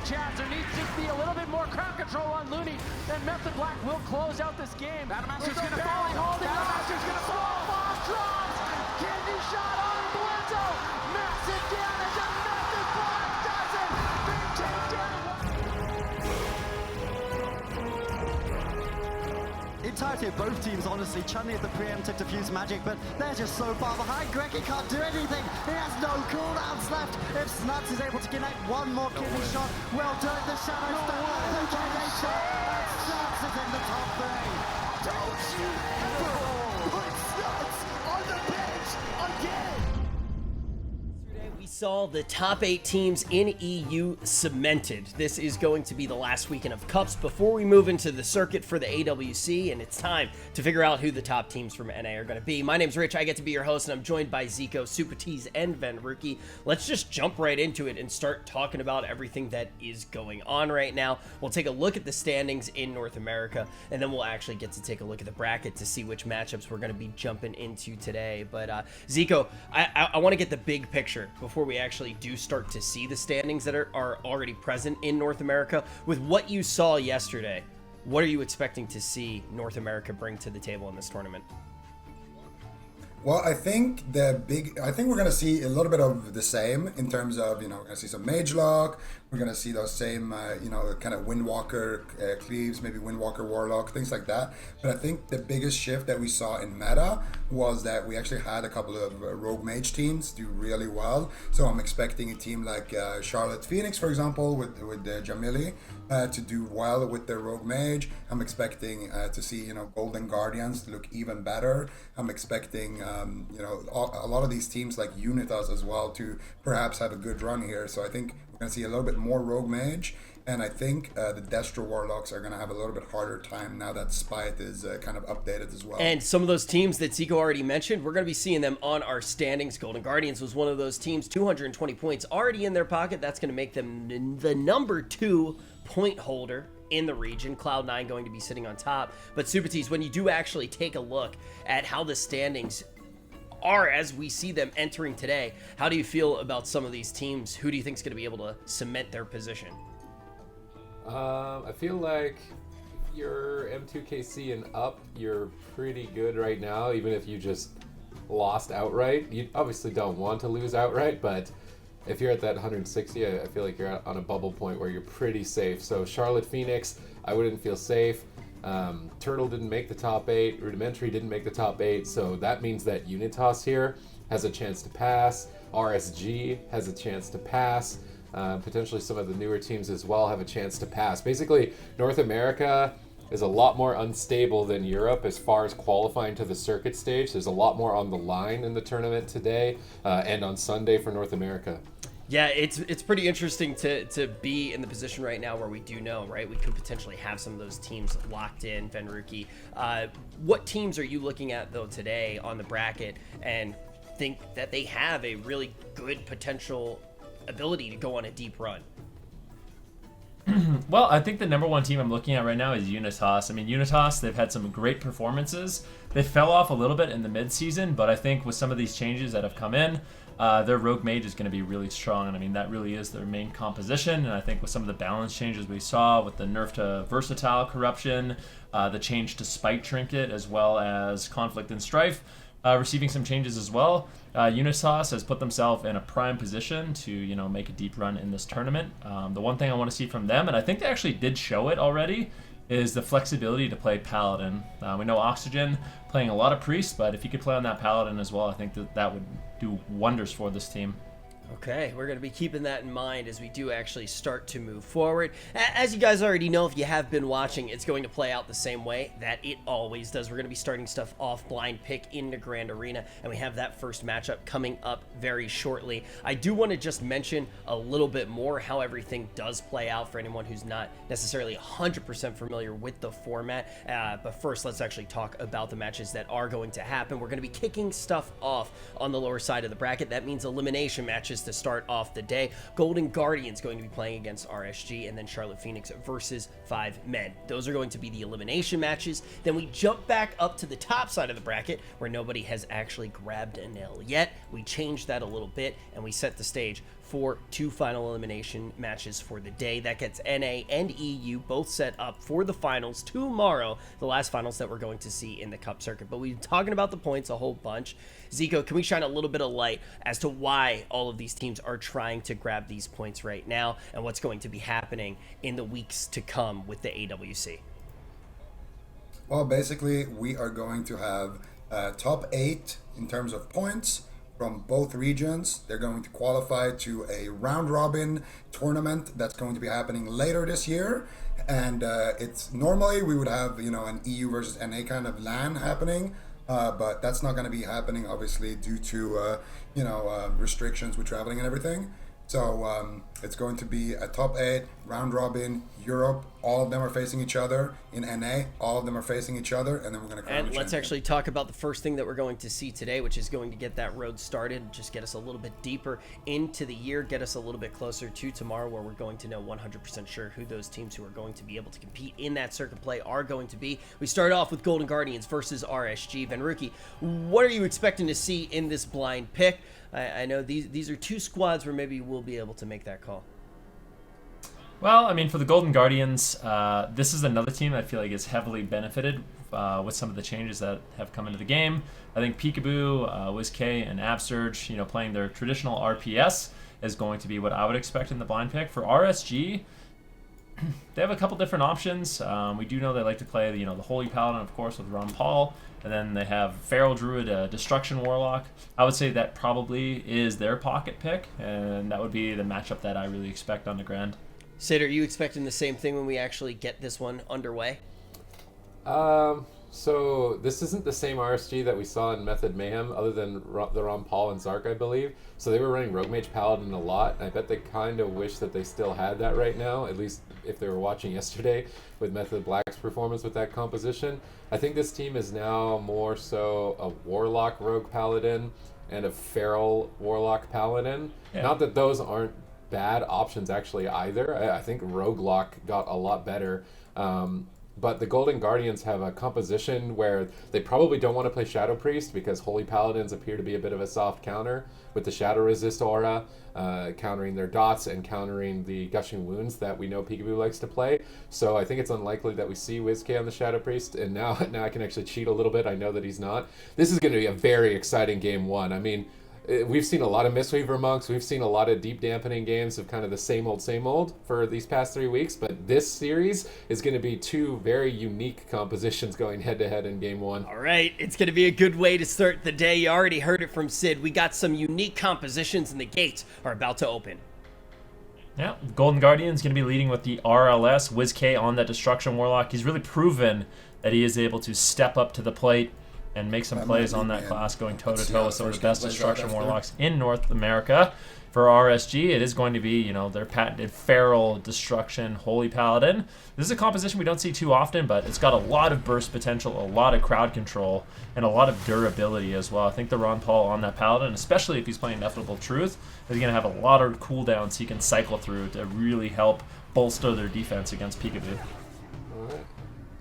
Chaz. There needs to be a little bit more crowd control on Looney, and Method Black will close out this game. Battlemaster's gonna fall. Battlemaster's gonna fall. Bomb drops. Kidney shot on Bledso. Massive damage, and Method Black does it. Big takedown. Entirety of both teams, honestly. Chun-Li at the preemptive diffuse magic, but they're just so far behind. Greggy can't do anything. He has no cooldowns left. If Snuts is able to connect one more kidney shot, well done. The Shadows down. The kidney shot. And Snuts is in the top 3. Don't you ever put Snuts on the bench again! We saw the top 8 teams in EU cemented. This is going to be the last weekend of Cups before we move into the circuit for the AWC, and it's time to figure out who the top teams from NA are going to be. My name's Rich, I get to be your host, and I'm joined by Zico, Supertees, and Venruki. Let's just jump right into it and start talking about everything that is going on right now. We'll take a look at the standings in North America, and then we'll actually get to take a look at the bracket to see which matchups we're going to be jumping into today. But Zico, I want to get the big picture before we actually do start to see the standings that are already present in North America. With what you saw yesterday, what are you expecting to see North America bring to the table in this tournament? Well, I think we're going to see a little bit of the same in terms of, we're going to see some Mage Lock. We're going to see those same, kind of Windwalker Cleaves, maybe Windwalker Warlock, things like that. But I think the biggest shift that we saw in meta was that we actually had a couple of Rogue Mage teams do really well. So I'm expecting a team like Charlotte Phoenix, for example, with Jamili, to do well with their Rogue Mage. I'm expecting to see, Golden Guardians look even better. I'm expecting, a lot of these teams like Unitas as well to perhaps have a good run here. So I think we're going to see a little bit more Rogue Mage. And I think the Destro Warlocks are going to have a little bit harder time now that Spite is kind of updated as well. And some of those teams that Zico already mentioned, we're going to be seeing them on our standings. Golden Guardians was one of those teams, 220 points already in their pocket. That's going to make them the number 2 point holder in the region. Cloud9 going to be sitting on top. But Supertees, when you do actually take a look at how the standings are as we see them entering today, how do you feel about some of these teams? Who do you think is going to be able to cement their position? I feel like if you're M2KC and up, you're pretty good right now, even if you just lost outright. You obviously don't want to lose outright, but if you're at that 160, I feel like you're on a bubble point where you're pretty safe. So Charlotte Phoenix, I wouldn't feel safe. Turtle didn't make the top 8. Rudimentary didn't make the top 8. So that means that Unitas here has a chance to pass. RSG has a chance to pass. Potentially some of the newer teams as well have a chance to pass. Basically, North America is a lot more unstable than Europe as far as qualifying to the circuit stage. There's a lot more on the line in the tournament today and on Sunday for North America. Yeah, it's pretty interesting to be in the position right now where we do know, right? We could potentially have some of those teams locked in. Venruki, what teams are you looking at, though, today on the bracket and think that they have a really good potential ability to go on a deep run? Well, I think the number 1 team I'm looking at right now is Unitas. I mean, Unitas, they've had some great performances. They fell off a little bit in the mid-season, but I think with some of these changes that have come in, their Rogue Mage is going to be really strong. And I mean, that really is their main composition. And I think with some of the balance changes we saw with the nerf to Versatile Corruption, the change to Spite Trinket, as well as Conflict and Strife, receiving some changes as well. Unitas has put themselves in a prime position to, make a deep run in this tournament. The one thing I want to see from them, and I think they actually did show it already, is the flexibility to play Paladin. We know Oxygen playing a lot of Priest, but if you could play on that Paladin as well, I think that would do wonders for this team. Okay, we're going to be keeping that in mind as we do actually start to move forward. As you guys already know, if you have been watching, it's going to play out the same way that it always does. We're going to be starting stuff off blind pick into Grand Arena, and we have that first matchup coming up very shortly. I do want to just mention a little bit more how everything does play out for anyone who's not necessarily 100% familiar with the format. But first, let's actually talk about the matches that are going to happen. We're going to be kicking stuff off on the lower side of the bracket. That means elimination matches to start off the day. Golden Guardians going to be playing against RSG, and then Charlotte Phoenix versus 5 men. Those are going to be the elimination matches. Then we jump back up to the top side of the bracket where nobody has actually grabbed an L yet. We change that a little bit and we set the stage for 2 final elimination matches for the day. That gets NA and EU both set up for the finals tomorrow, the last finals that we're going to see in the Cup circuit. But we've been talking about the points a whole bunch. Zico, can we shine a little bit of light as to why all of these teams are trying to grab these points right now and what's going to be happening in the weeks to come with the AWC? Well, basically, we are going to have top 8 in terms of points from both regions. They're going to qualify to a round-robin tournament that's going to be happening later this year. And it's normally we would have, an EU versus NA kind of LAN happening. But that's not going to be happening, obviously, due to, restrictions with traveling and everything. So it's going to be a top 8, round robin, Europe. All of them are facing each other. In NA, all of them are facing each other. And then we're going to crown And the let's champion. actually talk about the first thing that we're going to see today, which is going to get that road started, just get us a little bit deeper into the year, get us a little bit closer to tomorrow, where we're going to know 100% sure who those teams who are going to be able to compete in that circuit play are going to be. We start off with Golden Guardians versus RSG. Venruki, what are you expecting to see in this blind pick? I know these are 2 squads where maybe we'll be able to make that call. Well, I mean, for the Golden Guardians, this is another team I feel like is heavily benefited with some of the changes that have come into the game. I think Peekaboo, WizK, and Absurge, playing their traditional RPS is going to be what I would expect in the blind pick. For RSG, they have a couple different options. We do know they like to play, the Holy Paladin, of course, with Ron Paul. And then they have Feral Druid, Destruction Warlock. I would say that probably is their pocket pick, and that would be the matchup that I really expect on the Grand. Sid, are you expecting the same thing when we actually get this one underway? So this isn't the same RSG that we saw in Method Mayhem, other than the Ron Paul and Zark, I believe. So they were running Rogue Mage Paladin a lot. I bet they kind of wish that they still had that right now, at least if they were watching yesterday with Method Black's performance with that composition. I think this team is now more so a Warlock Rogue Paladin and a Feral Warlock Paladin. Yeah. Not that those aren't bad options actually either. I think Roguelock got a lot better. But the Golden Guardians have a composition where they probably don't want to play Shadow Priest because Holy Paladins appear to be a bit of a soft counter with the Shadow Resist aura, countering their dots and countering the Gushing Wounds that we know Peekaboo likes to play. So I think it's unlikely that we see WizK on the Shadow Priest, and now I can actually cheat a little bit. I know that he's not. This is going to be a very exciting game 1. I mean, we've seen a lot of Mistweaver monks. We've seen a lot of deep dampening games of kind of the same old for these past 3 weeks. But this series is going to be 2 very unique compositions going head to head in game 1. All right, it's going to be a good way to start the day. You already heard it from Sid. We got some unique compositions, and the gates are about to open. Yeah, Golden Guardian's going to be leading with the RLS. WizK on that Destruction Warlock. He's really proven that he is able to step up to the plate and make some plays on that class, going toe-to-toe with some of the best Destruction Warlocks in North America. For RSG, it is going to be, their patented Feral Destruction Holy Paladin. This is a composition we don't see too often, but it's got a lot of burst potential, a lot of crowd control, and a lot of durability as well. I think the Ron Paul on that Paladin, especially if he's playing Ineffable Truth, is going to have a lot of cooldowns he can cycle through to really help bolster their defense against Peekaboo.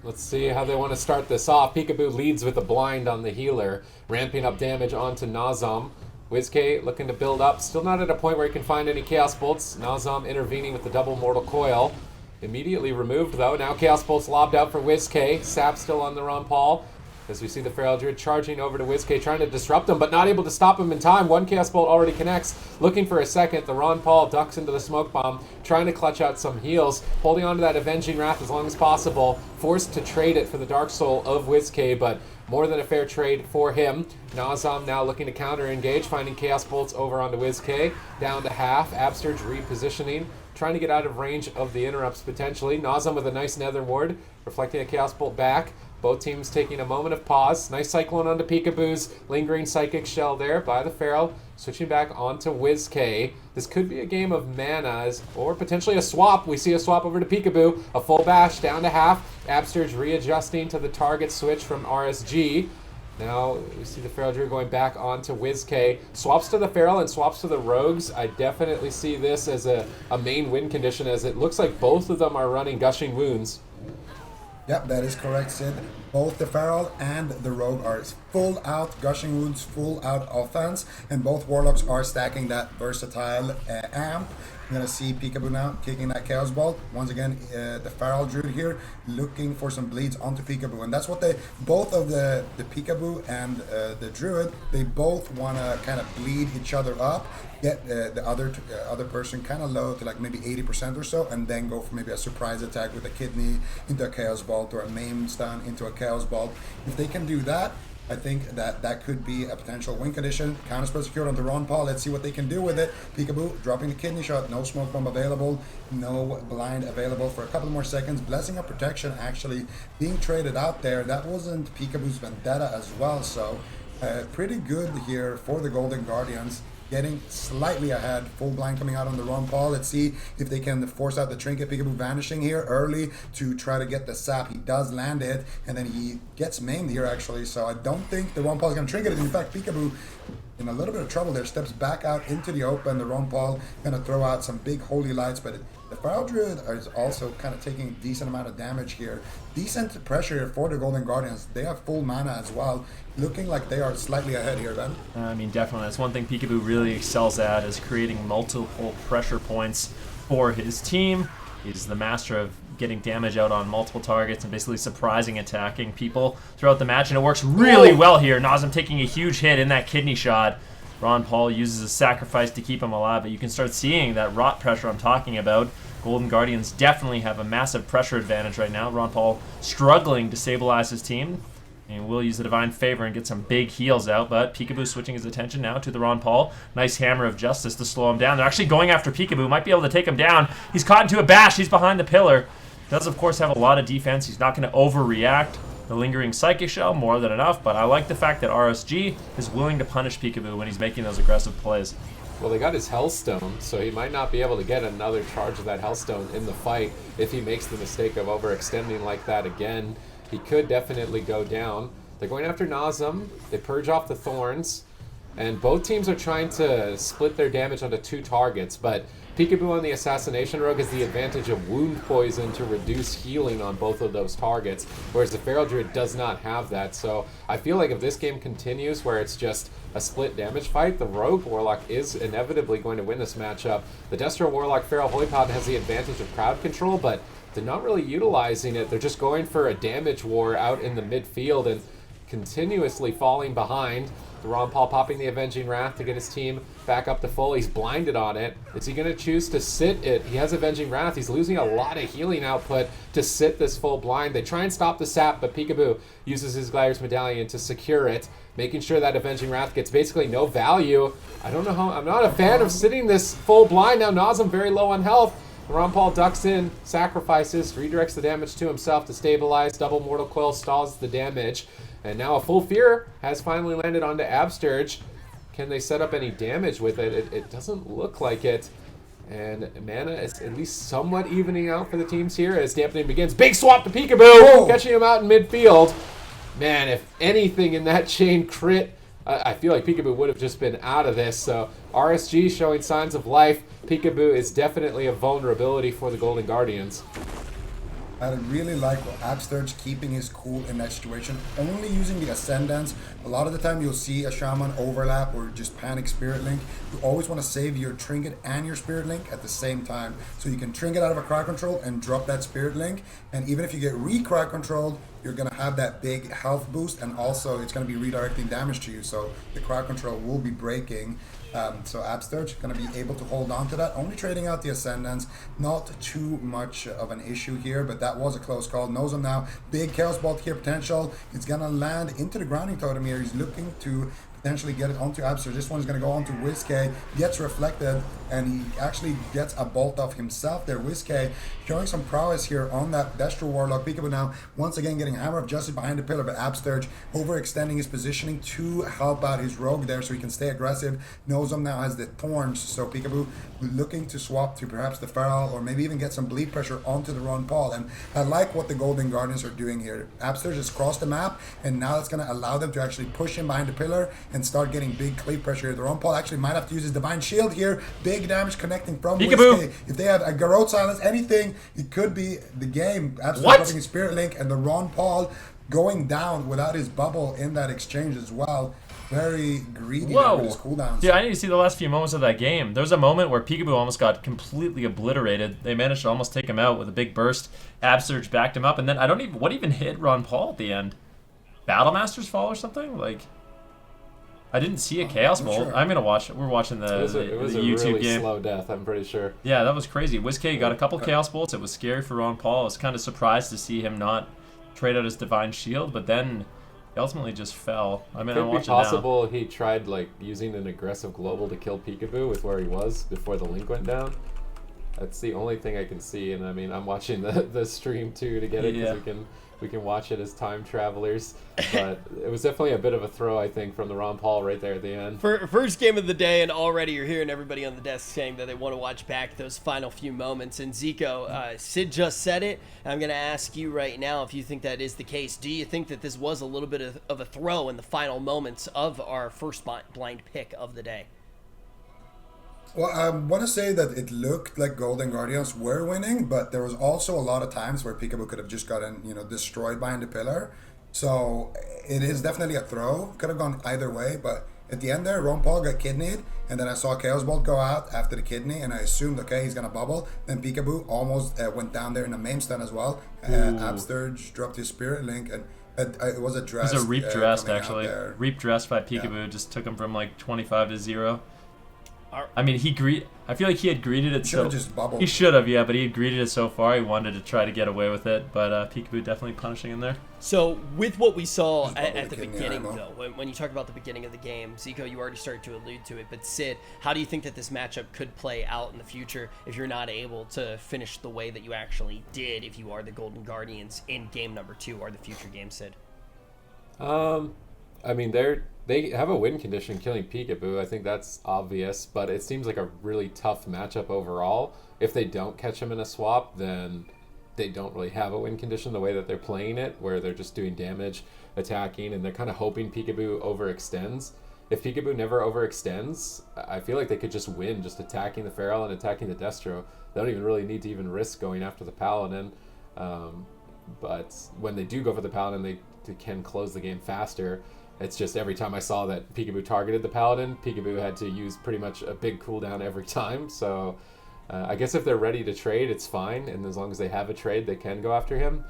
Let's see how they want to start this off. Peekaboo leads with a blind on the healer, ramping up damage onto Nazam. WizK looking to build up, still not at a point where he can find any Chaos Bolts. Nazam intervening with the double Mortal Coil. Immediately removed though. Now Chaos Bolts lobbed out for WizK. Sap still on the Ron Paul. As we see the Feral Druid charging over to WizK, trying to disrupt him, but not able to stop him in time. 1 Chaos Bolt already connects. Looking for a second, the Ron Paul ducks into the Smoke Bomb, trying to clutch out some heals, holding on to that Avenging Wrath as long as possible, forced to trade it for the Dark Soul of WizK, but more than a fair trade for him. Nazam now looking to counter-engage, finding Chaos Bolts over onto WizK, down to half. Absurge repositioning, trying to get out of range of the interrupts potentially. Nazam with a nice Nether Ward, reflecting a Chaos Bolt back. Both teams taking a moment of pause. Nice Cyclone onto Peekaboo's lingering Psychic Shell there by the Feral. Switching back onto WizK. This could be a game of manas, or potentially a swap. We see a swap over to Peekaboo. A full bash down to half. Absurge readjusting to the target switch from RSG. Now we see the Feral Druid going back onto WizK. Swaps to the Feral and swaps to the Rogues. I definitely see this as a main win condition, as it looks like both of them are running Gushing Wounds. Yep, that is correct, Sid. Both the Feral and the Rogue are full out Gushing Wounds, full out offense, and both Warlocks are stacking that versatile amp. I'm going to see Peekaboo now kicking that Chaos Bolt. Once again, the Feral Druid here looking for some bleeds onto Peekaboo. And that's what both of the Peekaboo and the Druid, they both want to kind of bleed each other up, get the other person kind of low to like maybe 80% or so, and then go for maybe a surprise attack with a Kidney into a Chaos Bolt or a Maim Stun into a Chaos Bolt. If they can do that, I think that could be a potential win condition. Counterspell secured onto Ron Paul. Let's see what they can do with it. Peekaboo dropping the Kidney Shot. No Smoke Bomb available. No Blind available for a couple more seconds. Blessing of Protection actually being traded out there. That wasn't Peekaboo's Vendetta as well. So pretty good here for the Golden Guardians. Getting slightly ahead. Full blind coming out on the Ron Paul. Let's see if they can force out the Trinket. Peekaboo vanishing here early to try to get the sap. He does land it, and then he gets maimed here actually. So I don't think the Ron Paul is going to Trinket it. In fact, Peekaboo in a little bit of trouble there. Steps back out into the open. The Ron Paul going to throw out some big holy lights, but the Feral Druid is also kind of taking a decent amount of damage here. Decent pressure for the Golden Guardians. They have full mana as well. Looking like they are slightly ahead here, Ben. I mean, definitely. That's one thing Peekaboo really excels at, is creating multiple pressure points for his team. He's the master of getting damage out on multiple targets and basically surprising attacking people throughout the match, and it works really well here. Nazem taking a huge hit in that Kidney Shot. Ron Paul uses a sacrifice to keep him alive, but you can start seeing that rot pressure I'm talking about. Golden Guardians definitely have a massive pressure advantage right now. Ron Paul struggling to stabilize his team, and will use the Divine Favor and get some big heals out, but Peekaboo switching his attention now to the Ron Paul. Nice Hammer of Justice to slow him down. They're actually going after Peekaboo, might be able to take him down. He's caught into a bash, he's behind the pillar. Does of course have a lot of defense, he's not going to overreact. The Lingering Psychic Shell, more than enough, but I like the fact that RSG is willing to punish Peekaboo when he's making those aggressive plays. Well, they got his Hellstone, so he might not be able to get another charge of that Hellstone in the fight if he makes the mistake of overextending like that again. He could definitely go down. They're going after Nazem. They purge off the Thorns, and both teams are trying to split their damage onto 2 targets, but Peekaboo on the Assassination Rogue has the advantage of Wound Poison to reduce healing on both of those targets, whereas the Feral Druid does not have that. So I feel like if this game continues where it's just a split damage fight, the Rogue Warlock is inevitably going to win this matchup. The Destro Warlock Feral Holy Paladin has the advantage of crowd control, but they're not really utilizing it. They're just going for a damage war out in the midfield and continuously falling behind. The Ron Paul popping the Avenging Wrath to get his team back up to full. He's blinded on it. Is he going to choose to sit it? He has Avenging Wrath. He's losing a lot of healing output to sit this full blind. They try and stop the sap, but Peekaboo uses his Gliders Medallion to secure it, making sure that Avenging Wrath gets basically no value. I don't know how. I'm not a fan of sitting this full blind. Now Nazem very low on health. Ron Paul ducks in, sacrifices, redirects the damage to himself to stabilize. Double Mortal Coil stalls the damage. And now a Full Fear has finally landed onto Absturge. Can they set up any damage with it? It doesn't look like it. And mana is at least somewhat evening out for the teams here as dampening begins. Big swap to Peekaboo, catching him out in midfield. Man, if anything in that chain crit, I feel like Peekaboo would have just been out of this. So RSG showing signs of life. Peekaboo is definitely a vulnerability for the Golden Guardians. I really like Absturge keeping his cool in that situation, only using the Ascendance. A lot of the time you'll see a Shaman overlap or just panic Spirit Link. You always want to save your Trinket and your Spirit Link at the same time. So you can Trinket out of a crowd control and drop that Spirit Link. And even if you get re-crowd controlled, you're going to have that big health boost, and also it's going to be redirecting damage to you. So the crowd control will be breaking. So Absturge going to be able to hold on to that, only trading out the Ascendance. Not too much of an issue here, but that was a close call. Knows him now. Big Chaos Bolt here potential. It's going to land into the Grounding Totem here. He's looking to potentially get it onto Absturge. This one is going to go onto Whiskey, gets reflected, and he actually gets a bolt off himself there. Whiskey showing some prowess here on that Destro Warlock. Peekaboo now once again getting Hammer of Justice behind the pillar, but Absturge overextending his positioning to help out his Rogue there so he can stay aggressive. Nozem now has the Thorns, so Peekaboo looking to swap to perhaps the Feral or maybe even get some bleed pressure onto the Ron Paul. And I like what the Golden Guardians are doing here. Absturge has crossed the map, and now that's going to allow them to actually push him behind the pillar and start getting big cleave pressure. The Ron Paul actually might have to use his Divine Shield here. Big damage connecting from Peekaboo. Whiskey. If they have a Garrote Silence, anything, it could be the game. Absolutely What? dropping his Spirit Link, and the Ron Paul going down without his bubble in that exchange as well. Very greedy there with his cooldowns. Yeah, I need to see the last few moments of that game. There was a moment where Peekaboo almost got completely obliterated. They managed to almost take him out with a big burst. Absurge backed him up, and then what even hit Ron Paul at the end? Battlemaster's Fall or something? Like, I didn't see a Chaos Bolt. Sure. I'm gonna watch it. We're watching the It was a YouTube really game. slow death, I'm pretty sure. Yeah, that was crazy. WizK got a couple Chaos Bolts. It was scary for Ron Paul. I was kind of surprised to see him not trade out his Divine Shield, but then he ultimately just fell. I mean, Could I'm be watching now. possible he tried like using an aggressive global to kill Peekaboo with where he was before the link went down. That's the only thing I can see, and I mean, I'm watching the stream too to get it because we can watch it as time travelers. But it was definitely a bit of a throw, I think, from the Ron Paul right there at the end. First game of the day, and already you're hearing everybody on the desk saying that they want to watch back those final few moments. And Zico, Sid just said it. And I'm going to ask you right now if you think that is the case. Do you think that this was a little bit of a throw in the final moments of our first blind pick of the day? Well, I want to say that it looked like Golden Guardians were winning, but there was also a lot of times where Peekaboo could have just gotten, destroyed behind the pillar. So it is definitely a throw. Could have gone either way, but at the end there, Ron Paul got kidneyed, and then I saw Chaos Bolt go out after the kidney, and I assumed, okay, he's gonna bubble. Then Peekaboo almost went down there in a main stun as well. Absturge dropped his Spirit Link, and it was a dress. It was a Reap dressed, coming out actually. there. Reap dressed by Peekaboo just took him from like 25 to 0. I mean, I feel like he had greeted it Should have just bubbled. He should have, yeah, but he had greeted it so far. He wanted to try to get away with it, but Peekaboo definitely punishing him there. So with what we saw Just at the bubble beginning, kidney, though, when you talk about the beginning of the game, Zico, you already started to allude to it, but Sid, how do you think that this matchup could play out in the future if you're not able to finish the way that you actually did if you are the Golden Guardians in game number 2 or the future game, Sid? I mean, they have a win condition killing Peekaboo. I think that's obvious, but it seems like a really tough matchup overall. If they don't catch him in a swap, then they don't really have a win condition the way that they're playing it, where they're just doing damage, attacking, and they're kind of hoping Peekaboo overextends. If Peekaboo never overextends, I feel like they could just win just attacking the Feral and attacking the Destro. They don't even really need to even risk going after the Paladin. But when they do go for the Paladin, they can close the game faster. It's just every time I saw that Peekaboo targeted the Paladin, Peekaboo had to use pretty much a big cooldown every time. So I guess if they're ready to trade, it's fine. And as long as they have a trade, they can go after him.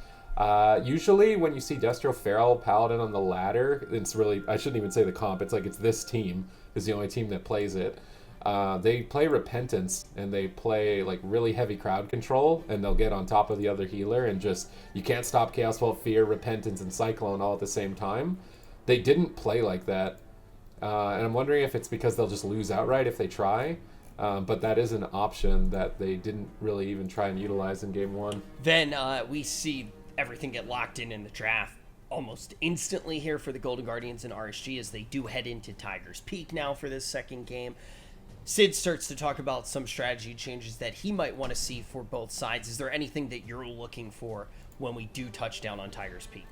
Usually when you see Destro, Feral, Paladin on the ladder, it's really, I shouldn't even say the comp. It's like it's this team is the only team that plays it. They play Repentance, and they play like really heavy crowd control, and they'll get on top of the other healer, and just, you can't stop Chaos Bolt, Fear, Repentance, and Cyclone all at the same time. They didn't play like that, and I'm wondering if it's because they'll just lose outright if they try, but that is an option that they didn't really even try and utilize in game 1. Then we see everything get locked in the draft almost instantly here for the Golden Guardians and RSG as they do head into Tiger's Peak now for this second game. Sid starts to talk about some strategy changes that he might want to see for both sides. Is there anything that you're looking for when we do touch down on Tiger's Peak?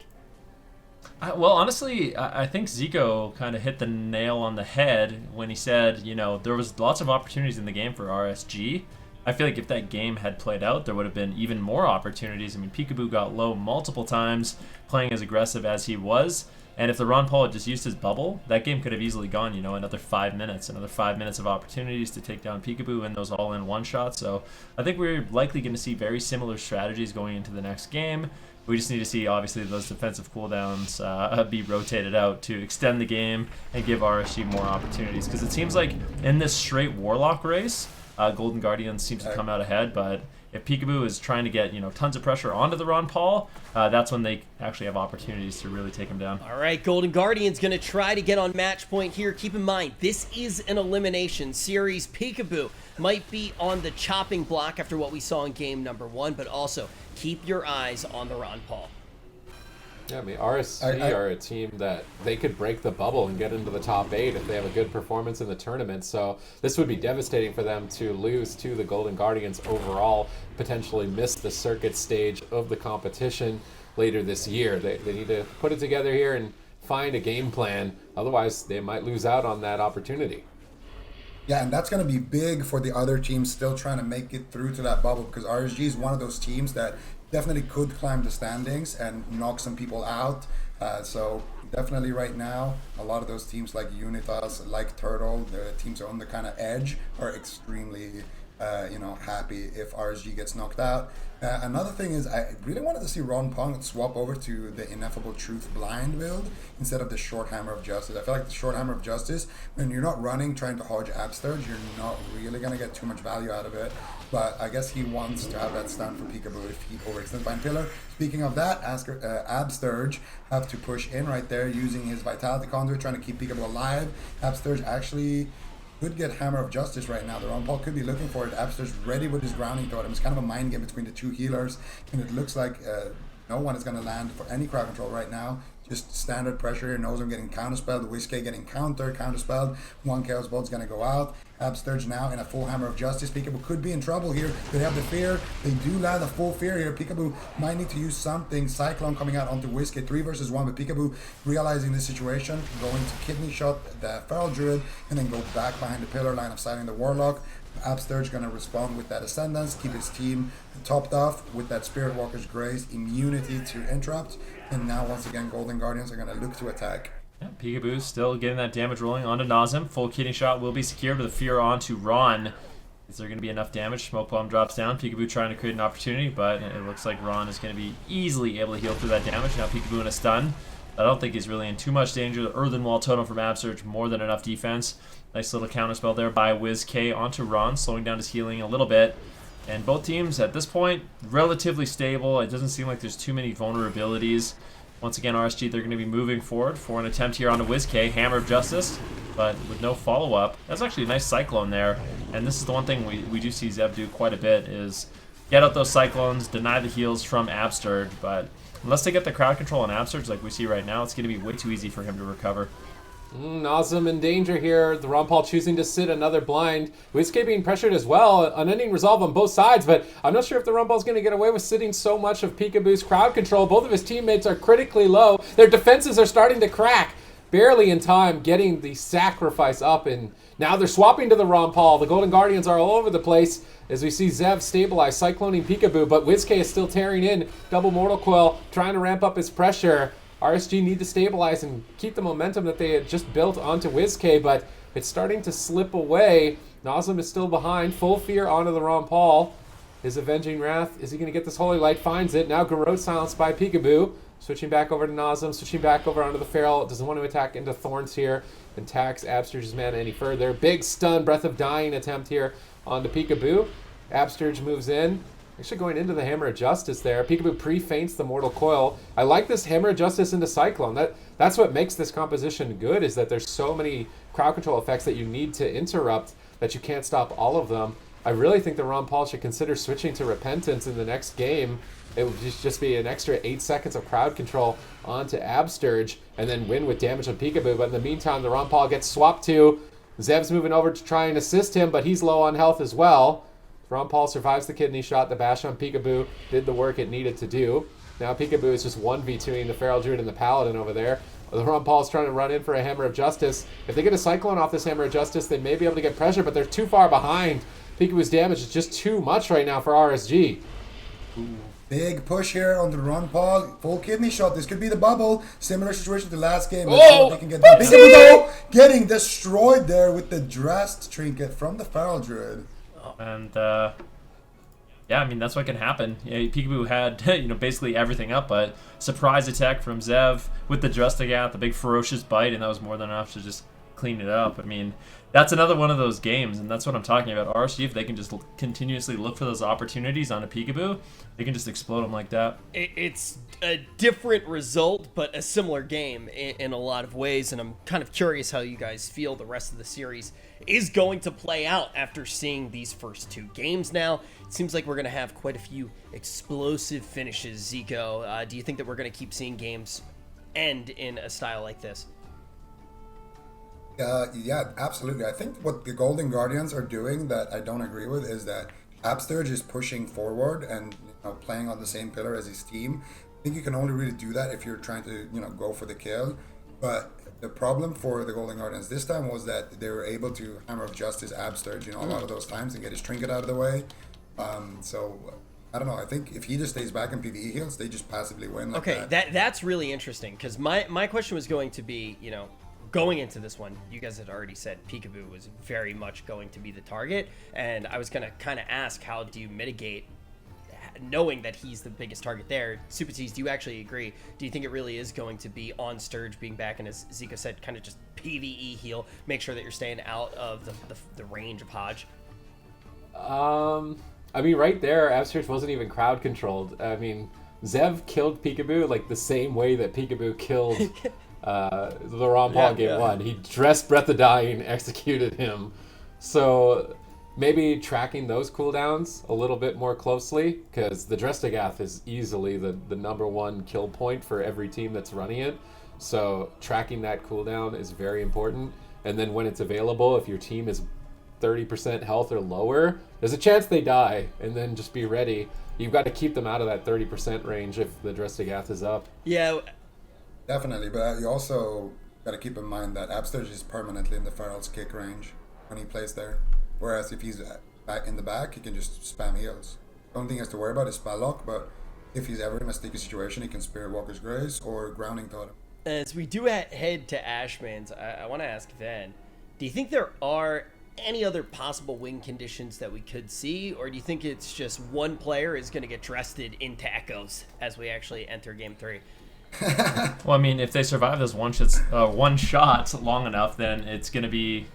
Well, honestly, I think Zico kind of hit the nail on the head when he said, there was lots of opportunities in the game for RSG. I feel like if that game had played out, there would have been even more opportunities. I mean, Peekaboo got low multiple times, playing as aggressive as he was. And if the Ron Paul had just used his bubble, that game could have easily gone, another 5 minutes, another 5 minutes of opportunities to take down Peekaboo and those all-in one-shots. So I think we're likely going to see very similar strategies going into the next game. We just need to see, obviously, those defensive cooldowns be rotated out to extend the game and give RSG more opportunities. Because it seems like in this straight Warlock race, Golden Guardians seems to come out ahead, but if Peekaboo is trying to get tons of pressure onto the Ron Paul, that's when they actually have opportunities to really take him down. All right, Golden Guardians going to try to get on match point here. Keep in mind, this is an elimination series. Peekaboo might be on the chopping block after what we saw in game number 1, but also keep your eyes on the Ron Paul. Yeah, I mean, RSG are a team that they could break the bubble and get into the top 8 if they have a good performance in the tournament. So this would be devastating for them to lose to the Golden Guardians overall, potentially miss the circuit stage of the competition later this year. They need to put it together here and find a game plan. Otherwise, they might lose out on that opportunity. Yeah, and that's going to be big for the other teams still trying to make it through to that bubble, because RSG is one of those teams that definitely could climb the standings and knock some people out. So definitely right now, a lot of those teams like Unitas, like Turtle, the teams on the kind of edge, are extremely happy if RSG gets knocked out. Another thing is, I really wanted to see Ron Pong swap over to the Ineffable Truth blind build instead of the Short Hammer of Justice. I feel like the Short Hammer of Justice, when you're not running trying to hodge Absturge, you're not really going to get too much value out of it. But I guess he wants to have that stand for Peekaboo if he overextends Bind Pillar. Speaking of that, Absturge have to push in right there using his Vitality Conduit, trying to keep Peekaboo alive. Absturge actually could get Hammer of Justice right now. The Ron Paul could be looking for it. Abster's ready with his grounding totem. It's kind of a mind game between the two healers, and it looks like no one is going to land for any crowd control right now. Just standard pressure here. Knows I'm getting counterspelled. Whiskey getting counterspelled. One Chaos Bolt's going to go out. Absturge now in a full Hammer of Justice. Peekaboo could be in trouble here. They have the Fear. They do land a full Fear here. Peekaboo might need to use something. Cyclone coming out onto Whiskey. 3 versus 1. But Peekaboo realizing the situation, going to Kidney Shot the Feral Druid, and then go back behind the pillar, line of sighting the Warlock. Absturge going to respond with that Ascendance, keep his team topped off with that Spirit Walker's Grace, immunity to interrupt, and now once again Golden Guardians are going to look to attack. Yeah, Peekaboo still getting that damage rolling onto Nazem. Full Kidney Shot will be secured with a Fear onto Ron. Is there going to be enough damage? Smoke Bomb drops down. Peekaboo trying to create an opportunity, but it looks like Ron is going to be easily able to heal through that damage. Now Peekaboo in a stun. I don't think he's really in too much danger. The Earthen Wall Totem from Absurge, more than enough defense. Nice little counterspell there by Wiz-K onto Ron, slowing down his healing a little bit. And both teams, at this point, relatively stable. It doesn't seem like there's too many vulnerabilities. Once again, RSG, they're going to be moving forward for an attempt here onto Wiz-K. Hammer of Justice, but with no follow-up. That's actually a nice Cyclone there. And this is the one thing we do see Zev do quite a bit, is get out those Cyclones, deny the heals from Absturge, but unless they get the crowd control on Absturge like we see right now, it's going to be way too easy for him to recover. Nazem in danger here. The Ron Paul choosing to sit another blind. Whiskey being pressured as well. Unending resolve on both sides, but I'm not sure if the Ron Paul's going to get away with sitting so much of Peekaboo's crowd control. Both of his teammates are critically low. Their defenses are starting to crack. Barely in time getting the sacrifice up, and now they're swapping to the Ron Paul. The Golden Guardians are all over the place as we see Zev stabilize, cycloning Peekaboo, but Whiskey is still tearing in. Double Mortal Coil trying to ramp up his pressure. RSG need to stabilize and keep the momentum that they had just built onto Wiz-K, but it's starting to slip away. Nazem is still behind. Full Fear onto the Ron Paul. His Avenging Wrath. Is he going to get this Holy Light? Finds it. Now Garrote silenced by Peekaboo. Switching back over to Nazem. Switching back over onto the Feral. Doesn't want to attack into Thorns here. And tax Absturge's mana any further. Big stun. Breath of Dying attempt here onto Peekaboo. Absturge moves in. Actually going into the Hammer of Justice there. Peekaboo pre-feints the Mortal Coil. I like this Hammer of Justice into Cyclone. That's what makes this composition good, is that there's so many crowd control effects that you need to interrupt that you can't stop all of them. I really think that Ron Paul should consider switching to Repentance in the next game. It would just be an extra 8 seconds of crowd control onto Absturge and then win with damage on Peekaboo. But in the meantime, the Ron Paul gets swapped to. Zev's moving over to try and assist him, but he's low on health as well. Ron Paul survives the Kidney Shot. The bash on Peekaboo did the work it needed to do. Now Peekaboo is just 1v2ing the Feral Druid and the Paladin over there. The Ron Paul is trying to run in for a Hammer of Justice. If they get a Cyclone off this Hammer of Justice, they may be able to get pressure, but they're too far behind. Peekaboo's damage is just too much right now for RSG. Big push here on the Ron Paul. Full Kidney Shot. This could be the bubble. Similar situation to the last game. Oh! They can get that. Peekaboo getting destroyed there with the Dressed Trinket from the Feral Druid. And yeah, I mean, that's what can happen. Peekaboo had basically everything up, but surprise attack from Zev with the Drustigat, the big ferocious bite, and that was more than enough to just clean it up. I mean, that's another one of those games, and that's what I'm talking about. RSG, if they can just continuously look for those opportunities on a Peekaboo, they can just explode them like that. It's a different result, but a similar game in a lot of ways, and I'm kind of curious how you guys feel the rest of the series is going to play out after seeing these first 2 games now. It seems like we're going to have quite a few explosive finishes. Zico, do you think that we're going to keep seeing games end in a style like this? Yeah, absolutely. I think what the Golden Guardians are doing that I don't agree with is that Absturge is pushing forward and playing on the same pillar as his team. I think you can only really do that if you're trying to go for the kill. But the problem for the Golden Guardians this time was that they were able to Hammer of Justice Absturge, a lot of those times and get his trinket out of the way. So I don't know. I think if he just stays back in PvE heals, they just passively win. Like Okay, that's really interesting because my question was going to be, going into this one, you guys had already said Peekaboo was very much going to be the target, and I was going to kind of ask, how do you mitigate knowing that he's the biggest target there? Super Tease, do you actually agree? Do you think it really is going to be on Sturge being back, and as Zico said, kind of just PvE heal, make sure that you're staying out of the range of Hodge? I mean, right there, Absturge wasn't even crowd controlled. I mean, Zev killed Peekaboo like the same way that Peekaboo killed the Ron Paul game 1. He dressed Breath of Dying, executed him. So maybe tracking those cooldowns a little bit more closely, because the Drestagath is easily the number 1 kill point for every team that's running it. So tracking that cooldown is very important. And then when it's available, if your team is 30% health or lower, there's a chance they die, and then just be ready. You've got to keep them out of that 30% range if the Drestagath is up. Yeah. Definitely, but you also got to keep in mind that Absturge is permanently in the Feral's kick range when he plays there. Whereas if he's back in the back, he can just spam heals. The only thing he has to worry about is spell lock, but if he's ever in a sticky situation, he can Spirit Walker's Grace or Grounding Totem. As we do head to Ashman's, I want to ask Van, do you think there are any other possible win conditions that we could see, or do you think it's just one player is going to get dressed into Echoes as we actually enter Game 3? Well, I mean, if they survive this one shot long enough, then it's going to be,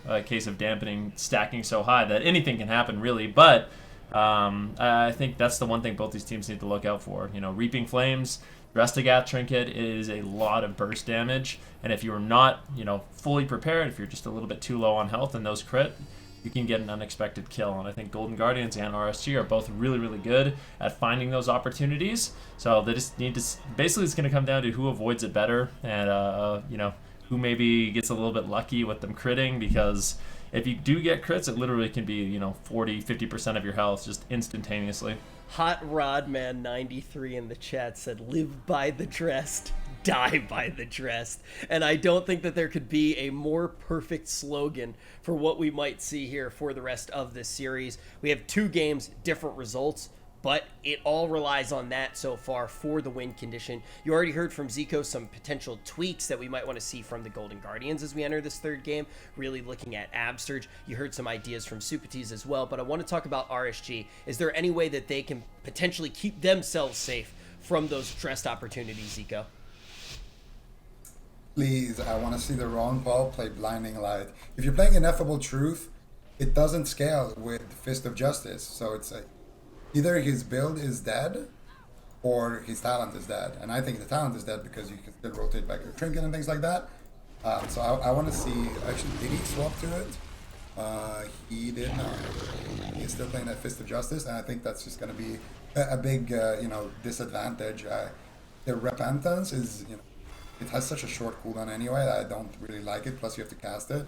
a case of dampening, stacking so high that anything can happen, really. But I think that's the one thing both these teams need to look out for. Reaping Flames, Drestagath Trinket is a lot of burst damage, and if you're not, fully prepared, if you're just a little bit too low on health and those crit, you can get an unexpected kill. And I think Golden Guardians and RSG are both really, really good at finding those opportunities. So they just need to, basically it's going to come down to who avoids it better, and who maybe gets a little bit lucky with them critting, because if you do get crits, it literally can be 40-50% of your health just instantaneously. Hot Rodman 93 in the chat said, "Live by the dressed, die by the dressed." And I don't think that there could be a more perfect slogan for what we might see here for the rest of this series. We have 2 games, different results, but it all relies on that so far for the win condition. You already heard from Zico some potential tweaks that we might want to see from the Golden Guardians as we enter this 3rd game, really looking at Absturge. You heard some ideas from Supatis as well, but I want to talk about RSG. Is there any way that they can potentially keep themselves safe from those dressed opportunities, Zico? Please, I want to see the Ron Paul play Blinding Light. If you're playing Ineffable Truth, it doesn't scale with Fist of Justice, so it's like either his build is dead or his talent is dead. And I think the talent is dead because you can still rotate back your trinket and things like that. So I want to see, actually, did he swap to it? He did not. He's still playing that Fist of Justice, and I think that's just going to be a big, disadvantage. The Repentance is, it has such a short cooldown anyway that I don't really like it, plus you have to cast it.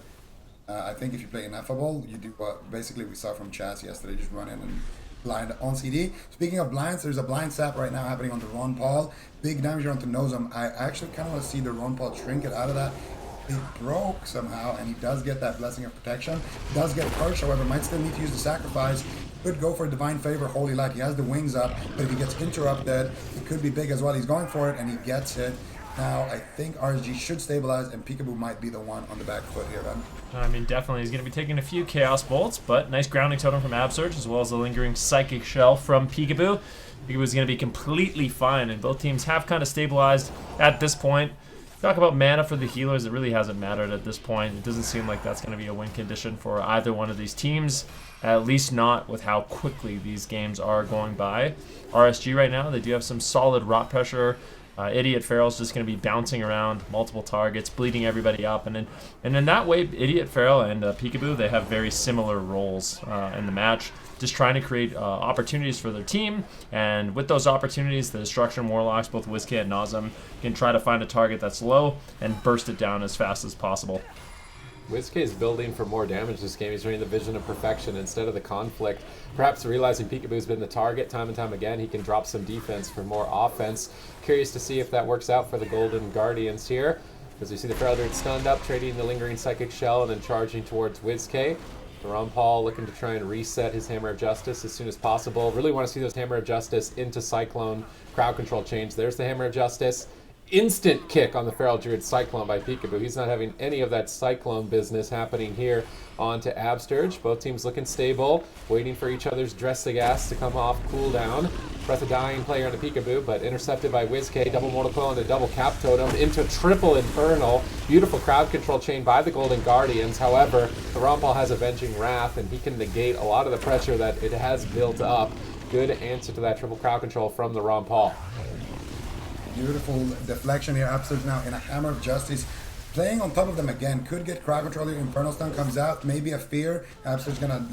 I think if you play Ineffable, you do what basically we saw from Chaz yesterday, just run in and blind on CD. Speaking of blinds, there's a blind sap right now happening on the Ron Paul. Big damage onto Nozem. I actually kind of want to see the Ron Paul trinket out of that. It broke somehow, and he does get that Blessing of Protection. He does get Purge, however, might still need to use the Sacrifice. Could go for Divine Favor, Holy Light. He has the wings up, but if he gets interrupted, it could be big as well. He's going for it, and he gets it. Now, I think RSG should stabilize, and Peekaboo might be the one on the back foot here, then. I mean, definitely. He's going to be taking a few Chaos Bolts, but nice Grounding Totem from Absurge, as well as a lingering Psychic Shell from Peekaboo. Peekaboo's going to be completely fine, and both teams have kind of stabilized at this point. Talk about mana for the healers, it really hasn't mattered at this point. It doesn't seem like that's going to be a win condition for either one of these teams, at least not with how quickly these games are going by. RSG right now, they do have some solid rot pressure. Idiot Feral's just going to be bouncing around multiple targets, bleeding everybody up, and in that way, Idiot Feral and Peekaboo, they have very similar roles in the match, just trying to create opportunities for their team, and with those opportunities, the Destruction Warlocks, both Whiskey and Nazem, can try to find a target that's low and burst it down as fast as possible. Whiskey is building for more damage this game. He's running the Vision of Perfection instead of the Conflict. Perhaps realizing Peekaboo's been the target time and time again, he can drop some defense for more offense. Curious to see if that works out for the Golden Guardians here. As we see the Feral Druid stunned up, trading the Lingering Psychic Shell and then charging towards WizK. Ron Paul looking to try and reset his Hammer of Justice as soon as possible. Really want to see those Hammer of Justice into Cyclone crowd control chains. There's the Hammer of Justice. Instant kick on the Feral Druid Cyclone by Peekaboo. He's not having any of that Cyclone business happening here onto Absterge. Both teams looking stable, waiting for each other's Dressing-Gas to come off cooldown. Breath of Dying player onto Peekaboo, but intercepted by WizK. Double Mortal Coil and a double Cap Totem into triple Infernal. Beautiful crowd control chain by the Golden Guardians. However, the Rompal has Avenging Wrath, and he can negate a lot of the pressure that it has built up. Good answer to that triple crowd control from the Rompal. Beautiful deflection here. Absterge now in a Hammer of Justice. Playing on top of them again. Could get crowd control here. Infernal Stun comes out. Maybe a Fear. Absterge gonna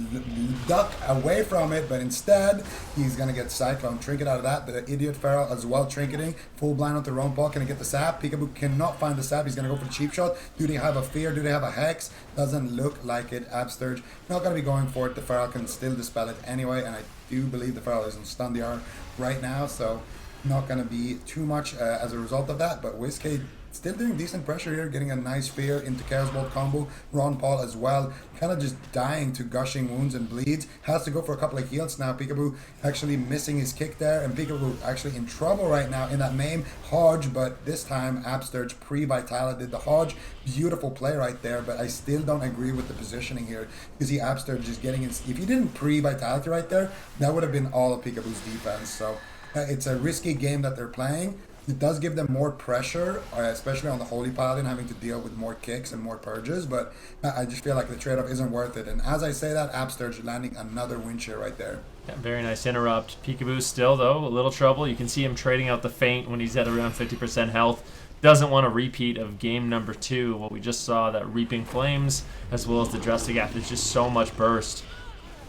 duck away from it, but instead he's gonna get Cyclone. Trinket out of that. The Idiot Feral as well trinketing. Full blind onto Rompal. Can he get the sap? Peekaboo cannot find the sap. He's gonna go for the cheap shot. Do they have a Fear? Do they have a Hex? Doesn't look like it. Absterge not gonna be going for it. The Feral can still dispel it anyway, and I do believe the Feral is in Stun DR right now, so not going to be too much as a result of that, but WizK still doing decent pressure here, getting a nice Fear into Chaos Bolt combo. Ron Paul as well, kind of just dying to gushing wounds and bleeds. Has to go for a couple of heals now. Peekaboo actually missing his kick there, and Peekaboo actually in trouble right now in that main Hodge, but this time Absterge pre-Vitala did the Hodge. Beautiful play right there, but I still don't agree with the positioning here. You see Absterge just getting in. If he didn't pre-Vitality right there, that would have been all of Peekaboo's defense, so it's a risky game that they're playing. It does give them more pressure, especially on the Holy Paladin, having to deal with more kicks and more purges, but I just feel like the trade-off isn't worth it. And as I say that, Absterge landing another win share right there. Yeah, very nice interrupt. Peekaboo still, though, a little trouble. You can see him trading out the feint when he's at around 50% health. Doesn't want a repeat of game number 2, what we just saw, that Reaping Flames, as well as the Dressing-Gas. There's just so much burst.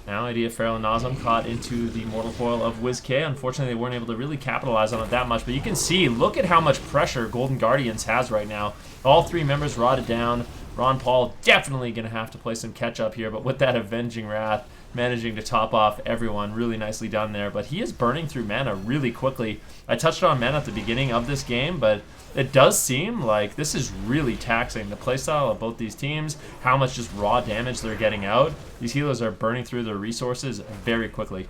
Now, Idiot Feral and Nazem caught into the Mortal Coil of WizK. Unfortunately, they weren't able to really capitalize on it that much, but you can see, look at how much pressure Golden Guardians has right now. All 3 members rotted down. Ron Paul definitely going to have to play some catch-up here, but with that Avenging Wrath, managing to top off everyone, really nicely done there. But he is burning through mana really quickly. I touched on mana at the beginning of this game, but it does seem like this is really taxing the playstyle of both these teams, how much just raw damage they're getting out. These healers are burning through their resources very quickly.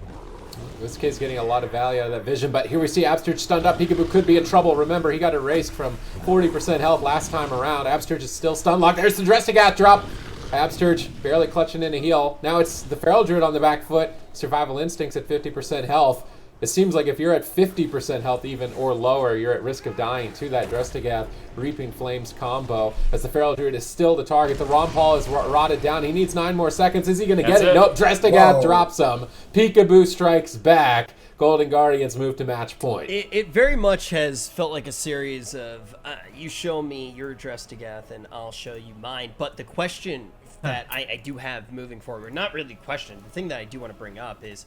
This kid's getting a lot of value out of that vision, but here we see Absterge stunned up. Peekaboo could be in trouble. Remember, he got erased from 40% health last time around. Absterge is still stun locked. There's the Dressing-Gas drop. Absterge barely clutching in a heal. Now it's the Feral Druid on the back foot. Survival Instincts at 50% health. It seems like if you're at 50% health even or lower, you're at risk of dying to that Dressing-Gas Reaping Flames combo, as the Feral Druid is still the target. The Ron Paul is rotted down. He needs 9 more seconds. Is he going to get it? Nope. Dressing-Gas drops him. Peekaboo strikes back. Golden Guardians move to match point. It very much has felt like a series of you show me your Dressing-Gas and I'll show you mine. But the question that I do have moving forward, not really question, the thing that I do want to bring up is,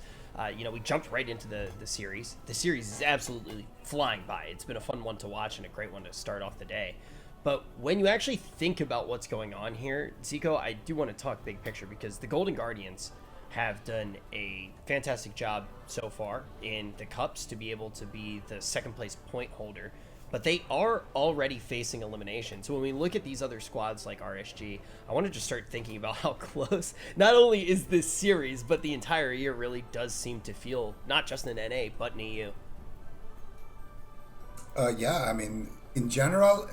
we jumped right into the series. The series is absolutely flying by. It's been a fun one to watch and a great one to start off the day. But when you actually think about what's going on here, Zico, I do want to talk big picture, because the Golden Guardians have done a fantastic job so far in the Cups to be able to be the second place point holder. But they are already facing elimination. So when we look at these other squads like RSG, I want to just start thinking about how close not only is this series, but the entire year really does seem to feel, not just in NA, but in EU. Yeah, I mean, in general,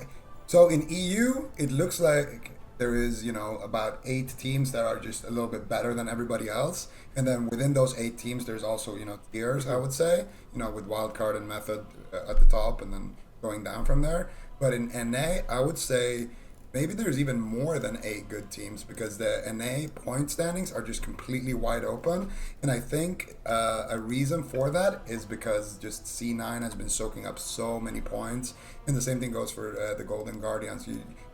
so in EU, it looks like there is, about 8 teams that are just a little bit better than everybody else. And then within those 8 teams, there's also, tiers, I would say, with Wildcard and Method at the top, and then going down from there. But in NA, I would say maybe there's even more than 8 good teams, because the NA point standings are just completely wide open. And I think a reason for that is because just C9 has been soaking up so many points. And the same thing goes for the Golden Guardians.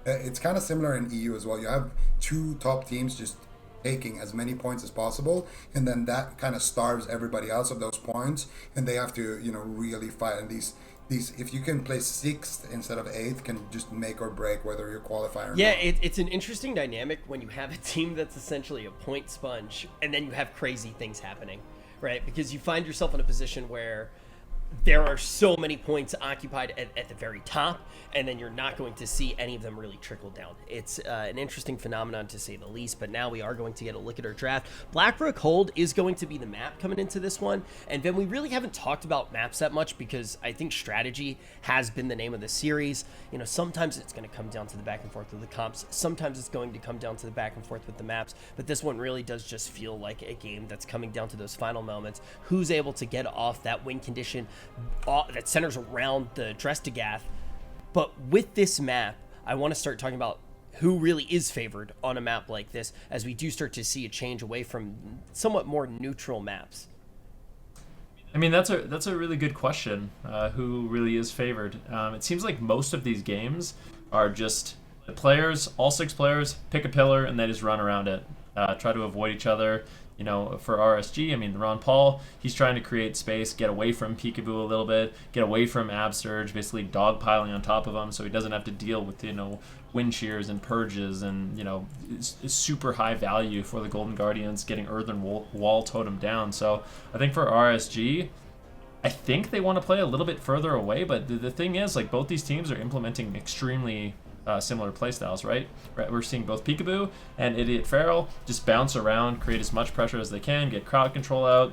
It's kind of similar in EU as well. You have 2 top teams just taking as many points as possible, and then that kind of starves everybody else of those points, and they have to really fight. And these if you can play 6th instead of 8th, can just make or break whether you qualify or not. Yeah, it's an interesting dynamic when you have a team that's essentially a point sponge, and then you have crazy things happening, right? Because you find yourself in a position where there are so many points occupied at the very top, and then you're not going to see any of them really trickle down. It's an interesting phenomenon to say the least, but now we are going to get a look at our draft. Blackbrook Hold is going to be the map coming into this one, and then we really haven't talked about maps that much because I think strategy has been the name of the series. You know, sometimes it's going to come down to the back and forth with the comps, sometimes it's going to come down to the back and forth with the maps, but this one really does just feel like a game that's coming down to those final moments. Who's able to get off that win condition that centers around the Drestagath. But with this map, I want to start talking about who really is favored on a map like this, as we do start to see a change away from somewhat more neutral maps. I mean, that's a really good question. Who really is favored? It seems like most of these games are just the players, all 6 players, pick a pillar, and they just run around it. Try to avoid each other. You know, for RSG, I mean, Ron Paul, he's trying to create space, get away from Peekaboo a little bit, get away from Absurge, basically dogpiling on top of him so he doesn't have to deal with, you know, wind shears and purges and, you know, it's super high value for the Golden Guardians getting earthen wall totem down. So I think for RSG, I think they want to play a little bit further away, but the thing is, like, both these teams are implementing extremely similar playstyles, right? We're seeing both Peekaboo and Idiot Feral just bounce around, create as much pressure as they can, get crowd control out.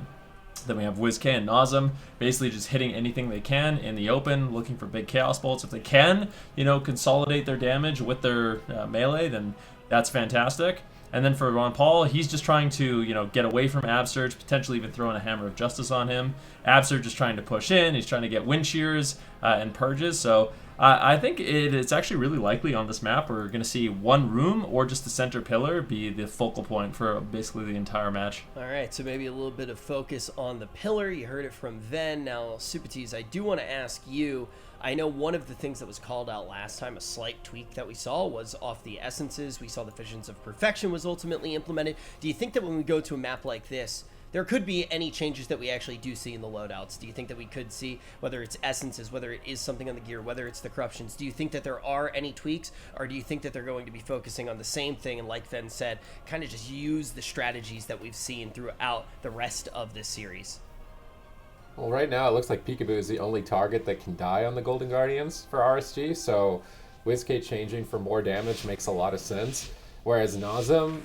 Then we have WizK and Nazem basically just hitting anything they can in the open, looking for big Chaos Bolts. If they can, you know, consolidate their damage with their melee, then that's fantastic. And then for Ron Paul, he's just trying to, you know, get away from Absurge, potentially even throwing a Hammer of Justice on him. Absurge is trying to push in. He's trying to get wind shears and purges. So I think it's actually really likely on this map we're going to see one room or just the center pillar be the focal point for basically the entire match. All right, so maybe a little bit of focus on the pillar. You heard it from Ven. Now, Supatis, I do want to ask you, I know one of the things that was called out last time, a slight tweak that we saw, was off the essences. We saw the Visions of Perfection was ultimately implemented. Do you think that when we go to a map like this, there could be any changes that we actually do see in the loadouts? Do you think that we could see, whether it's essences, whether it is something on the gear, whether it's the corruptions, do you think that there are any tweaks, or do you think that they're going to be focusing on the same thing and, like Ven said, kind of just use the strategies that we've seen throughout the rest of this series? Well, right now it looks like Peekaboo is the only target that can die on the Golden Guardians for RSG, so WizK changing for more damage makes a lot of sense. Whereas Nazem,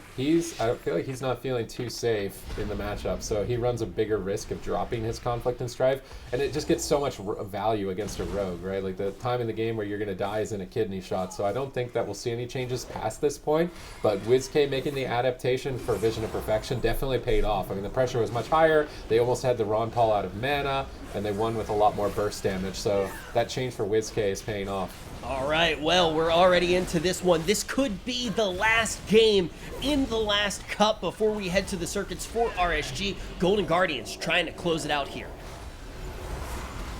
I feel like he's not feeling too safe in the matchup, so he runs a bigger risk of dropping his Conflict and Strife, and it just gets so much value against a rogue, right? Like, the time in the game where you're going to die is in a kidney shot, so I don't think that we'll see any changes past this point, but WizK making the adaptation for Vision of Perfection definitely paid off. I mean, the pressure was much higher, they almost had the Ron Paul out of mana, and they won with a lot more burst damage, so that change for WizK is paying off. All right, well, we're already into this one. This could be the last game in the last cup before we head to the circuits for RSG. Golden Guardians trying to close it out here.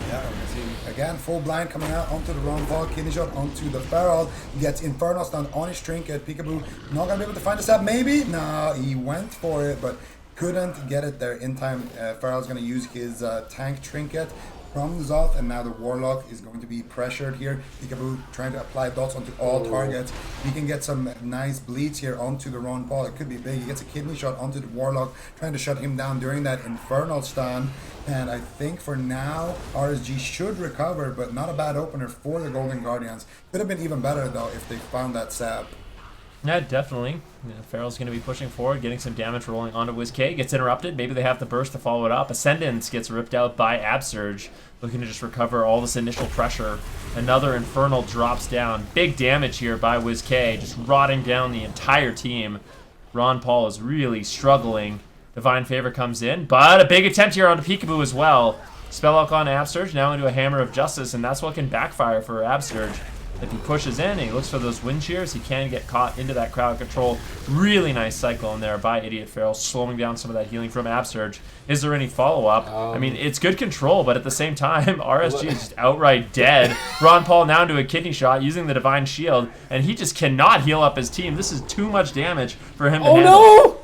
Yeah, we see again full blind coming out onto the Ron Paul, kidney shot onto the Feral, gets Infernal stun on his trinket. Peekaboo not gonna be able to find the stab, maybe? No, he went for it, but couldn't get it there in time. Feral's gonna use his tank trinket from Zoth, and now the Warlock is going to be pressured here. Peekaboo trying to apply dots onto all targets. He can get some nice bleeds here onto the Ron Paul. It could be big. He gets a kidney shot onto the Warlock, trying to shut him down during that Infernal stun. And I think for now, RSG should recover, but not a bad opener for the Golden Guardians. Could have been even better, though, if they found that sap. Yeah, definitely. Feral's going to be pushing forward, getting some damage rolling onto WizK. Gets interrupted. Maybe they have the burst to follow it up. Ascendance gets ripped out by Absurge, looking to just recover all this initial pressure. Another Infernal drops down. Big damage here by WizK, just rotting down the entire team. Ron Paul is really struggling. Divine Favor comes in, but a big attempt here onto Peekaboo as well. Spelllock on Absurge, now into a Hammer of Justice, and that's what can backfire for Absurge. If he pushes in and he looks for those wind shears, he can get caught into that crowd control. Really nice cycle in there by Idiot Feral, slowing down some of that healing from Absurge. Is there any follow-up? I mean, it's good control, but at the same time, RSG is just outright dead. Ron Paul now into a kidney shot using the Divine Shield, and he just cannot heal up his team. This is too much damage for him to handle. Oh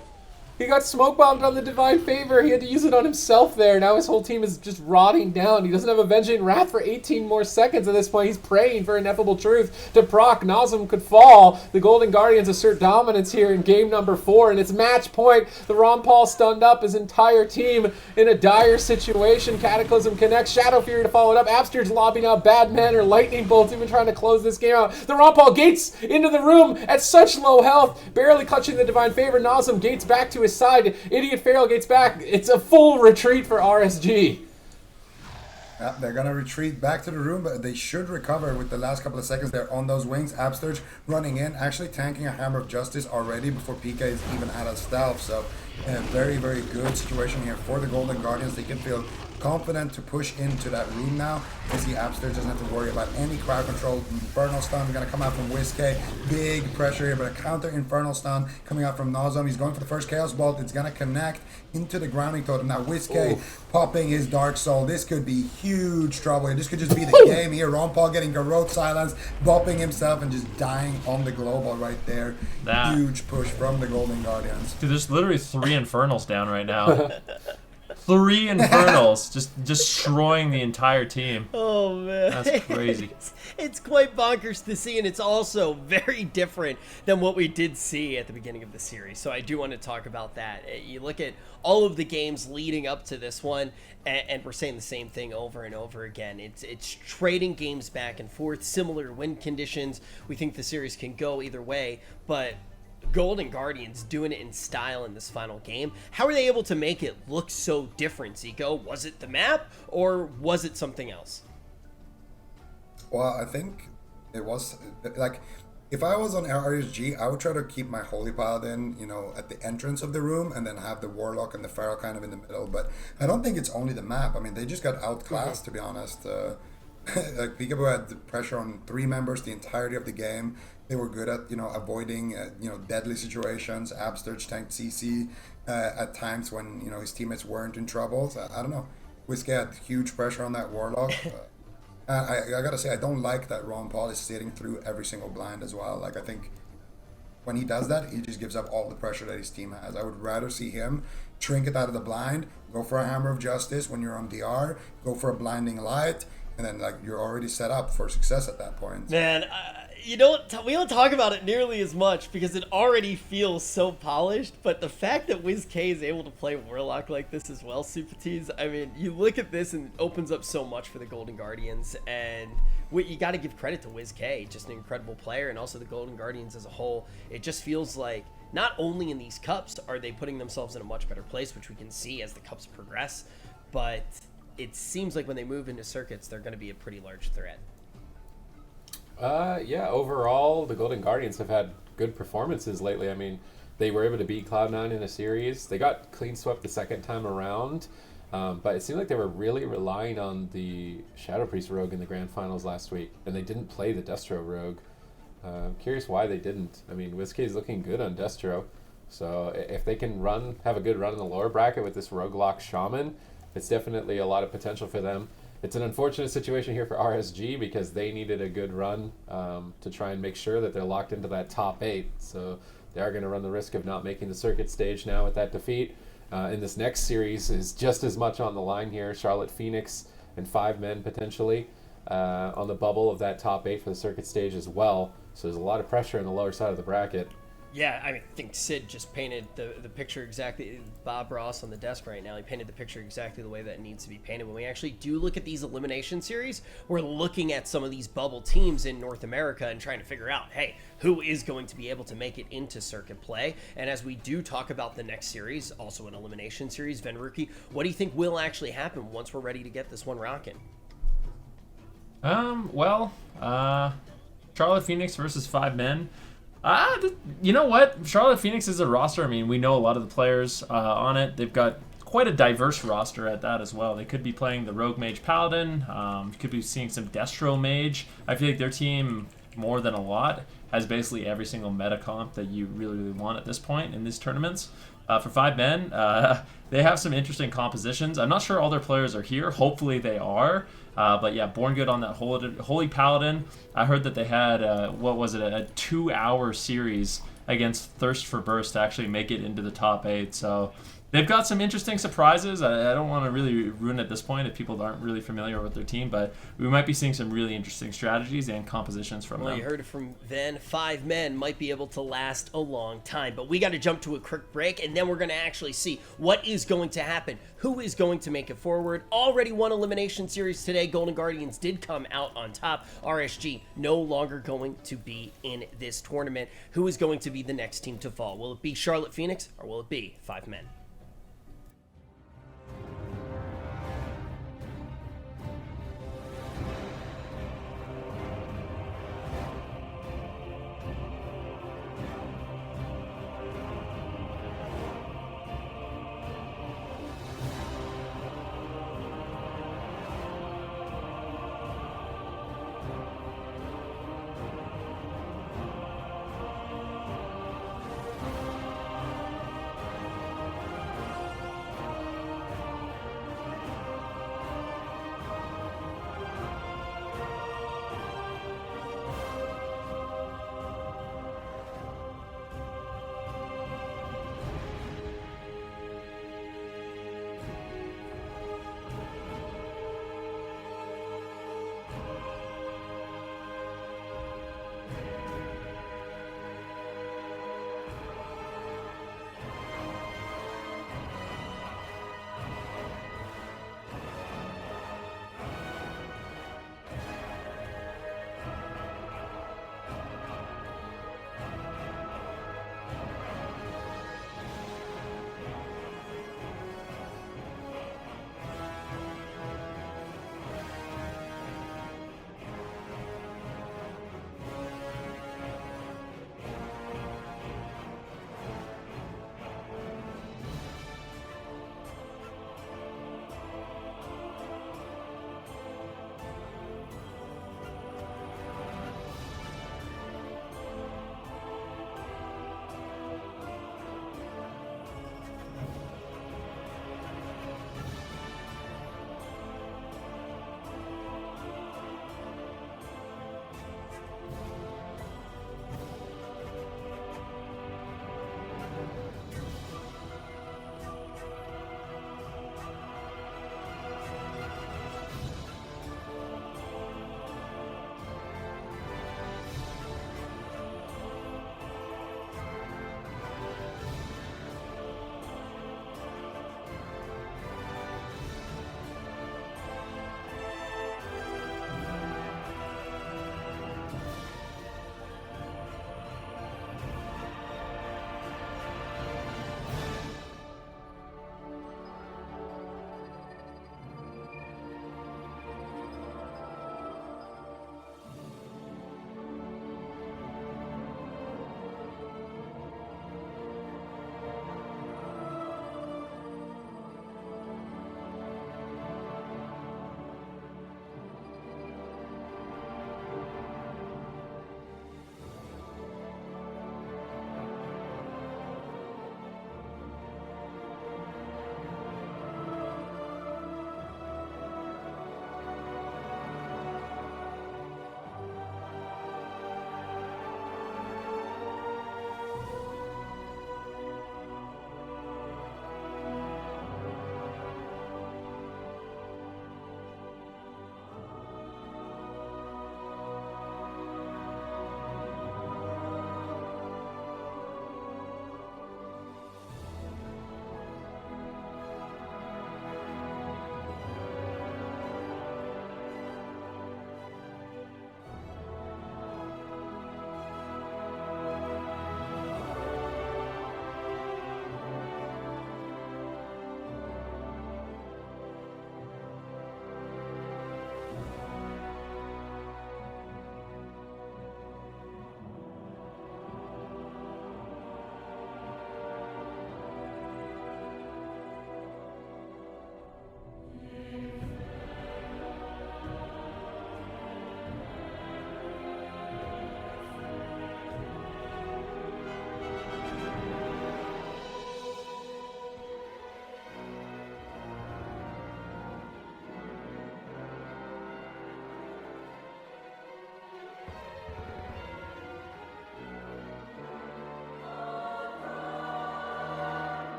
no! He got smoke bombed on the Divine Favor. He had to use it on himself there. Now his whole team is just rotting down. He doesn't have Avenging Wrath for 18 more seconds at this point. He's praying for ineffable truth to proc. Nazem could fall. The Golden Guardians assert dominance here in game number 4, and it's match point. The Ron Paul stunned up his entire team in a dire situation. Cataclysm connects. Shadow Fury to follow it up. Abster's lobbing out Bad Men or Lightning Bolts, even trying to close this game out. The Ron Paul gates into the room at such low health, barely clutching the Divine Favor. Nazem gates back to his side. Idiot Feral gates back. It's a full retreat for RSG. Yeah, they're gonna retreat back to the room, but they should recover with the last couple of seconds. They're on those wings. Absterge running in, actually tanking a Hammer of Justice already before PK is even out of stealth. So a very, very good situation here for the Golden Guardians. They can feel confident to push into that room now. You see Absterge doesn't have to worry about any crowd control. Infernal Stun going to come out from Whiskey. Big pressure here, but a counter Infernal Stun coming out from Nazem. He's going for the first Chaos Bolt. It's going to connect into the grounding totem. Now Whiskey popping his Dark Soul. This could be huge trouble here. This could just be the game here. Ron Paul getting Garrote Silence, bopping himself and just dying on the global right there. Huge push from the Golden Guardians. Dude, there's literally 3 Infernals down right now. 3 Infernals just destroying the entire team. Oh, man. That's crazy. It's quite bonkers to see, and it's also very different than what we did see at the beginning of the series. So I do want to talk about that. You look at all of the games leading up to this one, and we're saying the same thing over and over again. It's trading games back and forth, similar win conditions. We think the series can go either way, but Golden Guardians doing it in style in this final game. How are they able to make it look so different, Zico? Was it the map, or was it something else? Well, I think it was, like, if I was on RSG, I would try to keep my Holy Paladin, you know, at the entrance of the room, and then have the Warlock and the Pharaoh kind of in the middle. But I don't think it's only the map. I mean, they just got outclassed, to be honest. Like, Peekaboo had the pressure on 3 members the entirety of the game. They were good at, you know, avoiding, deadly situations. Absterge tanked CC at times when, you know, his teammates weren't in trouble. So, I don't know. Whiskey had huge pressure on that Warlock. I gotta say, I don't like that Ron Paul is sitting through every single blind as well. Like, I think when he does that, he just gives up all the pressure that his team has. I would rather see him trinket out of the blind, go for a Hammer of Justice when you're on DR, go for a Blinding Light, and then, like, you're already set up for success at that point. Man, we don't talk about it nearly as much because it already feels so polished, but the fact that WizK is able to play Warlock like this as well, Supatees, I mean, you look at this and it opens up so much for the Golden Guardians, and you got to give credit to WizK, just an incredible player, and also the Golden Guardians as a whole. It just feels like not only in these cups are they putting themselves in a much better place, which we can see as the cups progress, but it seems like when they move into circuits, they're going to be a pretty large threat. Yeah, overall, the Golden Guardians have had good performances lately. I mean, they were able to beat Cloud9 in a series. They got clean swept the second time around, but it seemed like they were really relying on the Shadow Priest Rogue in the Grand Finals last week, and they didn't play the Destro Rogue. I'm curious why they didn't. I mean, WizK is looking good on Destro, so if they can have a good run in the lower bracket with this Roguelock Shaman, it's definitely a lot of potential for them. It's an unfortunate situation here for RSG because they needed a good run to try and make sure that they're locked into that top 8. So they are going to run the risk of not making the circuit stage now with that defeat. In this next series is just as much on the line here. Charlotte Phoenix and 5 men potentially on the bubble of that top 8 for the circuit stage as well. So there's a lot of pressure on the lower side of the bracket. Yeah, I mean, I think Sid just painted the picture exactly. Bob Ross on the desk right now, he painted the picture exactly the way that it needs to be painted. When we actually do look at these elimination series, we're looking at some of these bubble teams in North America and trying to figure out, hey, who is going to be able to make it into circuit play? And as we do talk about the next series, also an elimination series, Venruki, what do you think will actually happen once we're ready to get this one rocking? Charlotte Phoenix versus 5 men. You know what? Charlotte Phoenix is a roster. I mean, we know a lot of the players on it. They've got quite a diverse roster at that as well. They could be playing the Rogue Mage Paladin. Could be seeing some Destro Mage. I feel like their team, more than a lot, has basically every single meta comp that you really, really want at this point in these tournaments. For 5 men, they have some interesting compositions. I'm not sure all their players are here. Hopefully they are. But yeah, Born Good on that Holy Paladin. I heard that they had, a 2-hour series against Thirst for Burst to actually make it into the top 8. So they've got some interesting surprises. I don't want to really ruin it at this point if people aren't really familiar with their team, but we might be seeing some really interesting strategies and compositions from Well, them. you heard it from Ven. 5 men might be able to last a long time, but we got to jump to a quick break, and then we're going to actually see what is going to happen. Who is going to make it forward? Already won Elimination Series today. Golden Guardians did come out on top. RSG no longer going to be in this tournament. Who is going to be the next team to fall? Will it be Charlotte Phoenix, or will it be 5 men?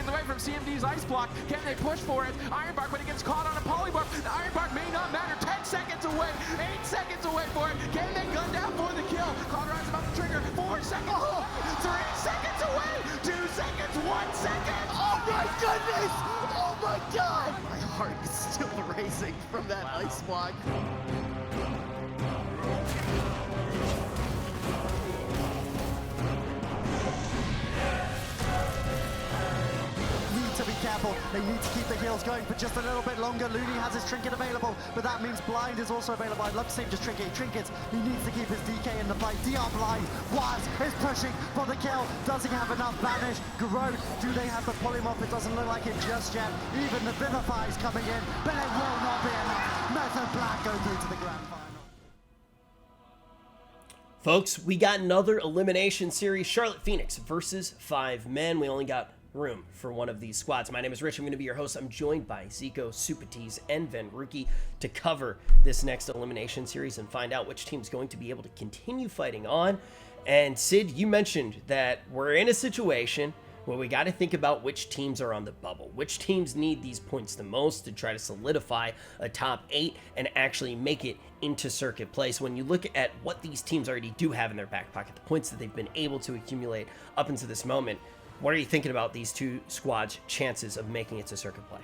seconds away from CMD's ice block. Can they push for it? Ironbark, but he gets caught on a polymorph. The Ironbark may not matter. 10 seconds away, 8 seconds away for it. Can they gun down for the kill? Conrad's about to trigger. 4 seconds, 3 seconds away, 2 seconds, 1 second. Oh my goodness! Oh my god! My heart is still racing from that ice block. To be careful, they need to keep the heals going for just a little bit longer. Looney has his trinket available, but that means blind is also available. I'd love to save just trinkets. He needs to keep his DK in the fight. DR blind, Waz is pushing for the kill. Does he have enough banish? Garode, do they have the polymorph? It doesn't look like it just yet. Even the Vivify is coming in, but it will not be enough. Method Black go through to the grand final. Folks, we got another elimination series, Charlotte Phoenix versus 5 men. We only got room for one of these squads. My name is Rich. I'm going to be your host. I'm joined by Zico, Supatees, and Venruki to cover this next elimination series and find out which team's going to be able to continue fighting on. And Sid, you mentioned that we're in a situation where we got to think about which teams are on the bubble, which teams need these points the most to try to solidify a top 8 and actually make it into circuit play. So when you look at what these teams already do have in their back pocket, the points that they've been able to accumulate up until this moment, what are you thinking about these two squads' chances of making it to circuit play?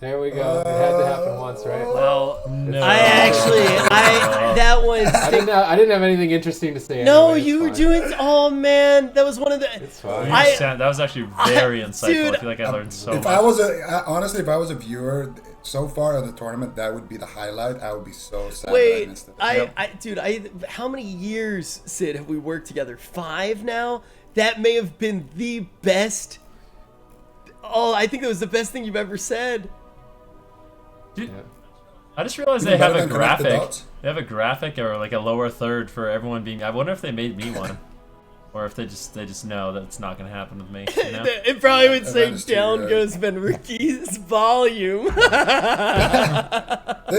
There we go. It had to happen once, right? Well, No. that one. I didn't have anything interesting to say. No, anyway, you were fine. doing. Oh man, that was one of the. It's fine. That was actually very insightful. Dude, I feel like I learned so If much. honestly, if I was a viewer so far of the tournament, that would be the highlight. I would be so sad. Wait, that I missed it. how many years, Sid, have we worked together? 5 now. That may have been the best. Oh, I think that was the best thing you've ever said. Dude, Yeah. I just realized You they have better a than connect the graphic. dots. They have a graphic or like a lower third for everyone being. I wonder if they made me one, or if they just know that it's not gonna happen with me. You know? It probably would say That is too down good. goes Venruki's volume.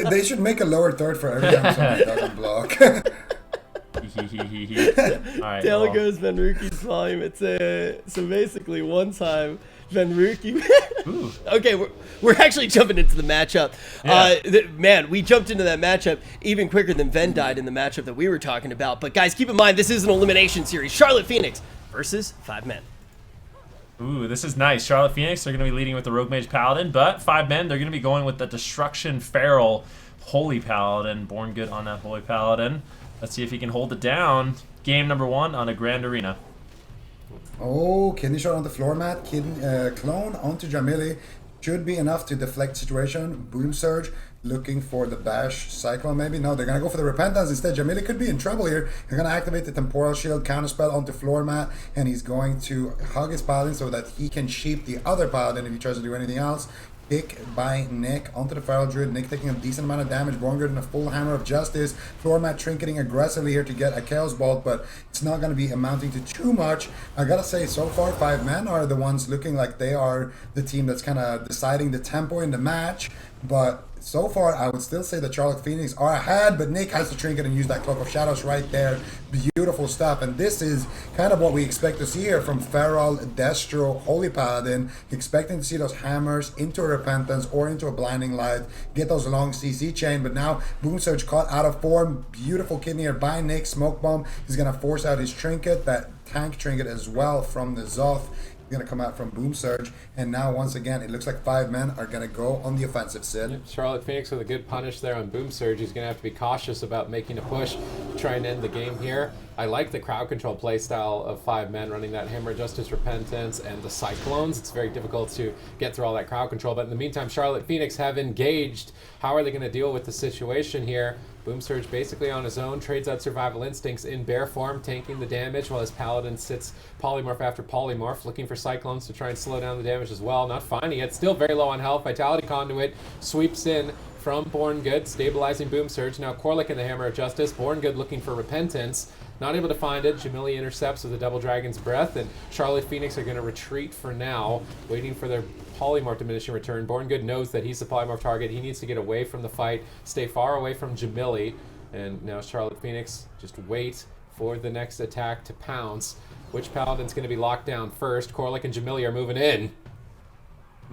They should make a lower third for every time somebody doesn't block. Alright, Down well, goes Venruki's volume. It's so basically one time Venruki. ooh. Okay, we're actually jumping into the matchup. Yeah. Man, we jumped into that matchup even quicker than Ven died in the matchup that we were talking about. But guys, keep in mind, this is an elimination series. Charlotte Phoenix versus 5 men. Ooh, this is nice. Charlotte Phoenix, they're going to be leading with the Rogue Mage Paladin, but 5 men, they're going to be going with the Destruction Feral Holy Paladin. Born good on that Holy Paladin. Let's see if he can hold it down. Game number 1 on a Grand Arena. Oh, kidney shot on the floor mat. Clone onto Jamili. Should be enough to deflect situation. Boom Surge looking for the Bash Cyclone maybe. No, they're going to go for the Repentance instead. Jamili could be in trouble here. They're going to activate the Temporal Shield counterspell onto floor mat, and he's going to hug his Paladin so that he can sheep the other Paladin if he tries to do anything else. Pick by Nick onto the Feral Druid. Nick taking a decent amount of damage. Borngard in a full Hammer of Justice. Floor mat trinketing aggressively here to get a Chaos Bolt, but it's not going to be amounting to too much. I gotta say, so far, 5 men are the ones looking like they are the team that's kind of deciding the tempo in the match. But so far, I would still say the Charlotte Phoenix are ahead, but Nick has to trinket and use that Cloak of Shadows right there. Beautiful stuff, and this is kind of what we expect to see here from Feral, Destro, Holy Paladin, expecting to see those hammers into a Repentance or into a Blinding Light, get those long CC chain, but now Boom Surge caught out of form. Beautiful kidney here by Nick. Smoke Bomb is going to force out his trinket, that tank trinket as well from the Zoth. going to come out from Boom Surge. And now, once again, it looks like 5 men are going to go on the offensive, Sid. Charlotte Phoenix with a good punish there on Boom Surge. He's going to have to be cautious about making a push to try and end the game here. I like the crowd control play style of 5 men running that Hammer of Justice, Repentance, and the Cyclones. It's very difficult to get through all that crowd control, but in the meantime, Charlotte Phoenix have engaged. How are they going to deal with the situation here? Boom Surge basically on his own, trades out Survival Instincts in bear form, tanking the damage while his Paladin sits Polymorph after Polymorph, looking for Cyclones to try and slow down the damage as well. Not finding it, still very low on health. Vitality Conduit sweeps in from Born Good, stabilizing Boom Surge. Now Corlick in the Hammer of Justice, Born Good looking for Repentance. Not able to find it. Jamili intercepts with the Double Dragon's Breath, and Charlotte Phoenix are going to retreat for now, waiting for their Polymorph diminishing return. Born Good knows that he's the Polymorph target. He needs to get away from the fight, stay far away from Jamili, and now Charlotte Phoenix just wait for the next attack to pounce. Which Paladin's going to be locked down first? Corlick and Jamili are moving in.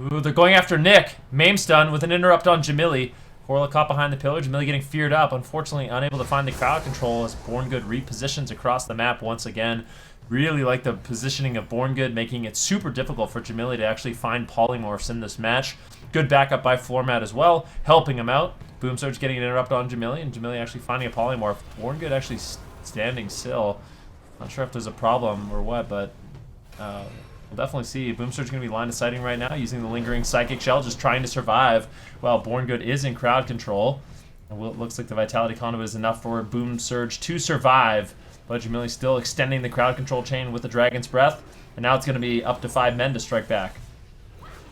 Ooh, they're going after Nick. Maim stun with an interrupt on Jamili. Corlick caught behind the pillar. Jamili getting feared up. Unfortunately, unable to find the crowd control as Born Good repositions across the map once again. Really like the positioning of Born Good, making it super difficult for Jamili to actually find polymorphs in this match. Good backup by Floormat as well, helping him out. Boom Surge getting an interrupt on Jamili, and Jamili actually finding a polymorph. Born Good actually standing still. Not sure if there's a problem or what, but we'll definitely see. Boom Surge going to be line of sighting right now, using the lingering Psychic Shell, just trying to survive while Born Good is in crowd control. And it looks like the Vitality Conduit is enough for Boom Surge to survive. But Jamili still extending the crowd control chain with the Dragon's Breath. And now it's going to be up to 5 men to strike back.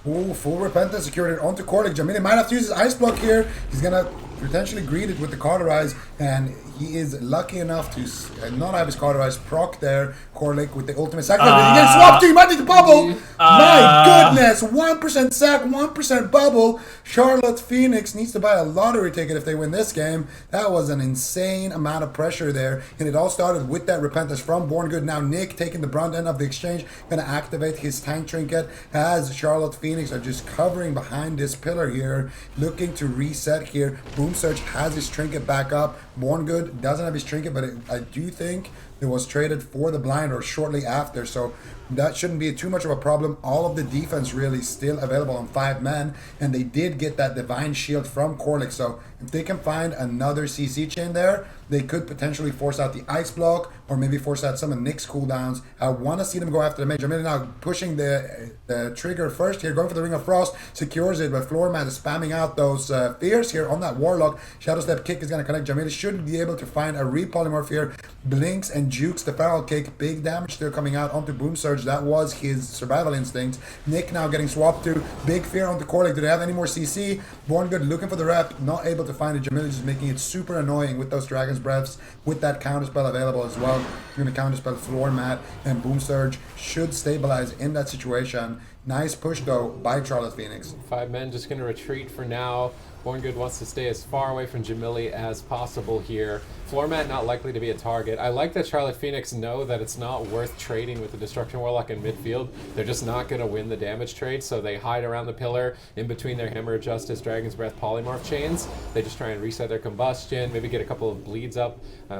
Ooh, full Repentance secured it onto Corlick. Jamili might have to use his Ice Block here. He's going to potentially greet it with the Cauterize, and he is lucky enough to not have his Cauterize proc there. Corlick with the ultimate sacrifice. But he gets swapped to, he might need the bubble. My goodness, 1% sack, 1% bubble. Charlotte Phoenix needs to buy a lottery ticket if they win this game. That was an insane amount of pressure there, and it all started with that Repentance from Born Good. Now Nick taking the brunt end of the exchange, going to activate his tank trinket as Charlotte Phoenix are just covering behind this pillar here, looking to reset here. Boom Surge has his trinket back up. Born Good doesn't have his trinket, but I do think it was traded for the blind or shortly after, so that shouldn't be too much of a problem. All of the defense really still available on 5 men, and they did get that Divine Shield from Corlick, so if they can find another CC chain there, they could potentially force out the Ice Block or maybe force out some of Nick's cooldowns. I want to see them go after the mage. I'm now pushing the trigger first here, going for the Ring of Frost, secures it, but Floormat is spamming out those fears here on that Warlock. Shadow Step Kick is going to connect. Jamili should be able to find a repolymorph here. Blinks and jukes the Feral Kick. Big damage still coming out onto Boom Surge. That was his Survival Instinct. Nick now getting swapped to Big Fear onto Corlick. Do they have any more CC? Born Good looking for the rep, not able to find it. Jamili just making it super annoying with those Dragon's Breaths, with that counterspell available as well. You're going to counterspell Floormat, and Boom Surge should stabilize in that situation. Nice push though by Charlotte Phoenix. 5 men just going to retreat for now. Born Good wants to stay as far away from Jamili as possible here. Floormat not likely to be a target. I like that Charlotte Phoenix know that it's not worth trading with the Destruction Warlock in midfield. They're just not going to win the damage trade, so they hide around the pillar in between their Hammer of Justice, Dragon's Breath, Polymorph chains. They just try and reset their combustion, maybe get a couple of bleeds up.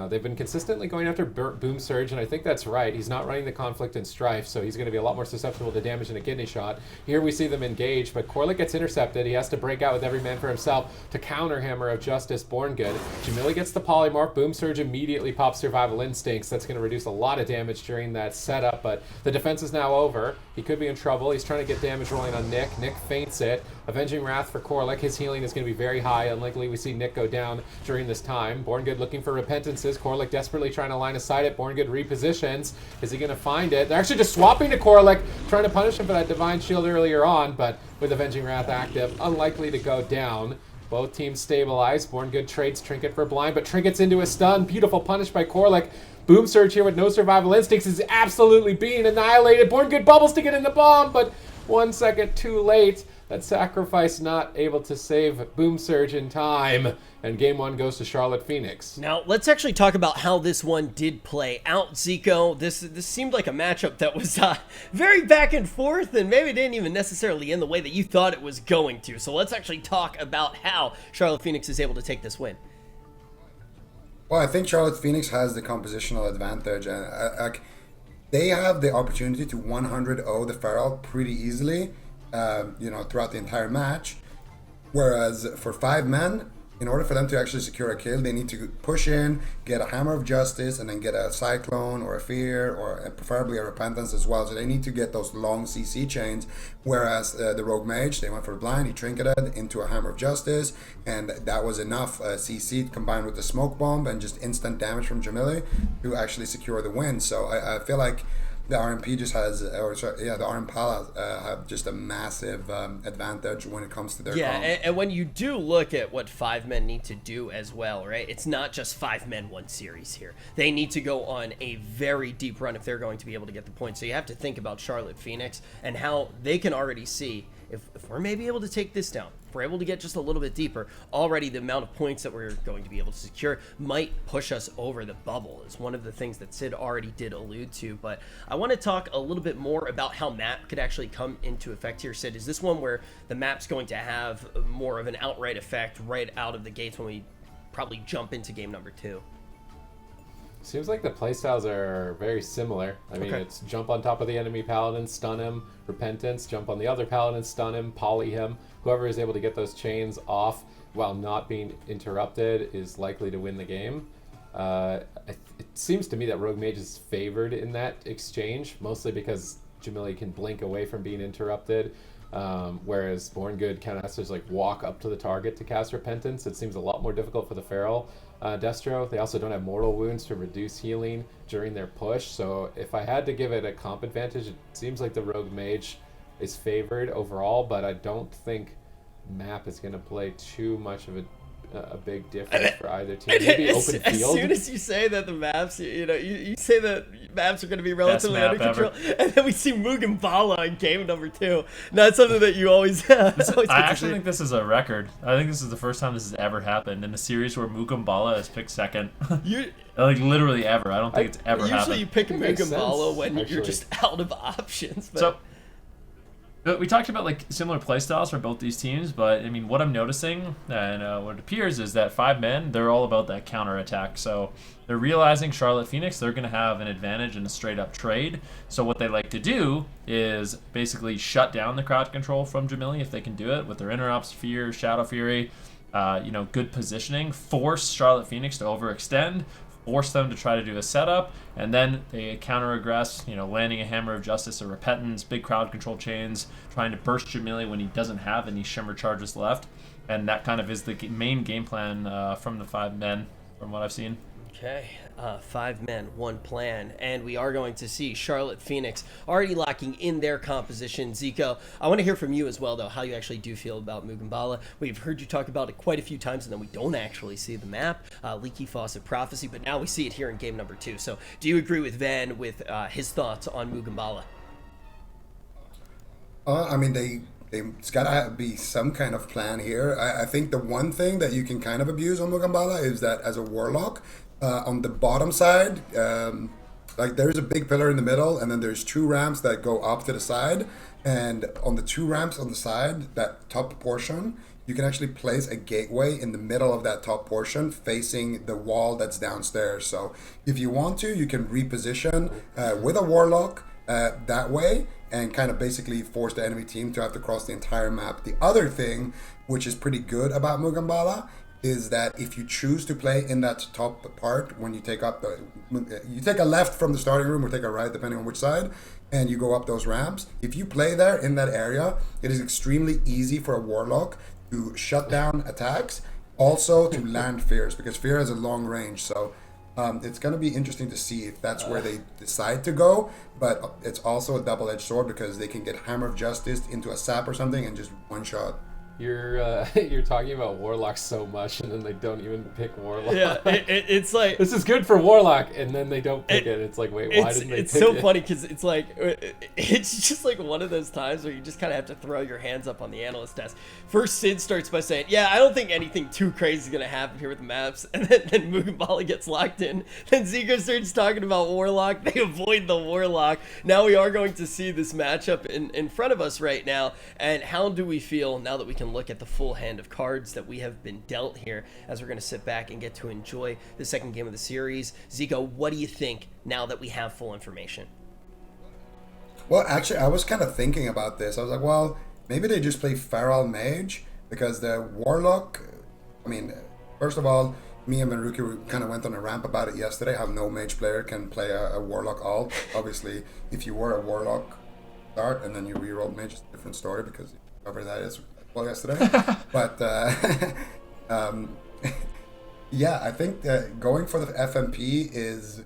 They've been consistently going after Boom Surge, and I think that's right. He's not running the Conflict and Strife, so he's going to be a lot more susceptible to damage than a kidney shot. Here we see them engage, but Corlick gets intercepted. He has to break out with every man for himself to counter Hammer of Justice, Born Good. Jamili gets the Polymorph. Boom Surge immediately pops Survival Instincts. That's going to reduce a lot of damage during that setup, but the defense is now over. He could be in trouble. He's trying to get damage rolling on Nick. Nick feints it. Avenging Wrath for Corlick. His healing is going to be very high. Unlikely we see Nick go down during this time. Born Good looking for Repentances. Corlick desperately trying to line aside it. Born Good repositions. Is he going to find it? They're actually just swapping to Corlick, trying to punish him for that Divine Shield earlier on, but with Avenging Wrath active, unlikely to go down. Both teams stabilize. Born Good trades Trinket for blind, but Trinket's into a stun. Beautiful punish by Corlick. Boom Surge here with no Survival Instincts is absolutely being annihilated. Born Good bubbles to get in the bomb, but 1 second too late. That sacrifice not able to save Boom Surge in time. And game 1 goes to Charlotte Phoenix. Now, let's actually talk about how this one did play out, Zico. This seemed like a matchup that was very back and forth, and maybe didn't even necessarily end the way that you thought it was going to. So let's actually talk about how Charlotte Phoenix is able to take this win. Well, I think Charlotte Phoenix has the compositional advantage, and they have the opportunity to 100-0 the Feral pretty easily, throughout the entire match. Whereas for 5 men, in order for them to actually secure a kill, they need to push in, get a Hammer of Justice, and then get a Cyclone or a Fear, or preferably a Repentance as well. So they need to get those long CC chains. Whereas the Rogue Mage, they went for the blind, he trinketed into a Hammer of Justice, and that was enough CC combined with the Smoke Bomb and just instant damage from Jamili to actually secure the win. So I feel like the RMP just has, the RMPala have just a massive advantage when it comes to their comp. And when you do look at what 5 men need to do as well, right? It's not just 5 men, 1 series here. They need to go on a very deep run if they're going to be able to get the points. So you have to think about Charlotte Phoenix and how they can already see if we're maybe able to take this down, if we're able to get just a little bit deeper, already the amount of points that we're going to be able to secure might push us over the bubble, is one of the things that Sid already did allude to. But I want to talk a little bit more about how map could actually come into effect here. Sid, is this one where the map's going to have more of an outright effect right out of the gates when we probably jump into game number 2? Seems like the playstyles are very similar. I mean, it's jump on top of the enemy paladin, stun him, Repentance, jump on the other paladin, stun him, poly him. Whoever is able to get those chains off while not being interrupted is likely to win the game. It seems to me that Rogue Mage is favored in that exchange, mostly because Jamili can blink away from being interrupted, whereas Born Good kind of has to just like walk up to the target to cast Repentance. It seems a lot more difficult for the Feral. Destro. They also don't have mortal wounds to reduce healing during their push, so if I had to give it a comp advantage, it seems like the Rogue Mage is favored overall, but I don't think map is going to play too much of a big difference for either team. Maybe open field. As soon as you say that the maps, you say that maps are going to be relatively under control, and then we see Mugambala in game number 2. Not something that you always have. I actually think this is a record. I think this is the first time this has ever happened in a series where Mugambala has picked second. Like literally ever. I don't think it's ever happened. Usually you pick Mugambala when you're just out of options. But. So we talked about like similar playstyles for both these teams, but I mean, what I'm noticing and what it appears is that 5 men, they're all about that counter attack. So they're realizing Charlotte Phoenix, they're going to have an advantage in a straight up trade. So what they like to do is basically shut down the crowd control from Jamili if they can do it with their interrupts, Fear, Shadow Fury, good positioning, force Charlotte Phoenix to overextend, force them to try to do a setup, and then they counter-aggress, landing a Hammer of Justice or Repentance, big crowd control chains, trying to burst Jamili when he doesn't have any Shimmer charges left. And that kind of is the main game plan from the 5 men, from what I've seen. Okay, 5 men, 1 plan, and we are going to see Charlotte Phoenix already locking in their composition. Zico, I want to hear from you as well, though, how you actually do feel about Mugambala. We've heard you talk about it quite a few times, and then we don't actually see the map, Leaky Faucet Prophecy, but now we see it here in game number 2. So do you agree with Van with his thoughts on Mugambala? I mean, it's got to be some kind of plan here. I think the one thing that you can kind of abuse on Mugambala is that as a Warlock, on the bottom side, there's a big pillar in the middle, and then there's 2 ramps that go up to the side. And on the 2 ramps on the side, that top portion, you can actually place a gateway in the middle of that top portion facing the wall that's downstairs. So if you want to, you can reposition with a Warlock that way and kind of basically force the enemy team to have to cross the entire map. The other thing, which is pretty good about Mugambala, is that if you choose to play in that top part, when you take up you take a left from the starting room or take a right, depending on which side, and you go up those ramps, if you play there in that area, it is extremely easy for a Warlock to shut down attacks, also to land Fears, because Fear has a long range. So it's going to be interesting to see if that's where they decide to go, but it's also a double-edged sword because they can get Hammer of Justice into a sap or something and just one-shot. You're talking about Warlock so much, and then they don't even pick Warlock. Yeah, it's like this is good for Warlock, and then they don't pick it. It's like, wait, why didn't they pick it? It's so funny because it's like it's just like one of those times where you just kind of have to throw your hands up on the analyst desk. First, Sid starts by saying, "Yeah, I don't think anything too crazy is gonna happen here with the maps," and then Mugambala gets locked in. Then Zico starts talking about Warlock. They avoid the Warlock. Now we are going to see this matchup in front of us right now. And how do we feel now that we can look at the full hand of cards that we have been dealt here, as we're going to sit back and get to enjoy the second game of the series? Zico, what do you think now that we have full information? Well, actually, I was kind of thinking about this. I was like, well, maybe they just play Feral Mage because the Warlock. I mean, first of all, me and Maruki kind of went on a ramp about it yesterday. How no Mage player can play a Warlock alt. Obviously, if you were a Warlock start and then you rerolled Mage, it's a different story because you covered that as well yesterday. But yeah, I think that going for the FMP is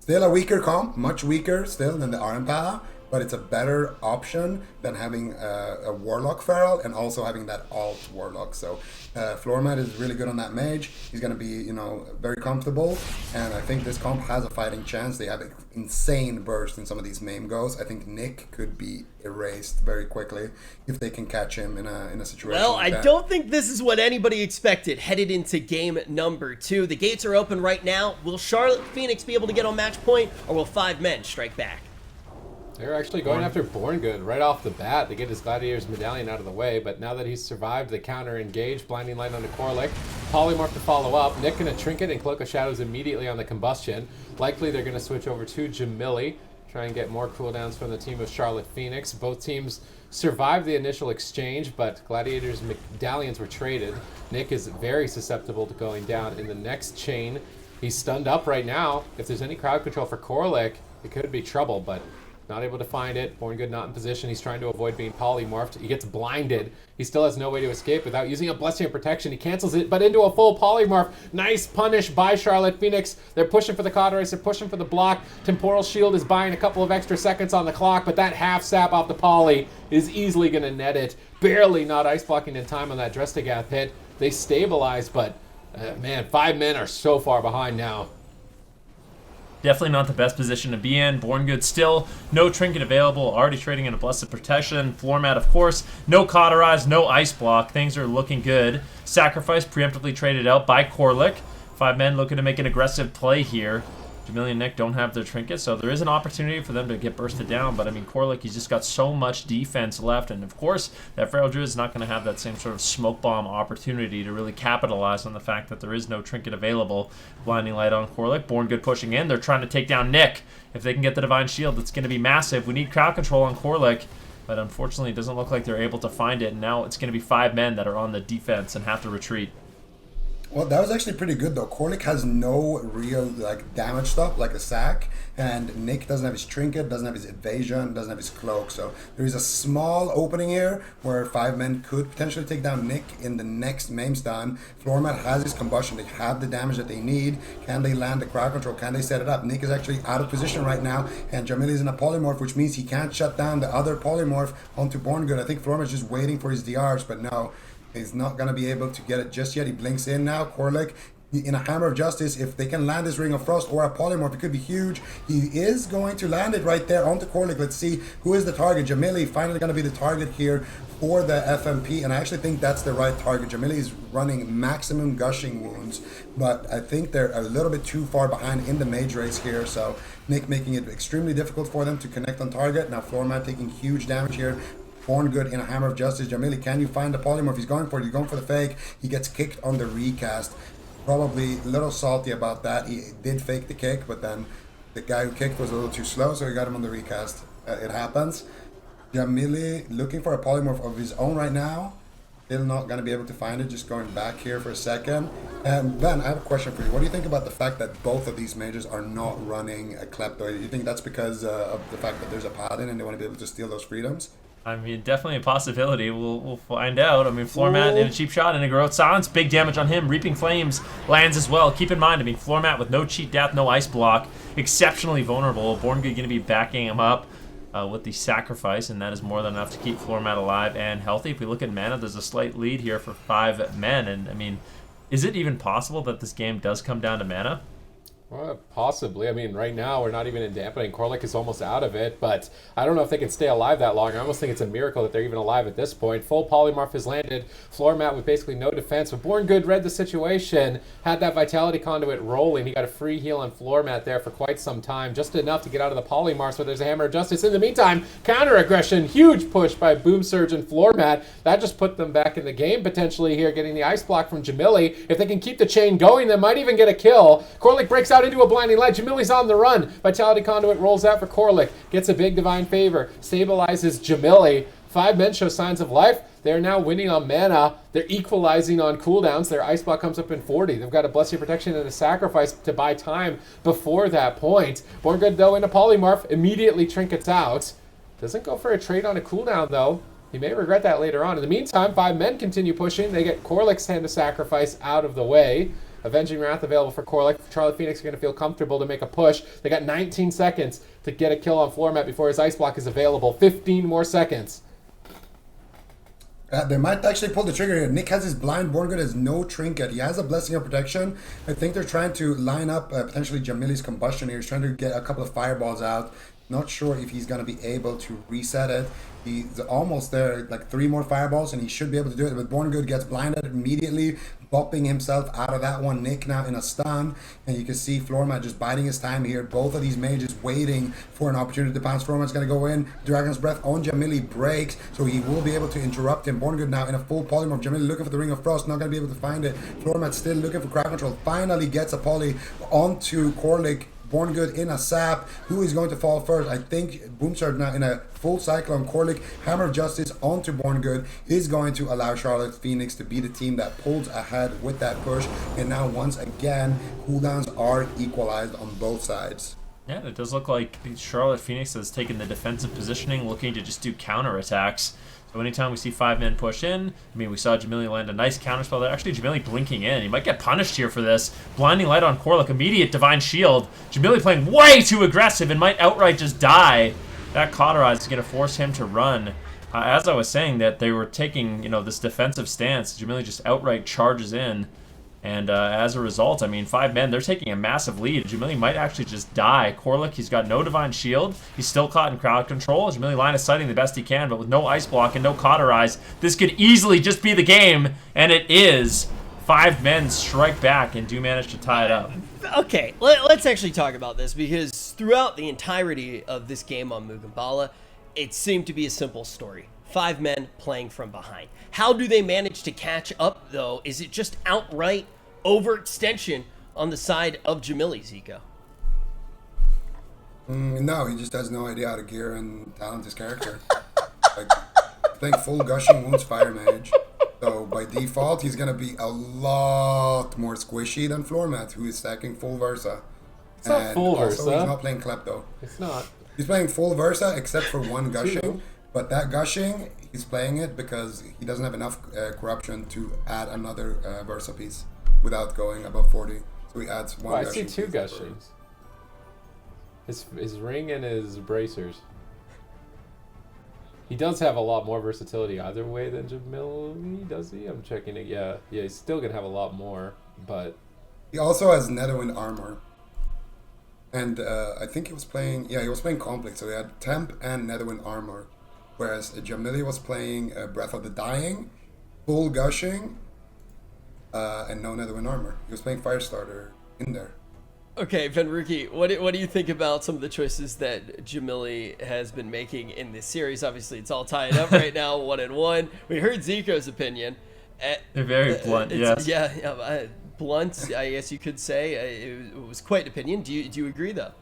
still a weaker comp, much weaker still than the Armpa, but it's a better option than having a Warlock Feral and also having that alt Warlock. So Floormat is really good on that Mage. He's going to be, you know, very comfortable, and I think this comp has a fighting chance. They have an insane burst in some of these MAME goes. I think Nick could be erased very quickly if they can catch him in a situation Well, like I that. don't think this is what anybody expected headed into game number 2. The gates are open right now. Will Charlotte Phoenix be able to get on match point, or will 5 men strike back? They're actually going after Born Good right off the bat. They get his Gladiator's Medallion out of the way, but now that he's survived, they counter-engage. Blinding Light onto Corlick. Polymorph to follow up. Nick gonna Trinket and Cloak of Shadows immediately on the Combustion. Likely they're gonna switch over to Jamili. Try and get more cooldowns from the team of Charlotte Phoenix. Both teams survived the initial exchange, but Gladiator's Medallions were traded. Nick is very susceptible to going down in the next chain. He's stunned up right now. If there's any crowd control for Corlick, it could be trouble, but not able to find it. Born Good not in position. He's trying to avoid being polymorphed. He gets blinded. He still has no way to escape without using a Blessing of Protection. He cancels it, but into a full polymorph. Nice punish by Charlotte Phoenix. They're pushing for the Cauterice. They're pushing for the block. Temporal Shield is buying a couple of extra seconds on the clock, but that half sap off the poly is easily going to net it. Barely not ice blocking in time on that Drestigath hit. They stabilize, but man, 5 men are so far behind now. Definitely not the best position to be in. Born Good still, no Trinket available, already trading in a Blessed Protection. Floormat, of course, no Cauterize, no Ice Block. Things are looking good. Sacrifice preemptively traded out by Corlick. 5 men looking to make an aggressive play here. Jamili and Nick don't have their Trinket, so there is an opportunity for them to get bursted down. But, I mean, Corlick, he's just got so much defense left. And, of course, that Feral Druid is not going to have that same sort of smoke bomb opportunity to really capitalize on the fact that there is no Trinket available. Blinding Light on Corlick. Born Good pushing in. They're trying to take down Nick. If they can get the Divine Shield, it's going to be massive. We need crowd control on Corlick. But, unfortunately, it doesn't look like they're able to find it. And now it's going to be 5 men that are on the defense and have to retreat. Well, that was actually pretty good though. Corlick has no real like damage stuff like a sack, and Nick doesn't have his Trinket, doesn't have his evasion, doesn't have his cloak. So there is a small opening here where 5 men could potentially take down Nick in the next MAME stun. Floormat has his combustion. They have the damage that they need. Can they land the crowd control? Can they set it up? Nick is actually out of position right now, and Jamili is in a polymorph, which means he can't shut down the other polymorph onto Born Good. I think Floormat is just waiting for his DRs, but no. He's not going to be able to get it just yet. He blinks in now. Corlick in a Hammer of Justice. If they can land this Ring of Frost or a polymorph, it could be huge. He is going to land it right there onto Corlick. Let's see who is the target. Jamili finally going to be the target here for the FMP, and I actually think that's the right target. Jamili is running maximum gushing wounds, but I think they're a little bit too far behind in the mage race here, so Nick making it extremely difficult for them to connect on target. Now Floormat taking huge damage here. Born Good in a Hammer of Justice. Jamili, can you find the polymorph? He's going for it. He's going for the fake. He gets kicked on the recast. Probably a little salty about that. He did fake the kick, but then the guy who kicked was a little too slow, so he got him on the recast. It happens. Jamili looking for a polymorph of his own right now. Still not going to be able to find it. Just going back here for a second. Ben, I have a question for you. What do you think about the fact that both of these mages are not running a Klepto? Do you think that's because of the fact that there's a Paladin and they want to be able to steal those freedoms? I mean, definitely a possibility. We'll find out. I mean, Floormat in a cheap shot and a Growth Silence. Big damage on him. Reaping Flames lands as well. Keep in mind, I mean, Floormat with no cheat death, no ice block. Exceptionally vulnerable. Born Good going to be backing him up with the Sacrifice, and that is more than enough to keep Floormat alive and healthy. If we look at mana, there's a slight lead here for 5 men. And, I mean, is it even possible that this game does come down to mana? Well, possibly. I mean, right now we're not even in dampening. Corlick is almost out of it, but I don't know if they can stay alive that long. I almost think it's a miracle that they're even alive at this point. Full polymorph has landed. Floormat with basically no defense, but Born Good read the situation, had that Vitality Conduit rolling. He got a free heal on Floormat there for quite some time, just enough to get out of the polymorph, so there's a Hammer of Justice. In the meantime, counter aggression, huge push by Boom Surge and Floormat. That just put them back in the game potentially here, getting the ice block from Jamili. If they can keep the chain going, they might even get a kill. Corlick breaks out out into a blinding light. Jamili's on the run. Vitality Conduit rolls out for Corlick. Gets a big Divine Favor. Stabilizes Jamili. 5 men show signs of life. They're now winning on mana. They're equalizing on cooldowns. Their Ice Block comes up in 40. They've got a Bless Your Protection and a Sacrifice to buy time before that point. Born Good, though, in a Polymorph, immediately trinkets out. Doesn't go for a trade on a cooldown, though. He may regret that later on. In the meantime, 5 men continue pushing. They get Corlick's Hand of Sacrifice out of the way. Avenging Wrath available for Corlick. Charlie Phoenix are going to feel comfortable to make a push. They got 19 seconds to get a kill on floor mat before his Ice Block is available. 15 more seconds. They might actually pull the trigger here. Nick has his blind. Born Good has no trinket. He has a Blessing of Protection. I think they're trying to line up potentially Jamili's Combustion here. He's trying to get a couple of fireballs out. Not sure if he's going to be able to reset it. He's almost there, like 3 more fireballs, and he should be able to do it. But Born Good gets blinded immediately, bopping himself out of that one. Nick now in a stun, and you can see Floormat just biding his time here. Both of these mages waiting for an opportunity to pounce. Floormat's going to go in. Dragon's Breath on Jamili breaks, so he will be able to interrupt him. Born Good now in a full polymorph. Jamili looking for the Ring of Frost, not going to be able to find it. Floormat still looking for crowd control. Finally gets a poly onto Corlick. Born Good in a sap. Who is going to fall first? I think Boomstar now in a full Cyclone. Corlick, Hammer of Justice onto Born Good is going to allow Charlotte Phoenix to be the team that pulls ahead with that push. And now once again, cooldowns are equalized on both sides. Yeah, it does look like Charlotte Phoenix has taken the defensive positioning, looking to just do counterattacks. So anytime we see 5 men push in, I mean, we saw Jamili land a nice counterspell there. Actually, Jamili blinking in. He might get punished here for this. Blinding Light on Corlick, immediate Divine Shield. Jamili playing way too aggressive and might outright just die. That Cauterize is going to force him to run. As I was saying, that they were taking, this defensive stance. Jamili just outright charges in. And as a result, I mean, 5 men, they're taking a massive lead. Jamili might actually just die. Corlick, he's got no Divine Shield. He's still caught in crowd control. Jamili line of sighting the best he can, but with no Ice Block and no Cauterize, this could easily just be the game, and it is. 5 men strike back and do manage to tie it up. Okay, let's actually talk about this, because throughout the entirety of this game on Mugumbala, it seemed to be a simple story. 5 men playing from behind. How do they manage to catch up, though? Is it just outright overextension on the side of Jamili, Zico? No, he just has no idea how to gear and talent his character. Like, playing full Gushing Wounds Fire Mage. So by default, he's going to be a lot more squishy than Floormat, who is stacking full Versa. It's not full also, Versa. He's not playing Klepto. It's not. He's playing full Versa except for 1 Gushing. But that Gushing, he's playing it because he doesn't have enough corruption to add another Versa piece without going above 40. So he adds 1 I Gushing. see 2 Gushings. His ring and his bracers. He does have a lot more versatility either way than Jamili, does he? I'm checking it. Yeah, he's still going to have a lot more, but... He also has Netherwind Armor. And I think he was playing... Yeah, he was playing Conflict, so he had Temp and Netherwind Armor. Whereas Jamili was playing Breath of the Dying, full Gushing, and no Netherwind Armor. He was playing Firestarter in there. Okay, Venruki, what do you think about some of the choices that Jamili has been making in this series? Obviously, it's all tied up right now, 1-1. We heard Zico's opinion. They're very blunt, yes. Yeah, blunt, I guess you could say. It was quite an opinion. Do you agree, though?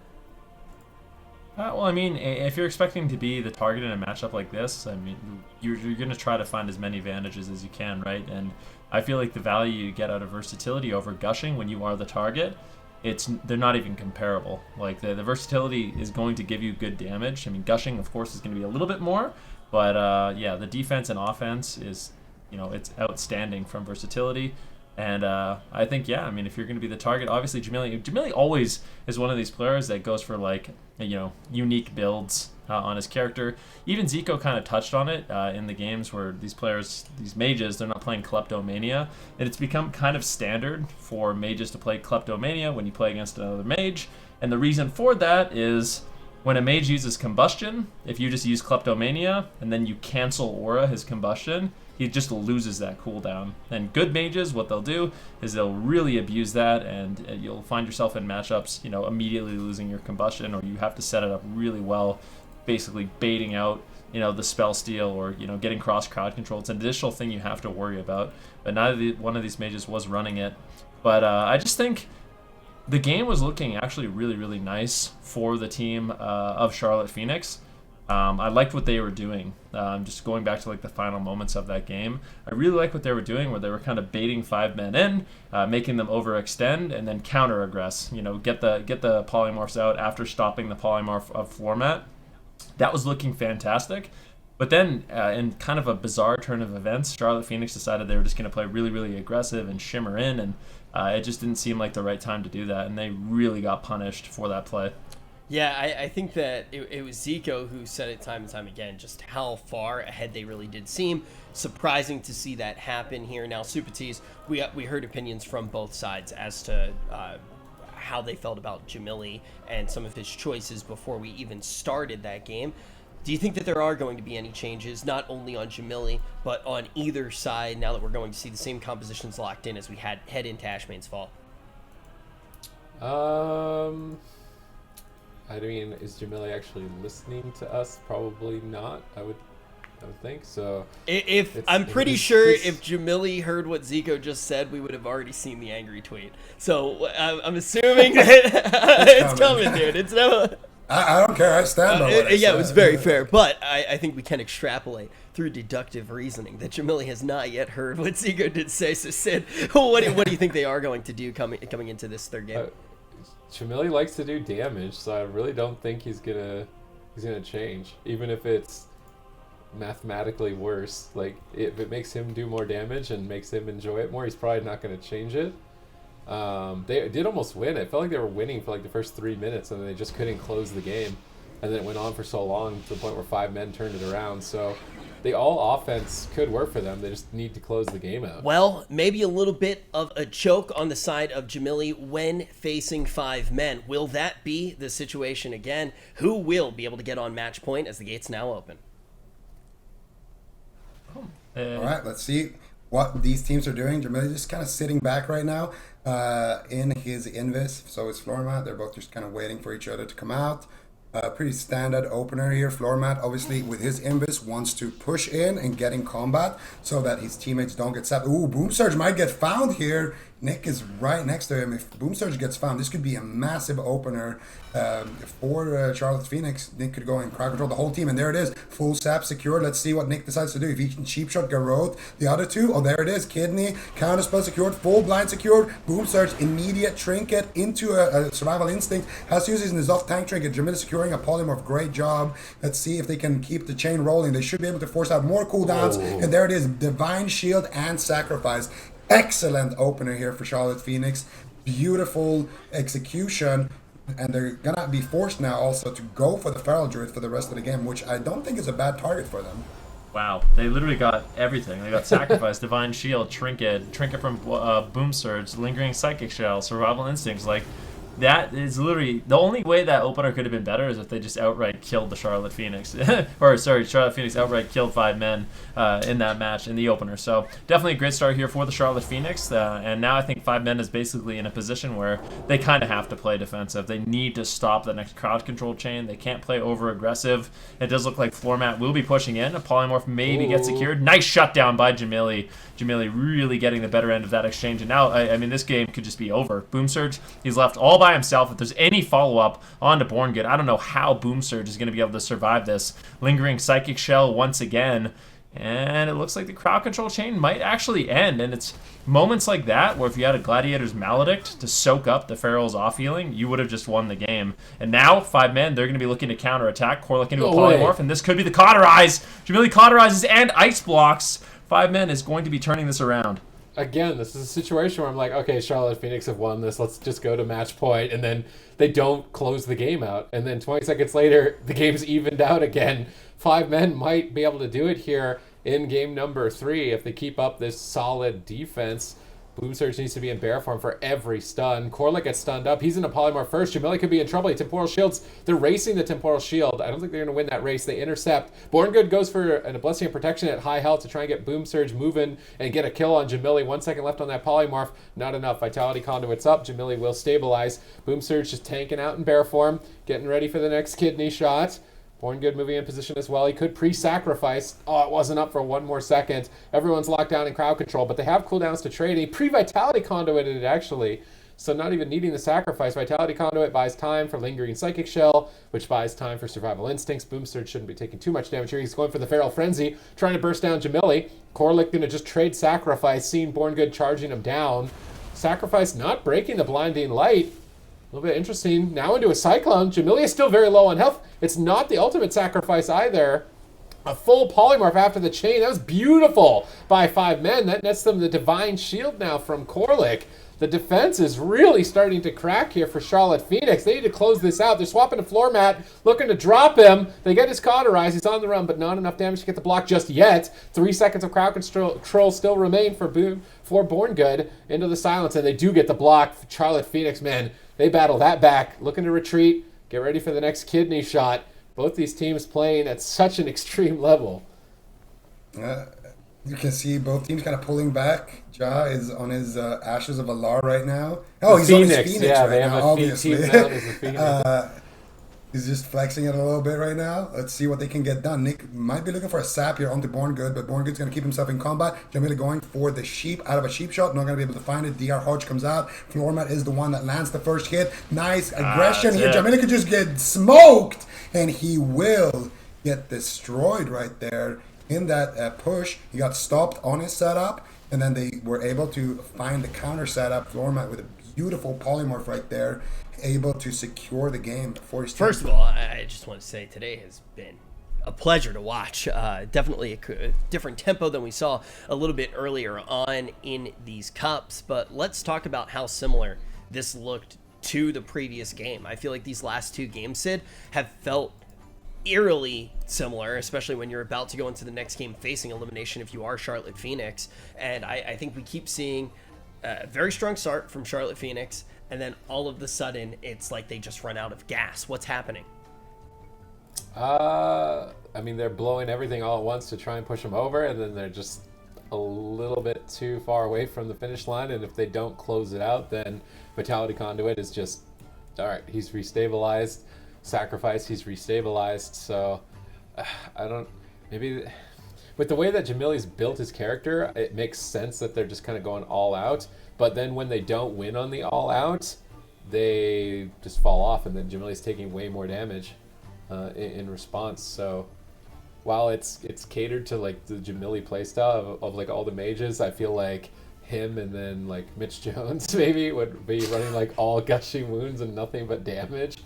Well, I mean, if you're expecting to be the target in a matchup like this, I mean, you're going to try to find as many advantages as you can, right? And I feel like the value you get out of versatility over Gushing when you are the target, they're not even comparable. Like, the versatility is going to give you good damage. I mean, Gushing, of course, is going to be a little bit more, but yeah, the defense and offense is, it's outstanding from versatility. And I think, yeah, I mean, if you're going to be the target, obviously Jamili always is one of these players that goes for, like, unique builds on his character. Even Zico kind of touched on it in the games where these players, these mages, they're not playing Kleptomania. And it's become kind of standard for mages to play Kleptomania when you play against another mage. And the reason for that is when a mage uses Combustion, if you just use Kleptomania and then you cancel Aura his Combustion, he just loses that cooldown. And good mages, what they'll do is they'll really abuse that, and you'll find yourself in matchups, immediately losing your Combustion, or you have to set it up really well, basically baiting out, the spell steal, or, getting cross crowd control. It's an additional thing you have to worry about. But neither one of these mages was running it. But I just think the game was looking actually really, really nice for the team of Charlotte Phoenix. I liked what they were doing. Just going back to like the final moments of that game, I really liked what they were doing, where they were kind of baiting 5 men in, making them overextend, and then counter aggress. You know, get the polymorphs out after stopping the polymorph of floor mat. That was looking fantastic. But then, in kind of a bizarre turn of events, Charlotte Phoenix decided they were just going to play really, really aggressive and shimmer in, and it just didn't seem like the right time to do that, and they really got punished for that play. Yeah, I think that it was Zico who said it time and time again, just how far ahead they really did seem. Surprising to see that happen here. Now, Supatis, we heard opinions from both sides as to how they felt about Jamili and some of his choices before we even started that game. Do you think that there are going to be any changes, not only on Jamili, but on either side, now that we're going to see the same compositions locked in as we head into Ashmane's Fall? I mean, is Jamili actually listening to us? Probably not. I would think so. I'm pretty sure if Jamili heard what Zico just said, we would have already seen the angry tweet. So I'm assuming that it's coming, dude. It's no. I don't care. I stand by what I yeah, said. it was very fair, but I think we can extrapolate through deductive reasoning that Jamili has not yet heard what Zico did say. So Sid, what do you think they are going to do coming into this third game? Jamili likes to do damage, so I really don't think he's gonna change, even if it's mathematically worse. Like, if it makes him do more damage and makes him enjoy it more, he's probably not gonna change it. They did almost win. It felt like they were winning for like the first 3 minutes, and then they just couldn't close the game, and then it went on for so long to the point where 5 men turned it around. So the all offense could work for them. They just need to close the game out. Well, maybe a little bit of a choke on the side of Jamili when facing 5 men. Will that be the situation again? Who will be able to get on match point as the gates now open? All right, let's see what these teams are doing. Jamili just kind of sitting back right now in his invis. So is Flormat. They're both just kind of waiting for each other to come out. Pretty standard opener here. Flormat, obviously, with his invis, wants to push in and get in combat so that his teammates don't get sapped. Ooh, Boom Surge might get found here. Nick is right next to him. If Boom Surge gets found, this could be a massive opener for Charlotte Phoenix. Nick could go and crowd control the whole team, and there it is. Full sap secured. Let's see what Nick decides to do. If he can cheap shot Garrote, the other two. Oh, there it is. Kidney, counterspell secured, full blind secured. Boom Surge, immediate trinket into a survival instinct. Has to use his off tank trinket. Jamil securing a polymorph. Great job. Let's see if they can keep the chain rolling. They should be able to force out more cooldowns. Oh. And there it is. Divine Shield and Sacrifice. Excellent opener here for Charlotte Phoenix. Beautiful execution. And they're going to be forced now also to go for the Feral Druid for the rest of the game, which I don't think is a bad target for them. Wow, they literally got everything. They got Sacrifice, Divine Shield, Trinket from Boom Surge, Lingering Psychic Shell, Survival Instincts. Like, that is literally the only way that opener could have been better is if they just outright killed the Charlotte Phoenix. Charlotte Phoenix outright killed 5 men in that match in the opener. So definitely a great start here for the Charlotte Phoenix. And now I think 5 men is basically in a position where they kind of have to play defensive. They need to stop the next crowd control chain. They can't play over aggressive. It does look like Floormat will be pushing in. A polymorph maybe gets secured. Nice shutdown by Jamili. Jamili really getting the better end of that exchange. And now, I mean, this game could just be over. Boom Surge, he's left all by himself. If there's any follow-up onto Born Good, I don't know how Boom Surge is going to be able to survive this. Lingering Psychic Shell once again. And it looks like the crowd control chain might actually end. And it's moments like that where if you had a Gladiator's Maledict to soak up the Feral's off healing, you would have just won the game. And now, 5 men, they're going to be looking to counterattack. Corlick into a polymorph, and this could be the Cauterize. Jamili cauterizes and ice blocks. 5 men is going to be turning this around. Again, this is a situation where I'm like, okay, Charlotte Phoenix have won this. Let's just go to match point. And then they don't close the game out. And then 20 seconds later, the game's evened out again. 5 men might be able to do it here in game number 3 if they keep up this solid defense. Boom Surge needs to be in bear form for every stun. Corlick gets stunned up. He's in a polymorph first. Jamili could be in trouble. Temporal Shields. They're racing the Temporal Shield. I don't think they're going to win that race. They intercept. Born Good goes for a Blessing of Protection at high health to try and get Boom Surge moving and get a kill on Jamili. 1 second left on that polymorph. Not enough. Vitality Conduit's up. Jamili will stabilize. Boom Surge just tanking out in bear form. Getting ready for the next kidney shot. Born Good moving in position as well. He could pre-sacrifice. Oh, it wasn't up for 1 more second. Everyone's locked down in crowd control, but they have cooldowns to trade. He pre-vitality conduited it, actually. So not even needing the sacrifice, Vitality Conduit buys time for Lingering Psychic Shell, which buys time for Survival Instincts. Boom Surge shouldn't be taking too much damage here. He's going for the Feral Frenzy, trying to burst down Jamili. Corlick going to just trade Sacrifice, seeing Born Good charging him down. Sacrifice not breaking the Blinding Light. A little bit interesting. Now into a Cyclone. Jamili is still very low on health. It's not the ultimate sacrifice either. A full polymorph after the chain. That was beautiful by 5 men. That nets them the Divine Shield now from Corlick. The defense is really starting to crack here for Charlotte Phoenix. They need to close this out. They're swapping to Floor Mat, looking to drop him. They get his Cauterize. He's on the run, but not enough damage to get the block just yet. 3 seconds of crowd control still remain for Born Good into the silence, and they do get the block. Charlotte Phoenix, man, they battle that back. Looking to retreat. Get ready for the next kidney shot. Both these teams playing at such an extreme level. You can see both teams kind of pulling back. Ja is on his Ashes of Allah right now. Oh, he's on his Phoenix right now, obviously. He's just flexing it a little bit right now. Let's see what they can get done. Nick might be looking for a sap here onto Born Good, but Born Good's going to keep himself in combat. Jamila going for the sheep out of a sheep shot. Not going to be able to find it. DR Hodge comes out. Floor Mat is the one that lands the first hit. Nice aggression here. Jamila could just get smoked, and he will get destroyed right there. In that push, he got stopped on his setup, and then they were able to find the counter setup. Floor Mat with a beautiful polymorph right there, able to secure the game for his team. First of all, I just want to say today has been a pleasure to watch. Definitely a different tempo than we saw a little bit earlier on in these cups, but let's talk about how similar this looked to the previous game. I feel like these last 2 games, Sid, have felt eerily similar, especially when you're about to go into the next game facing elimination if you are Charlotte Phoenix. And I think we keep seeing a very strong start from Charlotte Phoenix, and then all of the sudden it's like they just run out of gas. What's happening? I mean, they're blowing everything all at once to try and push them over, and then they're just a little bit too far away from the finish line, and if they don't close it out, then Vitality Conduit is just, all right, he's restabilized. Sacrifice, he's restabilized. So I don't, maybe with the way that Jamili's built his character, it makes sense that they're just kind of going all out, but then when they don't win on the all out, they just fall off, and then Jamili's taking way more damage in response. So while it's catered to like the Jamili playstyle of like all the mages, I feel like him and then like Mitch Jones maybe would be running like all gushing wounds and nothing but damage.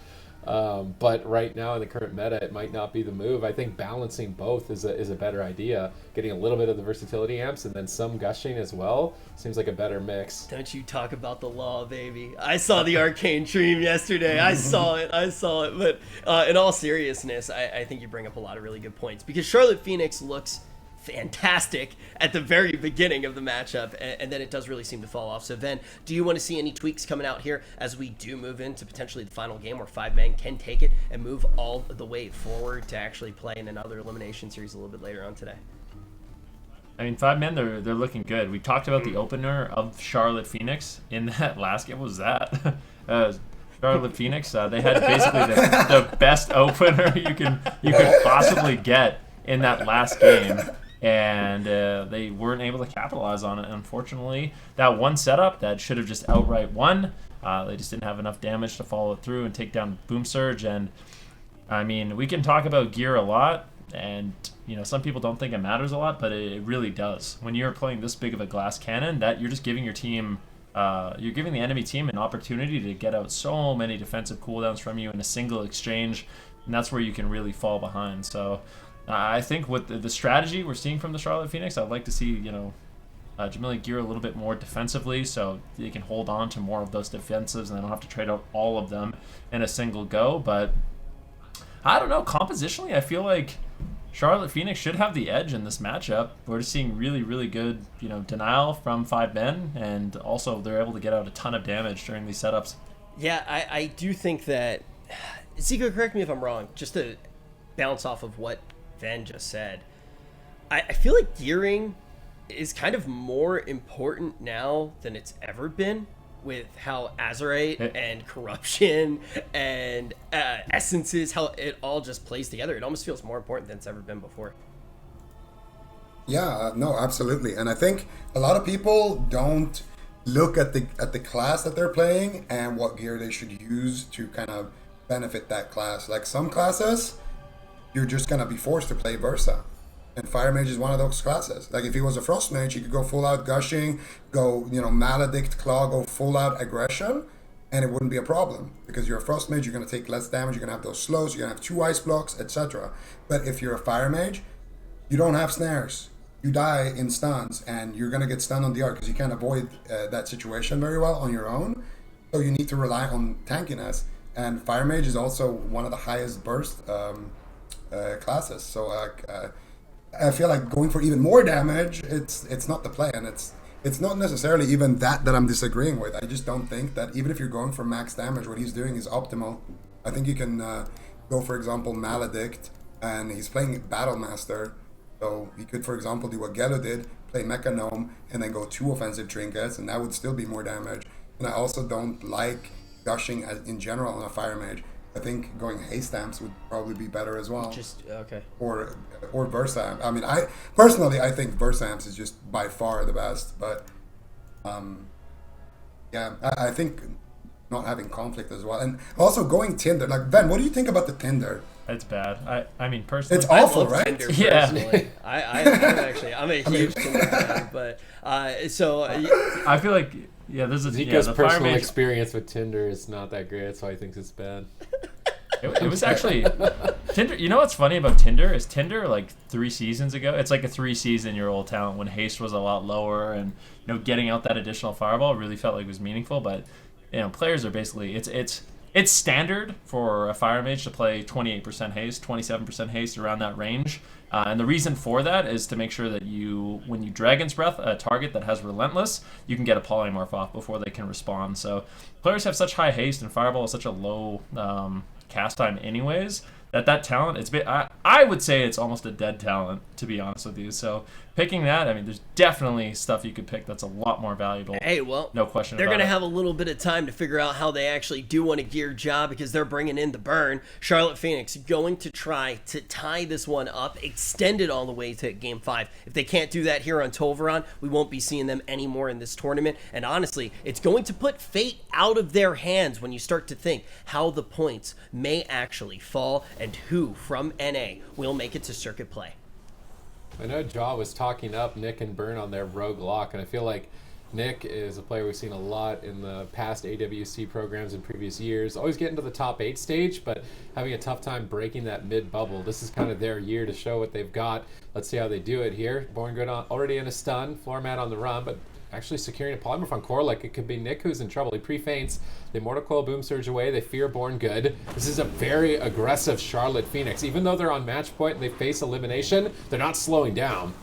But right now in the current meta, it might not be the move. I think balancing both is a better idea. Getting a little bit of the versatility amps and then some gushing as well seems like a better mix. Don't you talk about the law, baby. I saw the Arcane Dream yesterday. I saw it. But in all seriousness, I think you bring up a lot of really good points, because Charlotte Phoenix looks fantastic at the very beginning of the matchup, and then it does really seem to fall off. So then, do you want to see any tweaks coming out here as we do move into potentially the final game where 5 men can take it and move all the way forward to actually play in another elimination series a little bit later on today? I mean, 5 men, they're looking good. We talked about the opener of Charlotte Phoenix in that last game. What was that? Charlotte Phoenix, they had basically the best opener you could possibly get in that last game. And they weren't able to capitalize on it, unfortunately. That one setup that should have just outright won, they just didn't have enough damage to follow it through and take down Boom Surge. And I mean, we can talk about gear a lot, and you know, some people don't think it matters a lot, but it really does. When you're playing this big of a glass cannon, that you're just giving your team, you're giving the enemy team an opportunity to get out so many defensive cooldowns from you in a single exchange, and that's where you can really fall behind. So I think with the strategy we're seeing from the Charlotte Phoenix, I'd like to see, you know, Jamili gear a little bit more defensively so they can hold on to more of those defensives and they don't have to trade out all of them in a single go. But I don't know, compositionally, I feel like Charlotte Phoenix should have the edge in this matchup. We're just seeing really, really good, you know, denial from 5 men, and also they're able to get out a ton of damage during these setups. Yeah, I do think that, Zico, correct me if I'm wrong, just to bounce off of what Van just said, I feel like gearing is kind of more important now than it's ever been, with how Azerite and Corruption and Essences, how it all just plays together. It almost feels more important than it's ever been before. Yeah, no, absolutely. And I think a lot of people don't look at the class that they're playing and what gear they should use to kind of benefit that class. Like some classes, you're just gonna be forced to play Versa. And Fire Mage is one of those classes. Like if he was a Frost Mage, he could go full out Gushing, go, you know, Maledict Claw, go full out Aggression, and it wouldn't be a problem. Because you're a Frost Mage, you're gonna take less damage, you're gonna have those slows, you're gonna have 2 ice blocks, etc. But if you're a Fire Mage, you don't have snares. You die in stuns, and you're gonna get stunned on the arc because you can't avoid that situation very well on your own. So you need to rely on tankiness. And Fire Mage is also one of the highest burst classes. So I feel like going for even more damage, it's not the play, and it's not necessarily even that I'm disagreeing with. I just don't think that even if you're going for max damage, what he's doing is optimal. I think you can go, for example, Maledict, and he's playing Battle Master, so he could, for example, do what Gelo did, play Mecha Gnome, and then go 2 offensive trinkets, and that would still be more damage. And I also don't like gushing in general on a Fire Mage. I think going haste stamps would probably be better as well. Just okay. Or Versa. I mean, I personally think Versa amps is just by far the best. But yeah, I think not having conflict as well, and also going Tinder. Like Ben, what do you think about the Tinder? It's bad. I mean, personally, It's awful, I love right? Tinder Yeah. personally. I'm a huge Tinder fan, but so I feel like there's a Zico's the Fire personal Mage. experience with Tinder is not that great. That's why he thinks it's bad. It was actually Tinder. You know what's funny about Tinder is Tinder like 3 seasons ago. It's like a 3-season-year-old talent when haste was a lot lower, and getting out that additional fireball really felt like it was meaningful. But players are basically it's standard for a Fire Mage to play 28% haste, 27% haste, around that range. And the reason for that is to make sure that when you Dragon's Breath a target that has Relentless, you can get a Polymorph off before they can respond. So players have such high haste, and Fireball is such a low cast time anyways, that talent, I would say it's almost a dead talent, to be honest with you. So picking that, I mean, there's definitely stuff you could pick that's a lot more valuable. hey, well, No question they're about gonna it. have a little bit of time to figure out how they actually do want a gear job, because they're bringing in the burn. Charlotte Phoenix going to try to tie this one up, extend it all the way to Game 5. If they can't do that here on Tolvaron, we won't be seeing them anymore in this tournament. And honestly, it's going to put fate out of their hands when you start to think how the points may actually fall and who from NA will make it to circuit play. I know Jaw was talking up Nick and Burn on their Rogue Lock, and I feel like Nick is a player we've seen a lot in the past AWC programs in previous years. Always getting to the top 8 stage, but having a tough time breaking that mid-bubble. This is kind of their year to show what they've got. Let's see how they do it here. Born Good already in a stun, floor mat on the run, but actually securing a polymorph on core. Like, it could be Nick who's in trouble. He pre-feints, they Mortal Coil Boom Surge away, they fear Born Good. This is a very aggressive Charlotte Phoenix. Even though they're on match point and they face elimination, they're not slowing down.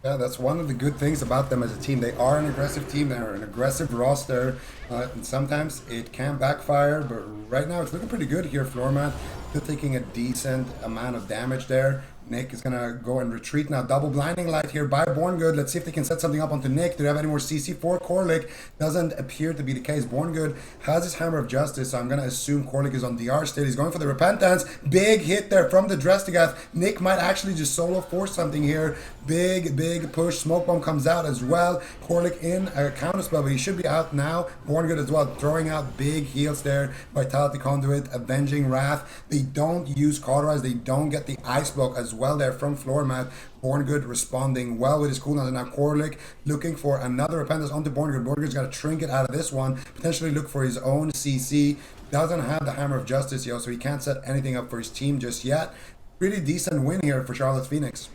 Yeah, that's one of the good things about them as a team. They are an aggressive team. They're an aggressive roster. And sometimes it can backfire, but right now it's looking pretty good here, Floormat. Still taking a decent amount of damage there. Nick is going to go and retreat now. Double blinding light here by Born Good. Let's see if they can set something up onto Nick. Do they have any more CC for Korlik? Doesn't appear to be the case. Born Good has his Hammer of Justice, so I'm going to assume Korlik is on DR still. He's going for the Repentance. Big hit there from the Drestigath. Nick might actually just solo force something here. Big push. Smoke Bomb comes out as well. Korlik in a counterspell, but he should be out now. Born Good as well, throwing out big heals there. Vitality Conduit, Avenging Wrath. They don't use Cauterize. They don't get the Ice Block as well there from Floor Mat. Born Good responding well with his cooldown, and now Korlik looking for another Repentance onto Born Good. Born Good's got a trinket out of this one, potentially look for his own CC. Doesn't have the Hammer of Justice, so he can't set anything up for his team just yet. Pretty decent win here for Charlotte Phoenix.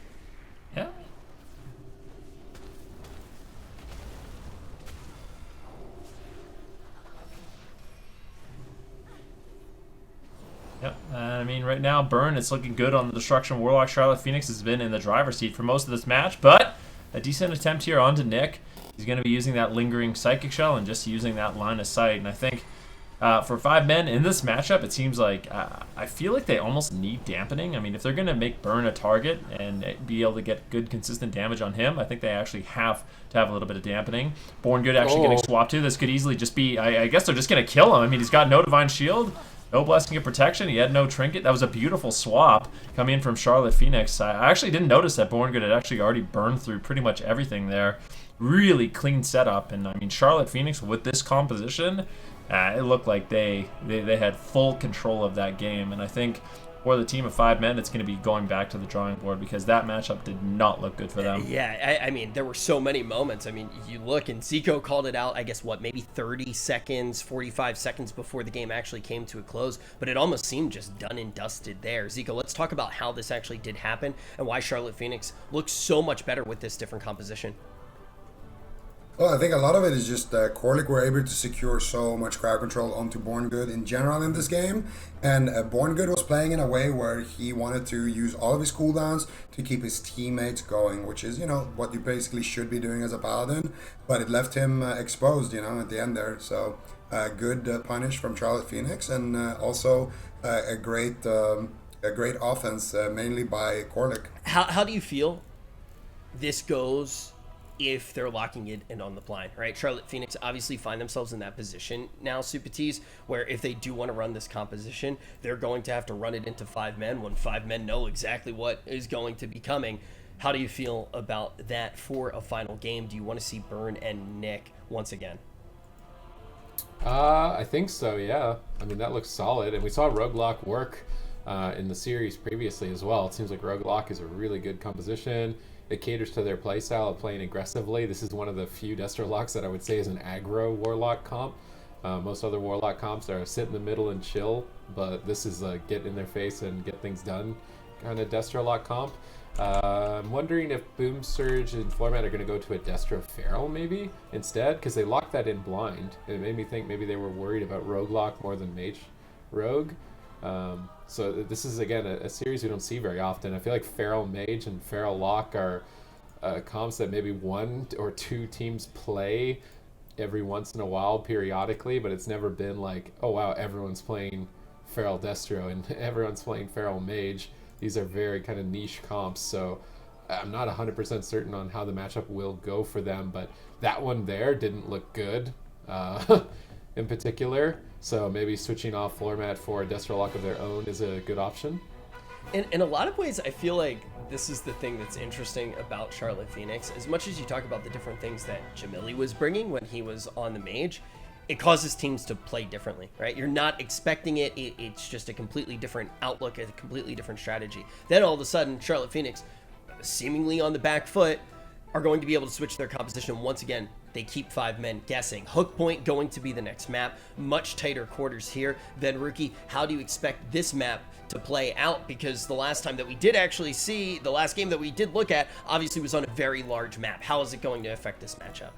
Yeah. Yep. I mean, right now, Burn, it's looking good on the Destruction Warlock. Charlotte Phoenix has been in the driver's seat for most of this match, but a decent attempt here onto Nick. He's going to be using that lingering Psychic Shell and just using that line of sight. And I think for 5 men in this matchup, it seems like I feel like they almost need dampening. I mean, if they're going to make Burn a target and be able to get good, consistent damage on him, I think they actually have to have a little bit of dampening. Born Good actually getting swapped too. This could easily just be, I guess they're just going to kill him. I mean, he's got no Divine Shield. No Blessing of Protection. He had no Trinket. That was a beautiful swap coming in from Charlotte Phoenix. I actually didn't notice that Born Good had actually already burned through pretty much everything there really clean setup. And I mean, Charlotte Phoenix with this composition, it looked like they had full control of that game. And I think for the team of 5 men, it's going to be going back to the drawing board because that matchup did not look good for them. Yeah, I mean, there were so many moments. I mean, you look, and Zico called it out, I guess, maybe 30 seconds, 45 seconds before the game actually came to a close, but it almost seemed just done and dusted there. Zico, let's talk about how this actually did happen and why Charlotte Phoenix looks so much better with this different composition. Well, I think a lot of it is just Corlick were able to secure so much crowd control onto Born Good in general in this game. And Born Good was playing in a way where he wanted to use all of his cooldowns to keep his teammates going, which is, what you basically should be doing as a Paladin. But it left him exposed, at the end there. So good punish from Charlotte Phoenix, and also a great offense, mainly by Corlick. How do you feel this goes if they're locking it in on the blind, right? Charlotte Phoenix obviously find themselves in that position now, Supatis, where if they do want to run this composition, they're going to have to run it into 5 men when 5 men know exactly what is going to be coming. How do you feel about that for a final game? Do you want to see Burn and Nick once again? I think so, yeah. I mean, that looks solid. And we saw Roguelock work in the series previously as well. It seems like Roguelock is a really good composition. It caters to their playstyle of playing aggressively. This is one of the few Destrolocks that I would say is an aggro Warlock comp. Most other Warlock comps are sit in the middle and chill, but this is a get in their face and get things done kind of Destrolock comp. I'm wondering if Boom Surge and Floormat are going to go to a Destro Feral maybe instead, because they locked that in blind. It made me think maybe they were worried about Roguelock more than Mage Rogue. So this is, again, a series we don't see very often. I feel like Feral Mage and Feral Lock are comps that maybe 1 or 2 teams play every once in a while periodically, but it's never been like, oh wow, everyone's playing Feral Destro and everyone's playing Feral Mage. These are very kind of niche comps, so I'm not 100% certain on how the matchup will go for them, but that one there didn't look good in particular. So maybe switching off Floormat for a Destrolock of their own is a good option. In a lot of ways, I feel like this is the thing that's interesting about Charlotte Phoenix. As much as you talk about the different things that Jamili was bringing when he was on the Mage, it causes teams to play differently, right? You're not expecting it. It's just a completely different outlook, a completely different strategy. Then all of a sudden, Charlotte Phoenix, seemingly on the back foot, are going to be able to switch their composition once again. They keep 5 men guessing. Hook Point going to be the next map. Much tighter quarters here. Then, Rookie, how do you expect this map to play out? Because the last time that we did actually see, the last game that we did look at, obviously was on a very large map. How is it going to affect this matchup?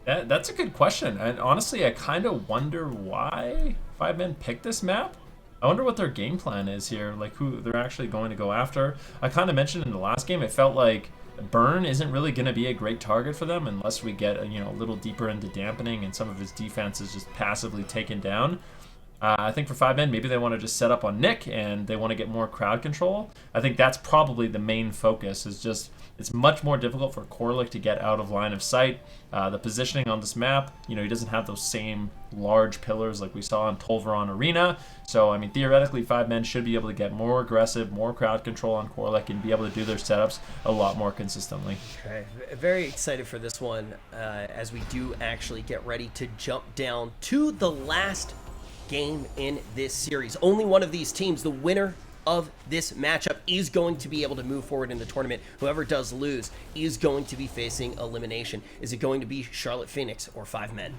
That's a good question. And honestly, I kind of wonder why 5 men picked this map. I wonder what their game plan is here, like who they're actually going to go after. I kind of mentioned in the last game, it felt like Burn isn't really going to be a great target for them unless we get a little deeper into dampening and some of his defense is just passively taken down. I think for 5 men, maybe they want to just set up on Nick and they want to get more crowd control. I think that's probably the main focus, is just it's much more difficult for Corlick to get out of line of sight. The positioning on this map, he doesn't have those same large pillars like we saw in Tolvaron Arena. So, I mean, theoretically, 5 men should be able to get more aggressive, more crowd control on Corlick and be able to do their setups a lot more consistently. Okay, very excited for this one as we do actually get ready to jump down to the last game in this series. Only one of these teams, the winner of this matchup, is going to be able to move forward in the tournament. Whoever does lose is going to be facing elimination. Is it going to be Charlotte Phoenix or 5 men?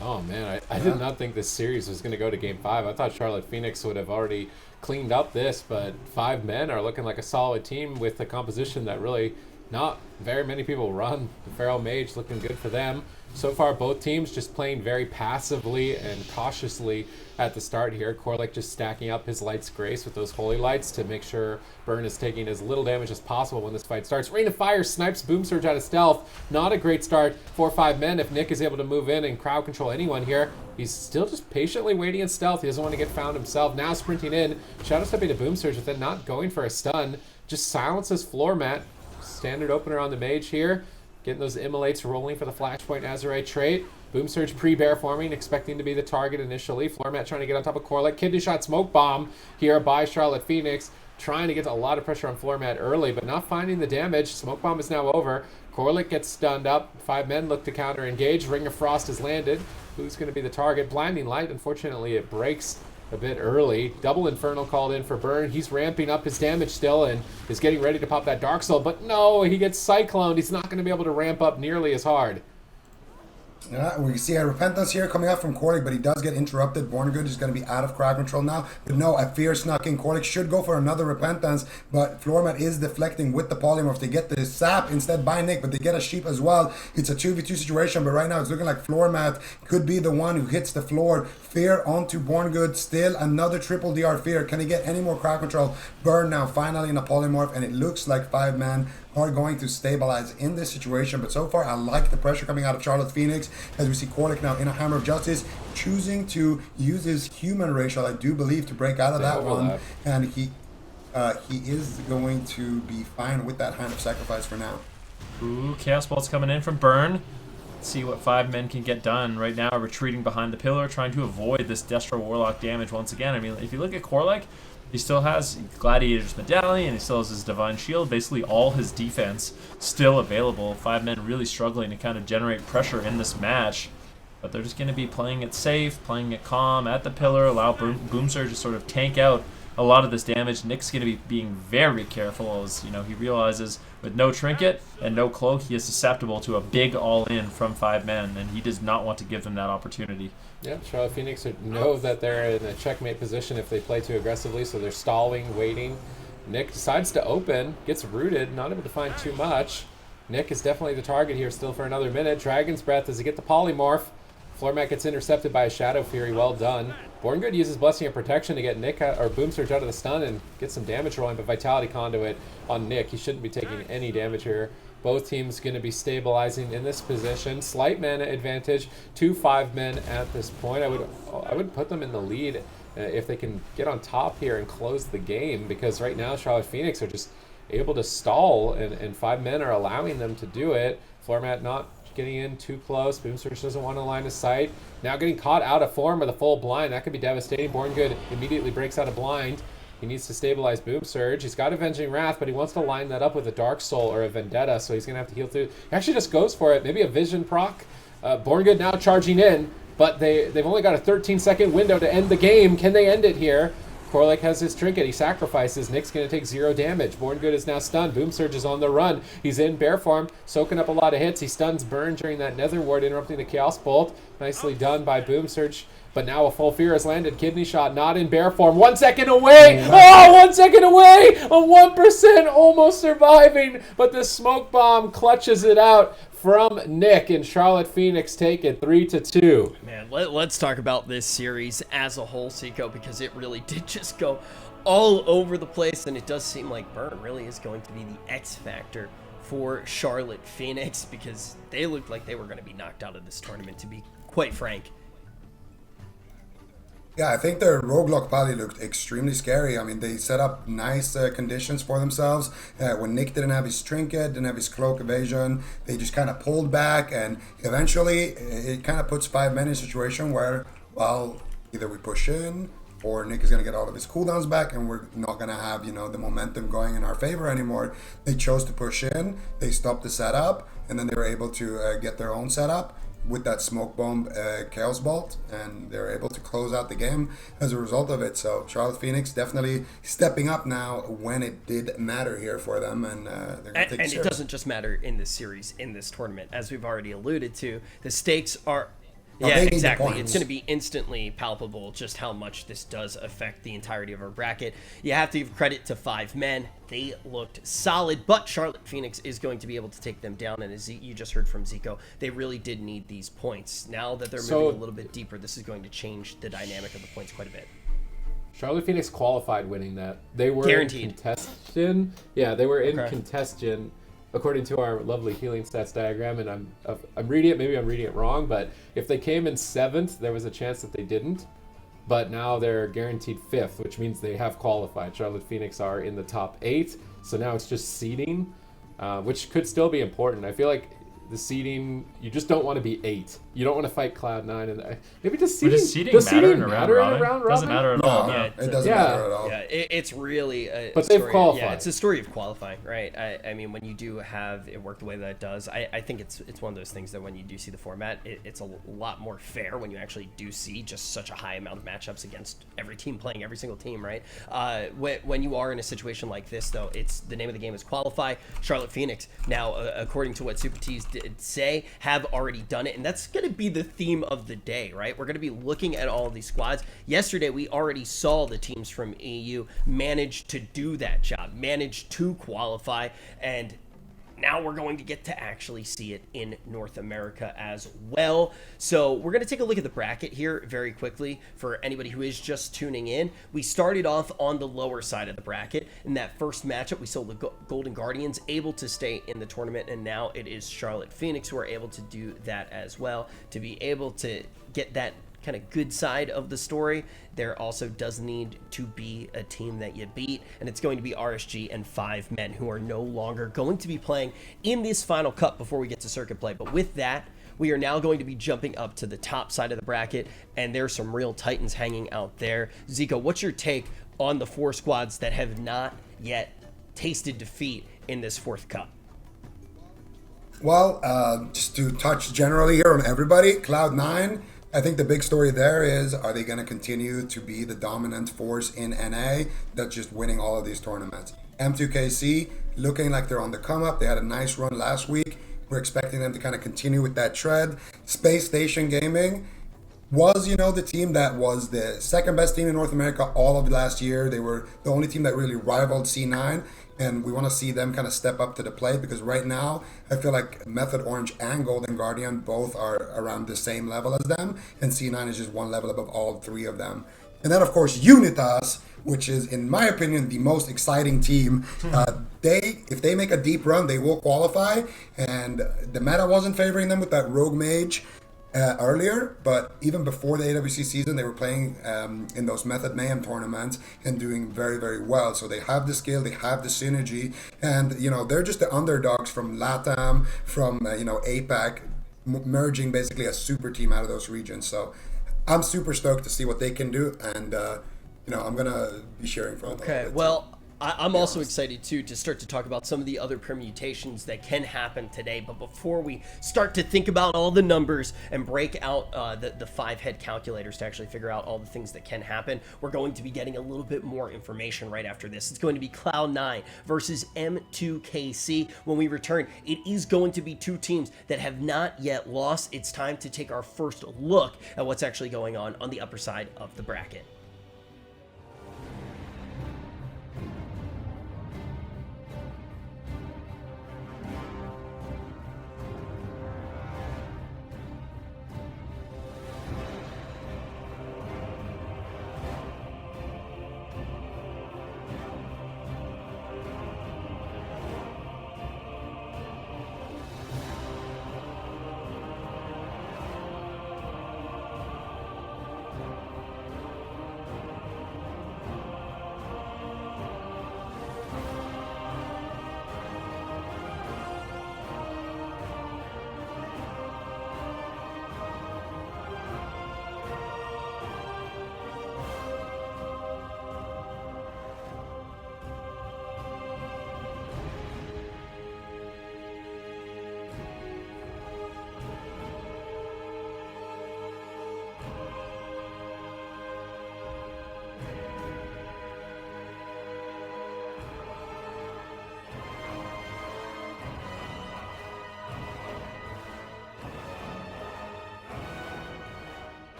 Oh man, I did not think this series was going to go to Game 5. I thought Charlotte Phoenix would have already cleaned up this, but 5 men are looking like a solid team with a composition that really not very many people run. The Feral Mage looking good for them. So far, both teams just playing very passively and cautiously at the start here. Corlick just stacking up his Light's Grace with those Holy Lights to make sure Burn is taking as little damage as possible when this fight starts. Rain of Fire snipes Boom Surge out of stealth. Not a great start for 5 men. If Nick is able to move in and crowd control anyone here, he's still just patiently waiting in stealth. He doesn't want to get found himself. Now sprinting in, Shadow stepping to Boom Surge, but then not going for a stun. Just silences Floormat. Standard opener on the Mage here. Getting those immolates rolling for the Flashpoint Azerite trait. Boom Surge pre-bear forming, expecting to be the target initially. Floormat trying to get on top of Corlick. Kidney shot smoke bomb here by Charlotte Phoenix. trying to get a lot of pressure on floor mat early, but not finding the damage. Smoke bomb is now over. Corlick gets stunned up. 5 men look to counter engage. Ring of Frost is landed. Who's going to be the target? Blinding Light, unfortunately, it breaks a bit early. Double Infernal called in for Burn. He's ramping up his damage still and is getting ready to pop that Dark Soul, but no, he gets cycloned. He's not going to be able to ramp up nearly as hard. Yeah, we see a Repentance here coming out from Corlick, but he does get interrupted. Borngood is going to be out of crowd control now. But no, a Fear snuck in. Corlick should go for another Repentance, but Floormat is deflecting with the Polymorph. They get the Sap instead by Nick, but they get a Sheep as well. It's a 2v2 situation, but right now it's looking like Floormat could be the one who hits the floor. Fear onto Borngood. Still another triple DR Fear. Can he get any more crowd control? Burn now finally in a Polymorph, and it looks like 5 men are going to stabilize in this situation. But so far, I like the pressure coming out of Charlotte Phoenix, as we see Corlick now in a Hammer of Justice, choosing to use his human racial, I do believe, to break out of that one. And he is going to be fine with that Hand of Sacrifice for now. Ooh, Chaos Bolt's coming in from Burn. Let's see what 5 men can get done. Right now, retreating behind the pillar, trying to avoid this Destro Warlock damage once again. I mean, if you look at Corlick, he still has Gladiator's Medallion, he still has his Divine Shield, basically all his defense still available. 5 men really struggling to kind of generate pressure in this match, but they're just going to be playing it safe, playing it calm at the pillar, allow Boom Surge to sort of tank out a lot of this damage. Nick's going to be being very careful, as you know, he realizes with no trinket and no cloak, he is susceptible to a big all-in from 5 men, and he does not want to give them that opportunity. Yeah, Charlotte Phoenix know that they're in a checkmate position if they play too aggressively, so they're stalling, waiting. Nick decides to open, gets rooted, not able to find too much. Nick is definitely the target here still for another minute. Dragon's Breath as he get the Polymorph. Floormat gets intercepted by a Shadow Fury, well done. Borngood uses Blessing of Protection to get Nick or Boom Surge out of the stun and get some damage rolling, but Vitality Conduit on Nick. He shouldn't be taking any damage here. Both teams going to be stabilizing in this position. Slight mana advantage to 5 men at this point. I would put them in the lead if they can get on top here and close the game, because right now Charlotte Phoenix are just able to stall, and 5 men are allowing them to do it. Floormat not getting in too close. Boom Surge doesn't want to line of sight. Now getting caught out of form with a full blind. That could be devastating. Borngood immediately breaks out of blind. He needs to stabilize Boom Surge. He's got Avenging Wrath, but he wants to line that up with a Dark Soul or a Vendetta, so he's going to have to heal through. He actually just goes for it. Maybe a Vision proc. Borngood now charging in, but they've only got a 13-second window to end the game. Can they end it here? Corlick has his trinket. He sacrifices. Nick's going to take 0 damage. Borngood is now stunned. Boom Surge is on the run. He's in bear form, soaking up a lot of hits. He stuns Burn during that Nether Ward, interrupting the Chaos Bolt. Nicely done by Boom Surge. But now a full fear has landed. Kidney Shot not in bear form. 1 second away. Oh, 1 second away. A 1% almost surviving. But the smoke bomb clutches it out from Nick, and Charlotte Phoenix take it 3-2. Man, let's talk about this series as a whole, Seiko, because it really did just go all over the place, and it does seem like Burn really is going to be the X factor for Charlotte Phoenix, because they looked like they were going to be knocked out of this tournament, to be quite frank. Yeah, I think their Roguelock Pally looked extremely scary. I mean, they set up nice conditions for themselves. When Nick didn't have his trinket, didn't have his cloak evasion, they just kind of pulled back, and eventually it kind of puts 5 men in a situation where, well, either we push in, or Nick is going to get all of his cooldowns back, and we're not going to have, you know, the momentum going in our favor anymore. They chose to push in, they stopped the setup, and then they were able to get their own setup with that smoke bomb Chaos Bolt, and they're able to close out the game as a result of it. So Charlotte Phoenix definitely stepping up now when it did matter here for them, and they're going to take it. And it doesn't just matter in this series, in this tournament, as we've already alluded to. The stakes are... Yeah, exactly. It's going to be instantly palpable just how much this does affect the entirety of our bracket. You have to give credit to 5 men. They looked solid, but Charlotte Phoenix is going to be able to take them down. And as you just heard from Zico, they really did need these points. Now that they're moving a little bit deeper, this is going to change the dynamic of the points quite a bit. Charlotte Phoenix qualified winning that. They were guaranteed in contention. Yeah, they were in contention, according to our lovely healing stats diagram, and I'm reading it, maybe I'm reading it wrong, but if they came in 7th, there was a chance that they didn't. But now they're guaranteed 5th, which means they have qualified. Charlotte Phoenix are in the top 8, so now it's just seeding, which could still be important. I feel like the seeding, you just don't want to be 8. You don't want to fight Cloud9, and maybe just But seeding. does seeding does matter seeding in a round matter in a robin? round Doesn't robin? matter at all. No, No. it doesn't Yeah. matter at all. Yeah, it's really a But they've story. qualified. Yeah, it's a story of qualifying, right? I mean, when you do have it work the way that it does, I think it's one of those things that when you do see the format, it's a lot more fair when you actually do see just such a high amount of matchups against every team playing every single team, right? When you are in a situation like this, though, it's the name of the game is qualify. Charlotte Phoenix, now, according to what Super T's did say, have already done it, and that's going to be the theme of the day, right? We're going to be looking at all of these squads. Yesterday, we already saw the teams from EU manage to do that job, manage to qualify, and now we're going to get to actually see it in North America as well. So we're going to take a look at the bracket here very quickly for anybody who is just tuning in. We started off on the lower side of the bracket. In that first matchup, we saw the Golden Guardians able to stay in the tournament, and now it is Charlotte Phoenix who are able to do that as well, to be able to get that kind of good side of the story. There also does need to be a team that you beat, and it's going to be RSG and 5 Men who are no longer going to be playing in this final cup before we get to circuit play. But with that, we are now going to be jumping up to the top side of the bracket, and there's some real titans hanging out there. Zico, what's your take on the 4 squads that have not yet tasted defeat in this 4th cup? Well, just to touch generally here on everybody, Cloud9, I think the big story there is, are they going to continue to be the dominant force in NA that's just winning all of these tournaments? M2KC, looking like they're on the come up. They had a nice run last week. We're expecting them to kind of continue with that tread. Space Station Gaming was, the team that was the second best team in North America all of last year. They were the only team that really rivaled C9. And we want to see them kind of step up to the plate, because right now I feel like Method Orange and Golden Guardian both are around the same level as them, and C9 is just one level above all 3 of them. And then of course Unitas, which is in my opinion the most exciting team. If they make a deep run, they will qualify, and the meta wasn't favoring them with that Rogue Mage earlier, but even before the AWC season, they were playing in those Method Mayhem tournaments and doing very, very well. So they have the skill, they have the synergy, and they're just the underdogs from LATAM, from APAC, merging basically a super team out of those regions. So I'm super stoked to see what they can do, and I'm gonna be cheering for them. Okay, well, I'm also excited too to start to talk about some of the other permutations that can happen today. But before we start to think about all the numbers and break out the 5-head calculators to actually figure out all the things that can happen, we're going to be getting a little bit more information right after this. It's going to be Cloud9 versus M2KC. When we return, it is going to be 2 teams that have not yet lost. It's time to take our first look at what's actually going on the upper side of the bracket.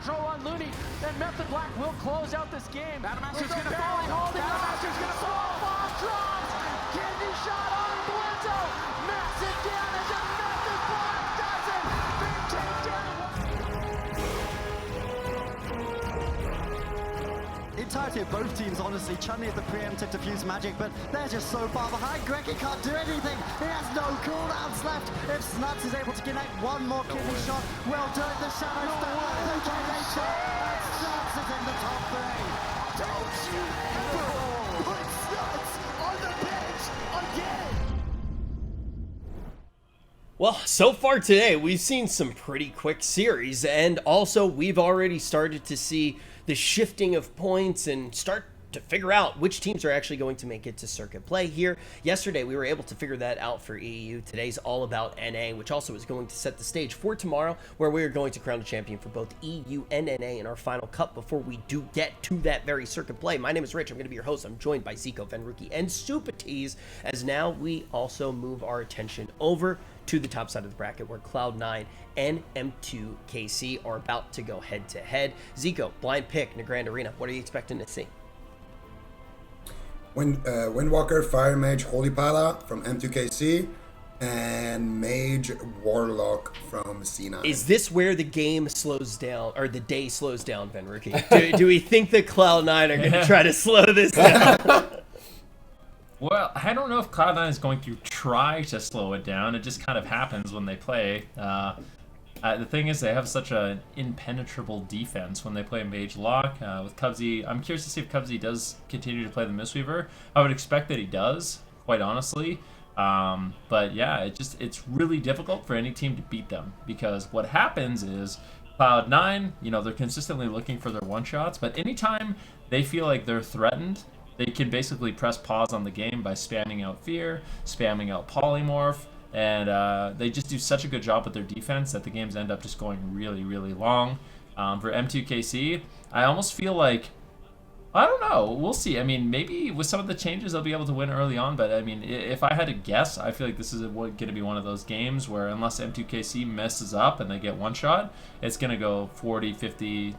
control on Looney, and Method Black will close out this game. Battlemaster's With the gonna barely fall. holding on. Battlemaster's gonna fall. Bomb drops. Kidney shot on Bledsoe. Massive damage, and Method Black does it. Big takedown. Entirety of both teams, honestly. Chun-Li had the preemptive defuse magic, but they're just so far behind. Greggy can't do anything. He has no cooldowns left. If Snuts is able to connect one more kidney shot, well done. The Shadows the kidney shot, and Snuts is in the top 3. Don't you ever put Snuts on the bench again! Well, so far today, we've seen some pretty quick series, and also we've already started to see the shifting of points and start to figure out which teams are actually going to make it to circuit play here. Yesterday, we were able to figure that out for EU. Today's all about NA, which also is going to set the stage for tomorrow, where we are going to crown a champion for both EU and NA in our final cup before we do get to that very circuit play. My name is Rich. I'm going to be your host. I'm joined by Zico, Venruki, and Supatees, as now we also move our attention over to the top side of the bracket, where Cloud9 and M2KC are about to go head-to-head. Zico, blind pick, Negrand Arena. What are you expecting to see? Windwalker, Fire Mage, Holy Pala from M2KC, and Mage Warlock from C9. Is this where the game slows down, or the day slows down, Venruki? Do we think that Cloud9 are going to try to slow this down? Well, I don't know if Cloud9 is going to try to slow it down. It just kind of happens when they play. The thing is, they have such an impenetrable defense when they play Mage Lock. With Cubsy, I'm curious to see if Cubsy does continue to play the Mistweaver. I would expect that he does, quite honestly. But yeah, it's really difficult for any team to beat them, because what happens is Cloud9, they're consistently looking for their one-shots, but anytime they feel like they're threatened, they can basically press pause on the game by spamming out Fear, spamming out Polymorph, and they just do such a good job with their defense that the games end up just going really, really long. For M2KC, I almost feel like, I don't know, we'll see. I mean, maybe with some of the changes they'll be able to win early on, but I mean, if I had to guess, I feel like this is going to be one of those games where unless M2KC messes up and they get one shot, it's going to go 40-50%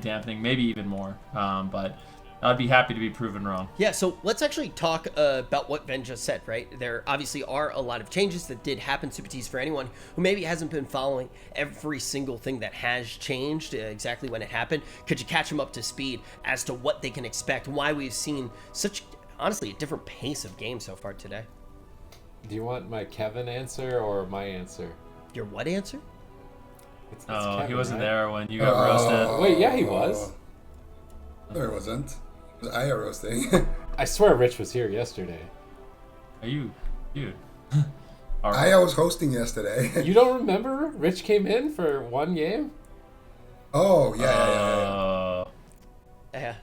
dampening, maybe even more. But I'd be happy to be proven wrong. Yeah, so let's actually talk about what Ben just said, right? There obviously are a lot of changes that did happen, Supatees, for anyone who maybe hasn't been following every single thing that has changed, exactly when it happened. Could you catch them up to speed as to what they can expect, why we've seen such, honestly, a different pace of game so far today? Do you want my Kevin answer or my answer? Your what answer? It's He Kevin, wasn't right? there when you got roasted. Wait, yeah, he was. No, it wasn't. It was Aya roasting. I swear Rich was here yesterday. Are you, dude? Aya was hosting yesterday. You don't remember? Rich came in for one game? Oh, yeah. Yeah.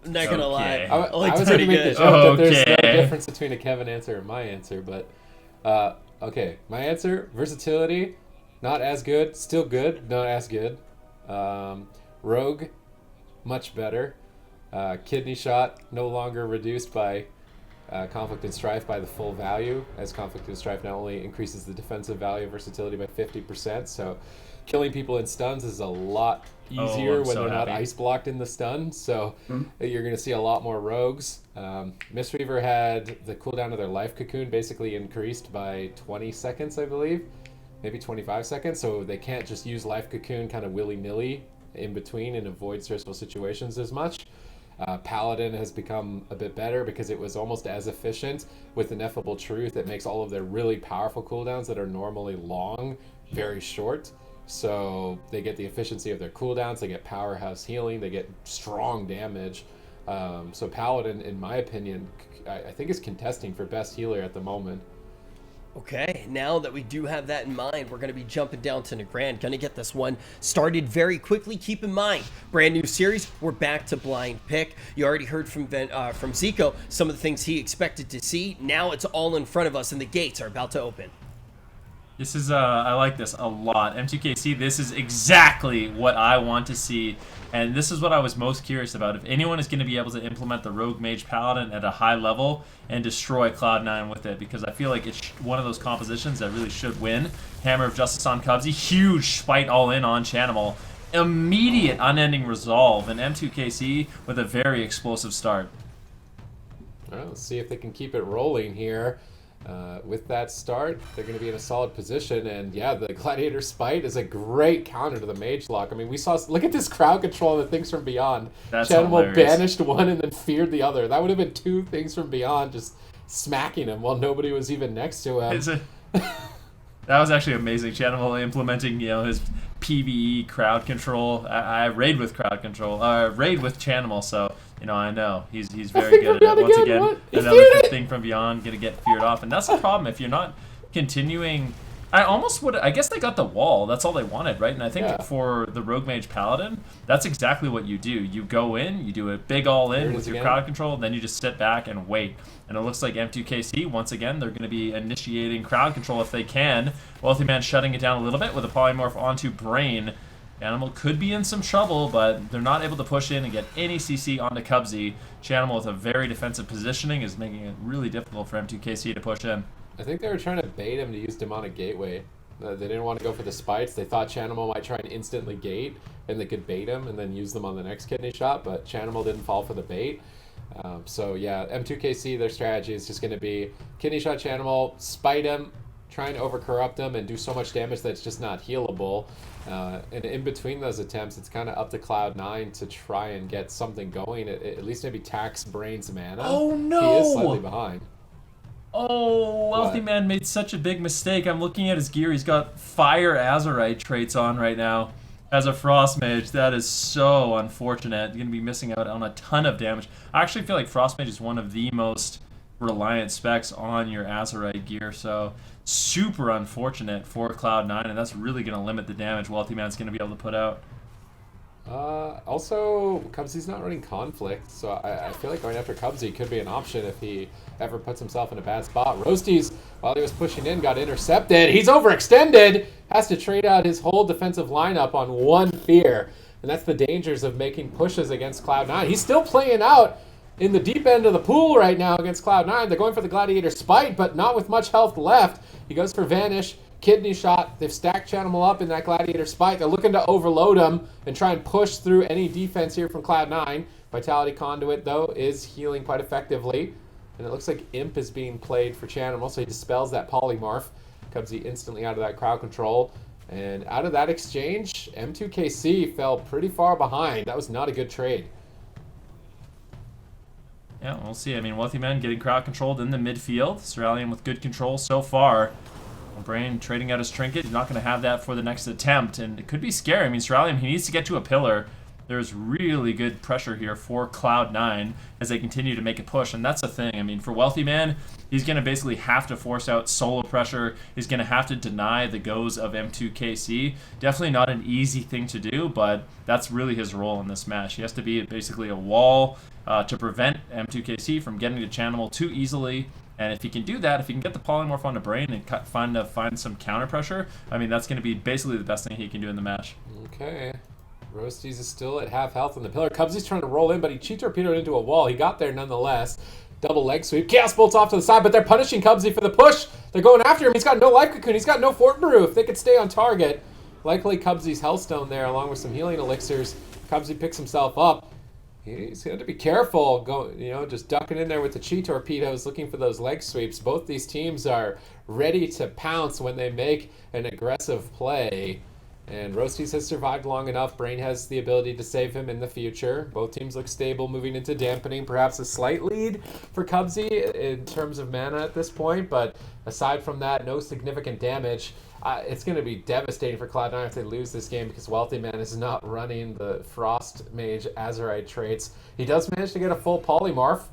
I'm not gonna lie. Okay. I Like, was pretty going to make the good. joke that there's no Okay. difference between a Kevin answer and my answer, but okay. My answer, versatility, not as good, still good, not as good. Rogue, much better. Kidney shot, no longer reduced by Conflict and Strife by the full value, as Conflict and Strife not only increases the defensive value of versatility by 50%, so killing people in stuns is a lot easier I'm when so they're not happy. ice blocked in the stun, so you're going to see a lot more rogues. Mistweaver had the cooldown of their life cocoon basically increased by 20 seconds, I believe, maybe 25 seconds, so they can't just use life cocoon kind of willy-nilly in between and avoid stressful situations as much. Paladin has become a bit better because it was almost as efficient with Ineffable Truth. It makes all of their really powerful cooldowns that are normally long very short. So they get the efficiency of their cooldowns, they get powerhouse healing, they get strong damage. So Paladin, in my opinion, I think is contesting for best healer at the moment. Okay, now that we do have that in mind, we're going to be jumping down to Negrand. Going to get this one started very quickly. Keep in mind, brand new series. We're back to blind pick. You already heard from Zico some of the things he expected to see. Now it's all in front of us, and the gates are about to open. This is, I like this a lot. M2KC, this is exactly what I want to see, and this is what I was most curious about. If anyone is going to be able to implement the Rogue Mage Paladin at a high level and destroy Cloud9 with it, because I feel like it's one of those compositions that really should win. Hammer of Justice on Cubsy, huge spite all in on Chanimal. immediate unending resolve, and M2KC with a very explosive start. All right, let's see if they can keep it rolling here. With that start, they're going to be in a solid position, and yeah, the Gladiator Spite is a great counter to the Mage Lock. I mean, look at this crowd control and the Things from Beyond. That's Chanimal hilarious. banished one and then feared the other. That would have been 2 Things from Beyond just smacking him while nobody was even next to him. That was actually amazing. Chanimal implementing, his PvE crowd control. I raid with crowd control. Raid with Chanimal, so I know he's very good at it. Once again, another Thing from Beyond gonna get feared off, and that's the problem if you're not continuing. I guess they got the wall. That's all they wanted, right? And I think for the Rogue Mage Paladin, that's exactly what you do. You go in, you do a big all-in with your crowd control, then you just sit back and wait. And it looks like M2KC, once again, they're going to be initiating crowd control if they can. Wealthy Man shutting it down a little bit with a polymorph onto Brain. Chanimal could be in some trouble, but they're not able to push in and get any CC onto Cubsy. Chanimal with a very defensive positioning is making it really difficult for M2KC to push in. I think they were trying to bait him to use Demonic Gateway. They didn't want to go for the Spites. They thought Chanimal might try and instantly gate, and they could bait him and then use them on the next kidney shot, but Chanimal didn't fall for the bait. So yeah, M2KC, their strategy is just going to be kidney shot Chanimal, spite him, try and overcorrupt him, and do so much damage that it's just not healable. And in between those attempts, it's kind of up to Cloud9 to try and get something going, at least maybe tax Brain's mana. Oh no! He is slightly behind. Oh, Wealthy Man made such a big mistake. I'm looking at his gear. He's got Fire Azurite traits on right now as a Frost Mage. That is so unfortunate. You're going to be missing out on a ton of damage. I actually feel like Frost Mage is one of the most reliant specs on your Azurite gear, so super unfortunate for Cloud9, and that's really going to limit the damage Wealthy Man's going to be able to put out. Also, Cubsy's not running Conflict, so I feel like going after Cubsy could be an option if he ever puts himself in a bad spot. Roasties, while he was pushing in, got intercepted. He's overextended! Has to trade out his whole defensive lineup on one fear. And that's the dangers of making pushes against Cloud9. He's still playing out in the deep end of the pool right now against Cloud9. They're going for the Gladiator Spite, but not with much health left. He goes for Vanish. Kidney shot. They've stacked Chanimal up in that Gladiator Spike. They're looking to overload him and try and push through any defense here from Cloud9. Vitality Conduit, though, is healing quite effectively. And it looks like Imp is being played for Chanimal, so he dispels that polymorph. Cubsy instantly out of that crowd control. And out of that exchange, M2KC fell pretty far behind. That was not a good trade. Yeah, we'll see. I mean, Wealthy Man getting crowd controlled in the midfield. Cerulean with good control so far. Brain trading out his trinket. He's not going to have that for the next attempt, and it could be scary. I mean, Cerulean, he needs to get to a pillar. There's really good pressure here for Cloud9 as they continue to make a push, and that's the thing. I mean, for Wealthy Man, he's going to basically have to force out solo pressure. He's going to have to deny the goes of M2KC. Definitely not an easy thing to do, but that's really his role in this match. He has to be basically a wall to prevent M2KC from getting to Chanimal too easily. And if he can do that, if he can get the polymorph onto Brain and find some counter pressure, I mean, that's going to be basically the best thing he can do in the match. Okay. Roasties is still at half health on the pillar. Cubsy's trying to roll in, but he cheat torpedoed into a wall. He got there nonetheless. Double leg sweep. Chaos Bolt's off to the side, but they're punishing Cubsy for the push. They're going after him. He's got no life cocoon. He's got no Fort Baru. If they could stay on target. Likely Cubsy's Hellstone there, along with some healing elixirs. Cubsy picks himself up. He's going to be careful, just ducking in there with the Chi Torpedoes, looking for those leg sweeps. Both these teams are ready to pounce when they make an aggressive play. And Roasties has survived long enough. Brain has the ability to save him in the future. Both teams look stable, moving into dampening. Perhaps a slight lead for Cubsy in terms of mana at this point, but aside from that, no significant damage. It's going to be devastating for Cloud9 if they lose this game because Wealthy Man is not running the Frost Mage Azurite traits. He does manage to get a full polymorph.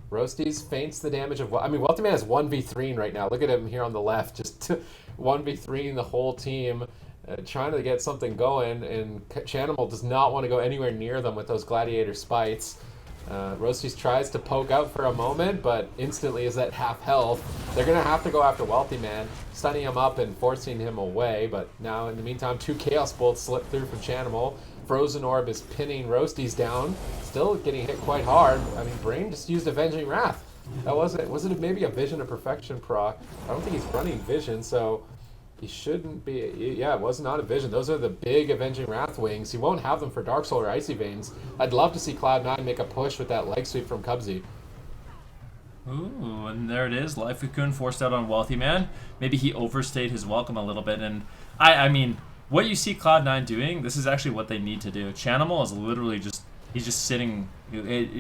Roasties feints the damage of... Wealthy Man is 1v3 right now. Look at him here on the left, just 1v3 the whole team, trying to get something going, and Chanimal does not want to go anywhere near them with those Gladiator Spites. Roasties tries to poke out for a moment, but instantly is at half health. They're going to have to go after Wealthy Man, stunning him up and forcing him away, but now in the meantime, 2 Chaos Bolts slip through from Chanimal. Frozen Orb is pinning Roasties down, still getting hit quite hard. Brain just used Avenging Wrath. That was it maybe a Vision of Perfection proc? I don't think he's running Vision, so He shouldn't be. Yeah, it was not a vision. Those are the big Avenging Wrath wings. He won't have them for Dark Soul or Icy Veins. I'd love to see Cloud9 make a push with that leg sweep from Cubsy. Ooh, and there it is. Life Cocoon forced out on Wealthy Man. Maybe he overstayed his welcome a little bit. And I mean, what you see Cloud9 doing, this is actually what they need to do. Chanimal is literally just, he's just sitting,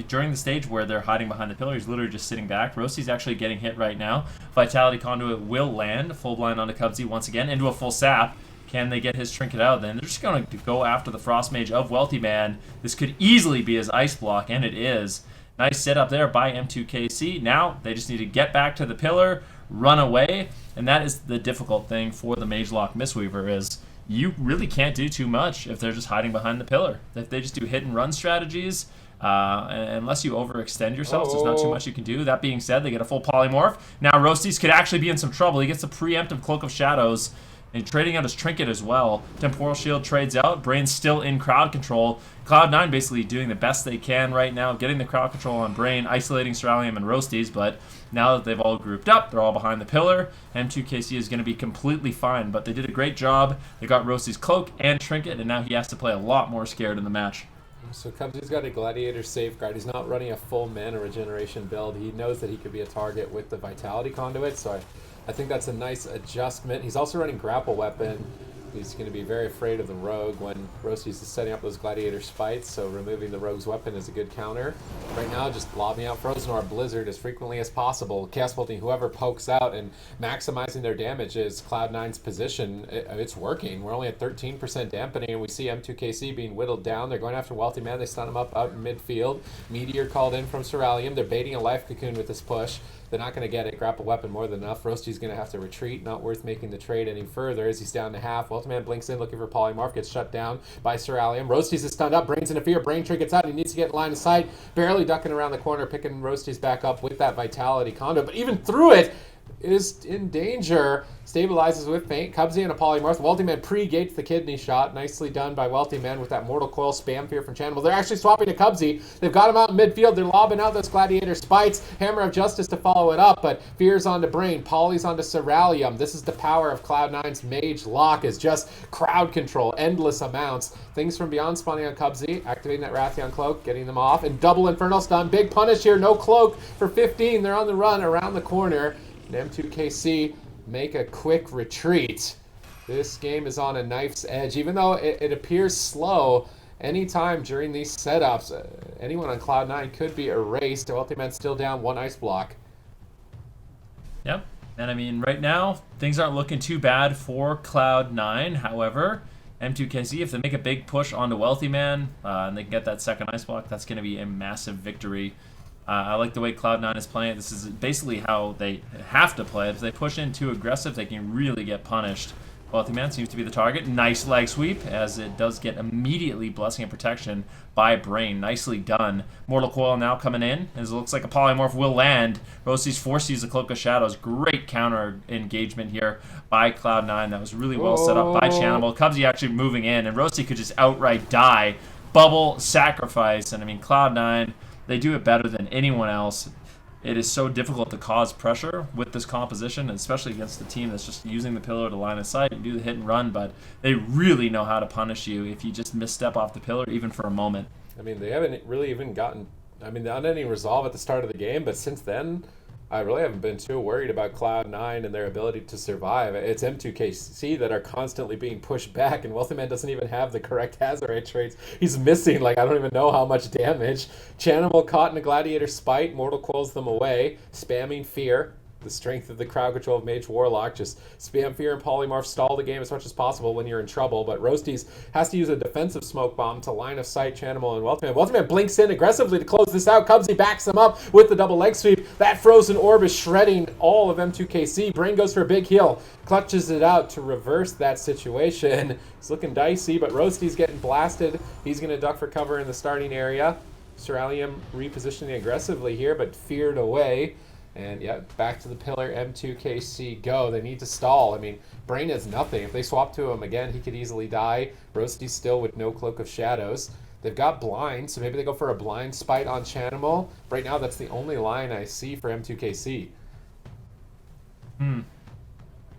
during the stage where they're hiding behind the pillar, he's literally just sitting back. Roasty's actually getting hit right now. Vitality Conduit will land, full blind onto Cubsy once again, into a full sap. Can they get his trinket out? Then they're just going to go after the Frost Mage of Wealthy Man. This could easily be his ice block, and it is. Nice setup there by M2KC. Now they just need to get back to the pillar, run away, and that is the difficult thing for the Mage Lock Mistweaver is you really can't do too much if they're just hiding behind the pillar. If they just do hit and run strategies, unless you overextend yourselves, there's not too much you can do. That being said, they get a full polymorph. Now Roasties could actually be in some trouble. He gets a preemptive Cloak of Shadows and trading out his trinket as well. Temporal Shield trades out. Brain's still in crowd control. Cloud9 basically doing the best they can right now, getting the crowd control on Brain, isolating Ceruleum and Roasties, but now that they've all grouped up, they're all behind the pillar. M2KC is going to be completely fine, but they did a great job. They got Roastie's cloak and trinket, and now he has to play a lot more scared in the match. So Cubsy's got a Gladiator safeguard. He's not running a full mana regeneration build. He knows that he could be a target with the Vitality Conduit, so I think that's a nice adjustment. He's also running Grapple Weapon. He's going to be very afraid of the Rogue when Roasties is setting up those Gladiator Spites, so removing the Rogue's weapon is a good counter. Right now, just lobbing out Frozen Orb Blizzard as frequently as possible, catapulting whoever pokes out and maximizing their damage is Cloud9's position. It's working. We're only at 13% dampening, and we see M2KC being whittled down. They're going after Wealthy Man. They stun him up out in midfield. Meteor called in from Ceruleum. They're baiting a Life Cocoon with this push. They're not going to get it. Grapple Weapon more than enough. Roasty's going to have to retreat. Not worth making the trade any further as he's down to half. Wealthy Man blinks in looking for Polymorph. Gets shut down by Ceruleum. Roasty's is stunned up. Brain's in a fear. Brain triggers out. He needs to get in line of sight. Barely ducking around the corner. Picking Roasty's back up with that Vitality Conduit. But even through it, is in danger. Stabilizes with Feint. Cubsy and a Polymorph. Wealthy Man pre-gates the kidney shot. Nicely done by Wealthy Man with that Mortal Coil spam fear from Chanimal. They're actually swapping to Cubsy. They've got him out in midfield. They're lobbing out those Gladiator Spites. Hammer of Justice to follow it up, but Fear's onto Brain. Poly's onto Ceruleum. This is the power of Cloud9's Mage Lock, is just crowd control, endless amounts. Things from Beyond spawning on Cubsy, activating that Rathion Cloak, getting them off, and double Infernal Stun. Big punish here, no cloak for 15. They're on the run around the corner. And M2KC make a quick retreat. This game is on a knife's edge. Even though it appears slow, anytime during these setups, anyone on Cloud9 could be erased. Wealthy Man still down one ice block. Yep. And I mean, right now, things aren't looking too bad for Cloud9. However, M2KC, if they make a big push onto Wealthy Man and they can get that second ice block, that's going to be a massive victory. I like the way Cloud9 is playing it. This is basically how they have to play it. If they push in too aggressive, they can really get punished. Wealthy Man seems to be the target. Nice leg sweep, as it does get immediately Blessing and Protection by Brain. Nicely done. Mortal Coil now coming in, as it looks like a Polymorph will land. Roasty's forced to use the Cloak of Shadows. Great counter engagement here by Cloud9. That was really well set up by Chanimal. Cubsy actually moving in, and Roasty could just outright die. Bubble, sacrifice, and I mean, Cloud9, they do it better than anyone else. It is so difficult to cause pressure with this composition, especially against a team that's just using the pillar to line of sight and do the hit and run, but they really know how to punish you if you just misstep off the pillar, even for a moment. I mean, they haven't really even gotten, not any resolve at the start of the game, but since then, I really haven't been too worried about Cloud9 and their ability to survive. It's M2KC that are constantly being pushed back, and Wealthy Man doesn't even have the correct hazard rate traits. He's missing, I don't even know how much damage. Chanimal caught in a Gladiator Spite, Mortal Coils them away, spamming Fear. The strength of the crowd control of Mage Warlock. Just spam Fear and Polymorph, stall the game as much as possible when you're in trouble. But Roasties has to use a defensive smoke bomb to line of sight Chanimal and Wealthy Man. Wealthy Man blinks in aggressively to close this out. Cubsy backs him up with the double leg sweep. That Frozen Orb is shredding all of M2KC. Brain goes for a big heal. Clutches it out to reverse that situation. It's looking dicey, but Roasty's getting blasted. He's going to duck for cover in the starting area. Ceruleum repositioning aggressively here, but feared away. And yeah, back to the pillar, M2KC go. They need to stall. Brain has nothing. If they swap to him again, he could easily die. Roasty still with no Cloak of Shadows. They've got blind, so maybe they go for a blind spite on Chanimal. Right now, that's the only line I see for M2KC.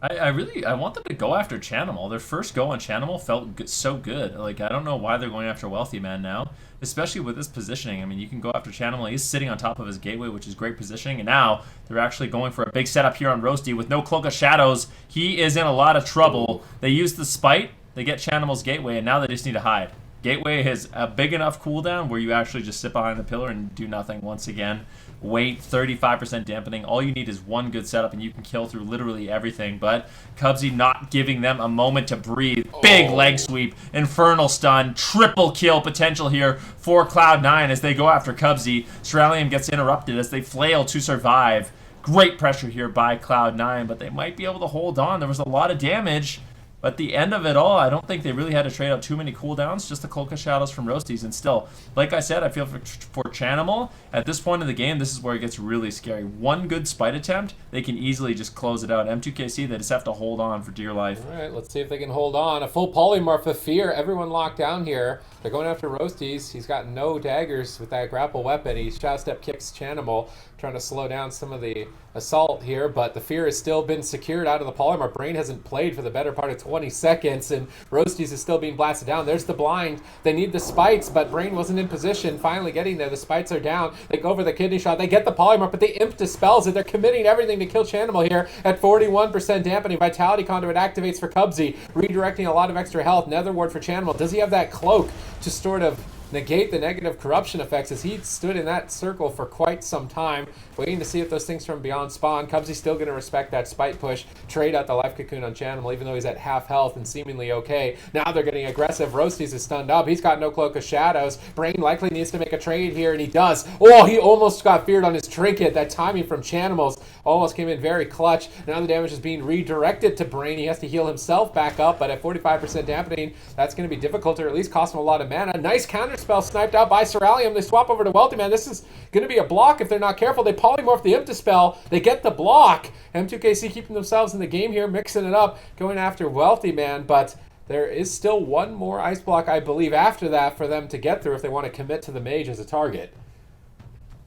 I want them to go after Chanimal. Their first go on Chanimal felt so good. Like, I don't know why they're going after Wealthy Man now, especially with this positioning. I mean, you can go after Chanimal. He's sitting on top of his gateway, which is great positioning. And now they're actually going for a big setup here on Roasty with no Cloak of Shadows. He is in a lot of trouble. They use the Spite. They get Chanimal's gateway, and now they just need to hide. Gateway has a big enough cooldown where you actually just sit behind the pillar and do nothing once again. Wait, 35% dampening. All you need is one good setup and you can kill through literally everything. But Cubsy not giving them a moment to breathe. Big leg sweep, infernal stun, triple kill potential here for Cloud9 as they go after Cubsy. Cerulean gets interrupted as they flail to survive. Great pressure here by Cloud9, but they might be able to hold on. There was a lot of damage. But the end of it all, I don't think they really had to trade out too many cooldowns, just the Cloak of Shadows from Roasties. And still, like I said, I feel for Chanimal, at this point in the game, this is where it gets really scary. One good Spite attempt, they can easily just close it out. M2KC, they just have to hold on for dear life. All right, let's see if they can hold on. A full polymorph of Fear. Everyone locked down here. They're going after Roasties. He's got no daggers with that grapple weapon. He shadow step kicks Chanimal, trying to slow down some of the assault here, but the Fear has still been secured out of the polymorph. Brain hasn't played for the better part of 20 seconds, and Roasties is still being blasted down. There's the blind. They need the Spites, but Brain wasn't in position. Finally getting there. The Spites are down. They go for the kidney shot. They get the polymorph, but the Imp dispels it. They're committing everything to kill Chanimal here at 41% dampening. Vitality Conduit activates for Cubsy, redirecting a lot of extra health. Nether Ward for Chanimal. Does he have that cloak to sort of negate the negative corruption effects, as he stood in that circle for quite some time, waiting to see if those things from beyond spawn? Cubsy's still going to respect that Spite push, trade out the Life Cocoon on Chanimal, even though he's at half health and seemingly okay. Now they're getting aggressive. Roasties is stunned up. He's got no Cloak of Shadows. Brain likely needs to make a trade here, and he does. Oh, he almost got feared on his trinket. That timing from Chanimal's almost came in very clutch. Now the damage is being redirected to Brain. He has to heal himself back up, but at 45% dampening, that's going to be difficult, or at least cost him a lot of mana. Nice counter spell sniped out by Cerulean. They swap over to Wealthy Man. This is going to be a block if they're not careful. They polymorph the Imp Dispel. They get the block. M2KC keeping themselves in the game here, mixing it up, going after Wealthy Man, but there is still one more ice block, I believe, after that for them to get through if they want to commit to the mage as a target.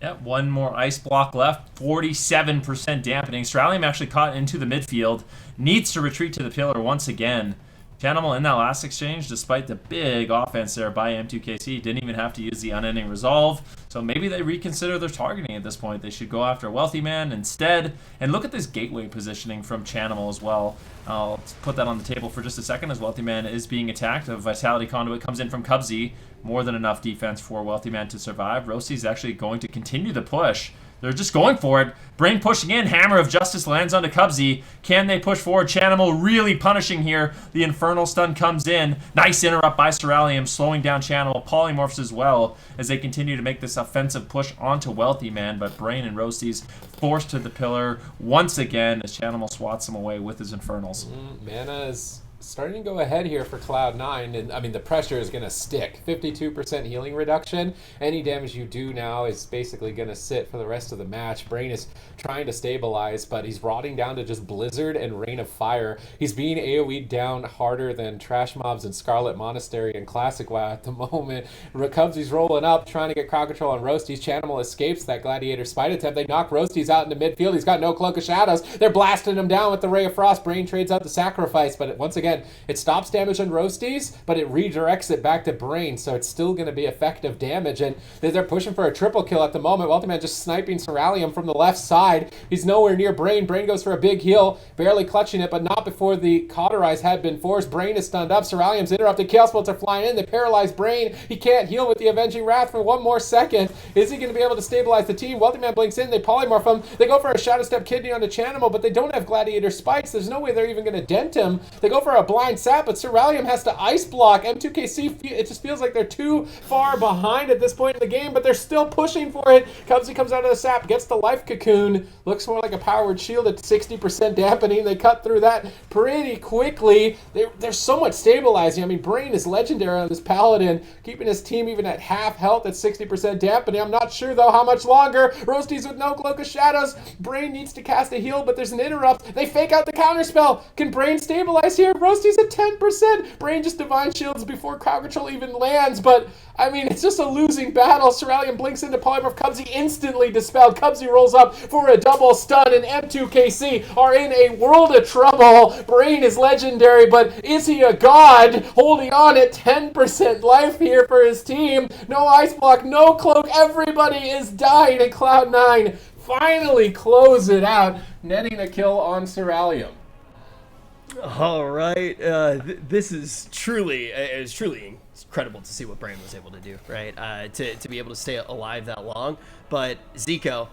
Yep, one more ice block left. 47% dampening. Cerulean actually caught into the midfield. Needs to retreat to the pillar once again. Chanimal in that last exchange, despite the big offense there by M2KC, didn't even have to use the unending resolve. So maybe they reconsider their targeting at this point. They should go after Wealthy Man instead. And look at this gateway positioning from Chanimal as well. I'll put that on the table for just a second as Wealthy Man is being attacked. A Vitality Conduit comes in from Cubsy. More than enough defense for Wealthy Man to survive. Roasty's actually going to continue the push. They're just going for it. Brain pushing in. Hammer of Justice lands onto Cubsy. Can they push forward? Chanimal really punishing here. The Infernal Stun comes in. Nice interrupt by Cerulean, slowing down Chanimal. Polymorphs as well as they continue to make this offensive push onto Wealthy Man. But Brain and Roasty's forced to the pillar once again as Chanimal swats them away with his Infernals. Mana is starting to go ahead here for Cloud9, and I mean the pressure is going to stick. 52% healing reduction. Any damage you do now is basically going to sit for the rest of the match. Brain is trying to stabilize, but he's rotting down to just Blizzard and Rain of Fire. He's being AoE'd down harder than Trash Mobs and Scarlet Monastery and Classic WoW at the moment. Cubsy's rolling up, trying to get crowd control on Roasties. Chanimal escapes that Gladiator Spite attempt. They knock Roasties out into midfield. He's got no Cloak of Shadows. They're blasting him down with the Ray of Frost. Brain trades out the Sacrifice, but once again, it stops damage on Roasties, but it redirects it back to Brain, so it's still going to be effective damage, and they're pushing for a triple kill at the moment. Wealthy Man just sniping Cerulean from the left side. He's nowhere near Brain. Brain goes for a big heal, barely clutching it, but not before the Cauterize had been forced. Brain is stunned up. Cerulean's interrupted. Chaos Bolts are flying in. They paralyze Brain. He can't heal with the Avenging Wrath for one more second. Is he going to be able to stabilize the team? Wealthy Man blinks in. They polymorph him. They go for a Shadow Step Kidney onto Chanimal, but they don't have Gladiator Spikes. There's no way they're even going to dent him. They go for a blind sap, but Cerulean has to ice block. M2KC, it just feels like they're too far behind at this point in the game, but they're still pushing for it. Cubsy comes out of the sap, gets the Life Cocoon. Looks more like a powered shield at 60% dampening. They cut through that pretty quickly. There's so much stabilizing. I mean, Brain is legendary on this Paladin, keeping his team even at half health at 60% dampening. I'm not sure, though, how much longer. Roasties with no Cloak of Shadows. Brain needs to cast a heal, but there's an interrupt. They fake out the counter spell. Can Brain stabilize here? Roasty's at 10%. Brain just Divine Shields before Crowd Control even lands, but I mean, it's just a losing battle. Cerulean blinks into Polymorph. Cubsy instantly dispelled. Cubsy rolls up for a double stun, and M2KC are in a world of trouble. Brain is legendary, but is he a god? Holding on at 10% life here for his team. No Ice Block, no Cloak. Everybody is dying, and Cloud9 finally close it out, netting a kill on Cerulean. All right, this is truly, it was truly incredible to see what Brain was able to do, right? To be able to stay alive that long. But Zico,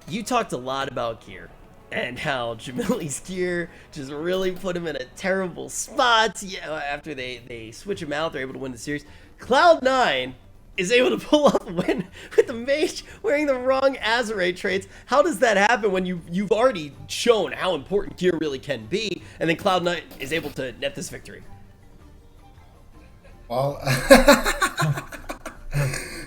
you talked a lot about gear and how Jamili's gear just really put him in a terrible spot. Yeah, after they switch him out, they're able to win the series. Cloud9 is able to pull off a win with the mage wearing the wrong Azure traits. How does that happen when you've already shown how important gear really can be, and then Cloud9 is able to net this victory? Well,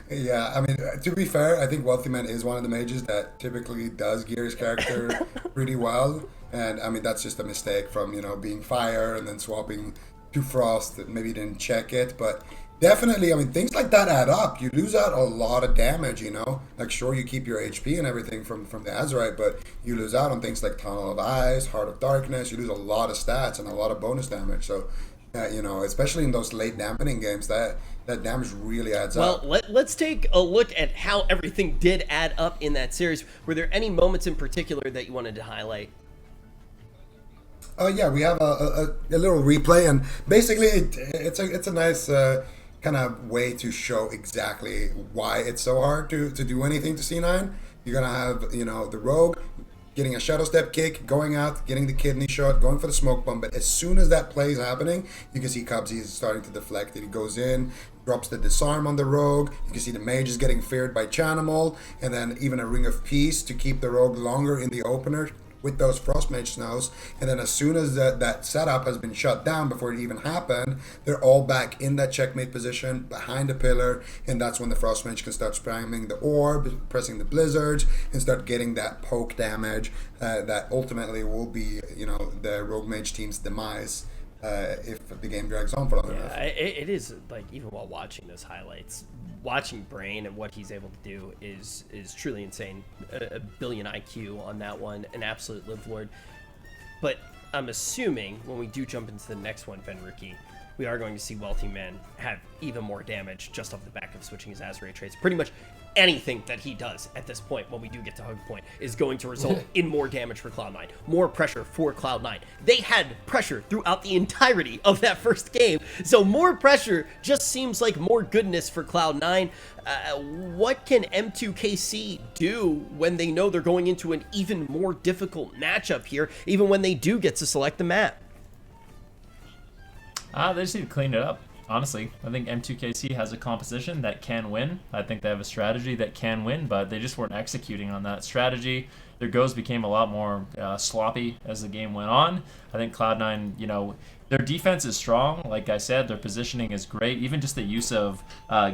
yeah, I mean, to be fair, I think Wealthy Man is one of the mages that typically does gear his character pretty well, and I mean, that's just a mistake from, you know, being Fire and then swapping to Frost that maybe didn't check it, but definitely, I mean, things like that add up. You lose out a lot of damage, you know? Like, sure, you keep your HP and everything from the Azurite, but you lose out on things like Tunnel of Ice, Heart of Darkness. You lose a lot of stats and a lot of bonus damage. So, you know, especially in those late dampening games, that damage really adds up. Well, let's take a look at how everything did add up in that series. Were there any moments in particular that you wanted to highlight? Yeah, we have a little replay, and basically it's a nice kind of way to show exactly why it's so hard to do anything to C9. You're gonna have, you know, the Rogue getting a Shadow Step kick, going out, getting the kidney shot, going for the smoke bomb, but as soon as that play is happening, you can see Cubsy is starting to deflect it. He goes in, drops the disarm on the Rogue. You can see the mage is getting feared by Chanimal, and then even a Ring of Peace to keep the Rogue longer in the opener with those Frost Mage Snows. And then as soon as that setup has been shut down before it even happened, they're all back in that checkmate position behind the pillar, and that's when the Frost Mage can start spamming the orb, pressing the blizzards, and start getting that poke damage that ultimately will be, you know, the Rogue Mage team's demise if the game drags on for long enough. It is, like, even while watching those highlights, watching Brain and what he's able to do is truly insane. A billion IQ on that one, an absolute live lord. But I'm assuming when we do jump into the next one, Venruki, we are going to see Wealthy Man have even more damage just off the back of switching his Azure traits. Pretty much anything that he does at this point, when we do get to Hug Point, is going to result in more damage for Cloud9, more pressure for Cloud9. They had pressure throughout the entirety of that first game, so more pressure just seems like more goodness for Cloud9. What can M2KC do when they know they're going into an even more difficult matchup here, even when they do get to select the map? They just need to clean it up. Honestly, I think M2KC has a composition that can win. I think they have a strategy that can win, but they just weren't executing on that strategy. Their goes became a lot more sloppy as the game went on. I think Cloud9, you know, their defense is strong. Like I said, their positioning is great. Even just the use of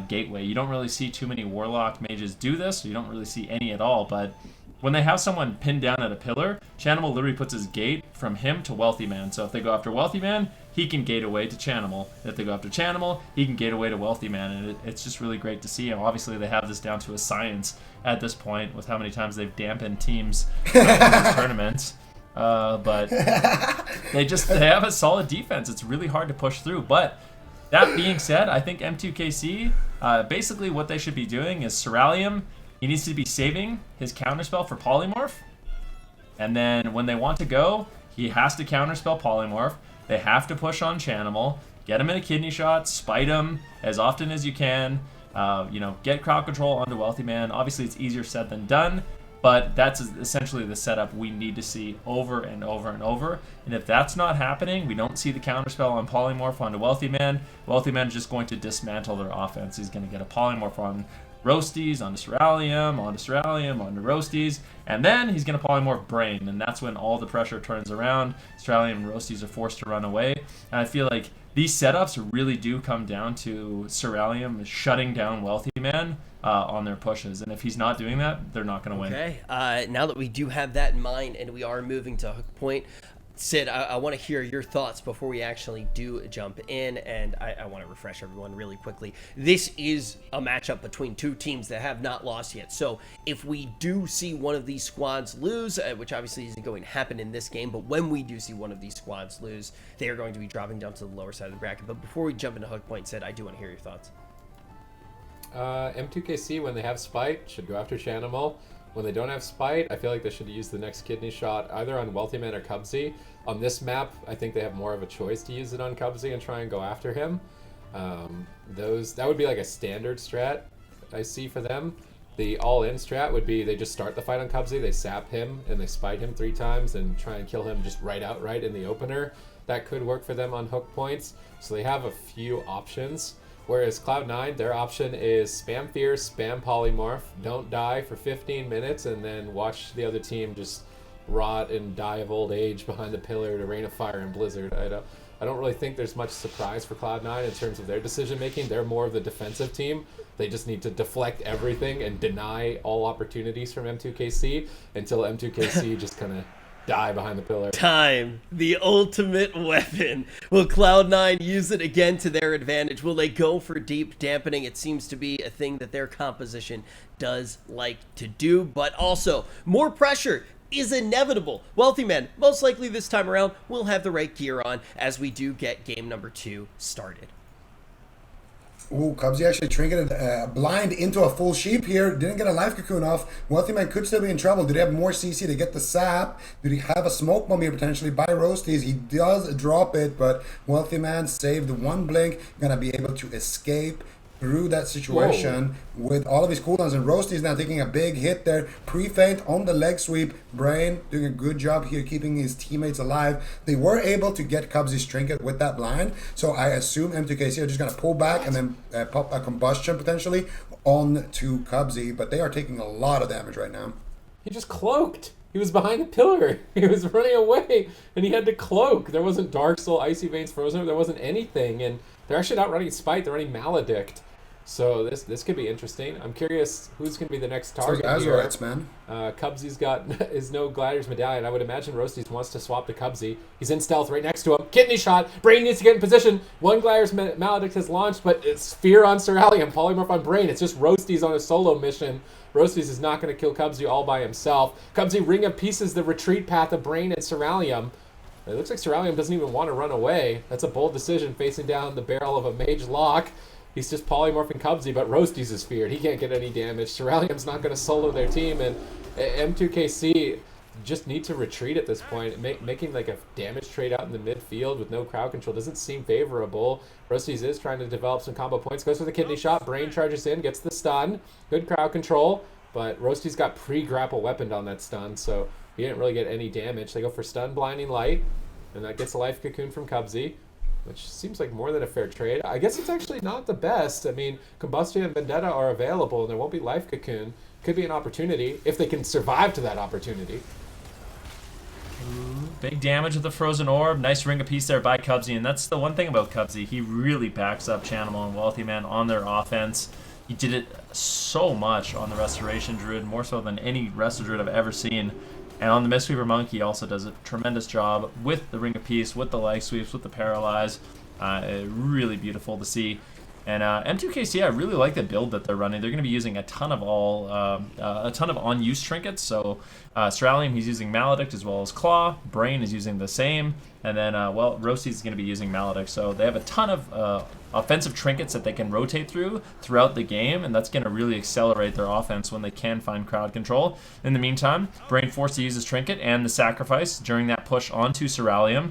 Gateway. You don't really see too many Warlock mages do this. You don't really see any at all, but when they have someone pinned down at a pillar, Chanimal literally puts his gate from him to Wealthy Man. So if they go after Wealthy Man, he can gate away to Chanimal. If they go after Chanimal, he can gate away to Wealthy Man. And it's just really great to see. And obviously they have this down to a science at this point with how many times they've dampened teams in these tournaments. But they have a solid defense. It's really hard to push through. But that being said, I think M2KC, basically what they should be doing is Cerulean. He needs to be saving his counterspell for Polymorph. And then when they want to go, he has to counterspell Polymorph. They have to push on Chanimal, get him in a kidney shot, spite him as often as you can. You know, get crowd control onto Wealthy Man. Obviously, it's easier said than done, but that's essentially the setup we need to see over and over and over. And if that's not happening, we don't see the counterspell on Polymorph onto Wealthy Man. Wealthy Man is just going to dismantle their offense. He's going to get a Polymorph on Roasties, onto Cerulean, onto Roasties, and then he's going to polymorph Brain, and that's when all the pressure turns around. Cerulean and Roasties are forced to run away, and I feel like these setups really do come down to Cerulean shutting down Wealthy Man on their pushes, and if he's not doing that, they're not going to win. Okay, now that we do have that in mind and we are moving to Hook Point, Sid, I want to hear your thoughts before we actually do jump in, and I want to refresh everyone really quickly. This is a matchup between two teams that have not lost yet, so if we do see one of these squads lose, which obviously isn't going to happen in this game, but when we do see one of these squads lose, they are going to be dropping down to the lower side of the bracket. But before we jump into Hook Point, Sid, I do want to hear your thoughts. M2KC, when they have Spite, should go after Chanimal. When they don't have Spite, I feel like they should use the next kidney shot either on Wealthy Man or Cubsy. On this map, I think they have more of a choice to use it on Cubsy and try and go after him. That would be like a standard strat I see for them. The all-in strat would be they just start the fight on Cubsy, they sap him, and they Spite him 3 times and try and kill him just outright in the opener. That could work for them on hook points. So they have a few options. Whereas Cloud9, their option is spam Fierce, spam Polymorph, don't die for 15 minutes, and then watch the other team just rot and die of old age behind the pillar to Rain of Fire and Blizzard. I don't really think there's much surprise for Cloud9 in terms of their decision making. They're more of the defensive team. They just need to deflect everything and deny all opportunities from M2KC until M2KC just kind of die behind the pillar. Time, the ultimate weapon. Will Cloud9 use it again to their advantage? Will they go for deep dampening? It seems to be a thing that their composition does like to do, but also more pressure is inevitable. Wealthy Man, most likely this time around, will have the right gear on as we do get game number 2 started. Ooh, Cubsy actually trinketed blind into a full sheep here. Didn't get a life cocoon off. Wealthy Man could still be in trouble. Did he have more CC to get the sap? Did he have a smoke bomb here potentially by Roasties? He does drop it, but Wealthy Man saved 1 blink. Gonna be able to escape through that situation. Whoa. With all of his cooldowns, and Roasty's now taking a big hit there. Pre-feint on the leg sweep. Brain doing a good job here keeping his teammates alive. They were able to get Cubsy's trinket with that blind, so I assume M2KC are just going to pull back and then pop a combustion potentially on to Cubsy, but they are taking a lot of damage right now. He just cloaked. He was behind a pillar. He was running away, and he had to cloak. There wasn't Dark Soul, Icy Veins, Frozen. There wasn't anything, and they're actually not running Spite. They're running Maledict. So this could be interesting. I'm curious who's going to be the next target here. Azurites, man. Cubsy's got his no Gliders medallion. I would imagine Roasties wants to swap to Cubsy. He's in stealth right next to him. Kidney shot. Brain needs to get in position. 1 Gliders Maledict has launched, but it's Fear on Cerealium. Polymorph on Brain. It's just Roasties on a solo mission. Roasties is not going to kill Cubsy all by himself. Cubsy Ring of Pieces the retreat path of Brain and Cerealium. It looks like Cerealium doesn't even want to run away. That's a bold decision facing down the barrel of a Mage Lock. He's just polymorphing Cubsy, but Roasties is feared. He can't get any damage. Cerealium's not going to solo their team, and M2KC just need to retreat at this point. Making like a damage trade out in the midfield with no crowd control doesn't seem favorable. Roasties is trying to develop some combo points. Goes for the kidney shot. Brain charges in, gets the stun. Good crowd control, but Roasties got pre-grapple weaponed on that stun, so he didn't really get any damage. They go for stun, blinding light, and that gets a life cocoon from Cubsy, which seems like more than a fair trade. I guess it's actually not the best. I mean, Combustion and Vendetta are available, and there won't be Life Cocoon. Could be an opportunity, if they can survive to that opportunity. Big damage with the Frozen Orb. Nice Ring of Peace there by Cubsy, and that's the one thing about Cubsy. He really backs up Chanimal and Wealthy Man on their offense. He did it so much on the Restoration Druid, more so than any Resto Druid I've ever seen. And on the Mistweaver Monk, he also does a tremendous job with the Ring of Peace, with the Life Sweeps, with the Paralyze. Really beautiful to see. And M2KC, I really like the build that they're running. They're going to be using a ton of on-use trinkets. So Cerealium, he's using Maledict as well as Claw. Brain is using the same. And then, well, Roasties is going to be using Maledict. So they have a ton of offensive trinkets that they can rotate throughout the game, and that's going to really accelerate their offense when they can find crowd control. In the meantime, Brain forced to use his trinket and the sacrifice during that push onto Cerealium.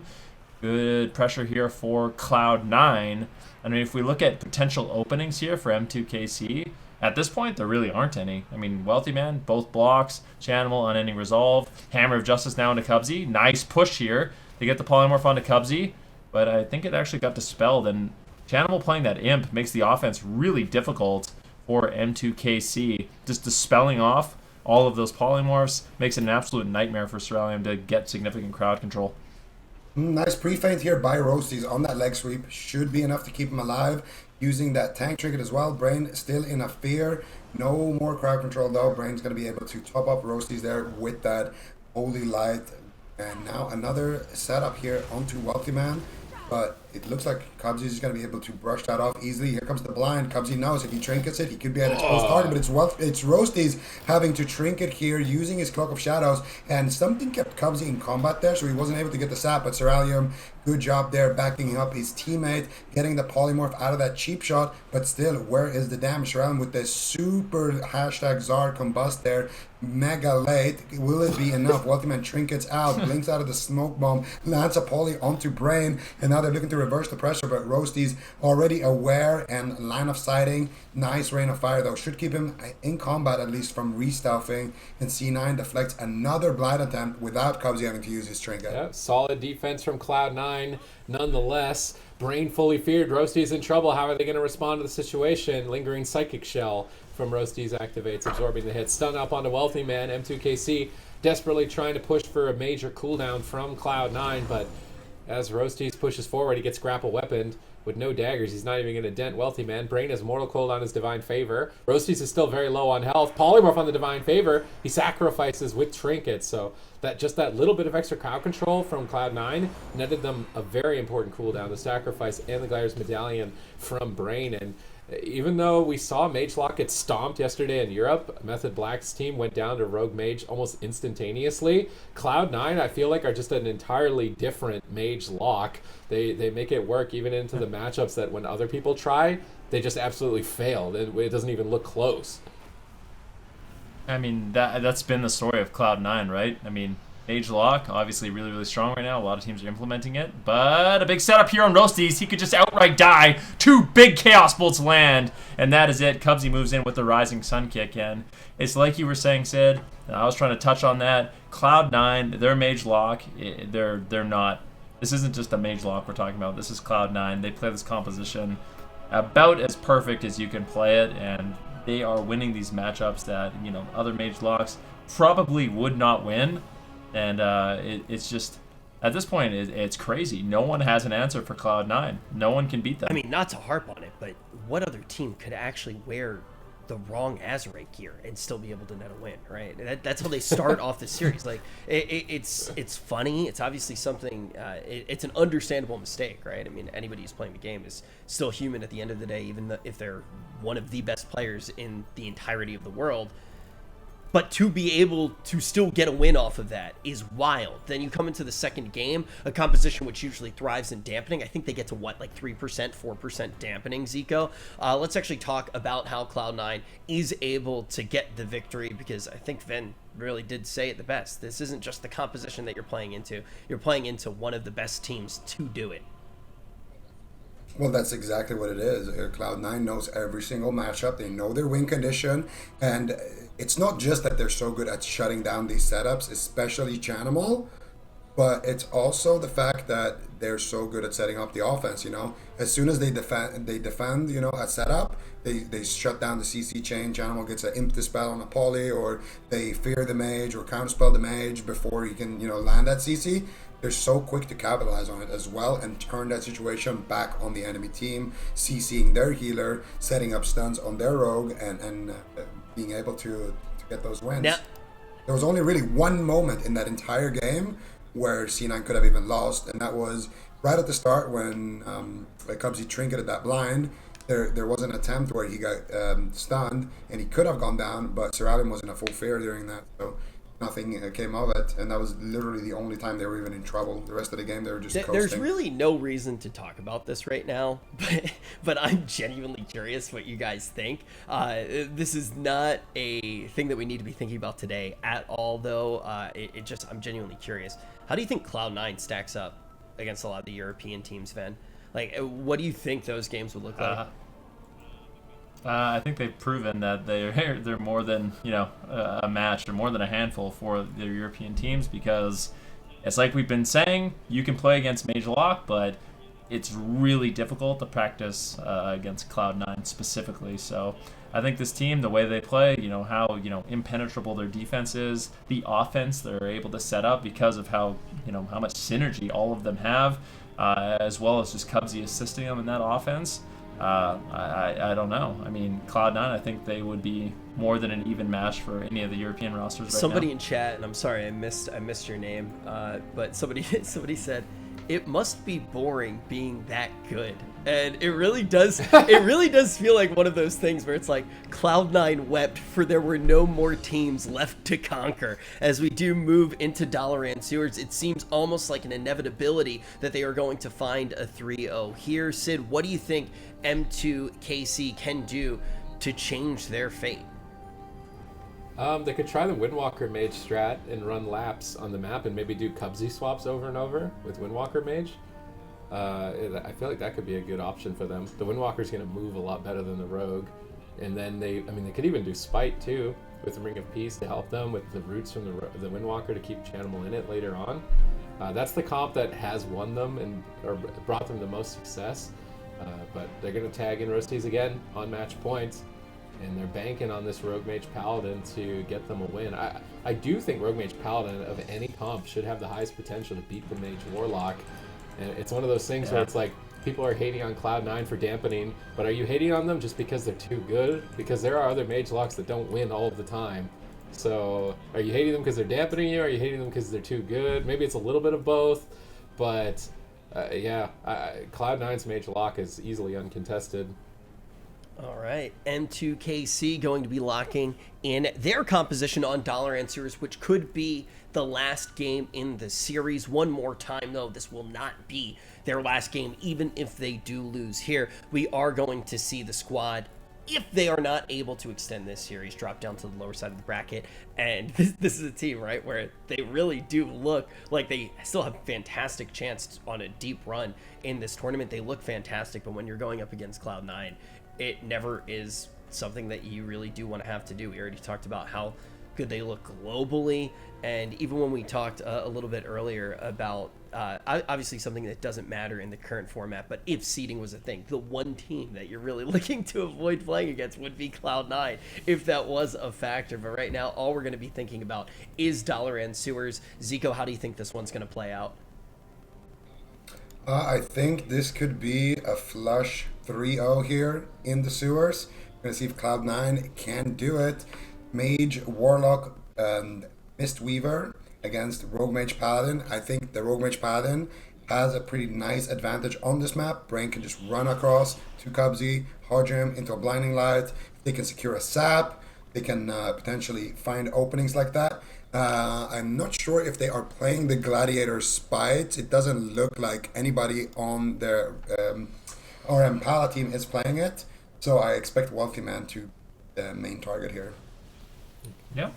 Good pressure here for Cloud9. I mean, if we look at potential openings here for M2KC, at this point, there really aren't any. I mean, Wealthy Man, both blocks, Chanimal, Unending Resolve, Hammer of Justice now into Cubsy. Nice push here to get the Polymorph onto Cubsy, but I think it actually got dispelled, and Chanimal playing that Imp makes the offense really difficult for M2KC. Just dispelling off all of those Polymorphs makes it an absolute nightmare for Cerealium to get significant crowd control. Nice pre-feint here by Roasties on that leg sweep. Should be enough to keep him alive. Using that tank trinket as well. Brain still in a fear. No more crowd control though. Brain's going to be able to top up Roasties there with that Holy Light. And now another setup here onto Wealthy Man. But it looks like Cubsy is going to be able to brush that off easily. Here comes the blind. Cubsy knows if he trinkets it, he could be an exposed target. But it's Roasties having to trinket here, using his Cloak of Shadows. And something kept Cubsy in combat there, so he wasn't able to get the sap. But Ceralium, good job there, backing up his teammate, getting the polymorph out of that cheap shot. But still, where is the damage? Ceralium with the super hashtag Zard combust there. Mega late. Will it be enough? Wealthy Man trinkets out, blinks out of the smoke bomb, lands a poly onto Brain, and now they're looking to reverse the pressure, but Roasty's already aware and line of sighting. Nice rain of fire though, should keep him in combat at least from re-stealthing, and C9 deflects another blind attempt without Cubsy having to use his trinket. Yeah, solid defense from Cloud9 nonetheless. Brain fully feared. Roasty's in trouble. How are they going to respond to the situation? Lingering Psychic Shell from Roasty's activates, absorbing the hit. Stun up onto Wealthy Man. M2KC desperately trying to push for a major cooldown from Cloud9, but as Roasties pushes forward, he gets grapple weaponed with no daggers. He's not even going to dent Wealthy Man. Brain has Mortal Cold on his Divine Favor. Roasties is still very low on health. Polymorph on the Divine Favor. He sacrifices with Trinkets, so that little bit of extra crowd control from Cloud9 netted them a very important cooldown, the sacrifice and the Gliders Medallion from Brain. And even though we saw Mage Lock get stomped yesterday in Europe, Method Black's team went down to Rogue Mage almost instantaneously. Cloud9, I feel like, are just an entirely different Mage Lock. They make it work even into the matchups that when other people try, they just absolutely fail. It doesn't even look close. I mean, that's been the story of Cloud9, right? I mean, Mage Lock, obviously really, really strong right now. A lot of teams are implementing it. But a big setup here on Roasties. He could just outright die. 2 big Chaos Bolts land. And that is it. Cubsy moves in with the Rising Sun kick. And it's like you were saying, Sid, and I was trying to touch on that. Cloud9, their Mage Lock, they're not. This isn't just a Mage Lock we're talking about. This is Cloud9. They play this composition about as perfect as you can play it. And they are winning these matchups that, other Mage Locks probably would not win. And it's just, at this point, it's crazy. No one has an answer for Cloud9. No one can beat them. I mean, not to harp on it, but what other team could actually wear the wrong Azerite gear and still be able to net a win, right? That's how they start off the series. Like, it's funny. It's obviously something, it's an understandable mistake, right? I mean, anybody who's playing the game is still human at the end of the day, even if they're one of the best players in the entirety of the world. But to be able to still get a win off of that is wild. Then you come into the second game, a composition which usually thrives in dampening. I think they get to what, like 3%, 4% dampening, Zico? Let's actually talk about how Cloud9 is able to get the victory, because I think Ven really did say it the best. This isn't just the composition that you're playing into. You're playing into one of the best teams to do it. Well, that's exactly what it is. Cloud9 knows every single matchup. They know their win condition, and it's not just that they're so good at shutting down these setups, especially Chanimal, but it's also the fact that they're so good at setting up the offense. As soon as they defend, a setup, they shut down the CC chain. Chanimal gets an Imp Dispel on a poly, or they fear the mage or counterspell the mage before he can, land that CC. They're so quick to capitalize on it as well and turn that situation back on the enemy team, CCing their healer, setting up stuns on their rogue, and being able to get those wins. Now, there was only really one moment in that entire game where C9 could have even lost, and that was right at the start when Cubsy trinketed that blind. There was an attempt where he got stunned, and he could have gone down, but Ceralium was in a full fear during that, so nothing came of it, and that was literally the only time they were even in trouble. The rest of the game, they were just coasting. There's really no reason to talk about this right now, but I'm genuinely curious what you guys think. This is not a thing that we need to be thinking about today at all, though. I'm genuinely curious. How do you think Cloud9 stacks up against a lot of the European teams, Ven? Like, what do you think those games would look like? I think they've proven that they're more than a match, or more than a handful for the European teams, because it's like we've been saying, you can play against Mage Lock, but it's really difficult to practice against Cloud9 specifically. So I think this team, the way they play, how impenetrable their defense is, the offense they're able to set up because of how how much synergy all of them have, as well as just Cubsy assisting them in that offense. I don't know. I mean, Cloud9, I think they would be more than an even match for any of the European rosters right Somebody now. in chat, and I'm sorry I missed your name, but somebody said it must be boring being that good, and it really does feel like one of those things where it's like Cloud9 wept for there were no more teams left to conquer. As we do move into Dalaran Sewers, it seems almost like an inevitability that they are going to find a 3-0 here. Sid, what do you think M2KC can do to change their fate? They could try the Windwalker Mage strat and run laps on the map and maybe do Cubsy swaps over and over with Windwalker Mage. I feel like that could be a good option for them. The Windwalker's going to move a lot better than the Rogue. And then they could even do Spite too with the Ring of Peace to help them with the roots from the Windwalker to keep Chanimal in it later on. That's the comp that has won them or brought them the most success. But they're going to tag in Roasties again on match points. And they're banking on this Rogue Mage Paladin to get them a win. I do think Rogue Mage Paladin of any comp should have the highest potential to beat the Mage Warlock. And it's one of those things where it's like, people are hating on Cloud9 for dampening, but are you hating on them just because they're too good? Because there are other Mage Locks that don't win all of the time. So are you hating them because they're dampening you? Are you hating them because they're too good? Maybe it's a little bit of both, but Cloud9's Mage Lock is easily uncontested. All right, M2KC going to be locking in their composition on Dalaran Sewers, which could be the last game in the series. One more time, though, this will not be their last game, even if they do lose here. We are going to see the squad, if they are not able to extend this series, drop down to the lower side of the bracket. And this is a team, right, where they really do look like they still have a fantastic chance on a deep run in this tournament. They look fantastic, but when you're going up against Cloud9, it never is something that you really do want to have to do. We already talked about how good they look globally, and even when we talked a little bit earlier about obviously something that doesn't matter in the current format, but if seeding was a thing, the one team that you're really looking to avoid playing against would be Cloud9 if that was a factor. But right now, all we're going to be thinking about is Dalaran Sewers. Zico, how do you think this one's going to play out? I think this could be a flush 3-0 here in the sewers. We're going to see if Cloud9 can do it. Mage, Warlock, and Mistweaver against Rogue Mage Paladin. I think the Rogue Mage Paladin has a pretty nice advantage on this map. Brain can just run across to Cubsy, hard jam into a blinding light. They can secure a sap. They can potentially find openings like that. I'm not sure if they are playing the Gladiator Spite. It doesn't look like anybody on their RM Pala team is playing it. So I expect Wealthy Man to the main target here. Yep.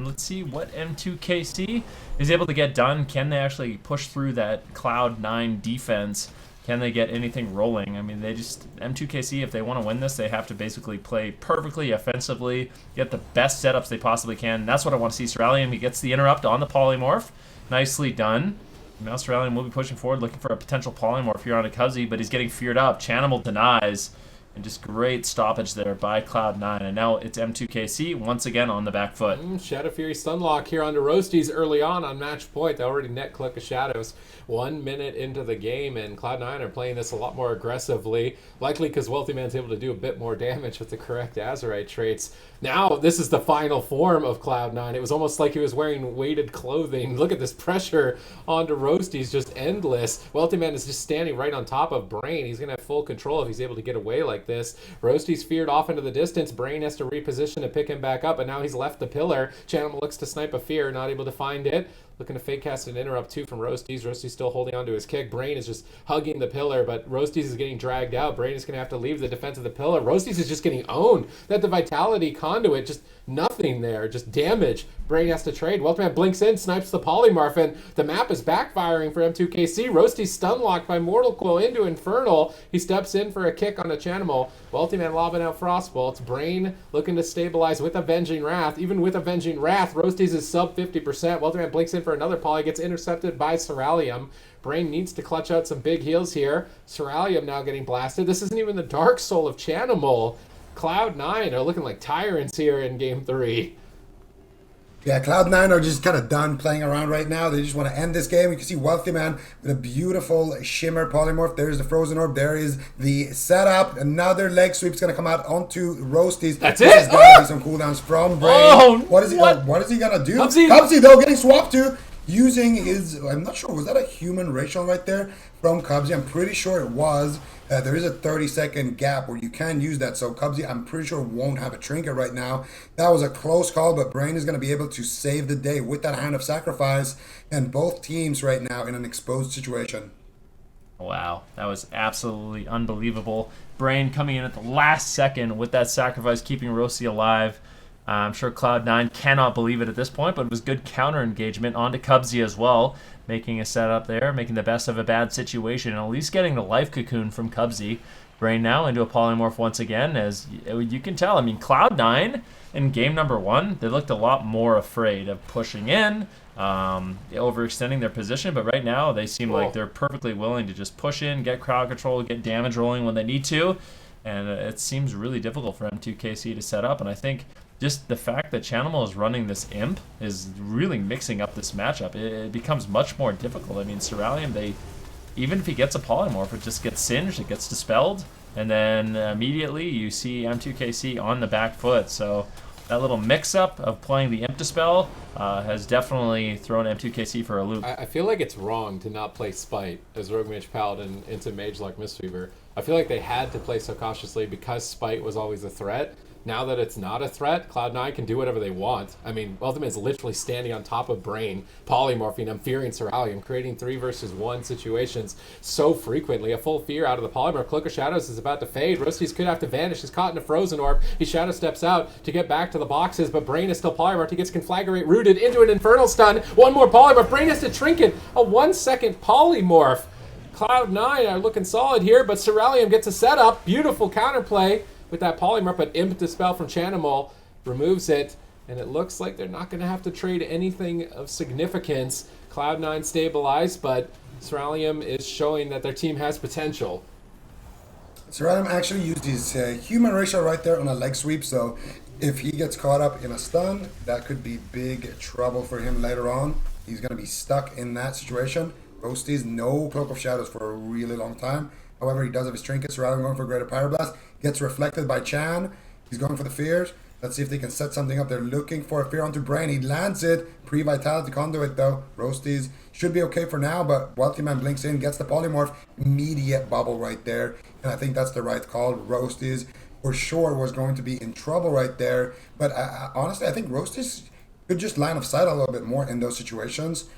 Let's see what M2KC is able to get done. Can they actually push through that Cloud9 defense? Can they get anything rolling? I mean, M2KC, if they want to win this, they have to basically play perfectly offensively, get the best setups they possibly can. And that's what I want to see. Cerulean, he gets the interrupt on the polymorph. Nicely done. Now Cerulean will be pushing forward, looking for a potential polymorph here on a Cubsy, but he's getting feared up. Chanimal denies. And just great stoppage there by Cloud9. And now it's M2KC once again on the back foot. Shadow Fury Stunlock here onto Roasties early on match point. They already net click of Shadows 1 minute into the game, and Cloud9 are playing this a lot more aggressively, likely because Wealthy Man's able to do a bit more damage with the correct Azurite traits. Now, this is the final form of Cloud9. It was almost like he was wearing weighted clothing. Look at this pressure onto Roasties, just endless. Wealthy Man is just standing right on top of Brain. He's going to have full control if he's able to get away like this. Roastie's feared off into the distance. Brain has to reposition to pick him back up, and now he's left the pillar. Chanimal looks to snipe a fear, not able to find it. Looking to fake cast an interrupt too from Roasties. Roasties still holding on to his kick. Brain is just hugging the pillar, but Roasties is getting dragged out. Brain is going to have to leave the defense of the pillar. Roasties is just getting owned. That the Vitality conduit, just nothing there, just damage. Brain has to trade. Weltman blinks in, snipes the polymorph, and the map is backfiring for M2KC. Roasties stun locked by Mortal Coil into Infernal. He steps in for a kick on the Chanimal. Weltman lobbing out Frostbolts. Brain looking to stabilize with Avenging Wrath. Even with Avenging Wrath, Roasties is sub 50%. Weltman blinks in for another poly, gets intercepted by Cerulean. Brain needs to clutch out some big heals here. Cerulean now getting blasted. This isn't even the Dark Soul of Chanimal. Cloud9 are looking like tyrants here in Game 3. Yeah, Cloud9 are just kind of done playing around right now. They just want to end this game. You can see Wealthy Man with a beautiful shimmer polymorph. There's the Frozen Orb. There is the setup. Another leg sweep's going to come out onto Roasties. That's There's it? going to be some cooldowns from Brain. Oh, what is he going to do? Cubsy, though, getting swapped to. Using his, I'm not sure, was that a human racial right there from Cubsy? I'm pretty sure it was. There is a 30-second gap where you can use that. So Cubsy, I'm pretty sure, won't have a trinket right now. That was a close call, but Brain is going to be able to save the day with that Hand of Sacrifice. And both teams right now in an exposed situation. Wow, that was absolutely unbelievable. Brain coming in at the last second with that sacrifice, keeping Rossi alive. I'm sure Cloud9 cannot believe it at this point, but it was good counter engagement onto Cubsy as well, making a setup there, making the best of a bad situation, and at least getting the life cocoon from Cubsy. Brain now into a polymorph once again, as you can tell. I mean, Cloud9 in game number 1, they looked a lot more afraid of pushing in, overextending their position, but right now they seem like they're perfectly willing to just push in, get crowd control, get damage rolling when they need to, and it seems really difficult for M2KC to set up, and I think just the fact that Chanimal is running this Imp is really mixing up this matchup. It becomes much more difficult. I mean, Ceralium, even if he gets a polymorph, it just gets singed, it gets dispelled, and then immediately you see M2KC on the back foot. So that little mix-up of playing the Imp Dispel has definitely thrown M2KC for a loop. I feel like it's wrong to not play Spite as Rogue Mage Paladin into Mage Lock Mistweaver. I feel like they had to play so cautiously because Spite was always a threat. Now that it's not a threat, Cloud9 can do whatever they want. I mean, Ultimate is literally standing on top of Brain, polymorphing him, fearing Ceralium, creating 3 versus 1 situations so frequently. A full fear out of the polymorph. Cloak of Shadows is about to fade. Roasties could have to vanish. He's caught in a Frozen Orb. He shadow steps out to get back to the boxes, but Brain is still polymorphed. He gets Conflagrate rooted into an Infernal Stun. One more polymorph. Brain has to Trinket. A 1-second polymorph. Cloud9 are looking solid here, but Ceralium gets a setup. Beautiful counterplay with that polymorph, but Imp Dispel from Chanimal removes it, and it looks like they're not going to have to trade anything of significance. Cloud9 stabilized, but Ceralium is showing that their team has potential. Ceralium actually used his human racial right there on a leg sweep, so if he gets caught up in a stun, that could be big trouble for him later on. He's going to be stuck in that situation. Roasties, no Cloak of Shadows for a really long time. However, he does have his trinkets. Ceralium going for Greater Pyroblast. Gets reflected by Chan. He's going for the fears. Let's see if they can set something up. They're looking for a fear onto Brain. He lands it. Pre-Vitality Conduit though. Roasties should be okay for now, but Wealthy Man blinks in, gets the polymorph. Immediate bubble right there. And I think that's the right call. Roasties for sure was going to be in trouble right there. But honestly, I think Roasties could just line of sight a little bit more in those situations.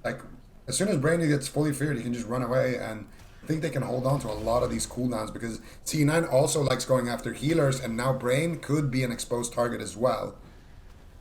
Like, as soon as Brain gets fully feared, he can just run away, and I think they can hold on to a lot of these cooldowns because C9 also likes going after healers, and now Brain could be an exposed target as well.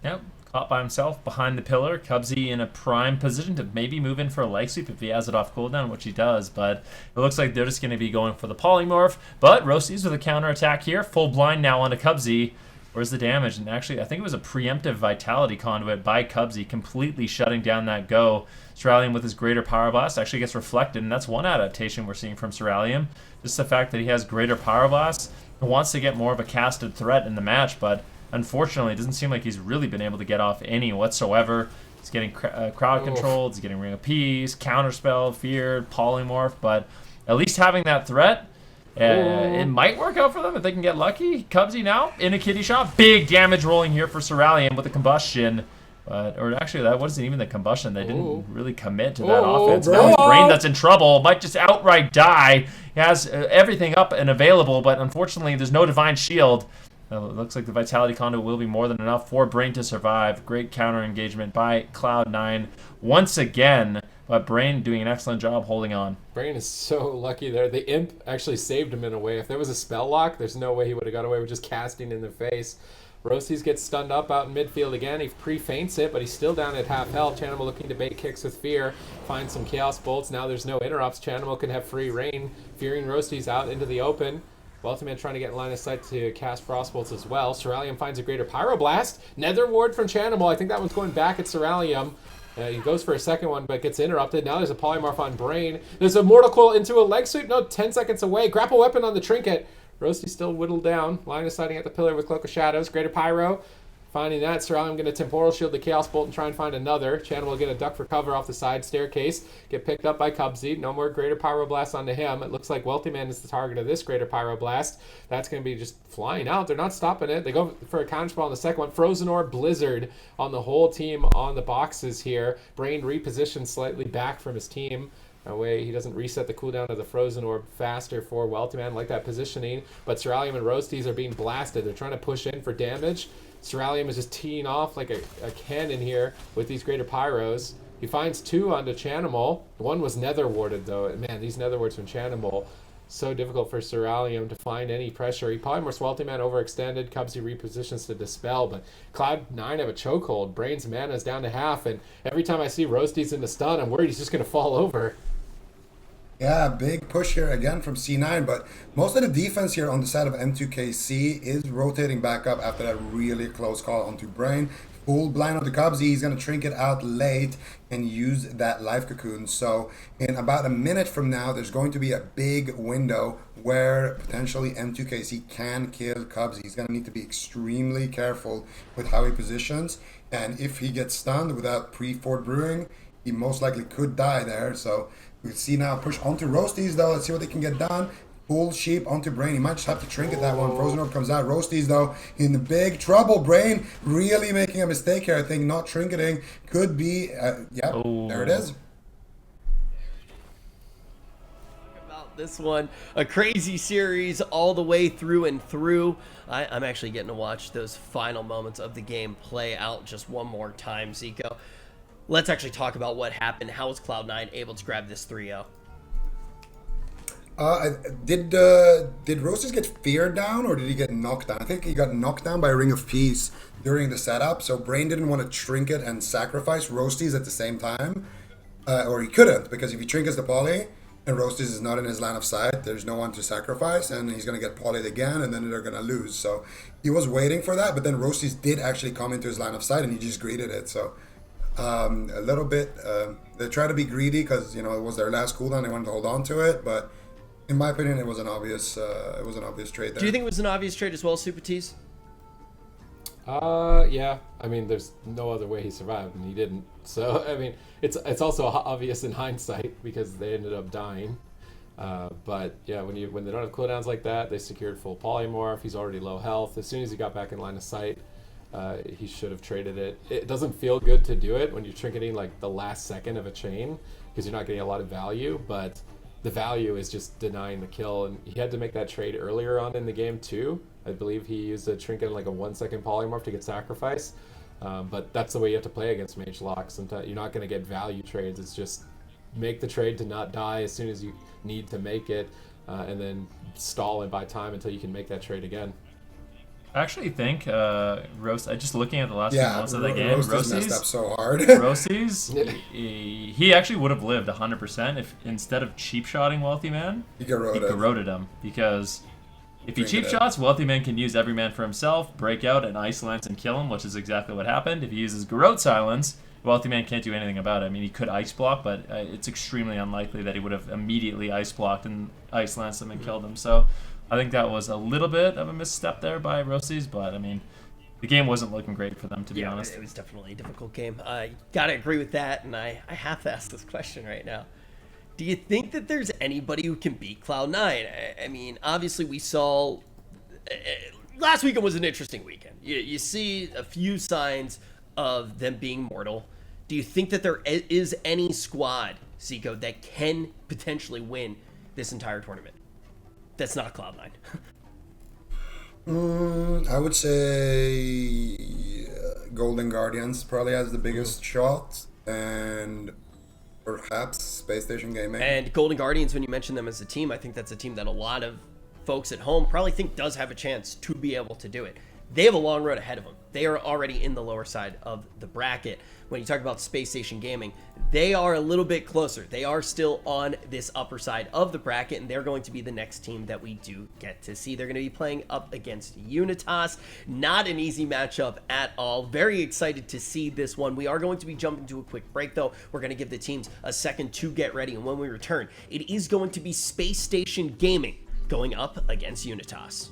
Yep, caught by himself behind the pillar. Cubsy in a prime position to maybe move in for a leg sweep if he has it off cooldown, which he does, but it looks like they're just going to be going for the polymorph. But Roasties with a counter attack here, full blind now onto Cubsy. Where's the damage? And actually, I think it was a preemptive Vitality Conduit by Cubsy, completely shutting down that go. Ceralium with his Greater Power Blast actually gets reflected, and that's one adaptation we're seeing from Ceralium. Just the fact that he has Greater Power Blast. He wants to get more of a casted threat in the match, but unfortunately, it doesn't seem like he's really been able to get off any whatsoever. He's getting crowd controlled, he's getting Ring of Peace, Counterspell, Feared, Polymorph, but at least having that threat, it might work out for them if they can get lucky. Cubsy now in a kitty shot. Big damage rolling here for Ceralium with the combustion. Or actually, that wasn't even the combustion. They didn't really commit to that offense. Now his Brain that's in trouble might just outright die. He has everything up and available, but unfortunately, there's no Divine Shield. It looks like the Vitality Conduit will be more than enough for Brain to survive. Great counter engagement by Cloud9 once again. But Brain doing an excellent job holding on. Brain is so lucky there. The Imp actually saved him in a way. If there was a spell lock, there's no way he would have got away with just casting in the face. Roasties gets stunned up out in midfield again. He pre-feints it, but he's still down at half health. Chanimal looking to bait kicks with fear. Finds some Chaos Bolts. Now there's no interrupts. Chanimal can have free reign. Fearing Roasties out into the open. Ultimate trying to get in line of sight to cast Frostbolts as well. Ceralium finds a Greater Pyroblast. Nether Ward from Chanimal. I think that one's going back at Ceralium. He goes for a second one, but gets interrupted. Now there's a polymorph on Brain. There's a Mortal Coil into a leg sweep. No, 10 seconds away. Grapple Weapon on the Trinket. Roasty still whittled down. Line of sighting at the pillar with Cloak of Shadows. Greater Pyro. Finding that, Cerealium going to Temporal Shield the Chaos Bolt and try and find another. Channel will get a duck for cover off the side staircase. Get picked up by Cubsy. No more Greater Pyroblast onto him. It looks like Wealthy Man is the target of this Greater Pyroblast. That's going to be just flying out. They're not stopping it. They go for a counter spell on the second one. Frozen Orb Blizzard on the whole team on the boxes here. Brain repositioned slightly back from his team. That way he doesn't reset the cooldown of the Frozen Orb faster for Wealthy Man. Like that positioning. But Cerealium and Roasties are being blasted. They're trying to push in for damage. Cerealium is just teeing off like a cannon here with these Greater Pyros. He finds 2 onto Chanimal. One was Nether Warded though. Man, these Nether Wards from Chanimal, so difficult for Cerealium to find any pressure. He polymorphs Wealthy Man overextended. Cubsy repositions to Dispel, but Cloud9 have a chokehold. Brain's mana is down to half, and every time I see Roasties in the stun, I'm worried he's just going to fall over. Yeah, big push here again from C9, but most of the defense here on the side of M2KC is rotating back up after that really close call onto Brain. Full blind on the Cubsy, he's going to trinket out late and use that Life Cocoon. So in about a minute from now, there's going to be a big window where potentially M2KC can kill Cubsy. He's going to need to be extremely careful with how he positions, and if he gets stunned without pre-Fort Brewing, he most likely could die there. So we see now push onto Roasties though. Let's see what they can get done. Full sheep onto Brain. He might just have to trinket that one. Frozen Orb comes out. Roasties though in big trouble. Brain really making a mistake here. I think not trinketing could be. There it is. About this one, a crazy series all the way through and through. I'm actually getting to watch those final moments of the game play out just one more time, Zico. Let's actually talk about what happened. How was Cloud9 able to grab this 3-0? Did Roasties get feared down or did he get knocked down? I think he got knocked down by a Ring of Peace during the setup, so Brain didn't want to trinket and sacrifice Roasties at the same time. Or he couldn't, because if he trinkets the poly and Roasties is not in his line of sight, there's no one to sacrifice, and he's going to get polyed again, and then they're going to lose. So he was waiting for that, but then Roasties did actually come into his line of sight, and he just greeted it. So a little bit, they try to be greedy because, you know, it was their last cooldown. They wanted to hold on to it, but in my opinion, it was an obvious trade there. Do you think it was an obvious trade as well, Super Tees? Yeah. I mean, there's no other way he survived, and he didn't. So, I mean, it's also obvious in hindsight because they ended up dying. But yeah, when they don't have cooldowns like that, they secured full polymorph. He's already low health. As soon as he got back in line of sight, he should have traded it. It doesn't feel good to do it when you're trinketing like the last second of a chain because you're not getting a lot of value, but the value is just denying the kill, and he had to make that trade earlier on in the game too. I believe he used a trinket in like a 1-second polymorph to get sacrifice, but that's the way you have to play against Mage Lock. Sometimes you're not going to get value trades. It's just make the trade to not die as soon as you need to make it, and then stall and buy time until you can make that trade again. I actually think just looking at the last few months of the game, Roasties messed up so hard. Roasties, he actually would have lived 100% if instead of cheap shotting Wealthy Man, he corroded him. Because if he cheap shots, Wealthy Man can use Every Man for himself, break out and Ice Lance and kill him, which is exactly what happened. If he uses Garrote Silence, Wealthy Man can't do anything about it. I mean, he could Ice Block, but it's extremely unlikely that he would have immediately Ice Blocked and Ice Lanced him and killed him. So I think that was a little bit of a misstep there by Roasties, but I mean, the game wasn't looking great for them, to be honest. It was definitely a difficult game. I gotta agree with that, and I have to ask this question right now. Do you think that there's anybody who can beat Cloud9? I mean, obviously we saw last weekend was an interesting weekend. You see a few signs of them being mortal. Do you think that there is any squad, Zico, that can potentially win this entire tournament that's not Cloud9? I would say Golden Guardians probably has the biggest shot, and perhaps Space Station Gaming. And Golden Guardians, when you mention them as a team, I think that's a team that a lot of folks at home probably think does have a chance to be able to do it. They have a long road ahead of them. They are already in the lower side of the bracket. When you talk about Space Station Gaming, they are a little bit closer. They are still on this upper side of the bracket, and they're going to be the next team that we do get to see. They're going to be playing up against Unitas. Not an easy matchup at all. Very excited to see this one. We are going to be jumping to a quick break, though. We're going to give the teams a second to get ready, and when we return, it is going to be Space Station Gaming going up against Unitas.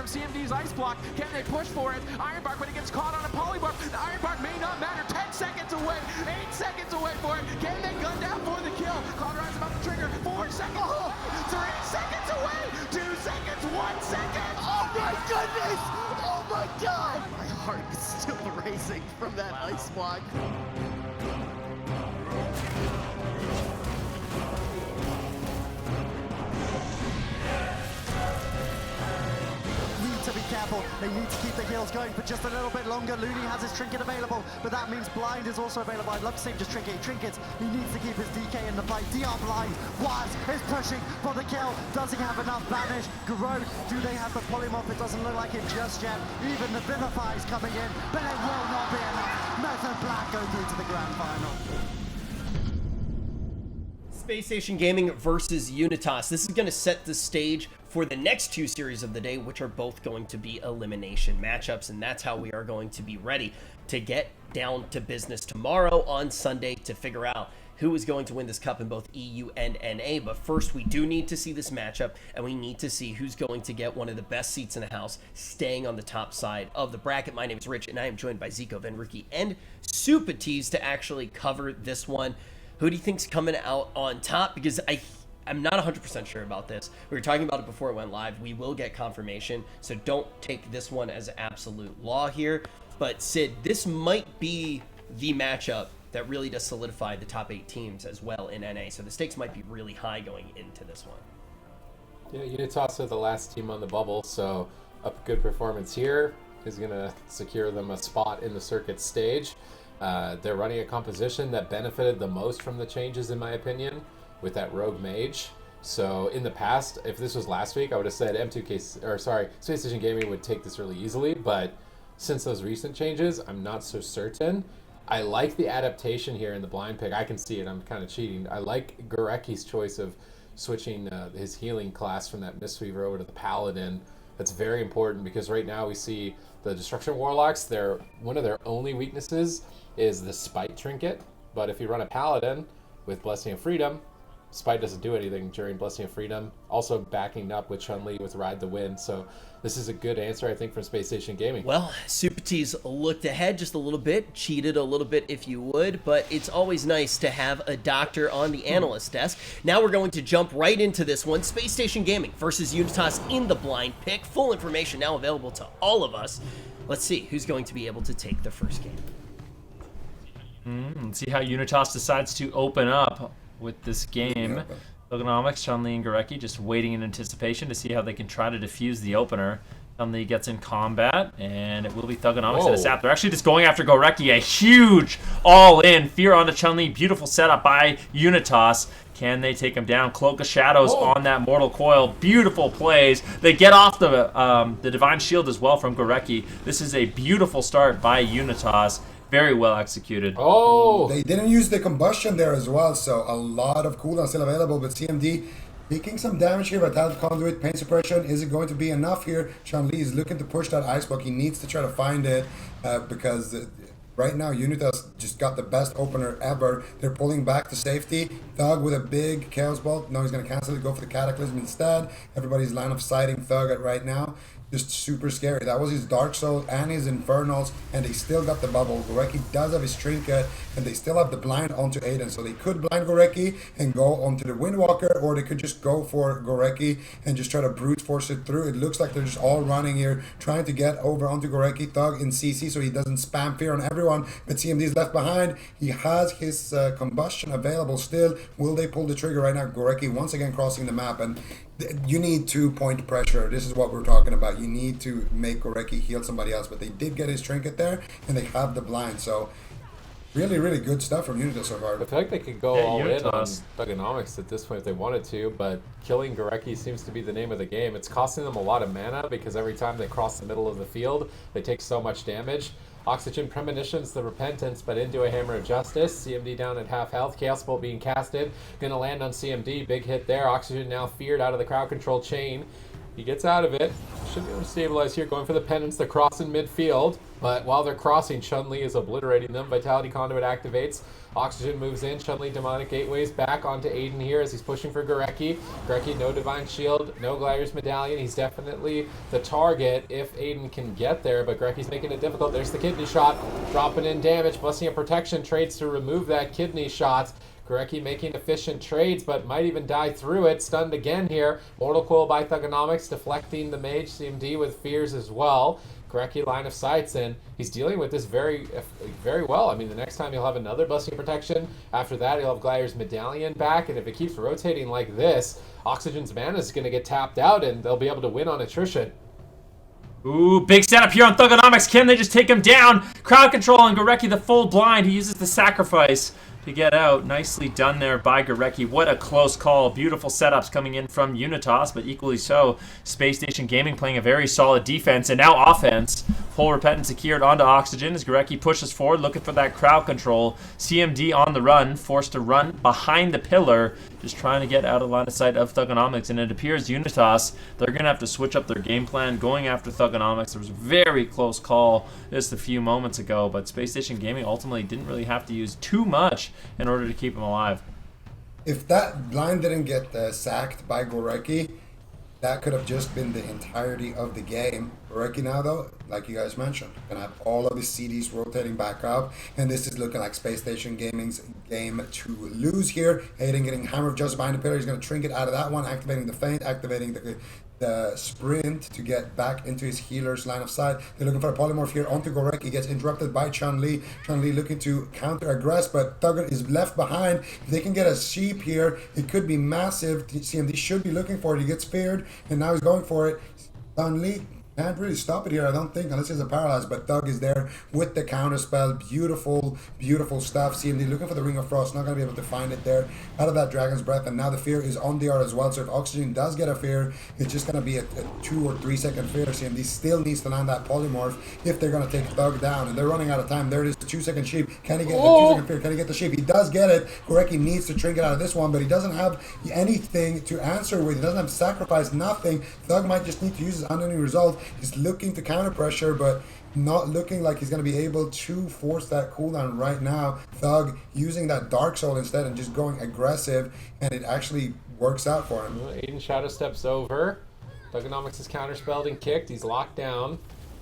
from CMD's ice block. Can they push for it? Ironbark, when it gets caught on a polymorph, the Ironbark may not matter. 10 seconds away, 8 seconds away for it. Can they gun down for the kill? Cauterize about to trigger. 4 seconds away, 3 seconds away, 2 seconds, 1 second. Oh my goodness! Oh my god! My heart is still racing from that ice block. Need to be careful. They need to keep the heals going for just a little bit longer. Looney has his trinket available, but that means blind is also available. I'd love to save just trinkets. He needs to keep his DK in the fight. DR blind. Waz is pushing for the kill. Does he have enough vanish? Garou, do they have the polymorph? It doesn't look like it just yet. Even the Vivify is coming in, but it will not be enough. Method Black go through to the grand final. Space Station Gaming versus Unitas. This is going to set the stage for the next 2 series of the day, which are both going to be elimination matchups, and that's how we are going to be ready to get down to business tomorrow on Sunday to figure out who is going to win this cup in both EU and NA. But first, we do need to see this matchup, and we need to see who's going to get one of the best seats in the house, staying on the top side of the bracket. My name is Rich, and I am joined by Zico, Van Ricky, and Supatees to actually cover this one. Who do you think's coming out on top? Because I'm not 100% sure about this. We were talking about it before it went live. We will get confirmation, so don't take this one as absolute law here. But Sid, this might be the matchup that really does solidify the top 8 teams as well in NA. So the stakes might be really high going into this one. Yeah, Unitas are the last team on the bubble, so a good performance here is going to secure them a spot in the circuit stage. They're running a composition that benefited the most from the changes, in my opinion, with that rogue mage. So in the past, if this was last week, I would have said Space Station Gaming would take this really easily. But since those recent changes, I'm not so certain. I like the adaptation here in the blind pick. I can see it. I'm kind of cheating. I like Goreki's choice of switching his healing class from that Mistweaver over to the Paladin. That's very important because right now we see the Destruction Warlocks, one of their only weaknesses is the Spite Trinket. But if you run a Paladin with Blessing of Freedom, Spite doesn't do anything during Blessing of Freedom. Also backing up with Chun-Li with Ride the Wind. So this is a good answer, I think, from Space Station Gaming. Well, Supatees looked ahead just a little bit, cheated a little bit if you would, but it's always nice to have a doctor on the analyst desk. Now we're going to jump right into this one. Space Station Gaming versus Unitas in the blind pick. Full information now available to all of us. Let's see who's going to be able to take the first game. Let's see how Unitas decides to open up with this game. Thugonomics, Chun-Li, and Goreki just waiting in anticipation to see how they can try to defuse the opener. Chun-Li gets in combat, and it will be Thugonomics and a sap. They're actually just going after Goreki. A huge all-in. Fear onto Chun-Li. Beautiful setup by Unitas. Can they take him down? Cloak of Shadows on that Mortal Coil. Beautiful plays. They get off the Divine Shield as well from Goreki. This is a beautiful start by Unitas. Very well executed. Oh! They didn't use the combustion there as well, so a lot of cooldown still available, but CMD taking some damage here. Vitality Conduit, Pain Suppression, is it going to be enough here? Chun-Li is looking to push that ice block. He needs to try to find it because right now Unitas just got the best opener ever. They're pulling back to safety. Thug with a big Chaos Bolt. No, he's going to cancel it, go for the Cataclysm instead. Everybody's line of sighting Thug at right now. Just super scary. That was his Dark Soul and his Infernals, and they still got the bubble. Goreki does have his Trinket, and they still have the blind onto Aiden. So they could blind Goreki and go onto the Windwalker, or they could just go for Goreki and just try to brute force it through. It looks like they're just all running here, trying to get over onto Goreki. Thug in CC so he doesn't spam fear on everyone, but CMD is left behind. He has his combustion available still. Will they pull the trigger right now? Goreki once again crossing the map, and you need 2-point pressure. This is what we're talking about. You need to make Goreki heal somebody else, but they did get his trinket there, and they have the blind. So really, really good stuff from Unitas so far. I feel like they could go all in on Thugonomics at this point if they wanted to, but killing Goreki seems to be the name of the game. It's costing them a lot of mana because every time they cross the middle of the field, they take so much damage. Oxygen Premonitions, the Repentance, but into a Hammer of Justice. CMD down at half health. Chaos Bolt being casted. Gonna land on CMD. Big hit there. Oxygen now feared out of the crowd control chain. He gets out of it. Should be able to stabilize here. Going for the penance. The cross in midfield. But while they're crossing, Chun-Li is obliterating them. Vitality Conduit activates. Oxygen moves in. Chun-Li Demonic Gateways back onto Aiden here as he's pushing for Gorecki. Gorecki, no Divine Shield, no Gliders Medallion. He's definitely the target if Aiden can get there, but Gorecki's making it difficult. There's the kidney shot, dropping in damage. Blessing of Protection trades to remove that kidney shot. Gorecki making efficient trades, but might even die through it. Stunned again here. Mortal Coil by Thugonomics, deflecting the Mage CMD with fears as well. Gorecki line of sights, and he's dealing with this very well. I mean, the next time he'll have another Blessing of Protection. After that, he'll have Glider's Medallion back, and if it keeps rotating like this, Oxygen's mana is going to get tapped out, and they'll be able to win on attrition. Ooh, big setup here on Thugonomics. Can they just take him down? Crowd control on Gorecki, the full blind. He uses the sacrifice to get out. Nicely done there by Gorecki. What a close call. Beautiful setups coming in from Unitas, but equally so, Space Station Gaming playing a very solid defense, and now offense. Full Repentant secured onto Oxygen as Gorecki pushes forward, looking for that crowd control. CMD on the run, forced to run behind the pillar, just trying to get out of line of sight of Thugonomics, and it appears Unitas, they're going to have to switch up their game plan going after Thugonomics. There was a very close call just a few moments ago, but Space Station Gaming ultimately didn't really have to use too much in order to keep him alive. If that blind didn't get sacked by Gorecki, that could have just been the entirety of the game. Gorecki now, though, like you guys mentioned, gonna have all of his CDs rotating back up, and this is looking like Space Station Gaming's game to lose here. Aiden getting hammered just behind the pillar. He's gonna trinket out of that one, activating the feint, activating the sprint to get back into his healer's line of sight. They're looking for a polymorph here onto Gorecki. Gets interrupted by Chun-Li. Chun-Li looking to counter aggress, but Thugger is left behind. If they can get a sheep here, it could be massive. CMD should be looking for it. He gets feared, and now he's going for it. Chun-Li can't really stop it here, I don't think, unless he's a paralyzed, but Thug is there with the counter spell. Beautiful, beautiful stuff. CMD looking for the Ring of Frost, not going to be able to find it there out of that Dragon's Breath, and now the fear is on DR as well, so if Oxygen does get a fear, it's just going to be a 2 or 3 second fear. CMD still needs to land that polymorph if they're going to take Thug down, and they're running out of time. There it is, the 2 second sheep. Can he get the 2 second fear? Can he get the sheep? He does get it. Gorecki needs to trinket out of this one, but he doesn't have anything to answer with. He doesn't have sacrifice, nothing. Thug might just need to use his unending resolve. He's looking to counter pressure, but not looking like he's going to be able to force that cooldown right now. Thug using that Dark Soul instead and just going aggressive, and it actually works out for him. Aiden Shadow steps over. Thugonomics is counterspelled and kicked. He's locked down.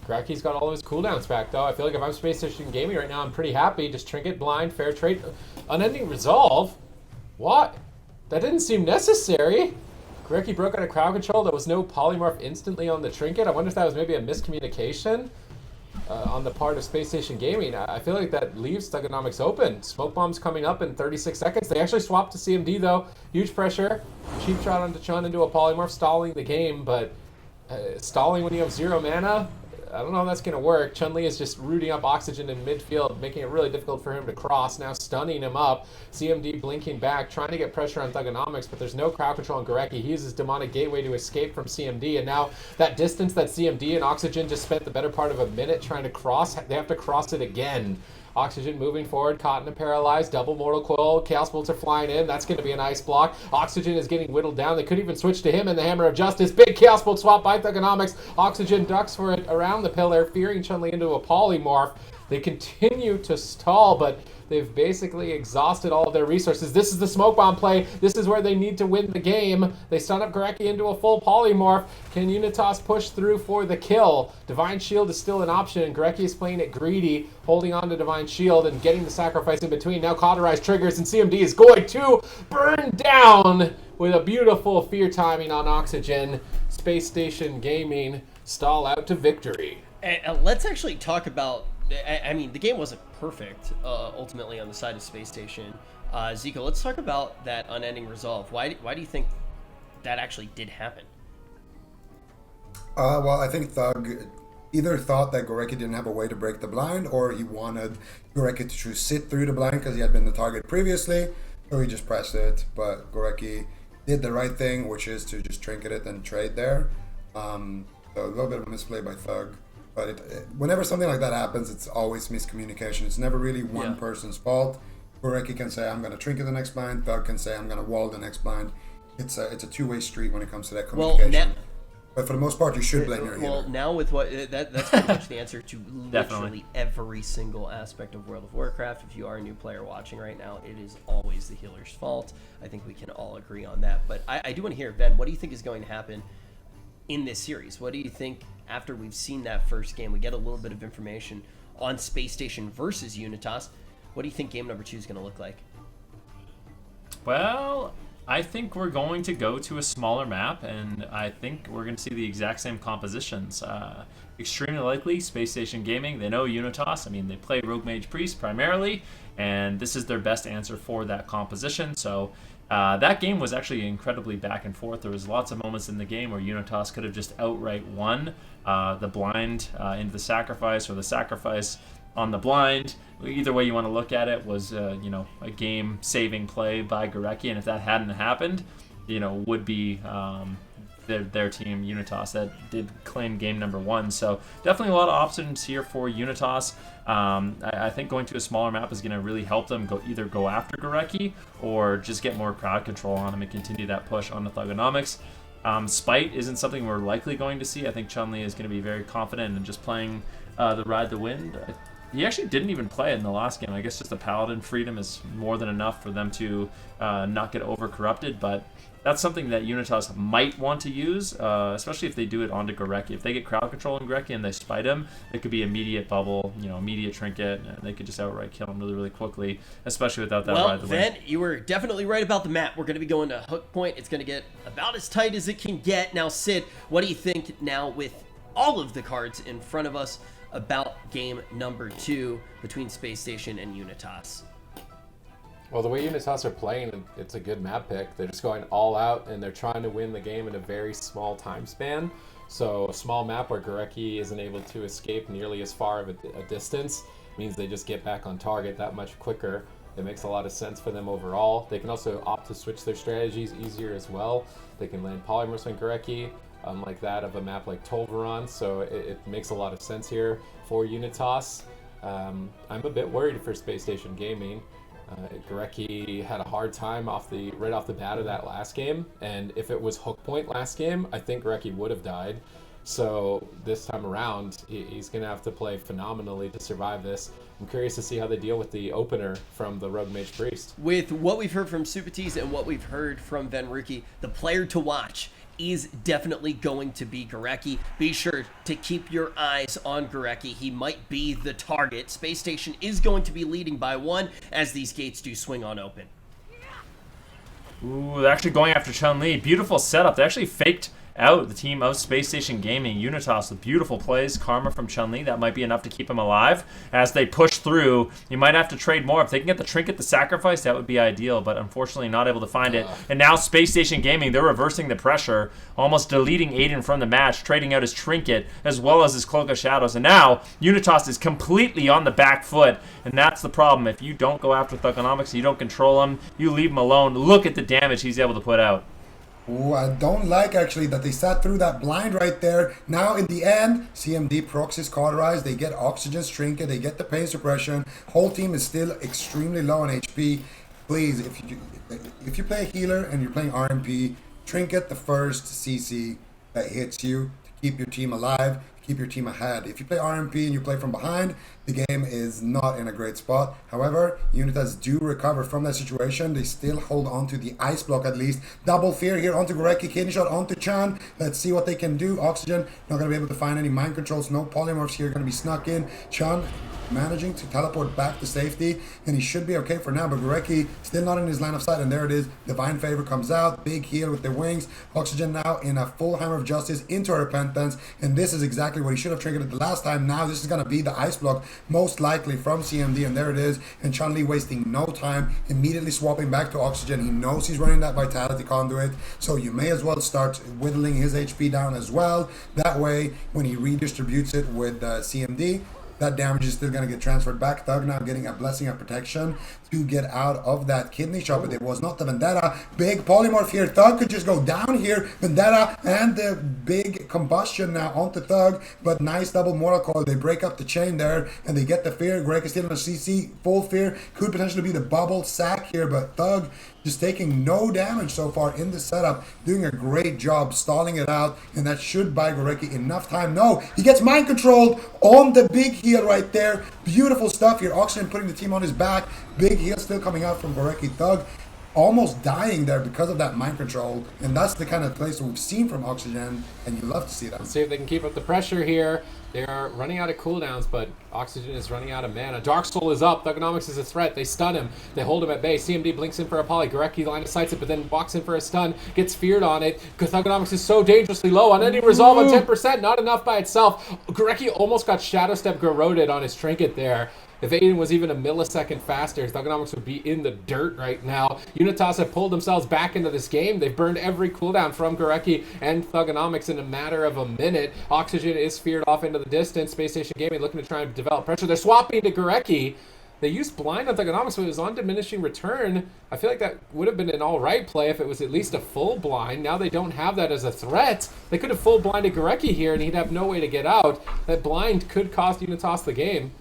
Gorecki's got all of his cooldowns back, though. I feel like if I'm Space Station Gaming right now, I'm pretty happy. Just trinket, blind, fair trade, unending resolve. What? That didn't seem necessary. Gorecki broke out of crowd control. There was no polymorph instantly on the trinket. I wonder if that was maybe a miscommunication on the part of Space Station Gaming. I feel like that leaves Thugonomics open. Smoke bomb's coming up in 36 seconds. They actually swapped to CMD, though. Huge pressure. Cheap shot onto Chun into a polymorph, stalling the game, but stalling when you have 0 mana? I don't know how that's going to work. Chun-Li is just rooting up Oxygen in midfield, making it really difficult for him to cross, now stunning him up. CMD blinking back, trying to get pressure on Thugonomics, but there's no crowd control on Gorecki. He uses Demonic Gateway to escape from CMD, and now that distance that CMD and Oxygen just spent the better part of a minute trying to cross, they have to cross it again. Oxygen moving forward, caught in a paralyzed, double Mortal Coil, Chaos Bolts are flying in, that's going to be a nice block. Oxygen is getting whittled down, they could even switch to him and the Hammer of Justice. Big Chaos Bolt swap by Thugonomics. Oxygen ducks for it around the pillar, fearing Chun-Li into a polymorph. They continue to stall, but they've basically exhausted all of their resources. This is the smoke bomb play. This is where they need to win the game. They stun up Gorecki into a full polymorph. Can Unitas push through for the kill? Divine Shield is still an option, and Gorecki is playing it greedy, holding on to Divine Shield and getting the sacrifice in between. Now Cauterize triggers, and CMD is going to burn down with a beautiful fear timing on Oxygen. Space Station Gaming stall out to victory. Let's actually talk about, I mean, the game wasn't perfect, ultimately, on the side of Space Station. Zico, let's talk about that unending resolve. Why do you think that actually did happen? Well, I think Thug either thought that Gorecki didn't have a way to break the blind, or he wanted Gorecki to sit through the blind because he had been the target previously, so he just pressed it. But Gorecki did the right thing, which is to just trinket it and trade there. So a little bit of a misplay by Thug. But whenever something like that happens, it's always miscommunication. It's never really one person's fault. Gorecki can say, I'm going to trinket the next blind. Thug can say, I'm going to wall the next blind. It's a two-way street when it comes to that communication. Well, But for the most part, you should blame your Well, healer. now with what that's pretty much the answer to literally Definitely. every single aspect of World of Warcraft. If you are a new player watching right now, it is always the healer's fault. I think we can all agree on that. But I do want to hear, Ben, what do you think is going to happen in this series? What do you think after we've seen that first game? We get a little bit of information on Space Station versus Unitas. What do you think game number 2 is going to look like? Well, I think we're going to go to a smaller map, and I think we're going to see the exact same compositions. Extremely likely, Space Station Gaming, they know Unitas. I mean, they play Rogue Mage Priest primarily, and this is their best answer for that composition. So that game was actually incredibly back and forth. There was lots of moments in the game where Unitas could have just outright won the blind into the sacrifice, or the sacrifice on the blind. Either way you want to look at it was, a game-saving play by Gurecki, and if that hadn't happened, would be their team, Unitas, that did claim game number 1. So definitely a lot of options here for Unitas. I think going to a smaller map is going to really help them either go after Gurecki or just get more crowd control on him and continue that push on the Thugonomics. Spite isn't something we're likely going to see. I think Chun-Li is going to be very confident in just playing the Ride the Wind. He actually didn't even play it in the last game. I guess just the Paladin freedom is more than enough for them to not get over-corrupted, but that's something that Unitas might want to use, especially if they do it onto Gurecki. If they get crowd control on Gurecki and they spite him, it could be immediate bubble, immediate trinket, and they could just outright kill him really, really quickly, especially without that Ride the Wind. Then you were definitely right about the map. We're going to be going to Hook Point. It's going to get about as tight as it can get. Now, Sid, what do you think now with all of the cards in front of us about game number 2 between Space Station and Unitas? Well, the way Unitas are playing, it's a good map pick. They're just going all out, and they're trying to win the game in a very small time span. So a small map where Gurecki isn't able to escape nearly as far of a distance means they just get back on target that much quicker. It makes a lot of sense for them overall. They can also opt to switch their strategies easier as well. They can land polymorphs on Gurecki, unlike that of a map like Tolvaron, so it makes a lot of sense here for Unitas. I'm a bit worried for Space Station Gaming. Gurecki had a hard time right off the bat of that last game, and if it was Hook Point last game, I think Gurecki would have died. So this time around, he's going to have to play phenomenally to survive this. I'm curious to see how they deal with the opener from the Rogue Mage Priest. With what we've heard from Supatis and what we've heard from Venruki, the player to watch is definitely going to be Gurecki. Be sure to keep your eyes on Gurecki. He might be the target. Space Station is going to be leading by 1 as these gates do swing on open. Ooh, they're actually going after Chun-Li. Beautiful setup. They actually faked out the team of Space Station Gaming. Unitas with beautiful plays. Karma from Chun-Li. That might be enough to keep him alive. As they push through, you might have to trade more. If they can get the trinket, the sacrifice, that would be ideal, but unfortunately not able to find it. And now Space Station Gaming, they're reversing the pressure, almost deleting Aiden from the match, trading out his trinket as well as his Cloak of Shadows. And now Unitas is completely on the back foot, and that's the problem. If you don't go after Thugonomics, you don't control him, you leave him alone, look at the damage he's able to put out. Ooh, I don't like actually that they sat through that blind right there. Now in the end, CMD proxies cauterize, they get Oxygen's trinket, they get the pain suppression. Whole team is still extremely low on HP. Please, if you play a healer and you're playing RMP, trinket the first CC that hits you to keep your team alive, keep your team ahead. If you play RMP and you play from behind, the game is not in a great spot. However, Unitas do recover from that situation. They still hold on to the ice block at least. Double fear here onto Gurecki, kidney shot onto Chan. Let's see what they can do. Oxygen, not going to be able to find any mind controls. No polymorphs here going to be snuck in. Chan managing to teleport back to safety, and he should be okay for now, but Gurecki still not in his line of sight, and there it is. Divine Favor comes out, big heal with the wings. Oxygen now in a full Hammer of Justice into a Repentance, and this is exactly what he should have triggered the last time. Now this is going to be the ice block, most likely from CMD, and there it is. And Chun-Li wasting no time, immediately swapping back to Oxygen. He knows he's running that Vitality Conduit, so you may as well start whittling his HP down as well. That way, when he redistributes it with CMD, that damage is still going to get transferred back. Thug now getting a Blessing of Protection. to get out of that kidney shot, but it was not the Vendetta. Big polymorph here. Thug could just go down here. Vendetta and the big combustion now onto Thug, but nice double mortal coil. They break up the chain there, and they get the fear. Greg is still on a CC. Full fear could potentially be the bubble sack here, but Thug just taking no damage so far in the setup, doing a great job stalling it out, and that should buy Gorecki enough time. No, he gets mind controlled on the big heal right there. Beautiful stuff here. Oxygen putting the team on his back. Big heal still coming out from Gorecki. Thug almost dying there because of that mind control, and that's the kind of place that we've seen from Oxygen, and you love to see that. Let's see if they can keep up the pressure here. They are running out of cooldowns, but Oxygen is running out of mana. Dark Soul is up. Thugonomics is a threat. They stun him. They hold him at bay. CMD blinks in for a poly. Gorecki line of sights it, but then walks in for a stun. Gets feared on it. Because Thugonomics is so dangerously low. Unending Resolve on 10%. Not enough by itself. Gorecki almost got Shadow Step Garroted on his trinket there. If Aiden was even a millisecond faster, Thugonomics would be in the dirt right now. Unitas have pulled themselves back into this game. They've burned every cooldown from Gorecki and Thugonomics in a matter of a minute. Oxygen is feared off into the distance. Space Station Gaming looking to try and develop pressure. They're swapping to Gorecki. They used blind on Thugonomics, but it was on diminishing return. I feel like that would have been an alright play if it was at least a full blind. Now they don't have that as a threat. They could have full blinded Gorecki here and he'd have no way to get out. That blind could cost Unitas the game.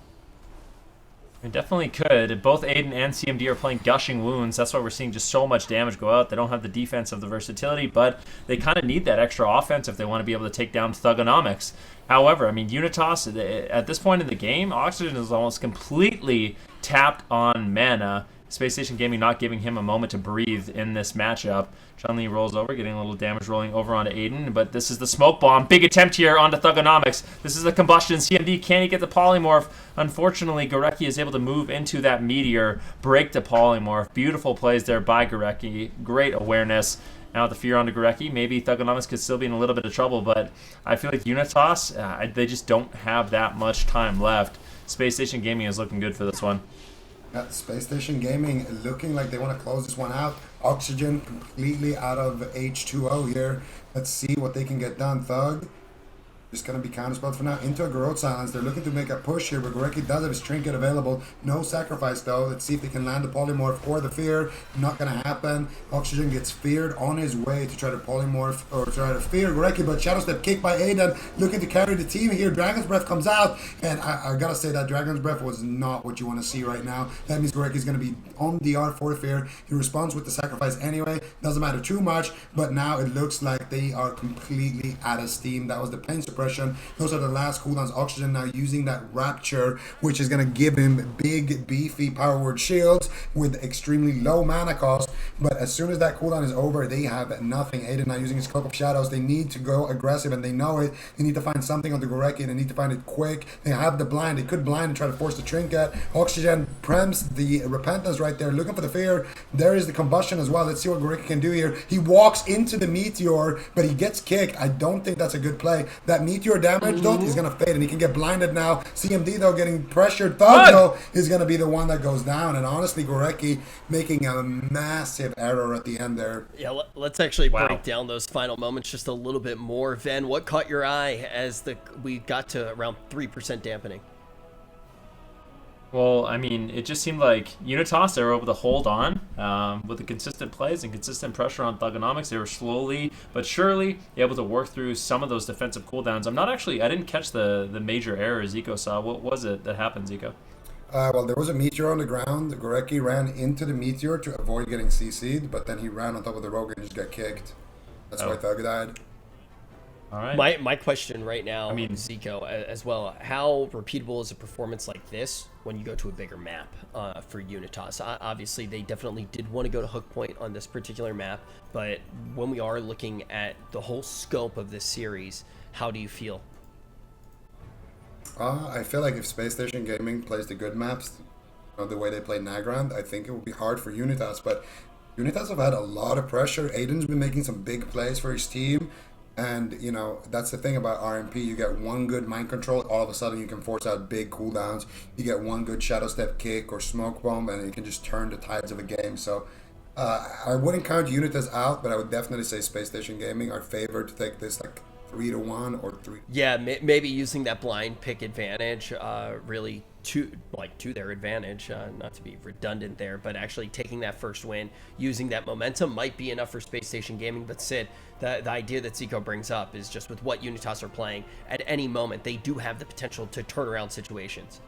It definitely could. Both Aiden and CMD are playing Gushing Wounds. That's why we're seeing just so much damage go out. They don't have the defense of the versatility, but they kind of need that extra offense if they want to be able to take down Thugonomics. However, I mean, Unitas, at this point in the game, Oxygen is almost completely tapped on mana. Space Station Gaming not giving him a moment to breathe in this matchup. Chun-Li rolls over, getting a little damage rolling over onto Aiden, but this is the smoke bomb. Big attempt here onto Thugonomics. This is the combustion. CMD, can he get the polymorph? Unfortunately, Gorecki is able to move into that meteor, break the polymorph. Beautiful plays there by Gorecki. Great awareness. Now the fear onto Gorecki. Maybe Thugonomics could still be in a little bit of trouble, but I feel like Unitas, they just don't have that much time left. Space Station Gaming is looking good for this one. Space Station Gaming looking like they want to close this one out. Oxygen completely out of H2O here. Let's see what they can get done. Thug just going to be counterspelled for now into a Garrote Silence. They're looking to make a push here, but Gorecki does have his trinket available. No sacrifice though. Let's see if they can land the polymorph or the fear. Not going to happen. Oxygen gets feared on his way to try to polymorph or try to fear Gorecki, but Shadow Step kicked by Aiden, looking to carry the team here. Dragon's Breath comes out, and I gotta say that Dragon's Breath was not what you want to see right now. That means Gorecki is going to be on DR for fear. He responds with the sacrifice anyway. Doesn't matter too much, but now it looks like they are completely out of steam. That was the pain suppression. Those are the last cooldowns. Oxygen now using that Rapture, which is going to give him big, beefy power word shields with extremely low mana cost. But as soon as that cooldown is over, they have nothing. Aiden now using his Cloak of Shadows. They need to go aggressive, and they know it. They need to find something on the Gorecki. They need to find it quick. They have the blind. They could blind and try to force the trinket. Oxygen prems the Repentance right there, looking for the fear. There is the combustion as well. Let's see what Gorecki can do here. He walks into the meteor, but he gets kicked. I don't think that's a good play. That meteor damage though is gonna fade, and he can get blinded now. CMD though getting pressured. Thug though is gonna be the one that goes down, and honestly Gorecki making a massive error at the end there. Yeah, let's actually break down those final moments just a little bit more. Ven, what caught your eye as we got to around 3% dampening? Well, I mean, it just seemed like Unitas, they were able to hold on with the consistent plays and consistent pressure on Thugonomics. They were slowly but surely able to work through some of those defensive cooldowns. I didn't catch the major error Zico saw. What was it that happened, Zico? Well, there was a meteor on the ground. Gorecki ran into the meteor to avoid getting CC'd, but then he ran on top of the rogue and just got kicked. That's why Thug died. All right. My question right now, Zico, as well, how repeatable is a performance like this when you go to a bigger map for Unitas? Obviously, they definitely did want to go to Hook Point on this particular map, but when we are looking at the whole scope of this series, how do you feel? I feel like if Space Station Gaming plays the good maps, the way they play Nagrand, I think it will be hard for Unitas, but Unitas have had a lot of pressure. Aiden's been making some big plays for his team. And, that's the thing about RMP. You get one good mind control, all of a sudden you can force out big cooldowns. You get one good Shadow Step kick or Smoke Bomb, and you can just turn the tides of a game. So I wouldn't count Unitas out, but I would definitely say Space Station Gaming are favored to take this 3-1 or 3. Yeah, maybe using that blind pick advantage really to their advantage, not to be redundant there, but actually taking that first win, using that momentum might be enough for Space Station Gaming. But Sid, the idea that Zico brings up is just with what Unitas are playing, at any moment they do have the potential to turn around situations.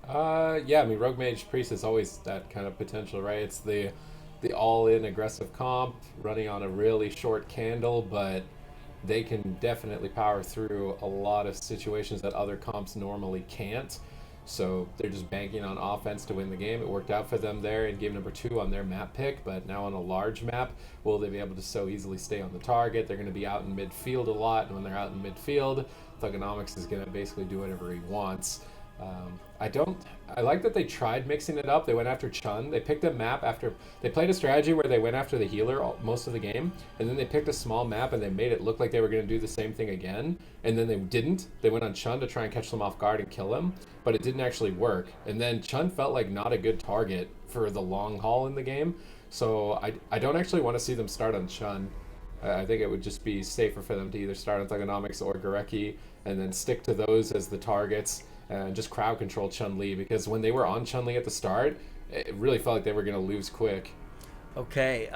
Yeah, I mean, Rogue Mage Priest is always that kind of potential, right? It's the all-in aggressive comp running on a really short candle, but they can definitely power through a lot of situations that other comps normally can't. So they're just banking on offense to win the game. It worked out for them there in game number 2 on their map pick, but now on a large map, will they be able to so easily stay on the target? They're going to be out in midfield a lot, and when they're out in midfield, Thugonomics is going to basically do whatever he wants. I like that they tried mixing it up. They went after Chun. They picked a map after they played a strategy where they went after the healer most of the game, and then they picked a small map and they made it look like they were going to do the same thing again, and then they didn't. They went on Chun to try and catch them off guard and kill him, but it didn't actually work. And then Chun felt like not a good target for the long haul in the game, so I don't actually want to see them start on Chun. I think it would just be safer for them to either start on Thugonomics or Gorecki and then stick to those as the targets and just crowd control Chun-Li, because when they were on Chun-Li at the start, it really felt like they were going to lose quick. Okay,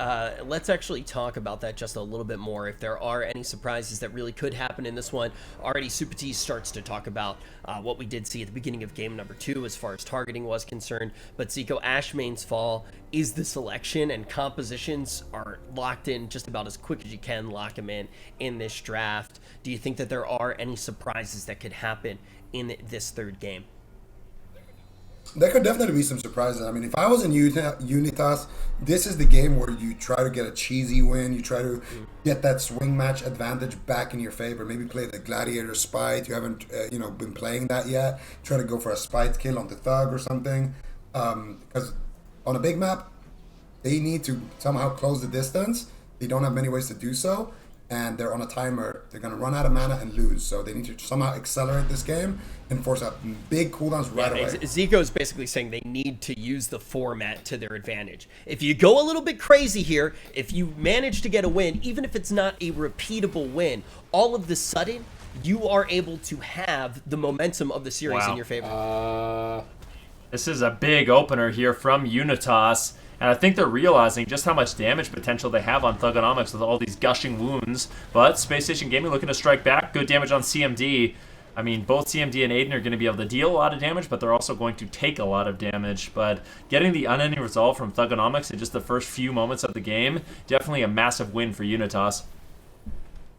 let's actually talk about that just a little bit more. If there are any surprises that really could happen in this one, already Supati starts to talk about what we did see at the beginning of game number 2 as far as targeting was concerned. But Zico, Ashmane's fall is the selection, and compositions are locked in just about as quick as you can lock them in this draft. Do you think that there are any surprises that could happen in this third game? There could definitely be some surprises. I mean, if I was in Unitas, this is the game where you try to get a cheesy win. You try to get that swing match advantage back in your favor. Maybe play the Gladiator Spite. You haven't, been playing that yet. Try to go for a Spite kill on the Thug or something. Because on a big map, they need to somehow close the distance. They don't have many ways to do so. And they're on a timer. They're going to run out of mana and lose. So they need to somehow accelerate this game and force out big cooldowns right away. Zico is basically saying they need to use the format to their advantage. If you go a little bit crazy here, if you manage to get a win, even if it's not a repeatable win, all of the sudden, you are able to have the momentum of the series in your favor. This is a big opener here from Unitas. And I think they're realizing just how much damage potential they have on Thugonomics with all these gushing wounds. But Space Station Gaming looking to strike back. Good damage on CMD. I mean, both CMD and Aiden are going to be able to deal a lot of damage, but they're also going to take a lot of damage. But getting the unending resolve from Thugonomics in just the first few moments of the game, definitely a massive win for Unitas.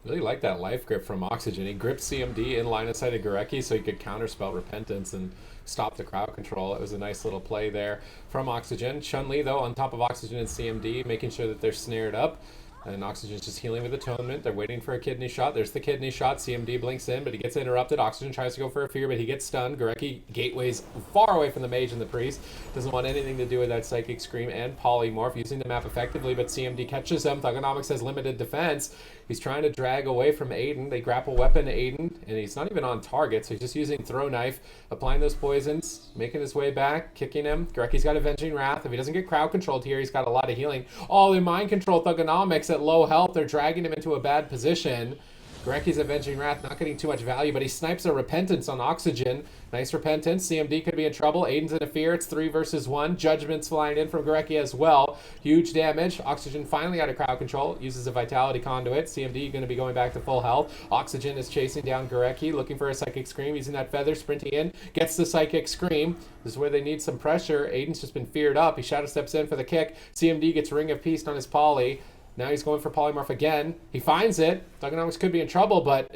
Really like that life grip from Oxygen. He gripped CMD in line of sight of Gorecki so he could counterspell Repentance and stop the crowd control. It was a nice little play there from Oxygen. Chun-Li, though, on top of Oxygen and CMD, making sure that they're snared up. And Oxygen's just healing with Atonement. They're waiting for a kidney shot. There's the kidney shot. CMD blinks in, but he gets interrupted. Oxygen tries to go for a fear, but he gets stunned. Gorecki gateways far away from the mage and the priest. Doesn't want anything to do with that Psychic Scream and Polymorph, using the map effectively, but CMD catches him. Thugonomics has limited defense. He's trying to drag away from Aiden. They grapple weapon Aiden, and he's not even on target, so he's just using Throw Knife, applying those poisons, making his way back, kicking him. Gorecki's got Avenging Wrath. If he doesn't get crowd controlled here, he's got a lot of healing. Oh, they mind control Thugonomics at low health. They're dragging him into a bad position. Gorecki's Avenging Wrath not getting too much value, but he snipes a Repentance on Oxygen. Nice Repentance. CMD could be in trouble. Aiden's in a fear. It's 3 versus 1. Judgment's flying in from Gorecki as well. Huge damage. Oxygen finally out of crowd control. Uses a Vitality Conduit. CMD going to be going back to full health. Oxygen is chasing down Gorecki, looking for a Psychic Scream. Using that Feather, sprinting in. Gets the Psychic Scream. This is where they need some pressure. Aiden's just been feared up. He shadow steps in for the kick. CMD gets Ring of Peace on his Poly. Now he's going for Polymorph again. He finds it. Thugonomics could be in trouble, but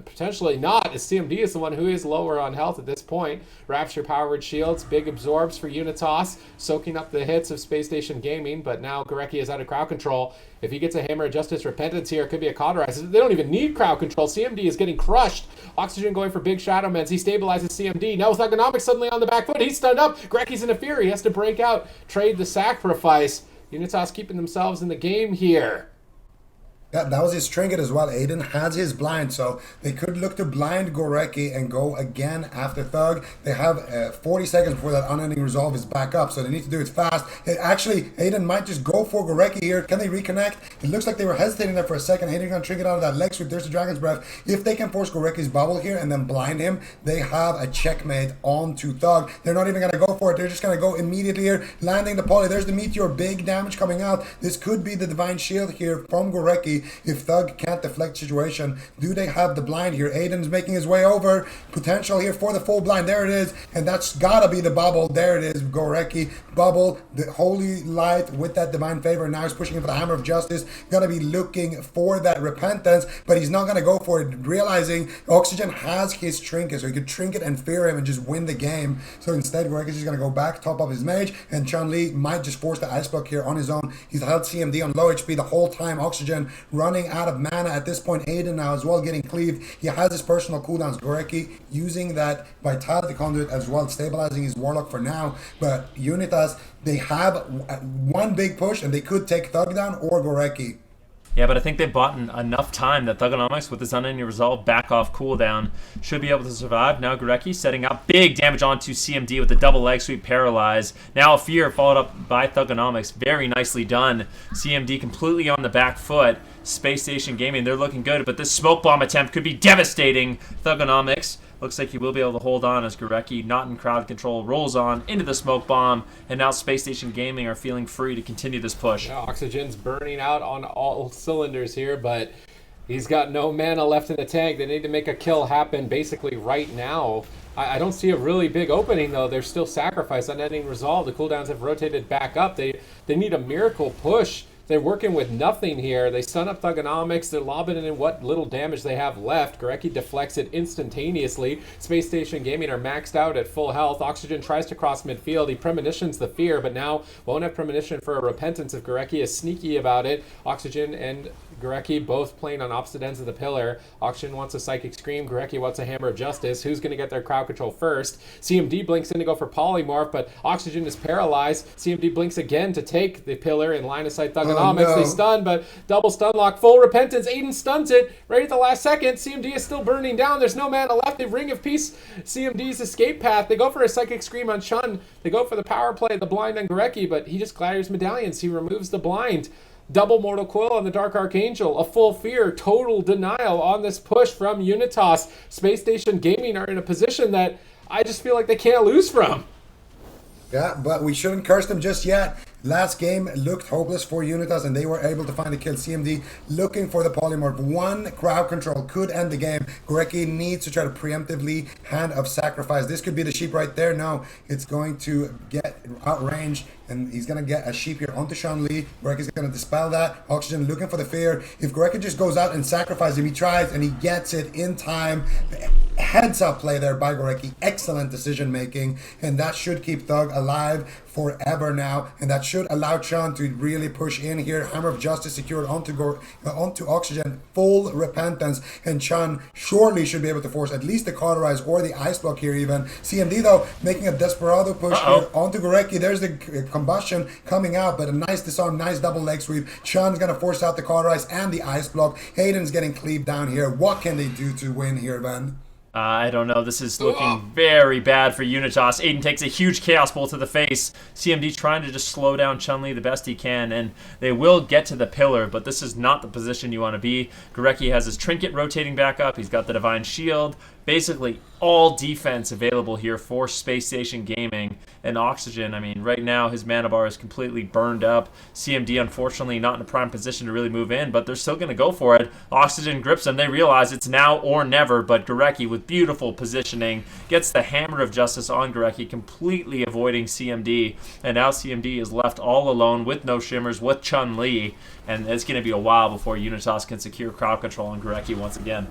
potentially not, as CMD is the one who is lower on health at this point. Rapture Powered Shields, big absorbs for Unitas, soaking up the hits of Space Station Gaming, but now Gorecki is out of crowd control. If he gets a Hammer of Justice Repentance here, it could be a Cauterize. They don't even need crowd control. CMD is getting crushed. Oxygen going for big Shadow Meds. He stabilizes CMD. Now with Thugonomics suddenly on the back foot, he's stunned up. Gorecki's in a fury. He has to break out, trade the sacrifice. Unitas keeping themselves in the game here. That was his trinket as well. Aiden has his blind, so they could look to blind Gorecki and go again after Thug. They have 40 seconds before that unending resolve is back up, so they need to do it fast. Actually, Aiden might just go for Gorecki here. Can they reconnect? It looks like they were hesitating there for a second. Aiden gonna trinket out of that leg sweep. There's the Dragon's Breath. If they can force Gorecki's bubble here and then blind him, they have a checkmate onto Thug. They're not even gonna go for it. They're just gonna go immediately here, landing the poly. There's the meteor, big damage coming out. This could be the divine shield here from Gorecki if Thug can't deflect the situation. Do they have the blind here? Aiden's making his way over. Potential here for the full blind. There it is. And that's gotta be the bubble. There it is. Gorecki. Bubble. The holy light with that divine favor. Now he's pushing for the hammer of justice. Gonna be looking for that repentance, but he's not gonna go for it, realizing Oxygen has his trinket, so he could trinket and fear him and just win the game. So instead, Gorecki's just gonna go back, top up his mage, and Chun-Li might just force the ice block here on his own. He's held CMD on low HP the whole time. Oxygen running out of mana at this point. Aiden now as well getting cleaved. He has his personal cooldowns. Gorecki using that Vitality Conduit as well, stabilizing his Warlock for now. But Unitas, they have one big push and they could take Thug down or Gorecki. Yeah, but I think they've bought enough time that Thugonomics, with his unending resolve back off cooldown, should be able to survive. Now Gorecki setting up big damage onto CMD with the double leg sweep paralyze. Now a fear followed up by Thugonomics. Very nicely done. CMD completely on the back foot. Space Station Gaming, they're looking good, but this smoke bomb attempt could be devastating. Thugonomics looks like he will be able to hold on as Gorecki, not in crowd control, rolls on into the smoke bomb, and now Space Station Gaming are feeling free to continue this push. Yeah, Oxygen's burning out on all cylinders here, but he's got no mana left in the tank. They need to make a kill happen basically right now. I don't see a really big opening, though. They're still sacrificed. Unending resolve. The cooldowns have rotated back up. They need a miracle push. They're working with nothing here. They stun up Thugonomics. They're lobbing it in what little damage they have left. Gorecki deflects it instantaneously. Space Station Gaming are maxed out at full health. Oxygen tries to cross midfield. He premonitions the fear, but now won't have premonition for a repentance if Gorecki is sneaky about it. Oxygen and Gorecki both playing on opposite ends of the pillar. Oxygen wants a Psychic Scream. Gorecki wants a Hammer of Justice. Who's going to get their crowd control first? CMD blinks in to go for Polymorph, but Oxygen is paralyzed. CMD blinks again to take the pillar in line of sight Thugonomics. They stun, but double stun lock, full repentance. Aiden stuns it right at the last second. CMD is still burning down. There's no mana left. They Ring of Peace CMD's escape path. They go for a Psychic Scream on Chun. They go for the power play, the blind on Gorecki, but he just clatters medallions. He removes the blind. Double Mortal Quill on the Dark Archangel. A full fear, total denial on this push from Unitas. Space Station Gaming are in a position that I just feel like they can't lose from. Yeah, but we shouldn't curse them just yet. Last game looked hopeless for Unitas, and they were able to find a kill. CMD looking for the polymorph. One crowd control could end the game. Gorecki needs to try to preemptively Hand of Sacrifice. This could be the sheep right there. No, it's going to get outranged, and he's going to get a sheep here onto Chun-Li. Gorecki's going to dispel that. Oxygen looking for the fear. If Gorecki just goes out and sacrifices him, he tries, and he gets it in time. Heads up play there by Gorecki. Excellent decision making, and that should keep Thug alive forever now, and that should allow Chun to really push in here. Hammer of Justice secured onto Oxygen. Full repentance, and Chun surely should be able to force at least the Cauterize or the Ice Block here even. CMD though making a desperado push here onto Gorecki. There's the combustion coming out, but a nice disarm, nice double leg sweep. Chun's gonna force out the Cauterize and the Ice Block. Aiden's getting cleaved down here. What can they do to win here, Ben? I don't know. This is looking very bad for Unitas. Aiden takes a huge Chaos Bolt to the face. CMD trying to just slow down Chun-Li the best he can, and they will get to the pillar, but this is not the position you want to be. Gorecki has his Trinket rotating back up. He's got the Divine Shield. Basically, all defense available here for Space Station Gaming. And Oxygen, I mean, right now his mana bar is completely burned up. CMD, unfortunately, not in a prime position to really move in, but they're still going to go for it. Oxygen grips them. They realize it's now or never, but Gorecki, with beautiful positioning, gets the Hammer of Justice on Gorecki, completely avoiding CMD. And now CMD is left all alone with no shimmers, with Chun-Li. And it's going to be a while before Unitas can secure crowd control on Gorecki once again.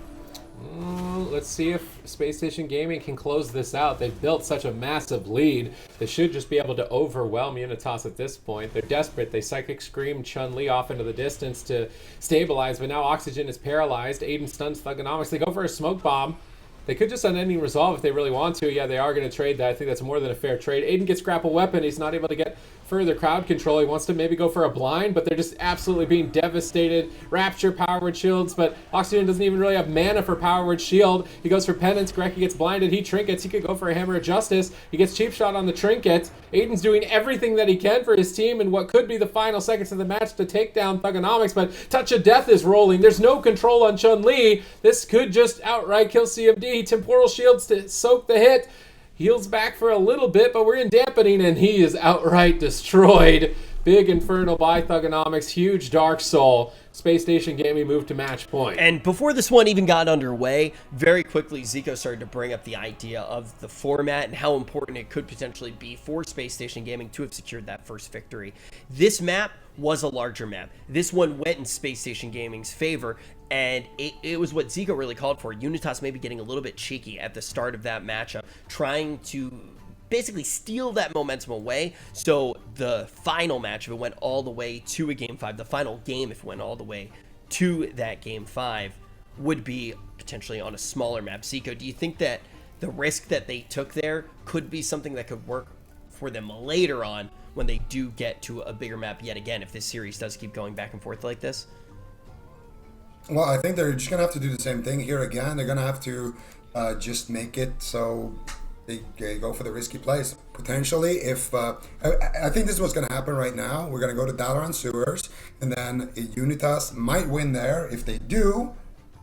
Let's see if Space Station Gaming can close this out. They've built such a massive lead. They should just be able to overwhelm Unitas at this point. They're desperate. They Psychic Scream Chun-Li off into the distance to stabilize, but now Oxygen is paralyzed. Aiden stuns Thugonomics. They go for a Smoke Bomb. They could just unending resolve if they really want to. Yeah, they are going to trade that. I think that's more than a fair trade. Aiden gets grapple weapon. He's not able to get further crowd control. He wants to maybe go for a blind, but they're just absolutely being devastated. Rapture, power word shields, but Oxygen doesn't even really have mana for power word shield. He goes for penance. Greki gets blinded. He trinkets. He could go for a hammer of justice. He gets cheap shot on the trinket. Aiden's doing everything that he can for his team in what could be the final seconds of the match to take down Thugonomics, but Touch of Death is rolling. There's no control on Chun-Li. This could just outright kill CMD. Temporal shields to soak the hit. Heals back for a little bit, but we're in dampening, and he is outright destroyed. Big Inferno by Thugonomics, huge Dark Soul. Space Station Gaming moved to match point. And before this one even got underway, very quickly Zico started to bring up the idea of the format and how important it could potentially be for Space Station Gaming to have secured that first victory. This map was a larger map. This one went in Space Station Gaming's favor, and it was what Zico really called for. Unitas maybe getting a little bit cheeky at the start of that matchup, trying to basically steal that momentum away. So the final match, if it went all the way to a Game 5, the final game, if it went all the way to that Game 5, would be potentially on a smaller map. Zico, do you think that the risk that they took there could be something that could work for them later on when they do get to a bigger map yet again, if this series does keep going back and forth like this? Well, I think they're just going to have to do the same thing here again. They're going to have to just make it so they go for the risky plays. Potentially, if I think this is what's going to happen right now. We're going to go to Dalaran Sewers, and then Unitas might win there. If they do,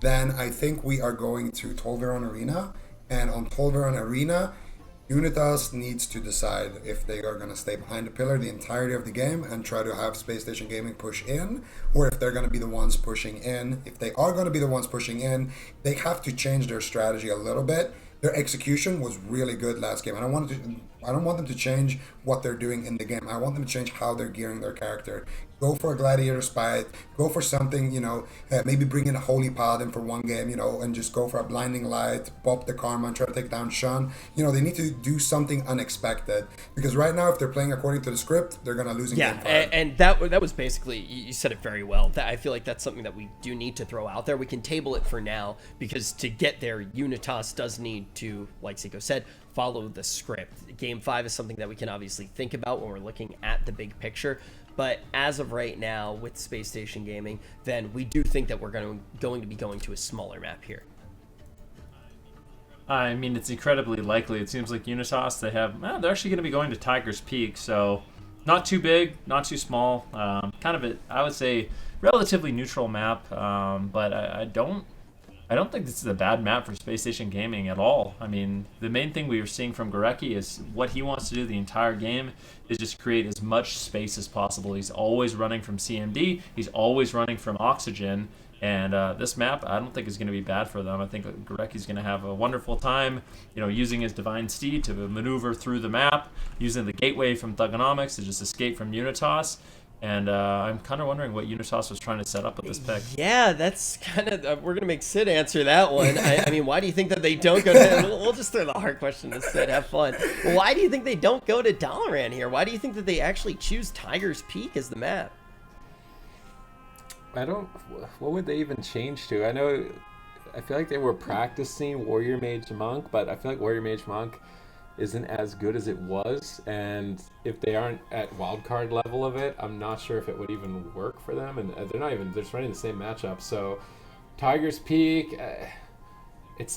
then I think we are going to Tolveron Arena. And on Tolveron Arena, Unitas needs to decide if they are going to stay behind the pillar the entirety of the game and try to have Space Station Gaming push in, or if they're going to be the ones pushing in. If they are going to be the ones pushing in, they have to change their strategy a little bit. Their execution was really good last game. I don't want them to change what they're doing in the game. I want them to change how they're gearing their character. Go for a Gladiator Spite. Go for something, maybe bring in a Holy Paladin for one game, and just go for a Blinding Light, pop the Karma, and try to take down Shun. They need to do something unexpected. Because right now, if they're playing according to the script, they're going to lose in Game 5. And that was basically, you said it very well. I feel like that's something that we do need to throw out there. We can table it for now, because to get there, Unitas does need to, like Zico said, follow the script. Game 5 is something that we can obviously think about when we're looking at the big picture. But as of right now, with Space Station Gaming, then we do think that we're going to be going to a smaller map here. I mean, it's incredibly likely. It seems like Unitas, they're actually going to be going to Tiger's Peak, so not too big, not too small. Kind of I would say, relatively neutral map, but I don't think this is a bad map for Space Station Gaming at all. I mean, the main thing we were seeing from Gareki is what he wants to do the entire game is just create as much space as possible. He's always running from CMD. He's always running from Oxygen. And this map, I don't think is going to be bad for them. I think Gareki's going to have a wonderful time, using his Divine Steed to maneuver through the map, using the gateway from Thugonomics to just escape from Unitas. And I'm kind of wondering what Unitas was trying to set up with this pick. Yeah, that's kind of... we're going to make Sid answer that one. I mean, why do you think that they don't go to... We'll just throw the hard question to Sid. Have fun. Why do you think they don't go to Dalaran here? Why do you think that they actually choose Tiger's Peak as the map? What would they even change to? I feel like they were practicing Warrior Mage Monk, but I feel like Warrior Mage Monk isn't as good as it was, and if they aren't at wildcard level of it, I'm not sure if it would even work for them, and they're just running the same matchup. So Tiger's Peak, I don't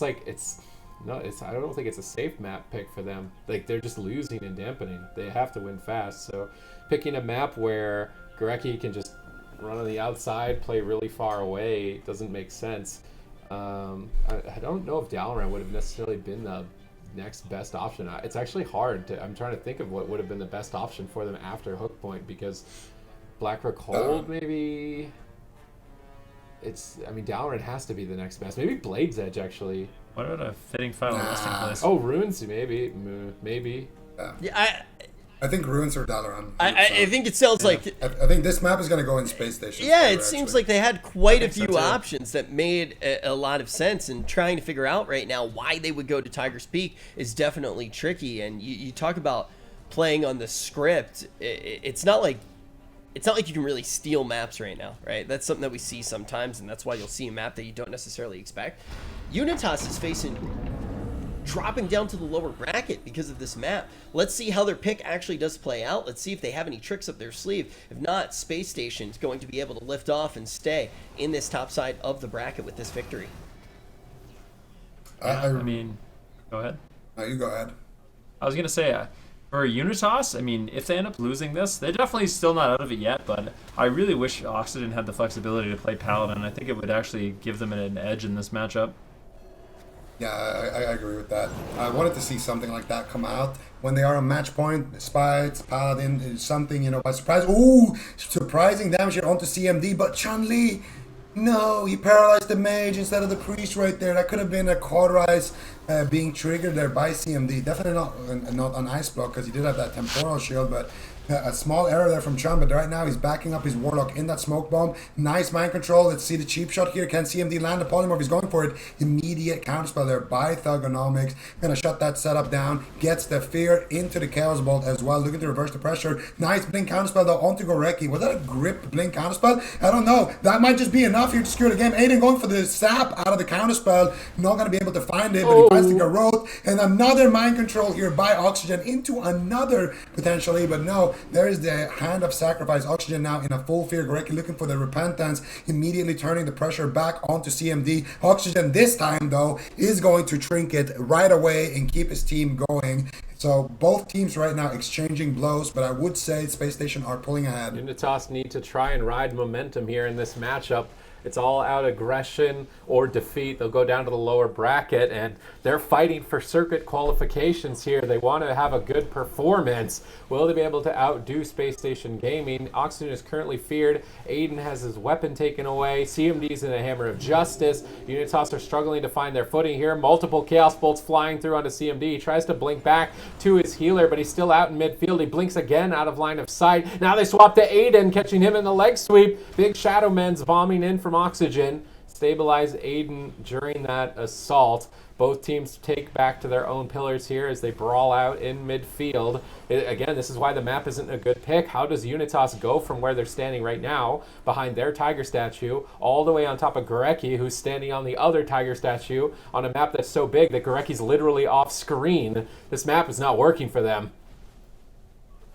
think it's a safe map pick for them. Like, they're just losing and dampening. They have to win fast, so picking a map where Gareki can just run on the outside, play really far away, doesn't make sense. I don't know if Dalaran would have necessarily been the next best option. It's actually hard I'm trying to think of what would have been the best option for them after Hook Point, because Blackrock Hold, maybe Dalaran has to be the next best. Maybe Blade's Edge, actually. What about a fitting final resting place? Oh, Runes, maybe. Yeah, I think Ruins or Dalaran. I think it sounds like... I think this map is going to go in Space Station. Yeah, it seems like they had quite a few options that made a lot of sense, and trying to figure out right now why they would go to Tiger's Peak is definitely tricky. And you talk about playing on the script. It's not like you can really steal maps right now, right? That's something that we see sometimes, and that's why you'll see a map that you don't necessarily expect. Unitas is facing... dropping down to the lower bracket because of this map. Let's see how their pick actually does play out. Let's see if they have any tricks up their sleeve. If not, Space Station is going to be able to lift off and stay in this top side of the bracket with this victory. I mean, go ahead. No, you go ahead. I was going to say, for Unitas, I mean, if they end up losing this, they're definitely still not out of it yet, but I really wish Oxygen had the flexibility to play Paladin. I think it would actually give them an edge in this matchup. Yeah, I agree with that. I wanted to see something like that come out when they are on match point. Spites, Paladin, something, you know, by surprise. Ooh, surprising damage here onto CMD, but Chun-Li, no, he paralyzed the mage instead of the priest right there. That could have been a cauterize being triggered there by CMD. Definitely not on Ice Block because he did have that temporal shield, but a small error there from Chun, but right now he's backing up his Warlock in that smoke bomb. Nice mind control. Let's see the cheap shot here. Can CMD land the polymorph? He's going for it. Immediate counterspell there by Thugonomics. Gonna shut that setup down. Gets the fear into the Chaos Bolt as well. Looking to reverse the pressure. Nice blink counterspell though onto Gorecki. Was that a grip blink counterspell? I don't know. That might just be enough here to secure the game. Aiden going for the sap out of the counterspell. Not gonna be able to find it, but he finds the Garrote. And another mind control here by Oxygen into another potentially, but no. There is the hand of sacrifice. Oxygen now in a full fear. Gorecki looking for the repentance, immediately turning the pressure back onto CMD. Oxygen this time though is going to trinket right away and keep his team going. So both teams right now exchanging blows, but I would say Space Station are pulling ahead. Unitas need to try and ride momentum here in this matchup. It's all out aggression or defeat. They'll go down to the lower bracket, and they're fighting for circuit qualifications here. They want to have a good performance. Will they be able to outdo Space Station Gaming? Oxygen is currently feared. Aiden has his weapon taken away. CMD's in a hammer of justice. Unitas are struggling to find their footing here. Multiple Chaos Bolts flying through onto CMD. He tries to blink back to his healer, but he's still out in midfield. He blinks again out of line of sight. Now they swap to Aiden, catching him in the leg sweep. Big Shadow Men's bombing in from Oxygen. Stabilize Aiden during that assault. Both teams take back to their own pillars here as they brawl out in midfield. Again, this is why the map isn't a good pick. How does Unitas go from where they're standing right now, behind their tiger statue, all the way on top of Gorecki, who's standing on the other tiger statue, on a map that's so big that Gorecki's literally off screen? This map is not working for them.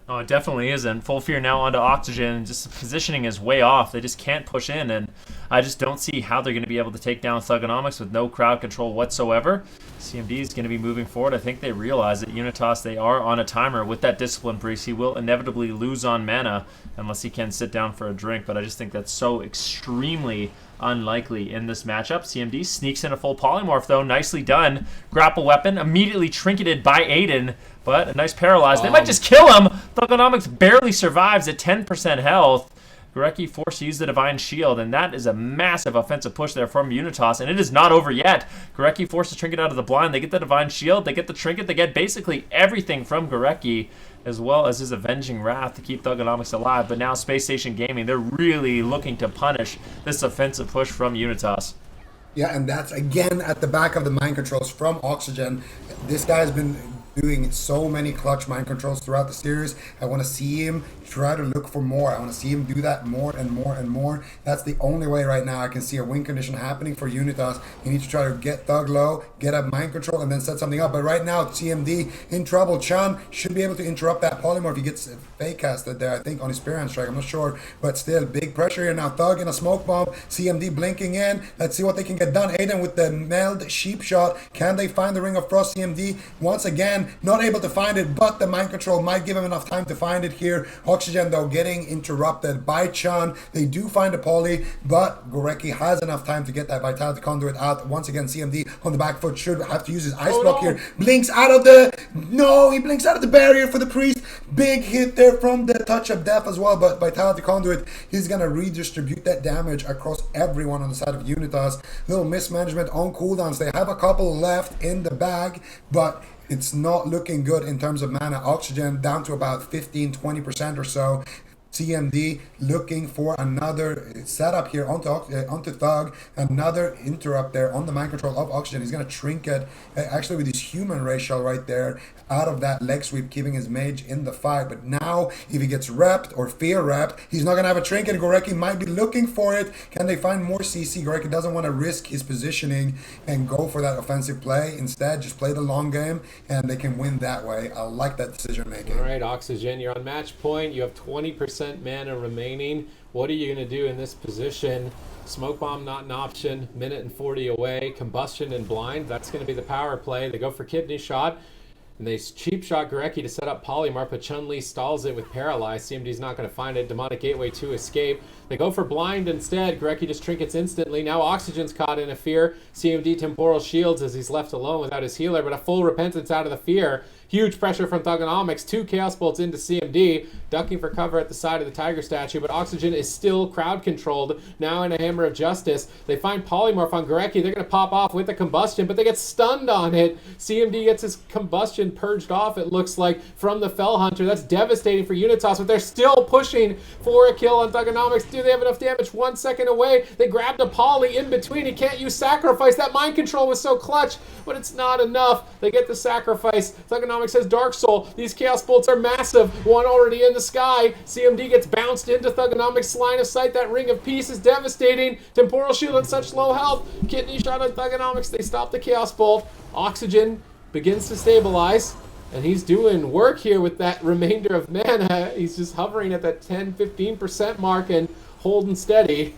Oh, it definitely isn't. Full fear now onto Oxygen. Just positioning is way off. They just can't push in, and I just don't see how they're going to be able to take down Thugonomics with no crowd control whatsoever. CMD is going to be moving forward. I think they realize that Unitas, they are on a timer with that Discipline Priest. He will inevitably lose on mana unless he can sit down for a drink, but I just think that's so extremely unlikely in this matchup. CMD sneaks in a full polymorph though. Nicely done. Grapple weapon immediately trinketed by Aiden, but a nice paralyze. They might just kill him. Thugonomics barely survives at 10% health. Gorecki forced to use the Divine Shield, and that is a massive offensive push there from Unitas, and it is not over yet. Gorecki forced to trinket out of the blind. They get the Divine Shield, they get the trinket, they get basically everything from Gorecki, as well as his Avenging Wrath to keep Thugonomics alive. But now Space Station Gaming, they're really looking to punish this offensive push from Unitas. Yeah, and that's again at the back of the mind controls from Oxygen. This guy's been doing so many clutch mind controls throughout the series. I want to see him try to look for more. I want to see him do that more and more and more. That's the only way right now I can see a win condition happening for Unitas. You need to try to get Thug low, get up mind control, and then set something up. But right now, CMD in trouble. Chun should be able to interrupt that polymorph. He gets fake casted there, I think, on his Spear Strike. I'm not sure. But still, big pressure here now. Thug in a smoke bomb. CMD blinking in. Let's see what they can get done. Aiden with the nailed sheep shot. Can they find the Ring of Frost? CMD, once again, not able to find it, but the mind control might give him enough time to find it here. Oxygen, though, getting interrupted by Chun. They do find a poly, but Gorecki has enough time to get that Vitality Conduit out. Once again, CMD on the back foot should have to use his Ice Block here. Blinks out of the... No, he blinks out of the barrier for the Priest. Big hit there from the Touch of Death as well, but Vitality Conduit, he's going to redistribute that damage across everyone on the side of Unitas. Little mismanagement on cooldowns. They have a couple left in the bag, but it's not looking good in terms of mana. Oxygen down to about 15-20% or so. CMD looking for another setup here onto Thug, another interrupt there on the mind control of Oxygen. He's going to trinket actually with his human racial right there out of that leg sweep, keeping his mage in the fight. But now if he gets repped or fear repped, he's not going to have a trinket. Gorecki might be looking for it. Can they find more CC? Gorecki doesn't want to risk his positioning and go for that offensive play. Instead, just play the long game and they can win that way. I like that decision making. All right, Oxygen, you're on match point. You have 20% mana remaining. What are you going to do in this position? Smoke bomb not an option. Minute and 40 away. Combustion and blind. That's going to be the power play. They go for kidney shot. And they cheap shot Gorecki to set up Polymorph, but Chun-Li stalls it with Paralyze. CMD's not going to find it. Demonic Gateway to escape. They go for blind instead. Gorecki just trinkets instantly. Now Oxygen's caught in a fear. CMD temporal shields as he's left alone without his healer, but a full repentance out of the fear. Huge pressure from Thugonomics. 2 Chaos Bolts into CMD, ducking for cover at the side of the Tiger statue, but Oxygen is still crowd controlled. Now in a Hammer of Justice. They find Polymorph on Gorecki. They're going to pop off with the combustion, but they get stunned on it. CMD gets his combustion purged off, it looks like, from the Fell Hunter. That's devastating for Unitas, but they're still pushing for a kill on Thugonomics. Do they have enough damage? 1 second away. They grabbed a Poly in between. He can't use Sacrifice. That mind control was so clutch, but it's not enough. They get the Sacrifice. Thugonomics says Dark Soul. These Chaos Bolts are massive. One already in the sky. CMD gets bounced into Thugonomics' line of sight. That Ring of Peace is devastating. Temporal Shield at such low health. Kidney shot on Thugonomics. They stop the Chaos Bolt. Oxygen begins to stabilize. And he's doing work here with that remainder of mana. He's just hovering at that 10-15% mark and holding steady.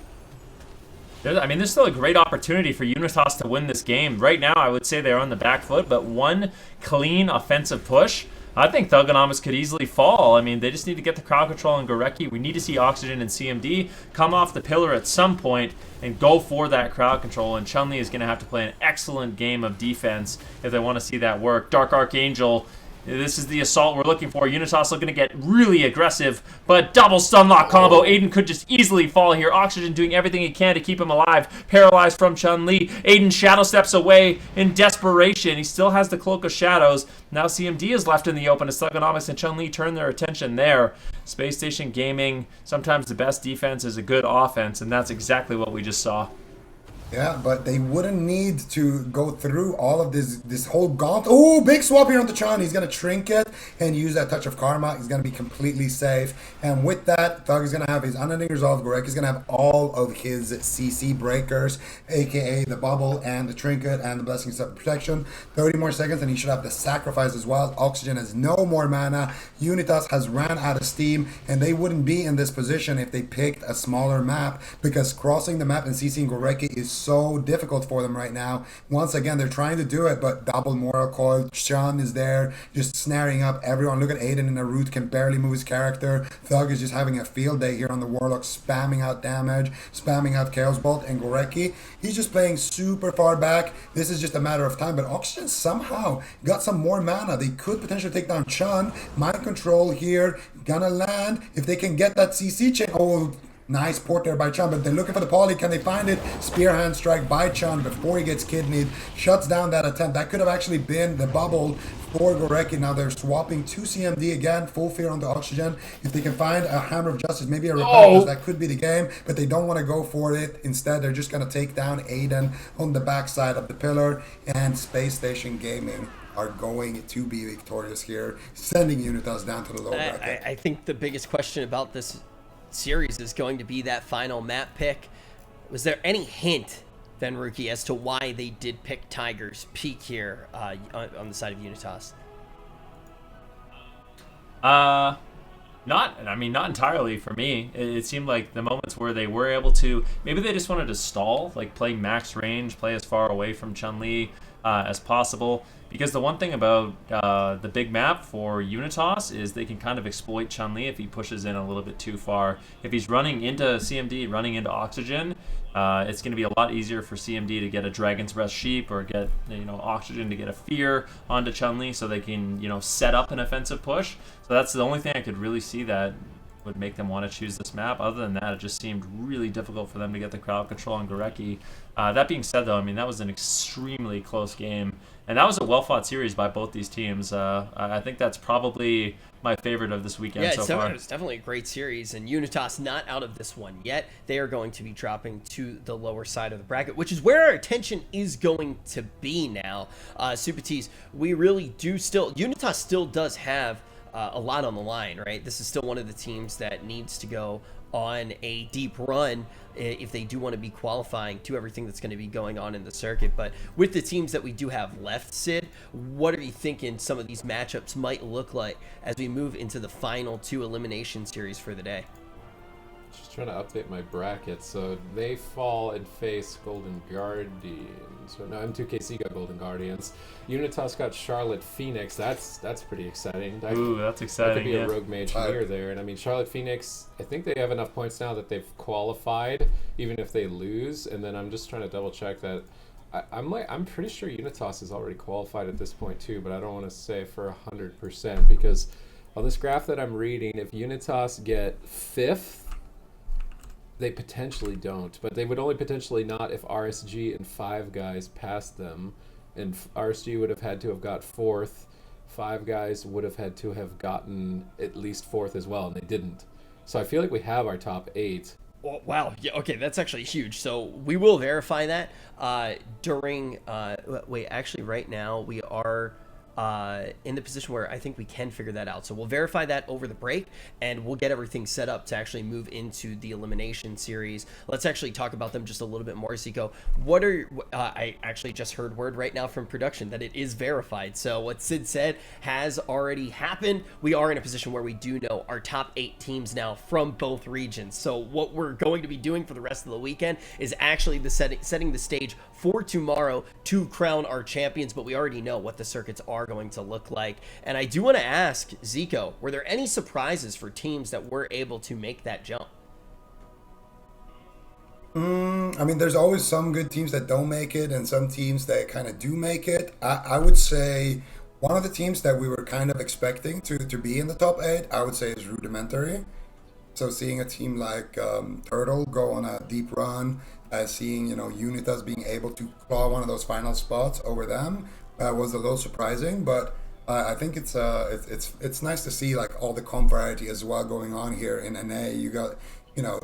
I mean, there's still a great opportunity for Unitas to win this game. Right now, I would say they're on the back foot, but one clean offensive push, I think Thugonomics could easily fall. I mean, they just need to get the crowd control on Gorecki. We need to see Oxygen and CMD come off the pillar at some point and go for that crowd control, and Chun-Li is going to have to play an excellent game of defense if they want to see that work. Dark Archangel, this is the assault we're looking for. Unitas looking to get really aggressive, but double stun lock combo. Aiden could just easily fall here. Oxygen doing everything he can to keep him alive. Paralyzed from Chun-Li. Aiden shadow steps away in desperation. He still has the Cloak of Shadows. Now CMD is left in the open as Thugonomics and Chun-Li turn their attention there. Space Station Gaming, sometimes the best defense is a good offense, and that's exactly what we just saw. Yeah, but they wouldn't need to go through all of this whole gauntlet. Oh, big swap here on the Chun. He's going to trinket and use that Touch of Karma. He's going to be completely safe. And with that, Thug is going to have his Unending Resolve. Gorecki is going to have all of his CC breakers, a.k.a. the Bubble and the Trinket and the Blessings of Protection. 30 more seconds and he should have the Sacrifice as well. Oxygen has no more mana. Unitas has ran out of steam, and they wouldn't be in this position if they picked a smaller map, because crossing the map and CCing Gorecki is so difficult for them right now. Once again, they're trying to do it, but double Moral Coil. Sean is there just snaring up everyone. Look at Aiden in a root, can barely move his character. Thug is just having a field day here on the Warlock, spamming out damage, spamming out Chaos Bolt, and Gorecki, he's just playing super far back. This is just a matter of time, but Oxygen somehow got some more mana. They could potentially take down Chun. Mind control here, gonna land. If they can get that CC chain, oh, nice port there by Chun, but they're looking for the Poly. Can they find it? Spear hand strike by Chun before he gets kidneyed. Shuts down that attempt. That could have actually been the bubble for Gorecki. Now they're swapping to CMD again. Full fear on the Oxygen. If they can find a Hammer of Justice, maybe a Repentance, that could be the game, but they don't want to go for it. Instead, they're just going to take down Aiden on the backside of the pillar, and Space Station Gaming are going to be victorious here, sending Unitas down to the lower bracket. I think the biggest question about this series is going to be that final map pick. Was there any hint then, Rookie, as to why they did pick Tiger's Peak here on the side of Unitas? Not entirely for me. It seemed like the moments where they were able to, maybe they just wanted to stall, like play max range, play as far away from Chun-Li as possible. Because the one thing about the big map for Unitas is they can kind of exploit Chun-Li if he pushes in a little bit too far. If he's running into CMD, running into Oxygen, it's going to be a lot easier for CMD to get a Dragon's Breath Sheep or get Oxygen to get a Fear onto Chun-Li so they can set up an offensive push. So that's the only thing I could really see that would make them want to choose this map. Other than that, it just seemed really difficult for them to get the crowd control on Gorecki. That being said, though, I mean, that was an extremely close game, and that was a well-fought series by both these teams. I think that's probably my favorite of this weekend so far. It's definitely a great series, and Unitas not out of this one yet. They are going to be dropping to the lower side of the bracket, which is where our attention is going to be now. Super T's, we really do still, Unitas still does have a lot on the line, right? This is still one of the teams that needs to go on a deep run if they do want to be qualifying to everything that's going to be going on in the circuit. But with the teams that we do have left, Sid, what are you thinking some of these matchups might look like as we move into the final 2 elimination series for the day? Just trying to update my bracket. So they fall and face Golden Guardians. So no, M2KC got Golden Guardians. Unitas got Charlotte Phoenix. That's pretty exciting. Ooh, that's exciting. That could be yeah. a Rogue Mage near there. And I mean, Charlotte Phoenix, I think they have enough points now that they've qualified, even if they lose. And then I'm just trying to double check that. I'm pretty sure Unitas is already qualified at this point too, but I don't want to say for 100% because on this graph that I'm reading, if Unitas get 5th, they potentially don't, but they would only potentially not if RSG and 5 guys passed them, and RSG would have had to have got 4th. 5 guys would have had to have gotten at least 4th as well, and they didn't. So I feel like we have our top 8. Oh, wow. Yeah. Okay. That's actually huge. So we will verify that during. Wait. Actually, right now we are in the position where I think we can figure that out. So we'll verify that over the break, and we'll get everything set up to actually move into the elimination series. Let's actually talk about them just a little bit more, Zico. What are I actually just heard word right now from production that it is verified. So what Sid said has already happened. We are in a position where we do know our top 8 teams now from both regions. So what we're going to be doing for the rest of the weekend is actually setting the stage for tomorrow to crown our champions, but we already know what the circuits are going to look like. And I do want to ask, Zico, were there any surprises for teams that were able to make that jump? I mean, there's always some good teams that don't make it and some teams that kind of do make it. I would say one of the teams that we were kind of expecting to be in the top 8, I would say is Rudimentary. So seeing a team like Turtle go on a deep run, seeing, you know, Unitas being able to claw one of those final spots over them was a little surprising, but I think it's nice to see like all the comp variety as well going on here in NA. You got, you know,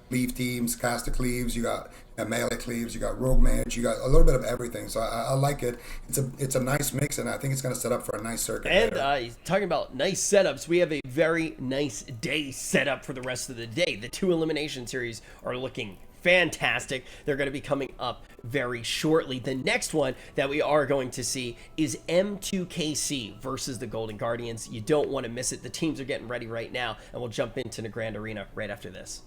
cleave teams, caster cleaves, you got melee cleaves, you got rogue mage, you got a little bit of everything. So I like it. It's a nice mix, and I think it's going to set up for a nice circuit. And talking about nice setups, we have a very nice day set up for the rest of the day. The 2 elimination series are looking fantastic. They're going to be coming up very shortly. The next one that we are going to see is M2KC versus the Golden Guardians. You don't want to miss it. The teams are getting ready right now, and we'll jump into the Grand Arena right after this.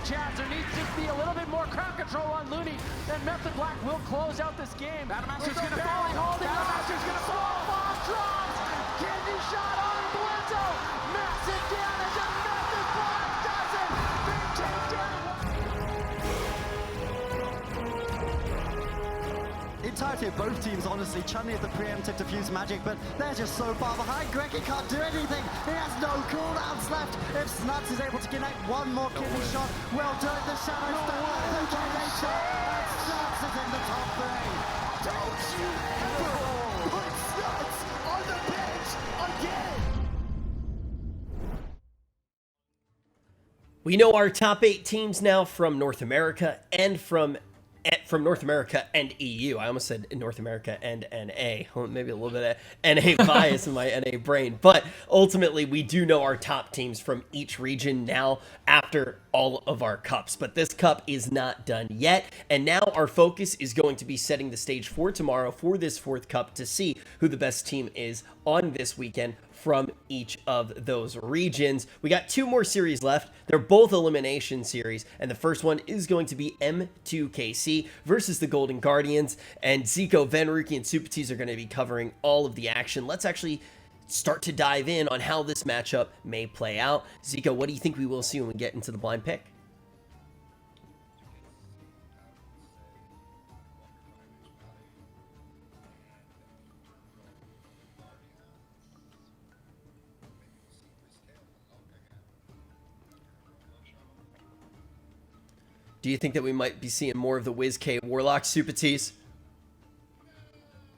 Chaz. There needs to be a little bit more crowd control on Looney, and Method Black will close out this game. Battlemaster's going to fall. Battlemaster's going to fall. Bomb drops. Kidney shot on Blitzo. Massive damage, and Method Black does it. Big takedown. Entirety of both teams, honestly. Chun-Li at the preemptive defuse magic, but they're just so far behind. Greggy can't do anything. He has no cooldowns left. If Snuts is able to connect one more kidney shot, well done. The shadows down. The kidney shot, and Snuts is in the top 3. Don't you ever put Snuts on the bench again! We know our top 8 teams now from North America and from North America and EU. I almost said North America and NA. Well, maybe a little bit of NA bias in my NA brain. But ultimately, we do know our top teams from each region now after all of our cups. But this cup is not done yet. And now our focus is going to be setting the stage for tomorrow for this 4th cup to see who the best team is on this weekend from each of those regions. We got 2 more series left. They're both elimination series, and the first one is going to be M2KC versus the Golden Guardians, and Zico, Venruki, and Supatis are going to be covering all of the action. Let's actually start to dive in on how this matchup may play out. Zico, what do you think we will see when we get into the blind pick? Do you think that we might be seeing more of the WizK Warlock Supatis?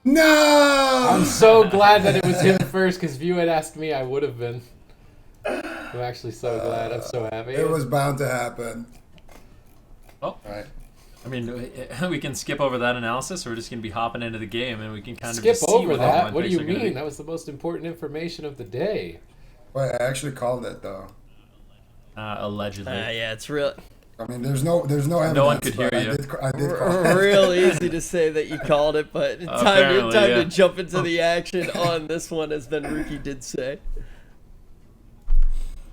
No! I'm so glad that it was him first, because if you had asked me, I would have been. I'm actually so glad. I'm so happy. It was bound to happen. Oh, Right. I mean, we can skip over that analysis, or we're just going to be hopping into the game, and we can kind of Skip just see over what the that. blind What do picks you are gonna be. mean? That was the most important information of the day. Wait, I actually called it though. Allegedly. Yeah, it's real. I mean, there's no evidence. No one could hear but you. I did call it. Real easy to say that you called it, but time Apparently, to yeah. jump into the action on this one, as Venruki did say.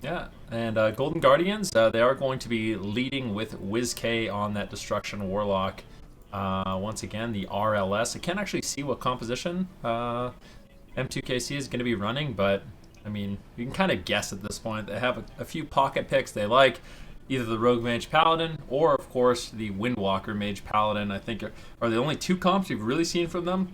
Yeah, and Golden Guardians, they are going to be leading with WizK on that Destruction Warlock. Once again, the RLS. I can't actually see what composition M2KC is going to be running, but, I mean, you can kind of guess at this point. They have a few pocket picks they like. Either the Rogue Mage Paladin or, of course, the Windwalker Mage Paladin, I think, are the only 2 comps we've really seen from them.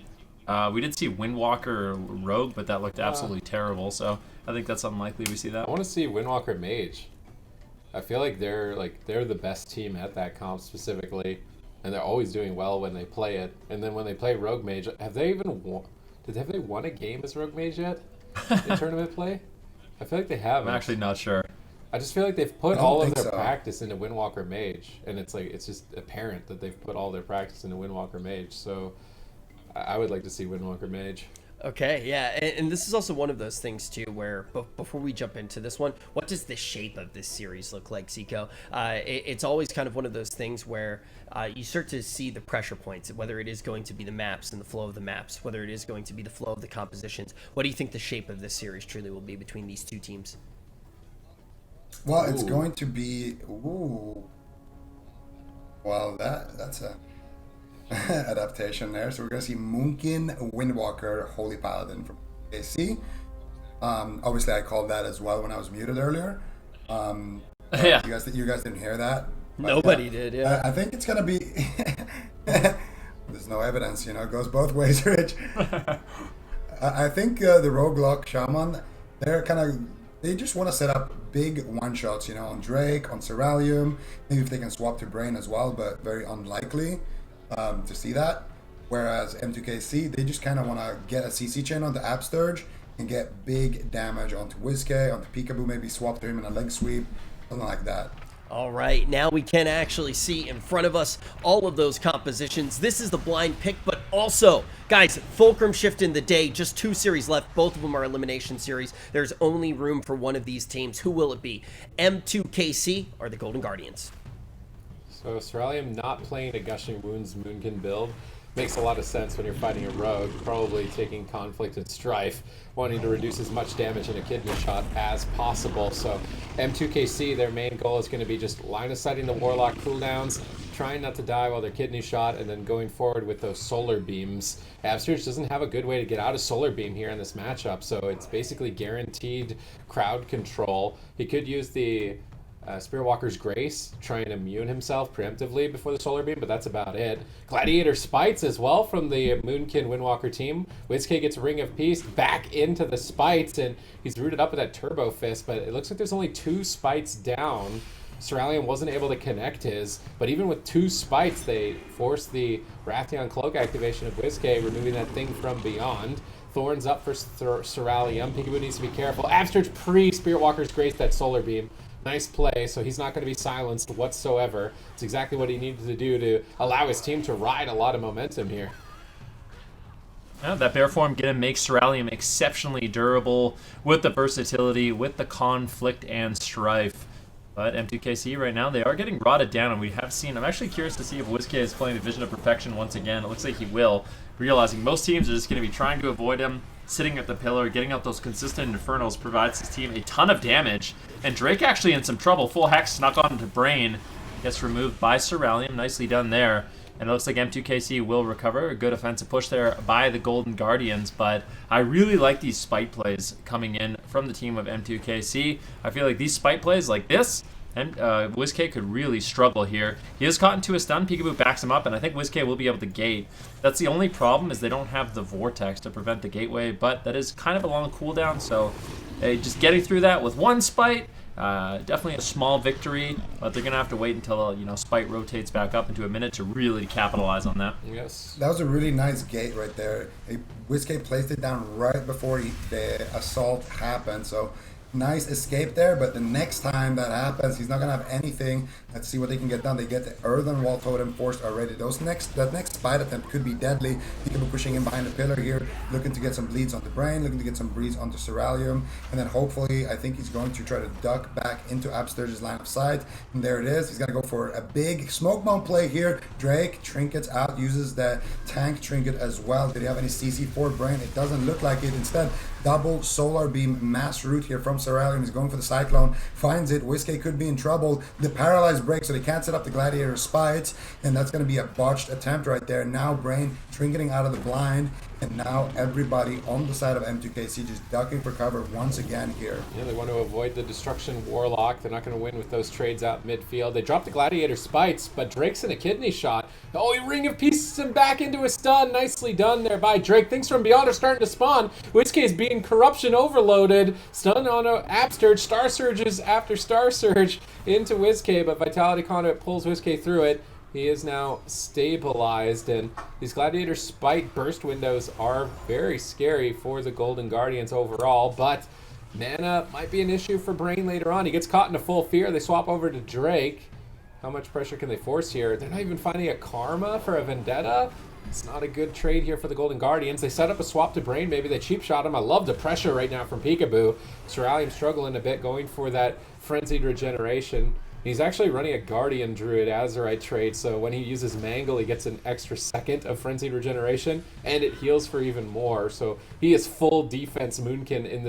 We did see Windwalker Rogue, but that looked absolutely terrible, so I think that's unlikely we see that. I want to see Windwalker Mage. I feel like they're the best team at that comp specifically, and they're always doing well when they play it. And then when they play Rogue Mage, have they won a game as Rogue Mage yet in tournament play? I feel like they haven't. I'm actually not sure. I just feel like they've put I don't all of think their so. practice into Windwalker Mage, and it's just apparent that they've put all their practice into Windwalker Mage. So I would like to see Windwalker Mage. Okay, yeah, and this is also one of those things too where before we jump into this one, what does the shape of this series look like, Zico? It's always kind of one of those things where you start to see the pressure points, whether it is going to be the maps and the flow of the maps, whether it is going to be the flow of the compositions. What do you think the shape of this series truly will be between these 2 teams? Well, it's Ooh. going to be. Ooh. Well, that's a adaptation there. So we're gonna see Moonkin Windwalker Holy Paladin from AC. Obviously, I called that as well when I was muted earlier. Yeah. You guys didn't hear that. But, Nobody did, yeah. I think it's gonna be. There's no evidence, it goes both ways, Rich. I think the Roguelock Shaman, they just want to set up big one-shots, on Drake, on Ceralium, maybe if they can swap to Brain as well, but very unlikely to see that. Whereas M2KC, they just kind of want to get a CC chain onto Absturge and get big damage onto WizK, onto Peekaboo, maybe swap to him in a leg sweep, something like that. All right, now we can actually see in front of us all of those compositions. This is the blind pick, but also, guys, Fulcrum shift in the day, just 2 series left. Both of them are elimination series. There's only room for one of these teams. Who will it be? M2KC or the Golden Guardians? So Ceralium not playing a Gushing Wounds Moonkin build. makes a lot of sense when you're fighting a rogue, probably taking conflict and strife, wanting to reduce as much damage in a kidney shot as possible. So M2KC, their main goal is going to be just line of sighting the Warlock cooldowns, trying not to die while they're kidney shot, and then going forward with those solar beams. Absterge doesn't have a good way to get out of solar beam here in this matchup, so it's basically guaranteed crowd control. He could use the Spearwalker's Grace, try and immune himself preemptively before the solar beam, but that's about it. Gladiator Spites as well from the Moonkin Windwalker team. WizK gets Ring of Peace back into the Spites, and he's rooted up with that Turbo Fist, but it looks like there's only 2 Spites down. Cerulean wasn't able to connect his, but even with 2 Spites, they forced the Wrathion Cloak activation of WizK, removing that thing from beyond. Thorns up for Cerulean. Peekaboo needs to be careful. Absterge pre-Spiritwalker's Grace that solar beam. Nice play, so he's not going to be silenced whatsoever. It's exactly what he needed to do to allow his team to ride a lot of momentum here. Yeah, that bear form going to make Cerulean exceptionally durable with the versatility, with the conflict and strife. But M2KC right now, they are getting rotted down, and we have seen, I'm actually curious to see if WizK is playing the Vision of Perfection once again. It looks like he will, realizing most teams are just going to be trying to avoid him, sitting at the pillar, getting out those consistent Infernals provides his team a ton of damage. And Drake actually in some trouble. Full Hex snuck onto Brain, gets removed by Cerulean. Nicely done there. And it looks like M2KC will recover. A good offensive push there by the Golden Guardians, but I really like these spite plays coming in from the team of M2KC. I feel like these spite plays like this, and WizK could really struggle here. He is caught into a stun. Peekaboo backs him up, and I think WizK will be able to gate. That's the only problem, is they don't have the Vortex to prevent the gateway, but that is kind of a long cooldown, so just getting through that with 1 spite, definitely a small victory, but they're going to have to wait until spite rotates back up into a minute to really capitalize on that. Yes. That was a really nice gate right there. WizK placed it down right before the assault happened, so nice escape there, but the next time that happens, he's not gonna have anything. Let's see what they can get done. They get the Earthen Wall Totem forced already. That next spite attempt could be deadly. He could be pushing him behind the pillar here, looking to get some bleeds on the Brain, looking to get some bleeds onto Cerulean, and then hopefully, I think he's going to try to duck back into Absterge's line of sight, and there it is. He's gonna go for a big smoke bomb play here. Drake trinkets out, uses the tank trinket as well. Did he have any CC for Brain? It doesn't look like it. Instead, double solar beam mass root here from Cerulean. He's going for the Cyclone, finds it. WizK could be in trouble. The paralyzed breaks, so they can't set up the Gladiator Spites, and that's going to be a botched attempt right there. Now Brain trinketing out of the blind, and now everybody on the side of M2KC just ducking for cover once again here. Yeah, they want to avoid the Destruction Warlock. They're not going to win with those trades out midfield. They drop the Gladiator Spites, but Drake's in a kidney shot. Oh, he Ring of Peace him back into a stun. Nicely done there by Drake. Things from beyond are starting to spawn. WizK is being corruption overloaded. Stun on Absterge. Star Surges after Star Surge into WizK, but Vitality Conduit pulls WizK through it. He is now stabilized, and these Gladiator Spite burst windows are very scary for the Golden Guardians overall, but mana might be an issue for Brain later on. He gets caught in a full fear. They swap over to Drake. How much pressure can they force here? They're not even finding a Karma for a Vendetta. It's not a good trade here for the Golden Guardians. They set up a swap to Brain. Maybe they cheap shot him. I love the pressure right now from Peekaboo. Cerulean struggling a bit, going for that Frenzied Regeneration. He's actually running a Guardian Druid Azurite trade, so when he uses Mangle, he gets an extra second of Frenzied Regeneration, and it heals for even more. So he is full defense Moonkin in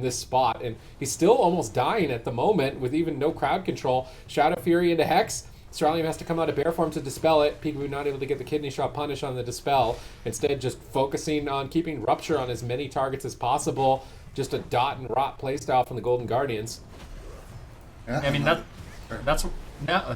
this spot, and he's still almost dying at the moment with even no crowd control. Shadow Fury into Hex. Cerulean has to come out of bear form to dispel it. Peekaboo not able to get the kidney shot punish on the dispel. Instead, just focusing on keeping Rupture on as many targets as possible. Just a dot and rot playstyle from the Golden Guardians. Yeah, I mean, that's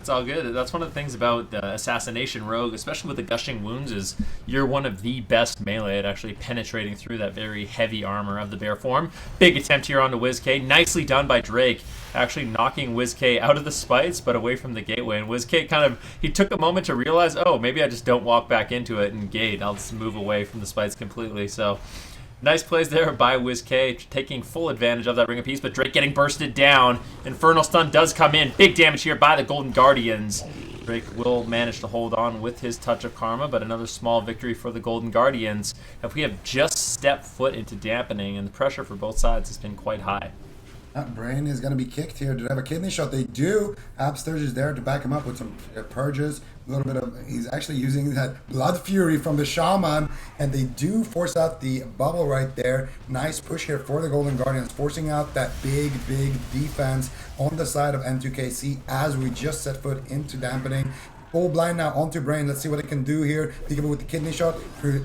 all good. That's one of the things about Assassination Rogue, especially with the Gushing Wounds, is you're one of the best melee at actually penetrating through that very heavy armor of the bear form. Big attempt here onto WizK. Nicely done by Drake, actually knocking WizK out of the Spites, but away from the gateway. And WizK he took a moment to realize, oh, maybe I just don't walk back into it and gate. I'll just move away from the Spites completely. So nice plays there by WizK, taking full advantage of that Ring of Peace, but Drake getting bursted down. Infernal Stun does come in. Big damage here by the Golden Guardians. Drake will manage to hold on with his Touch of Karma, but another small victory for the Golden Guardians. If we have just stepped foot into dampening, and the pressure for both sides has been quite high. Brain is going to be kicked here. Do they have a kidney shot? They do. Absturge is there to back him up with some purges. A little bit of, he's actually using that Blood Fury from the Shaman, and they do force out the bubble right there. Nice push here for the Golden Guardians, forcing out that big defense on the side of M2KC as we just set foot into dampening. Full blind now onto Brain. Let's see what he can do here. Peekaboo with the kidney shot.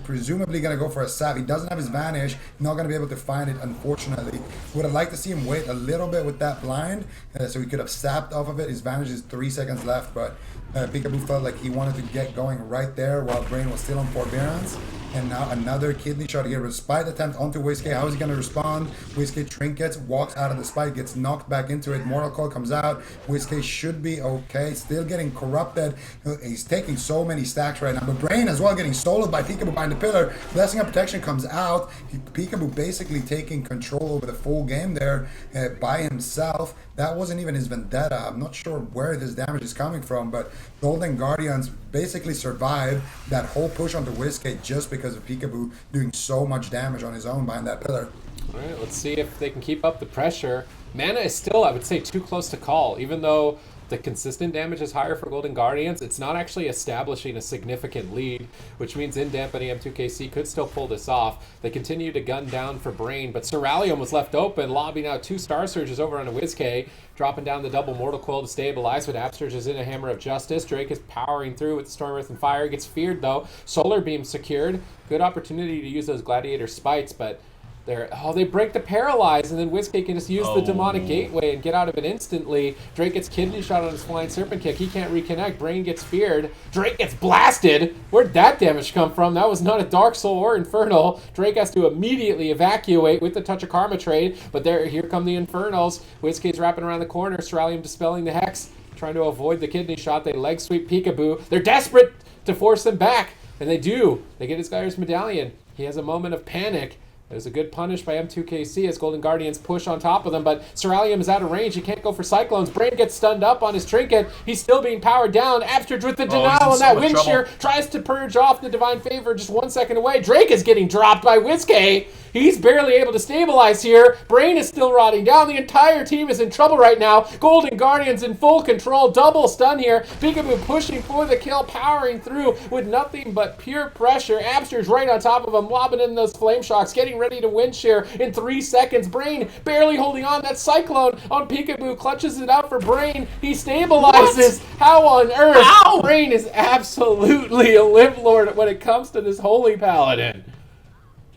Presumably going to go for a stab. He doesn't have his vanish. Not going to be able to find it, unfortunately. Would have liked to see him wait a little bit with that blind, so he could have sapped off of it. His vanish is 3 seconds left, but Peekaboo felt like he wanted to get going right there while Brain was still on forbearance. And now another kidney shot here. Spite attempt onto Whiskey. How is he going to respond? Whiskey trinkets, walks out of the spike, gets knocked back into it. Mortal Coil comes out. Whiskey should be okay. Still getting corrupted. He's taking so many stacks right now. But Brain as well getting soloed by Peekaboo behind the pillar. Blessing of Protection comes out. Peekaboo basically taking control over the full game there by himself. That wasn't even his vendetta. I'm not sure where this damage is coming from, but Golden Guardians basically survived that whole push onto Whiskey just because of Peekaboo doing so much damage on his own behind that pillar. All right, let's see if they can keep up the pressure. Mana is still, I would say, too close to call. Even though the consistent damage is higher for Golden Guardians, it's not actually establishing a significant lead, which means in dampening M2KC could still pull this off. They continue to gun down for Brain, but Cerealium was left open, lobbing out 2 Star Surges over on a WizK, dropping down the double Mortal Coil to stabilize, but Absturge is in a Hammer of Justice. Drake is powering through with Storm, Earth, and Fire. Gets feared, though. Solar Beam secured. Good opportunity to use those Gladiator Spites, but they break the Paralyze, and then WizK can just use the Demonic Gateway and get out of it instantly. Drake gets kidney shot on his Flying Serpent Kick. He can't reconnect. Brain gets feared. Drake gets blasted. Where'd that damage come from? That was not a Dark Soul or Infernal. Drake has to immediately evacuate with the Touch of Karma trade, but here come the Infernals. WizK's wrapping around the corner. Cerealium dispelling the Hex, trying to avoid the kidney shot. They leg sweep Peekaboo. They're desperate to force him back, and they do. They get his Guyer's Medallion. He has a moment of panic. There's a good punish by M2KC as Golden Guardians push on top of them, but Cerealium is out of range. He can't go for Cyclones. Brain gets stunned up on his trinket. He's still being powered down. Absturge with the denial on that wind shear. Tries to purge off the Divine Favor just 1 second away. Drake is getting dropped by WizK. He's barely able to stabilize here. Brain is still rotting down. The entire team is in trouble right now. Golden Guardians in full control. Double stun here. Peekaboo pushing for the kill, powering through with nothing but pure pressure. Absturge right on top of him, lobbing in those flame shocks, getting ready to wind shear in 3 seconds. Brain barely holding on. That Cyclone on Peekaboo clutches it out for Brain. He stabilizes. What? How on earth? Ow! Brain is absolutely a Live Lord when it comes to this Holy Paladin.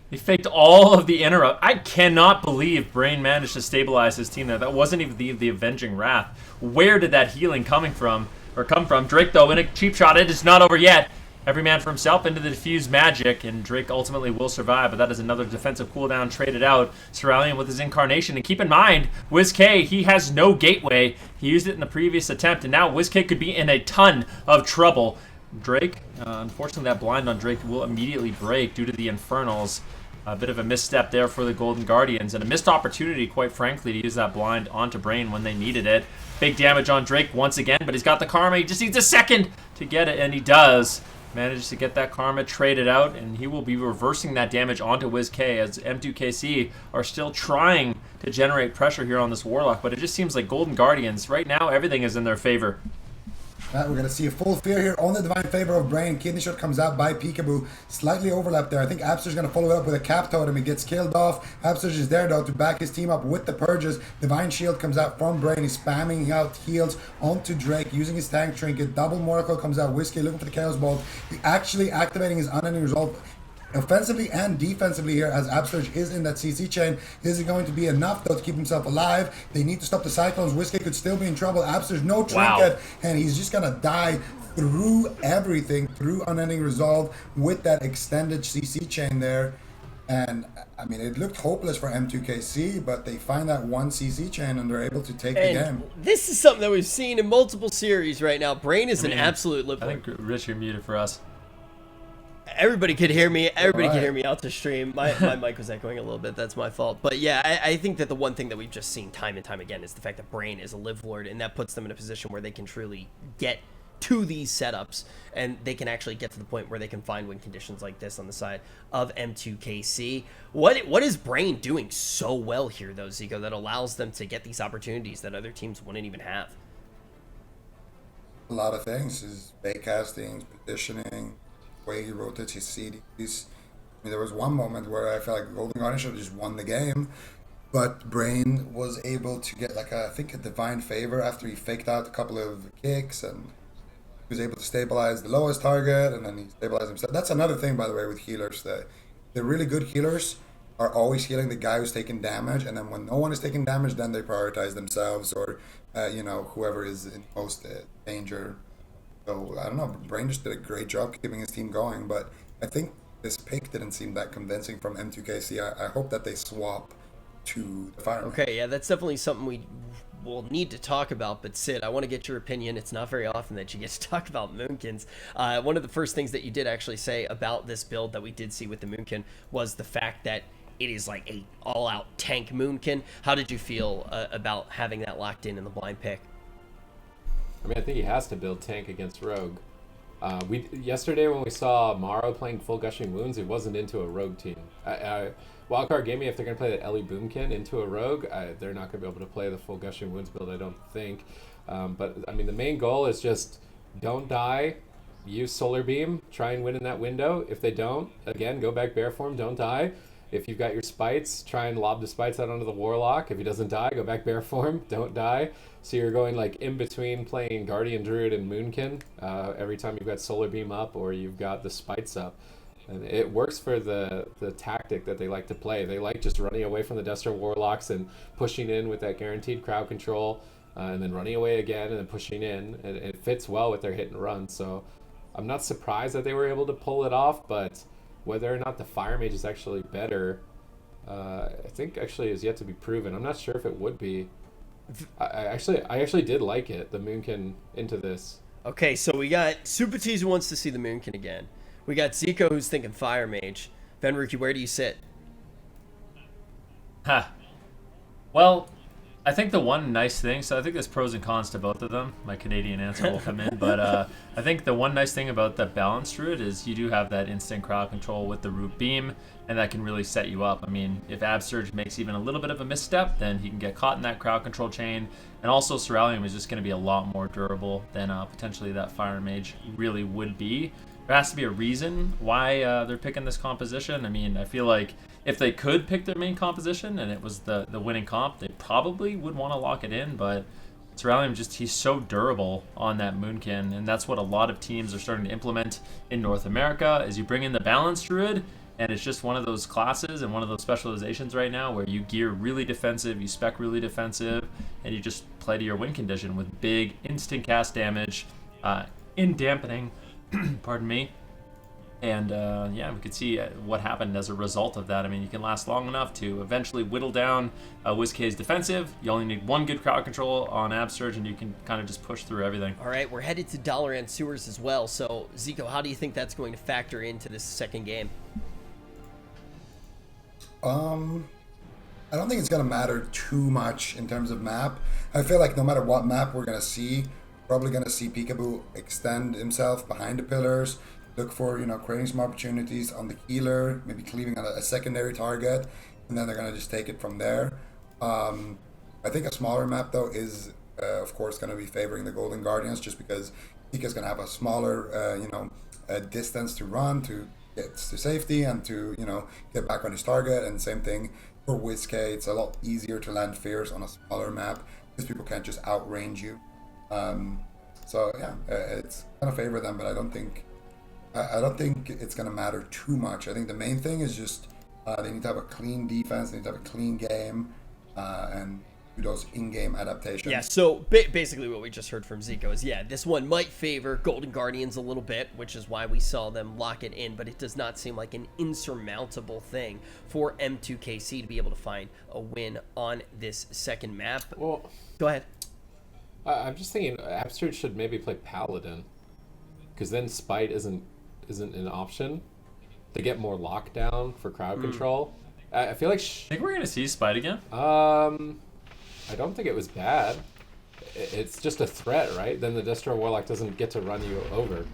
He faked all of the interrupt. I cannot believe Brain managed to stabilize his team there. That wasn't even the Avenging Wrath. Where did that healing come from? Drake, though, in a cheap shot. It is not over yet. Every man for himself into the diffuse magic, and Drake ultimately will survive, but that is another defensive cooldown traded out. Cerealium with his Incarnation, and keep in mind, WizK, he has no gateway. He used it in the previous attempt, and now WizK could be in a ton of trouble. Drake, unfortunately that blind on Drake will immediately break due to the Infernals. A bit of a misstep there for the Golden Guardians, and a missed opportunity, quite frankly, to use that blind onto Brain when they needed it. Big damage on Drake once again, but he's got the Karma. He just needs a second to get it, and he does. Manages to get that Karma traded out, and he will be reversing that damage onto WizK as M2KC are still trying to generate pressure here on this Warlock, but it just seems like Golden Guardians, right now, everything is in their favor. We're going to see a full fear here on the Divine Favor of Brain. Kidney shot comes out by Peekaboo. Slightly overlapped there. I think Absturge is going to follow it up with a Cap Totem. He gets killed off. Absturge is there, though, to back his team up with the Purges. Divine Shield comes out from Brain. He's spamming out heals onto Drake, using his Tank Trinket. Double Miracle comes out. Whiskey looking for the Chaos Bolt. He actually activating his Unending Resolve offensively and defensively here as Absturge is in that CC chain. Is it going to be enough, though, to keep himself alive? They need to stop the Cyclones. Whiskey could still be in trouble. Absturge, no trinket, and he's just going to die through everything, through Unending Resolve with that extended CC chain there. And, I mean, it looked hopeless for M2KC, but they find that one CC chain and they're able to take the game. This is something that we've seen in multiple series right now. Brain is an absolute Live Lord. I think Rich, you're muted for us. Everybody could hear me. Everybody could hear me out the stream. My mic was echoing a little bit. That's my fault. But yeah, I think that the one thing that we've just seen time and time again is the fact that Brain is a Live Lord, and that puts them in a position where they can truly get to these setups, and they can actually get to the point where they can find win conditions like this on the side of M2KC. What is Brain doing so well here, though, Zico, that allows them to get these opportunities that other teams wouldn't even have? A lot of things. His bait casting, positioning, way he rotates his CDs. I mean, there was one moment where I felt like Golden Guardian should have just won the game, but Brain was able to get like I think a divine favor after he faked out a couple of kicks, and he was able to stabilize the lowest target, and then he stabilized himself. That's another thing, by the way, with healers. The really good healers are always healing the guy who's taking damage, and then when no one is taking damage, then they prioritize themselves or whoever is in most danger. So I don't know. Brain just did a great job keeping his team going, but I think this pick didn't seem that convincing from M2KC. I hope that they swap to the Fireman. Okay, yeah, that's definitely something we will need to talk about. But Sid, I want to get your opinion. It's not very often that you get to talk about Moonkins. One of the first things that you did actually say about this build that we did see with the Moonkin was the fact that it is like a all-out tank Moonkin. How did you feel about having that locked in the blind pick? I mean, I think he has to build tank against Rogue. Yesterday when we saw Maro playing full gushing wounds, he wasn't into a Rogue team. Wildcard Gaming, if they're going to play the Ellie Boomkin into a Rogue, they're not going to be able to play the full gushing wounds build, I don't think. But I mean, the main goal is just don't die, use Solar Beam, try and win in that window. If they don't, again, go back bear form, don't die. If you've got your spites, try and lob the spites out onto the Warlock. If he doesn't die, go back bear form, don't die. So you're going like in between playing Guardian Druid and Moonkin every time you've got Solar Beam up or you've got the spites up. And it works for the tactic that they like to play. They like just running away from the Destro Warlocks and pushing in with that guaranteed crowd control, and then running away again and then pushing in. And it fits well with their hit and run. So I'm not surprised that they were able to pull it off, but whether or not the Fire Mage is actually better, I think actually is yet to be proven. I'm not sure if it would be. I actually did like it, the Moonkin into this. Okay, so we got Super Tease who wants to see the Moonkin again. We got Zico who's thinking Fire Mage. Venruki, where do you sit? Well, I think the one nice thing, so I think there's pros and cons to both of them. My Canadian answer will come in, but I think the one nice thing about the balanced Druid is you do have that instant crowd control with the Root Beam, and that can really set you up. I mean, if Absurge makes even a little bit of a misstep, then he can get caught in that crowd control chain, and also Cerulean is just going to be a lot more durable than potentially that Fire Mage really would be. There has to be a reason why they're picking this composition. I mean, I feel like if they could pick their main composition and it was the winning comp, they probably would want to lock it in, but Cerulean he's so durable on that Moonkin, and that's what a lot of teams are starting to implement in North America, is you bring in the balanced Druid, and it's just one of those classes and one of those specializations right now where you gear really defensive, you spec really defensive, and you just play to your win condition with big instant cast damage, in dampening, pardon me. And yeah, we could see what happened as a result of that. I mean, you can last long enough to eventually whittle down WizK's defensive. You only need one good crowd control on Absurge, and you can kind of just push through everything. All right, we're headed to Dalaran Sewers as well. So, Zico, how do you think that's going to factor into this second game? I don't think it's going to matter too much in terms of map. I feel like no matter what map we're going to see, probably going to see Peekaboo extend himself behind the pillars, look for, creating some opportunities on the healer, maybe cleaving on a secondary target, and then they're going to just take it from there. I think a smaller map, though, is, of course, going to be favoring the Golden Guardians, just because Pika's going to have a smaller, distance to run to get to safety and to, get back on his target. And same thing for WizK. It's a lot easier to land fears on a smaller map because people can't just outrange you. So yeah, it's going to favor them, but I don't think it's going to matter too much. I think the main thing is just they need to have a clean defense, they need to have a clean game, and do those in-game adaptations. Yeah, so basically what we just heard from Zico is, yeah, this one might favor Golden Guardians a little bit, which is why we saw them lock it in, but it does not seem like an insurmountable thing for M2KC to be able to find a win on this second map. Well, go ahead. I'm just thinking Absurge should maybe play Paladin, because then Spite isn't an option to get more lockdown for crowd control. I feel like I think we're gonna see Spite again. I don't think it was bad. it's just a threat, right? Then the Destro Warlock doesn't get to run you over.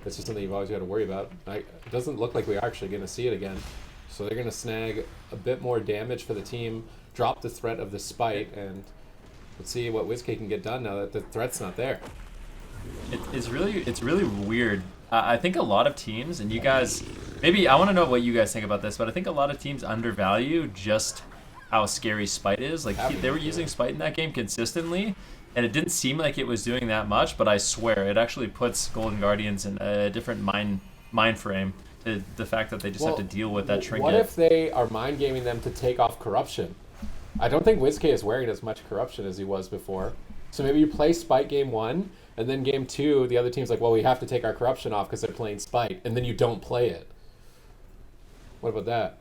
It's just something you've always got to worry about. It doesn't look like we're actually going to see it again. So they're going to snag a bit more damage for the team, drop the threat of the Spite, and let's see what WizK can get done now that the threat's not there. It's really weird. I think a lot of teams, and you guys, maybe I want to know what you guys think about this, but I think a lot of teams undervalue just how scary Spite is. Like they were using Spite in that game consistently, and it didn't seem like it was doing that much, but I swear it actually puts Golden Guardians in a different mind frame to the fact that they just have to deal with that trinket. What if they are mind gaming them to take off corruption? I don't think WizK is wearing as much corruption as he was before. So maybe you play Spite game 1, and then game 2, the other team's like, well, we have to take our corruption off because they're playing Spite, and then you don't play it. What about that?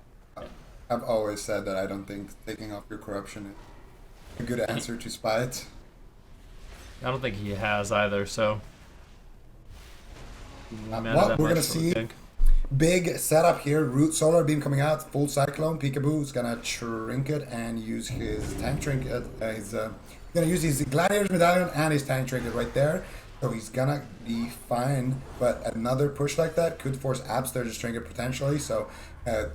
I've always said that I don't think taking off your corruption is a good answer to Spite. I don't think he has either, so... Well, we're going to see big setup here. Root Solar Beam coming out, full Cyclone. Peekaboo is going to Trinket and use his Tank Trinket. He's going to use his Gladiator's Medallion and his Tank Trinket right there. So he's going to be fine, but another push like that could force Abster's Trinket potentially. So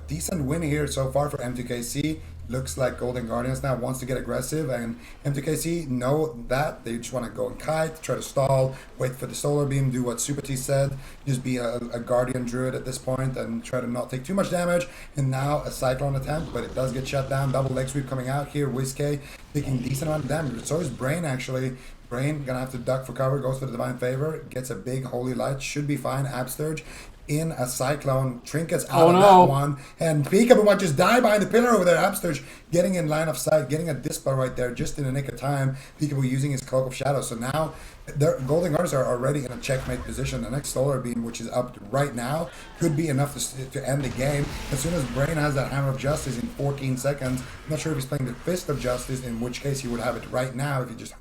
decent win here so far for M2KC. Looks like Golden Guardians now wants to get aggressive, and M2KC know that. They just want to go and kite, try to stall, wait for the Solar Beam, do what Super T said, just be a Guardian Druid at this point and try to not take too much damage. And now a Cyclone attempt, but it does get shut down. Double leg sweep coming out here. WizK taking decent amount of damage. So is Brain actually. Brain gonna have to duck for cover, goes for the Divine Favor, gets a big Holy Light, should be fine. Absterge in a Cyclone, Trinkets out of that one, and Peekaboo might just die behind the pillar over there. Absterge getting in line of sight, getting a Dispel right there just in the nick of time. Peekaboo using his Cloak of Shadows. So now the Golden Guardians are already in a checkmate position. The next Solar Beam, which is up right now, could be enough to end the game. As soon as Brain has that Hammer of Justice in 14 seconds, I'm not sure if he's playing the Fist of Justice, in which case he would have it right now. If he just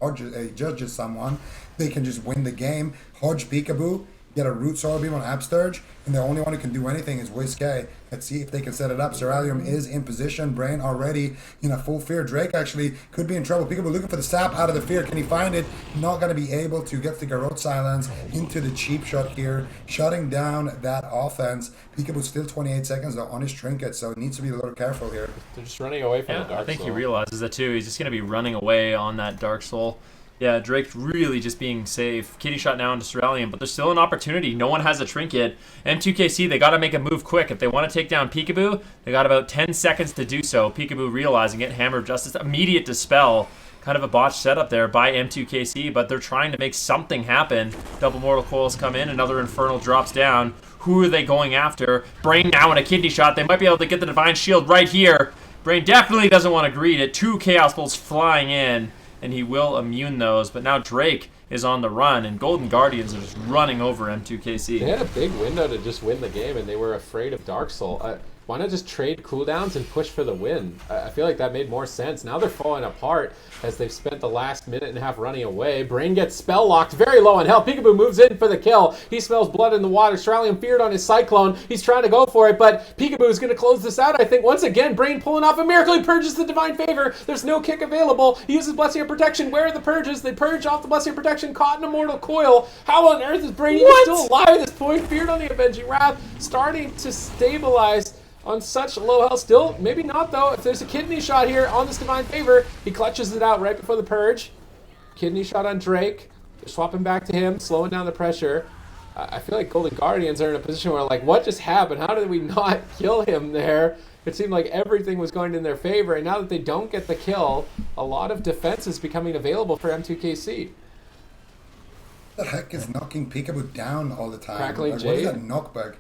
judges someone, they can just win the game. Hodge Peekaboo, get a Root Solar Beam on Absterge, and the only one who can do anything is WizK. Let's see if they can set it up. Ceralium is in position. Brain already in a full fear. Drake actually could be in trouble. Peekaboo looking for the sap out of the fear. Can he find it? Not going to be able to get the Garrote Silence into the cheap shot here, shutting down that offense. Peekaboo still 28 seconds though on his trinket, so he needs to be a little careful here. They're just running away from the Dark Soul. I think he realizes that too. He's just going to be running away on that Dark Soul. Yeah, Drake really just being safe. Kitty shot now into Ceralium, but there's still an opportunity. No one has a trinket. M2KC, they got to make a move quick. If they want to take down Peekaboo, they got about 10 seconds to do so. Peekaboo realizing it. Hammer of Justice, immediate dispel. Kind of a botched setup there by M2KC, but they're trying to make something happen. Double Mortal Coils come in. Another Infernal drops down. Who are they going after? Brain now in a kidney shot. They might be able to get the Divine Shield right here. Brain definitely doesn't want to greet it. 2 Chaos Bolts flying in, and he will immune those. But now Drake is on the run, and Golden Guardians are just running over M2KC. They had a big window to just win the game, and they were afraid of Dark Soul. Why not just trade cooldowns and push for the win? I feel like that made more sense. Now they're falling apart as they've spent the last minute and a half running away. Brain gets spell locked, very low on health. Peekaboo moves in for the kill. He smells blood in the water. Ceralium feared on his Cyclone. He's trying to go for it, but Peekaboo is going to close this out, I think. Once again, Brain pulling off a miracle. He purges the Divine Favor. There's no kick available. He uses Blessing of Protection. Where are the purges? They purge off the Blessing of Protection. Caught in a Mortal Coil. How on earth is Brain even still alive at this point? Feared on the Avenging Wrath. Starting to stabilize on such low health. Still, maybe not though. If there's a kidney shot here on this Divine Favor, he clutches it out right before the purge. Kidney shot on Drake. They're swapping back to him, slowing down the pressure. I feel like Golden Guardians are in a position where, like, what just happened? How did we not kill him there? It seemed like everything was going in their favor, and now that they don't get the kill, a lot of defense is becoming available for M2KC. What the heck is knocking Peekaboo down all the time? Crackling What Jade? is that knockback?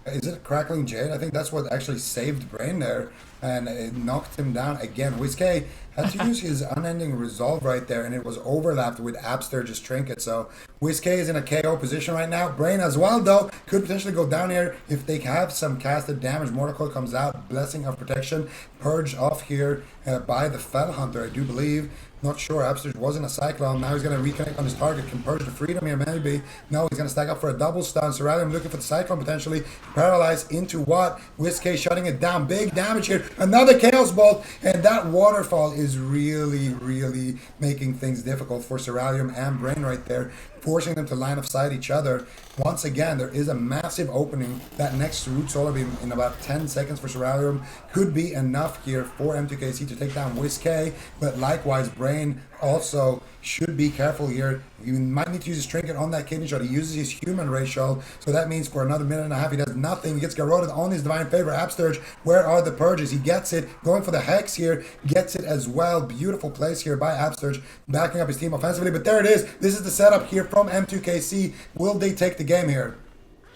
Is it Crackling Jade? I think that's what actually saved Brain there, and it knocked him down again. WizK had to use his Unending Resolve right there, and it was overlapped with Absterge's Trinket. So WizK is in a KO position right now. Brain as well, though, could potentially go down here if they have some casted damage. Mortal Coil comes out, Blessing of Protection, purged off here by the Fell Hunter, I do believe. Not sure. Absterge wasn't a Cyclone. Now he's going to reconnect on his target. Can purge the Freedom here, maybe. No, he's going to stack up for a double stun. Ceralium looking for the Cyclone potentially. Paralyzed into what? WizK shutting it down. Big damage here. Another Chaos Bolt, and that waterfall is really, really making things difficult for Ceralium and Brain right there, forcing them to line of sight each other. Once again, there is a massive opening. That next Root Solar Beam in about 10 seconds for Ceralium could be enough here for M2KC to take down WizK, but likewise, Brain also should be careful here. You might need to use his trinket on that kidney shot. He uses his human ratio, so that means for another minute and a half he does nothing. He gets garroted on his Divine Favor. Absturge, where are the purges? He gets it, going for the Hex here, gets it as well. Beautiful place here by Absturge, backing up his team offensively, but there it is. This is the setup here from M2KC. Will they take the game here?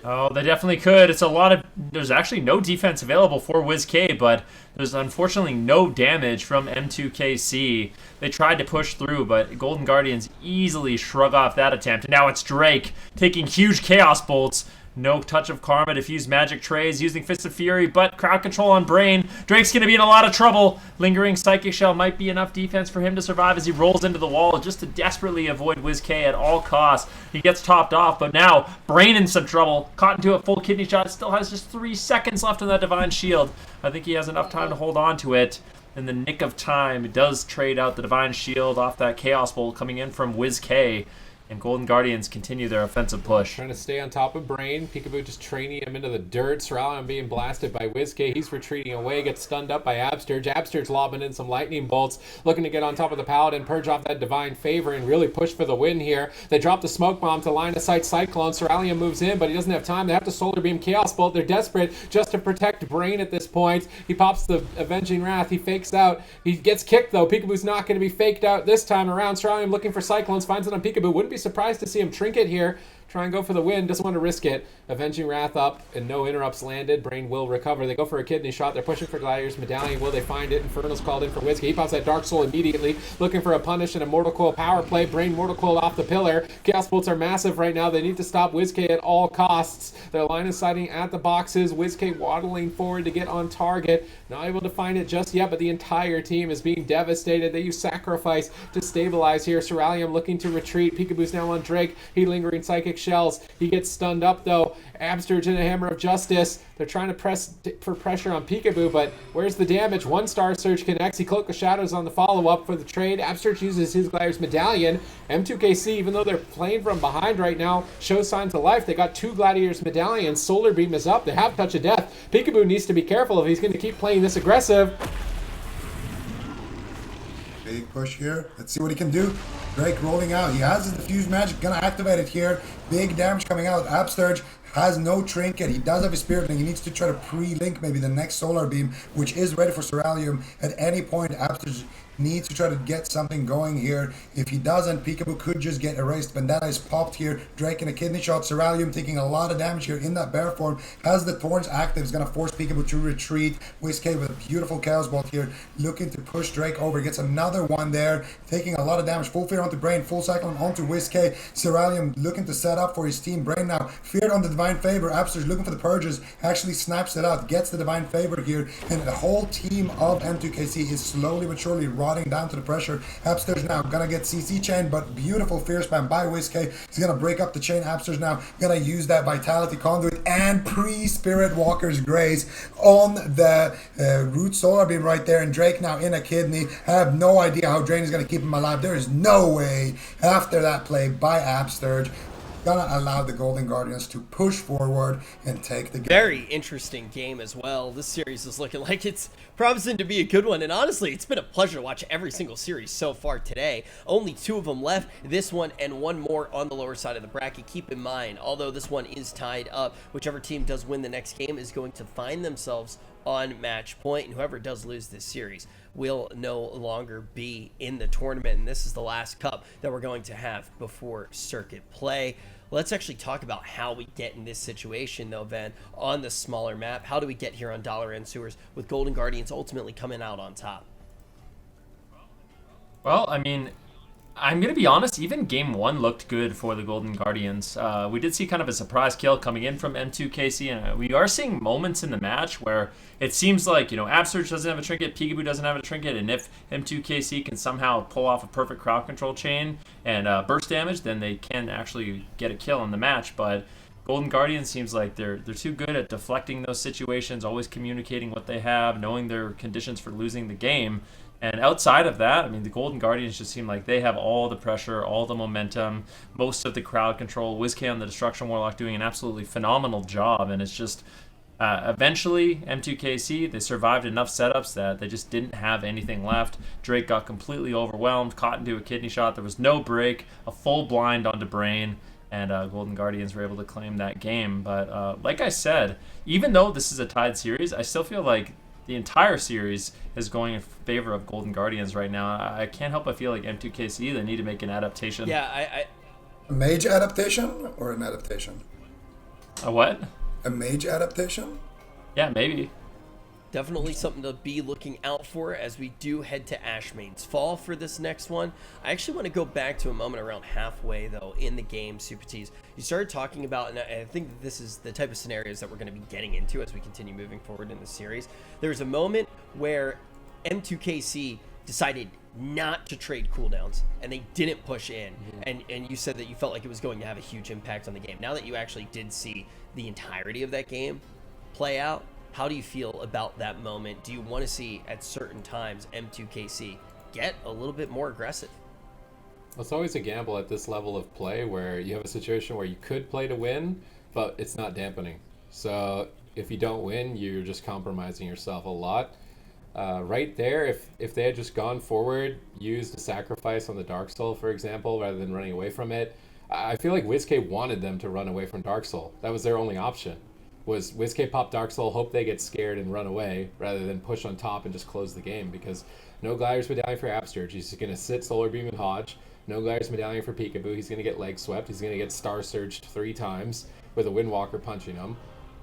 Oh, they definitely could. It's a lot of... There's actually no defense available for WizK, but there's unfortunately no damage from M2KC. They tried to push through, but Golden Guardians easily shrug off that attempt. And now it's Drake taking huge Chaos Bolts. No touch of Karma, diffuse magic trays, using Fist of Fury, but crowd control on Brain. Drake's going to be in a lot of trouble. Lingering Psychic Shell might be enough defense for him to survive as he rolls into the wall just to desperately avoid WizK at all costs. He gets topped off, but now Brain in some trouble. Caught into a full kidney shot, still has just 3 seconds left on that Divine Shield. I think he has enough time to hold on to it. In the nick of time, he does trade out the Divine Shield off that Chaos Bolt coming in from WizK. And Golden Guardians continue their offensive push. Trying to stay on top of Brain. Peekaboo just training him into the dirt. Ceralium being blasted by WizK. He's retreating away, gets stunned up by Absturge. Absturge lobbing in some lightning bolts, looking to get on top of the Paladin, purge off that Divine Favor, and really push for the win here. They drop the Smoke Bomb to line of sight Cyclone. Ceralium moves in, but he doesn't have time. They have to Solar Beam Chaos Bolt. They're desperate just to protect Brain at this point. He pops the Avenging Wrath. He fakes out. He gets kicked, though. Peekaboo's not going to be faked out this time around. Ceralium looking for Cyclones, finds it on Peekaboo. Wouldn't be surprised to see him trinket here. Try and go for the win. Doesn't want to risk it. Avenging Wrath up and no interrupts landed. Brain will recover. They go for a kidney shot. They're pushing for Gladiator's Medallion. Will they find it? Infernal's called in for WizK. He pops that Dark Soul immediately. Looking for a punish and a Mortal Coil power play. Brain Mortal Coil off the pillar. Chaos Bolts are massive right now. They need to stop WizK at all costs. They're line of sighting at the boxes. WizK waddling forward to get on target. Not able to find it just yet, but the entire team is being devastated. They use Sacrifice to stabilize here. Ceralium looking to retreat. Peekaboo's now on Drake. He lingering Psychic Shells. He gets stunned up though. Absturge in a Hammer of Justice. They're trying to press for pressure on Peekaboo, but where's the damage? 1 Star Surge connects. He Cloak of Shadows on the follow-up for the trade. Absturge uses his Gladiator's Medallion. M2KC, even though they're playing from behind right now, show signs of life. They got 2 Gladiator's Medallions. Solar Beam is up. They have Touch of Death. Peekaboo needs to be careful if he's going to keep playing this aggressive. Big push here. Let's see what he can do. Drake rolling out. He has his diffuse magic. Gonna activate it here. Big damage coming out. Absturge has no trinket. He does have a Spirit Link. He needs to try to pre-link maybe the next Solar Beam, which is ready for Ceralium at any point. Absturge needs to try to get something going here. If he doesn't, Peekaboo could just get erased. Vendetta is popped here. Drake in a kidney shot. Ceralium taking a lot of damage here in that bear form. Has the Thorns active. Is going to force Peekaboo to retreat. WizK with a beautiful Chaos Bolt here. Looking to push Drake over. Gets another one there. Taking a lot of damage. Full Fear onto Brain. Full Cyclone onto WizK. Ceralium looking to set up for his team. Brain now feared on the Divine Favor. Absturge looking for the Purges. Actually snaps it out. Gets the Divine Favor here. And the whole team of M2KC is slowly but surely rotting down to the pressure. Absturge now gonna get CC chain, but beautiful fear spam by WizK. He's gonna break up the chain. Absturge now gonna use that Vitality Conduit and pre-Spirit Walker's Grace on the Root Solar Beam right there. And Drake now in a kidney. I have no idea how Drain is gonna keep him alive. There is no way after that play by Absturge gonna allow the Golden Guardians to push forward and take the game. Very interesting game as well. This series is looking like it's promising to be a good one, and honestly, it's been a pleasure to watch every single series so far today. Only 2 of them left, this one and 1 more on the lower side of the bracket. Keep in mind, although this one is tied up, whichever team does win the next game is going to find themselves on match point, and whoever does lose this series will no longer be in the tournament, and this is the last cup that we're going to have before circuit play. Let's actually talk about how we get in this situation, though, Ben, on the smaller map. How do we get here on Dollar End Sewers with Golden Guardians ultimately coming out on top? Well, I mean, I'm going to be honest, even game 1 looked good for the Golden Guardians. We did see kind of a surprise kill coming in from M2KC, and we are seeing moments in the match where it seems like, you know, Absturge doesn't have a trinket, Peekaboo doesn't have a trinket, and if M2KC can somehow pull off a perfect crowd control chain and burst damage, then they can actually get a kill in the match. But Golden Guardian seems like they're too good at deflecting those situations, always communicating what they have, knowing their conditions for losing the game. And outside of that, I mean, the Golden Guardians just seem like they have all the pressure, all the momentum, most of the crowd control. WizK on the Destruction Warlock doing an absolutely phenomenal job, and it's just eventually M2KC, they survived enough setups that they just didn't have anything left. Drake got completely overwhelmed, caught into a kidney shot. There was no break, a full blind onto Brain, and Golden Guardians were able to claim that game. But like I said, even though this is a tied series, I still feel like the entire series is going in favor of Golden Guardians right now. I can't help but feel like M2KC, they need to make an adaptation. Yeah, A mage adaptation or an adaptation? A what? A mage adaptation? Yeah, maybe. definitely something to be looking out for as we do head to Ashmane's Fall for this next one. I actually want to go back to a moment around halfway, though, in the game, Super Tees. You started talking about, and I think that this is the type of scenarios that we're going to be getting into as we continue moving forward in the series. There was a moment where M2KC decided not to trade cooldowns, and they didn't push in. And you said that you felt like it was going to have a huge impact on the game. Now that you actually did see the entirety of that game play out, how do you feel about that moment? Do you want to see at certain times M2KC get a little bit more aggressive? It's always a gamble at this level of play where you have a situation where you could play to win, but it's not dampening. So if you don't win, you're just compromising yourself a lot. Right there, if they had just gone forward, used a sacrifice on the Dark Soul, for example, rather than running away from it, I feel like WizK wanted them to run away from Dark Soul. That was their only option. Was WizK pop Dark Soul, hope they get scared and run away, rather than push on top and just close the game, because no Gliders Medallion for Absterge. He's going to sit Solar Beam and Hodge. No Gliders Medallion for Peekaboo. He's going to get leg swept. He's going to get Star Surged 3 times with a Windwalker punching him.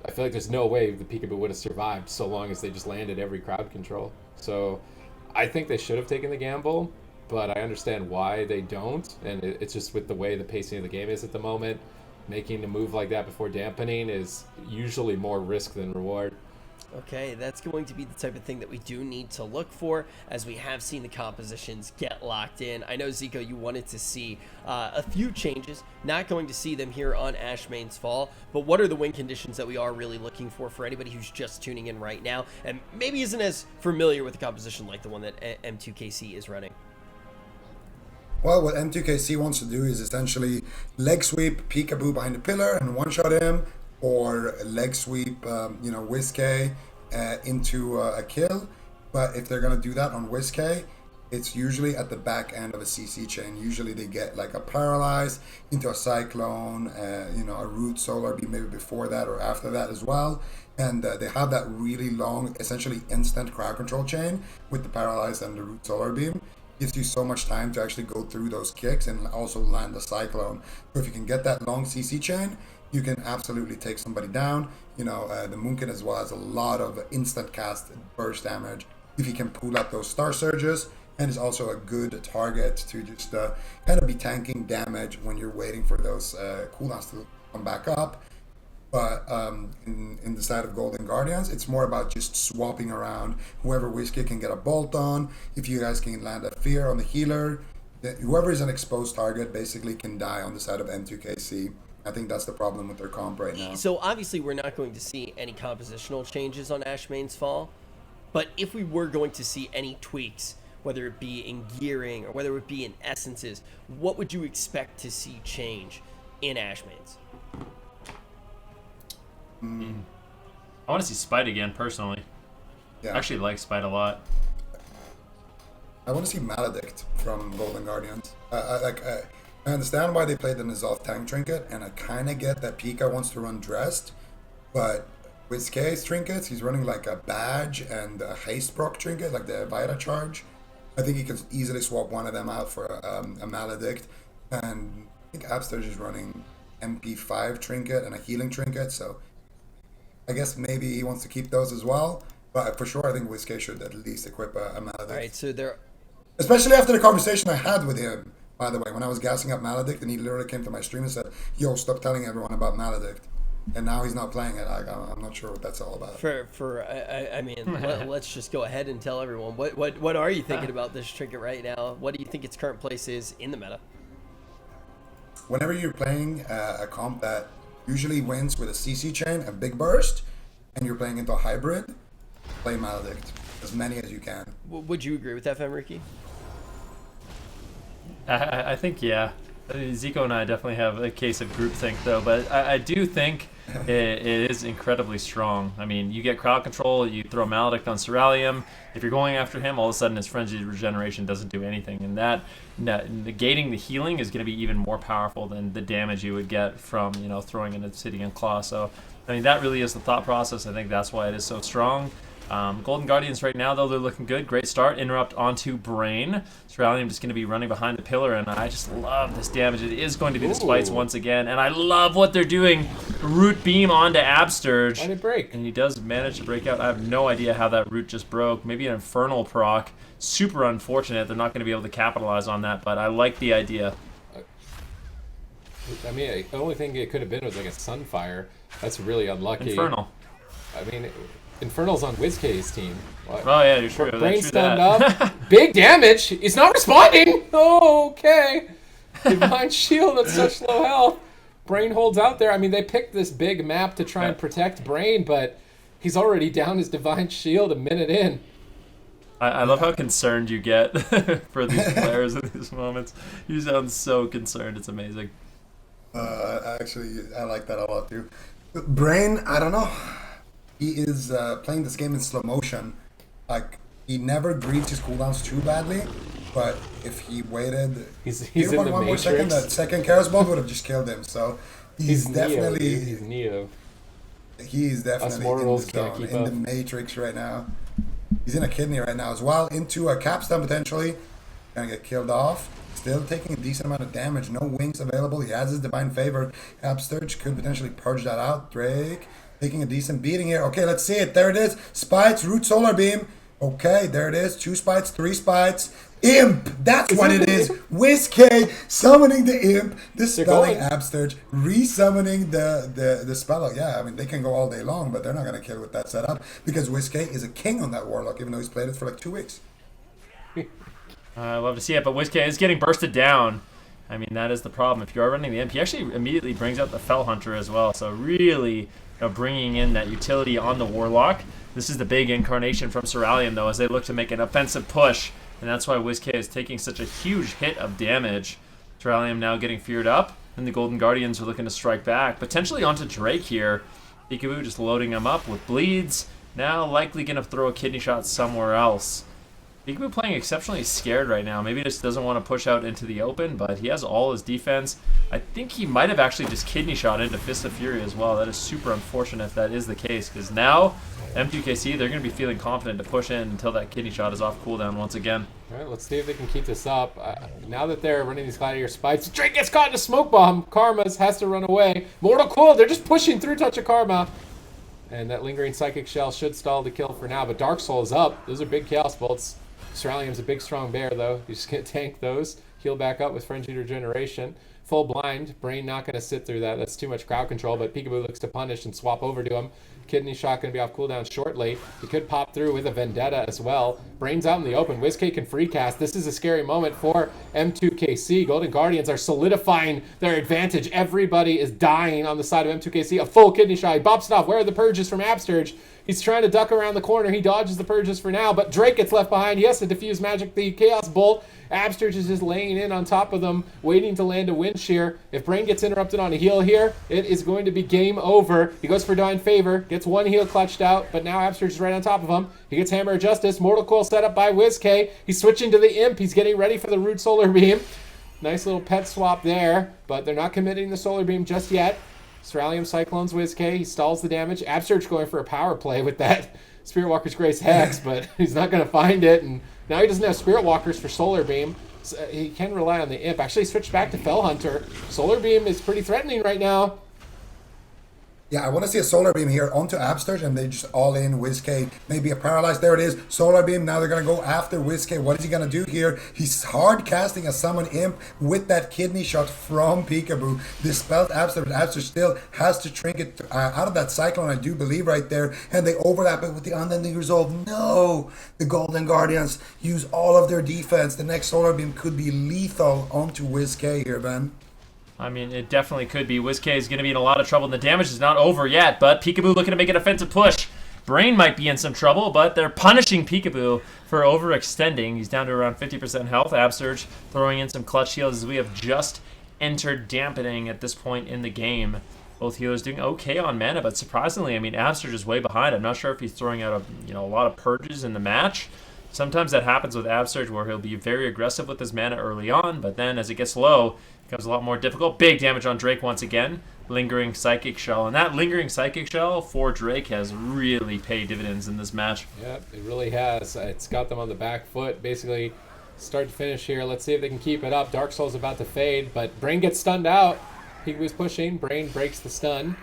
I feel like there's no way the Peekaboo would have survived so long as they just landed every crowd control. So I think they should have taken the gamble, but I understand why they don't, and it's just with the way the pacing of the game is at the moment. Making a move like that before dampening is usually more risk than reward. Okay, that's going to be the type of thing that we do need to look for, as we have seen the compositions get locked in. I know, Zico, you wanted to see a few changes. Not going to see them here on Ashmane's Fall, but what are the win conditions that we are really looking for anybody who's just tuning in right now and maybe isn't as familiar with the composition like the one that M2KC is running? Well, what M2KC wants to do is essentially leg sweep Peekaboo behind the pillar and one-shot him, or leg sweep, WizK into a kill. But if they're going to do that on WizK, it's usually at the back end of a CC chain. Usually they get like a Paralyze into a Cyclone, a Root Solar Beam maybe before that or after that as well. And they have that really long, essentially instant crowd control chain with the Paralyze and the Root Solar Beam. Gives you so much time to actually go through those kicks and also land the Cyclone. So if you can get that long CC chain, you can absolutely take somebody down. The Moonkin as well has a lot of instant cast burst damage if you can pull up those Star Surges, and is also a good target to just kind of be tanking damage when you're waiting for those cooldowns to come back up. But in the side of Golden Guardians, it's more about just swapping around. Whoever WizK can get a bolt on, if you guys can land a fear on the healer, whoever is an exposed target basically can die on the side of M2KC. I think that's the problem with their comp right now. So obviously we're not going to see any compositional changes on Ashmane's Fall, but if we were going to see any tweaks, whether it be in gearing or whether it be in essences, what would you expect to see change in Ashmane's? I want to see Spite again, personally. Yeah. I actually like Spite a lot. I want to see Maledict from Golden Guardians. I understand why they played the N'Zoth Tank Trinket, and I kind of get that Pika wants to run Dressed, but with WizK's trinkets, he's running like a Badge and a Haste proc trinket, like the Vita Charge. I think he could easily swap one of them out for a Maledict, and I think Absterge is running MP5 trinket and a healing trinket, so I guess maybe he wants to keep those as well, but for sure I think WizK should at least equip a Maledict. All right, so there... Especially after the conversation I had with him, by the way, when I was gassing up Maledict, and he literally came to my stream and said, "Yo, stop telling everyone about Maledict." And now he's not playing it. I'm not sure what that's all about. Let's just go ahead and tell everyone. What are you thinking about this trinket right now? What do you think its current place is in the meta? Whenever you're playing a comp that usually wins with a CC chain and big burst, and you're playing into a hybrid, play Maledict. As many as you can. Would you agree with that, Femriki? I think, yeah. Zico and I definitely have a case of groupthink, though, but I do think it is incredibly strong. I mean, you get crowd control, you throw Maledict on Cerealium. If you're going after him, all of a sudden his Frenzied Regeneration doesn't do anything, and that negating the healing is going to be even more powerful than the damage you would get from, you know, throwing an Obsidian Claw. So, I mean, that really is the thought process. I think that's why it is so strong. Golden Guardians right now, though, they're looking good. Great start. Interrupt onto Brain. Cerealium just going to be running behind the pillar, and I just love this damage. It is going to be the Spites once again, and I love what they're doing. Root Beam onto Absterge. Why did it break? And he does manage to break out. I have no idea how that root just broke. Maybe an Infernal proc. Super unfortunate. They're not going to be able to capitalize on that, but I like the idea. I mean, the only thing it could have been was like a Sunfire. That's really unlucky. Infernal. I mean, Infernal's on WizK's team. What? Oh, yeah, you're true. Brain That's true stunned that. up. Big damage. He's not responding. Oh, okay. Divine Shield at such low health. Brain holds out there. I mean, they picked this big map to try and protect Brain, but he's already down his Divine Shield a minute in. I love how concerned you get for these players in these moments. You sound so concerned. It's amazing. Actually, I like that a lot too. Brain, I don't know. He is playing this game in slow motion. Like, he never grieves his cooldowns too badly, but if he waited He's in the one more second, Matrix. that second Chaos Bolt would have just killed him. So he's definitely Neo, he's Neo. he's definitely in mortals the can't zone, keep in up. the Matrix right now. He's in a kidney right now as well, into a capstone potentially. Gonna get killed off. Still taking a decent amount of damage. No wings available. He has his Divine Favor. Absterge could potentially purge that out. Drake taking a decent beating here. Okay, let's see it. There it is. Spites, Root Solar Beam. Okay, there it is. 2 Spites, 3 Spites. Imp! That's what it is. WizK summoning the Imp, dispelling Absterge, resummoning the spell. Yeah, I mean, they can go all day long, but they're not going to kill with that setup because WizK is a king on that Warlock, even though he's played it for like 2 weeks. I love to see it, but WizK is getting bursted down. I mean, that is the problem. If you are running the Imp, he actually immediately brings out the Fell Hunter as well, so really bringing in that utility on the Warlock. This is the big incarnation from Cerealium, though, as they look to make an offensive push, and that's why WizK is taking such a huge hit of damage. Cerealium now getting feared up, and the Golden Guardians are looking to strike back, potentially onto Drake here. Peekaboo just loading him up with bleeds, now likely going to throw a kidney shot somewhere else. Peekaboo playing exceptionally scared right now. Maybe just doesn't want to push out into the open, but he has all his defense. I think he might have actually just kidney shot into Fist of Fury as well. That is super unfortunate if that is the case, because now M2KC, they're going to be feeling confident to push in until that kidney shot is off cooldown once again. All right, let's see if they can keep this up. Now that they're running these Gladiator Spites, Drake gets caught in a smoke bomb. Karma's has to run away. Mortal Coil, they're just pushing through Touch of Karma. And that lingering Psychic Shell should stall the kill for now, but Dark Soul is up. Those are big Chaos Bolts. Cerealium's a big, strong bear, though. You just can't tank those. Heal back up with Frenzied Regeneration. Full blind. Brain not going to sit through that. That's too much crowd control, but Peekaboo looks to punish and swap over to him. Kidney Shot going to be off cooldown shortly. He could pop through with a Vendetta as well. Brain's out in the open. WizK can free cast. This is a scary moment for M2KC. Golden Guardians are solidifying their advantage. Everybody is dying on the side of M2KC. A full Kidney Shot. He bops it off. Where are the purges from Absterge? He's trying to duck around the corner. He dodges the purges for now, but Drake gets left behind. He has to defuse Magic the Chaos Bolt. Absterge is just laying in on top of them, waiting to land a Wind Shear. If Brain gets interrupted on a heal here, it is going to be game over. He goes for Divine Favor, gets one heal clutched out, but now Absterge is right on top of him. He gets Hammer of Justice. Mortal Coil set up by WizK. He's switching to the Imp. He's getting ready for the Root Solar Beam. Nice little pet swap there, but they're not committing the Solar Beam just yet. Cerealium Cyclones WizK. He stalls the damage. Absterge going for a power play with that Spirit Walker's Grace Hex, but he's not going to find it. And now he doesn't have Spirit Walkers for Solar Beam. So he can rely on the Imp. Actually switched back to Fell Hunter. Solar Beam is pretty threatening right now. Yeah, I want to see a Solar Beam here onto Absterge, and they just all in WizK. Maybe a Paralyzed. There it is. Solar Beam. Now they're going to go after WizK. What is he going to do here? He's hard casting a Summon Imp with that Kidney Shot from Peekaboo. Dispelled Absterge. Absterge still has to trinket out of that Cyclone, I do believe, right there. And they overlap it with the Unending Resolve. No! The Golden Guardians use all of their defense. The next Solar Beam could be lethal onto WizK here, man. I mean, it definitely could be. WizK is going to be in a lot of trouble, and the damage is not over yet, but Peekaboo looking to make an offensive push. Brain might be in some trouble, but they're punishing Peekaboo for overextending. He's down to around 50% health. Absurge throwing in some clutch heals as we have just entered dampening at this point in the game. Both healers doing okay on mana, but surprisingly, I mean, Absurge is way behind. I'm not sure if he's throwing out a lot of purges in the match. Sometimes that happens with Absurge where he'll be very aggressive with his mana early on, but then as it gets low, it becomes a lot more difficult. Big damage on Drake once again. Lingering Psychic Shell. And that Lingering Psychic Shell for Drake has really paid dividends in this match. Yep, it really has. It's got them on the back foot, basically start to finish here. Let's see if they can keep it up. Dark Soul's about to fade, but Brain gets stunned out. Peekaboo's pushing. Brain breaks the stun.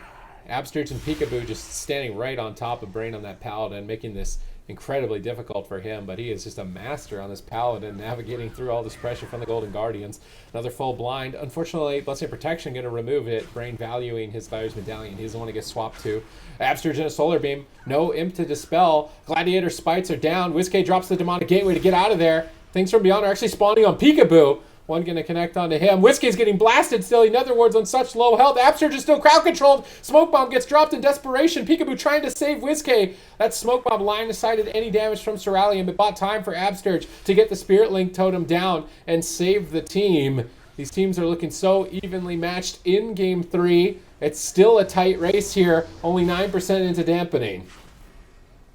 Absurge and Peekaboo just standing right on top of Brain on that Paladin, making this incredibly difficult for him, but he is just a master on this Paladin, navigating through all this pressure from the Golden Guardians. Another full blind. Unfortunately, Blessing Protection going to remove it. Brain valuing his Fire's Medallion. He doesn't want to get swapped to. Absurge in a Solar Beam. No Imp to dispel. Gladiator Spites are down. WizK drops the Demonic Gateway to get out of there. Things from Beyond are actually spawning on Peekaboo. One going to connect onto him. WizK's getting blasted still. In other words, on such low health. Absurge is still crowd controlled. Smoke Bomb gets dropped in desperation. Peekaboo trying to save WizK. That Smoke Bomb line aside any damage from Cerulean, but bought time for Absurge to get the Spirit Link Totem down and save the team. These teams are looking so evenly matched in Game 3. It's still a tight race here. Only 9% into dampening.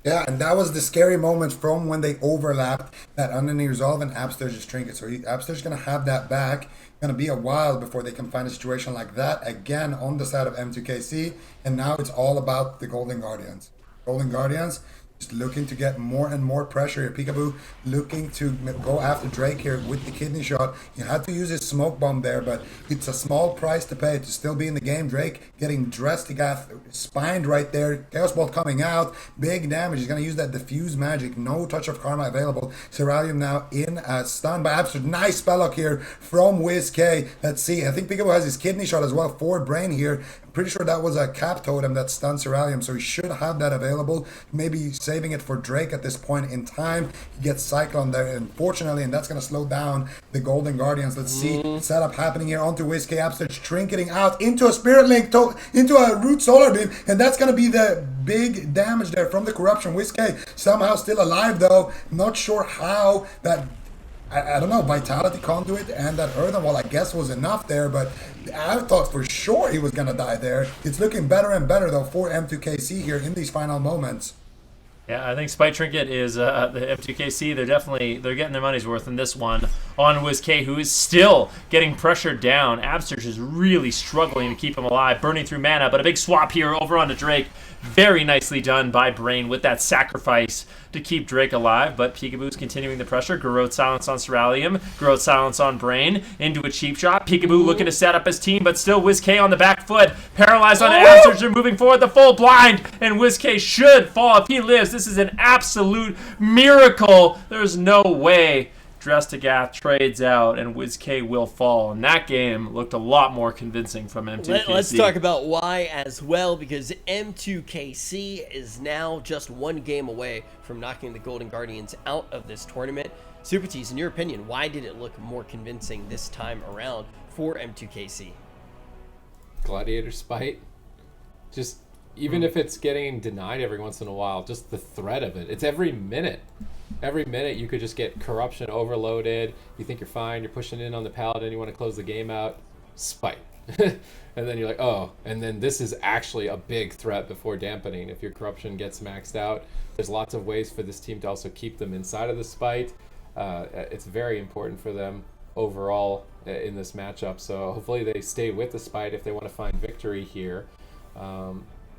Yeah, and that was the scary moment from when they overlapped that Unending Resolve and Absurge's Trinket. So Absurge's going to have that back. Going to be a while before they can find a situation like that again on the side of M2KC. And now it's all about the Golden Guardians. Golden Guardians just looking to get more and more pressure here. Peekaboo looking to go after Drake here with the kidney shot. He had to use his smoke bomb there, but it's a small price to pay to still be in the game. Drake getting dressed. He got spined right there. Chaos Bolt coming out. Big damage. He's going to use that diffuse magic. No touch of karma available. Cerulean now in a stun by Absurge. Nice spell lock here from WizK. Let's see. I think Peekaboo has his kidney shot as well for Brain here. I'm pretty sure that was a cap totem that stunned Cerulean, so he should have that available. Maybe saving it for Drake at this point in time. He gets Cyclone there, unfortunately, and that's going to slow down the Golden Guardians. Let's see setup happening here onto WizK. Absurge trinketing out into a Spirit Link, into a Root Solar Beam, and that's going to be the big damage there from the Corruption. WizK somehow still alive, though. Not sure how that... I don't know, Vitality Conduit and that Earthen Wall, I guess, was enough there, but I thought for sure he was going to die there. It's looking better and better, though, for M2KC here in these final moments. Yeah, I think Spite Trinket is the M2KC. They're getting their money's worth in this one on WizK, who is still getting pressured down. Absurge is really struggling to keep him alive, burning through mana, but a big swap here over onto Drake. Very nicely done by Brain with that sacrifice to keep Drake alive, but Peekaboo's continuing the pressure. Garrote Silence on Cerulean, Garrote Silence on Brain, into a cheap shot. Peekaboo looking to set up his team, but still WizK on the back foot. Paralyzed on Absurge, they're moving forward, the full blind, and WizK should fall if he lives. This is an absolute miracle. There's no way Drestagath trades out and WizK will fall. And that game looked a lot more convincing from M2KC. Let's talk about why as well, because M2KC is now just one game away from knocking the Golden Guardians out of this tournament. Super Tease, in your opinion, why did it look more convincing this time around for M2KC? Gladiator Spite. Just, even if it's getting denied every once in a while, just the threat of it. It's every minute. Every minute you could just get Corruption overloaded. You think you're fine. You're pushing in on the Paladin. You want to close the game out. Spite. And then you're like, oh. And then this is actually a big threat before dampening. If your Corruption gets maxed out, there's lots of ways for this team to also keep them inside of the Spite. It's very important for them overall in this matchup. So hopefully they stay with the Spite if they want to find victory here.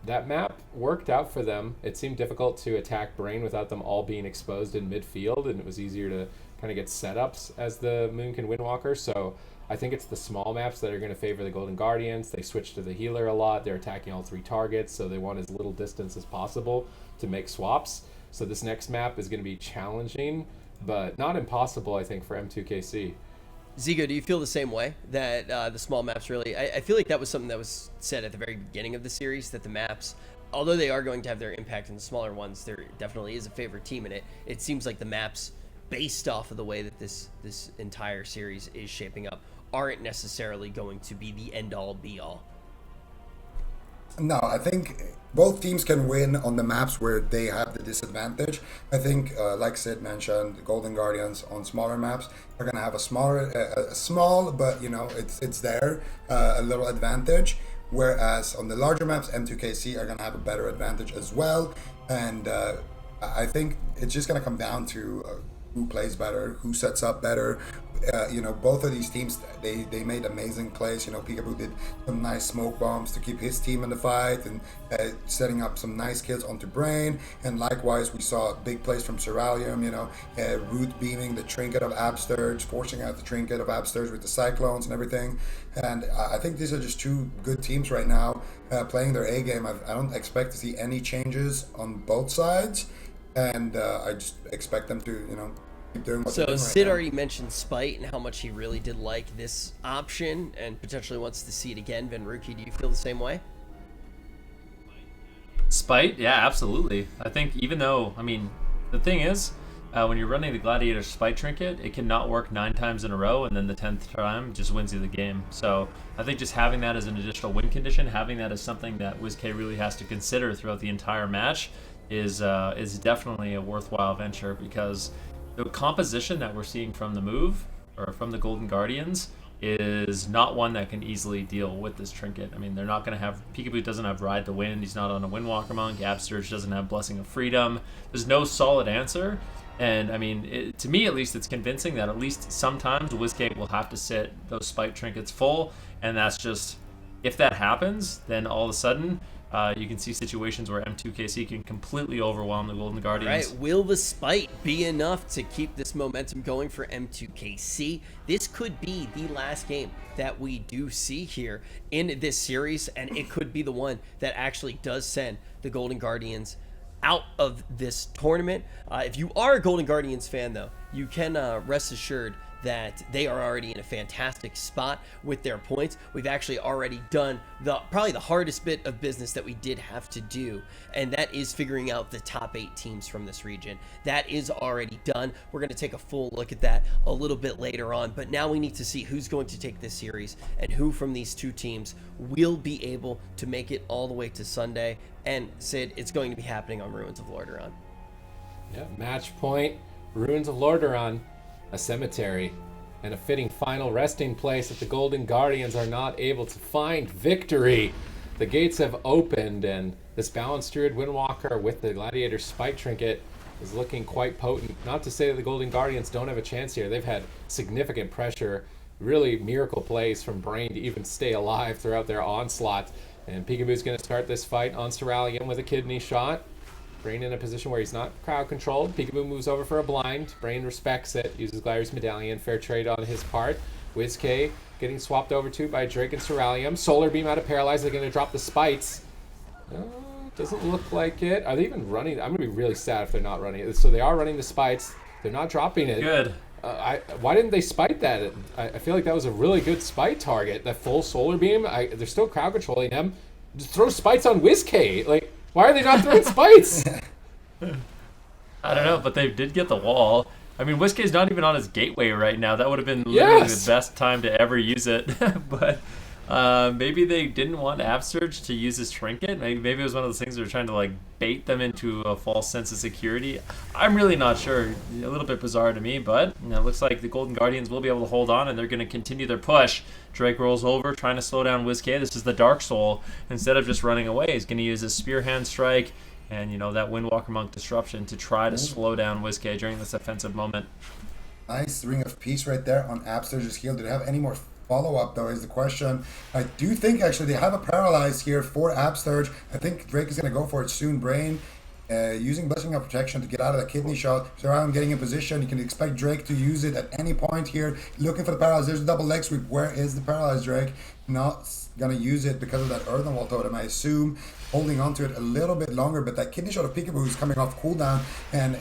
That map worked out for them. It seemed difficult to attack Brain without them all being exposed in midfield, and it was easier to kind of get setups as the Moonkin Windwalker. So I think it's the small maps that are going to favor the Golden Guardians. They switch to the healer a lot. They're attacking all three targets, so they want as little distance as possible to make swaps. So this next map is going to be challenging, but not impossible, I think, for M2KC. Zigo, do you feel the same way, that the small maps really... I feel like that was something that was said at the very beginning of the series, that the maps, although they are going to have their impact in the smaller ones, there definitely is a favorite team in it. It seems like the maps based off of the way that this entire series is shaping up, aren't necessarily going to be the end-all be-all. No, I think both teams can win on the maps where they have the disadvantage. I think, like Sid mentioned, the Golden Guardians on smaller maps are going to have a small, but it's there, a little advantage. Whereas on the larger maps, M2KC are going to have a better advantage as well. And I think it's just going to come down to who plays better, who sets up better. Both of these teams, they made amazing plays. Peekaboo did some nice smoke bombs to keep his team in the fight and setting up some nice kills onto Brain. And likewise, we saw big plays from Ceralium, root beaming the trinket of Absturge, forcing out the trinket of Absturge with the Cyclones and everything. And I think these are just two good teams right now playing their A game. I don't expect to see any changes on both sides. And I just expect them to, keep doing what they're doing right Sid now. already mentioned Spite and how much he really did like this option and potentially wants to see it again. Venruki, do you feel the same way? Spite, yeah, absolutely. I think even though, the thing is, when you're running the Gladiator Spite Trinket, it cannot work 9 times in a row, and then the 10th time just wins you the game. So I think just having that as an additional win condition, having that as something that WizK really has to consider throughout the entire match is definitely a worthwhile venture, because the composition that we're seeing from the move, or from the Golden Guardians, is not one that can easily deal with this trinket. They're not going to have... Peekaboo doesn't have Ride the Wind, he's not on a Windwalker Monk, Absturge doesn't have Blessing of Freedom. There's no solid answer, and to me at least, it's convincing that at least sometimes WizK will have to sit those Spike Trinkets full, and that's just... If that happens, then all of a sudden... you can see situations where M2KC can completely overwhelm the Golden Guardians. Right, will the Spite be enough to keep this momentum going for M2KC? This could be the last game that we do see here in this series, and it could be the one that actually does send the Golden Guardians out of this tournament. If you are a Golden Guardians fan, though, you can rest assured that they are already in a fantastic spot with their points. We've actually already done probably the hardest bit of business that we did have to do, and that is figuring out the top 8 teams from this region. That is already done. We're going to take a full look at that a little bit later on, but now we need to see who's going to take this series and who from these 2 teams will be able to make it all the way to Sunday. And Sid, it's going to be happening on Ruins of Lordaeron. Yeah, match point, Ruins of Lordaeron. A cemetery, and a fitting final resting place if the Golden Guardians are not able to find victory. The gates have opened, and this Balanced Druid Windwalker with the Gladiator Spike Trinket is looking quite potent. Not to say that the Golden Guardians don't have a chance here. They've had significant pressure, really miracle plays from Brain to even stay alive throughout their onslaught. And Peekaboo's going to start this fight on Ceralium with a kidney shot. Brain in a position where he's not crowd controlled. Peekaboo moves over for a blind. Brain respects it, uses Gladiator's Medallion. Fair trade on his part. WizK getting swapped over to by Drake and Ceralium. Solar Beam out of Paralyze. They're going to drop the Spites. Doesn't look like it. Are they even running? I'm going to be really sad if they're not running it. So they are running the Spites. They're not dropping it. Good. Why didn't they spite that? I feel like that was a really good spite target. That full Solar Beam. They're still crowd controlling them. Just throw Spites on WizK. Why are they not throwing Spites? I don't know, but they did get the wall. WizK's not even on his gateway right now. That would have been literally the best time to ever use it. But maybe they didn't want Absturge to use his trinket. Maybe it was one of those things that were trying to bait them into a false sense of security. I'm really not sure. A little bit bizarre to me, but it looks like the Golden Guardians will be able to hold on, and they're going to continue their push. Drake rolls over, trying to slow down WizK. This is the Dark Soul. Instead of just running away, he's going to use his Spear Hand Strike and that Windwalker Monk Disruption to try to slow down WizK during this offensive moment. Nice Ring of Peace right there on Absturge's heal. Did they have any more follow-up, though, is the question. I do think, actually, they have a Paralyze here for Absturge. I think Drake is going to go for it soon. Brain using Blessing of Protection to get out of the kidney shot. So I'm getting in position. You can expect Drake to use it at any point here. Looking for the Paralyze. There's a double leg sweep. Where is the Paralyze, Drake? Not going to use it because of that Earthen Wall Totem, I assume. Holding on to it a little bit longer, but that kidney shot of Peekaboo is coming off cooldown, and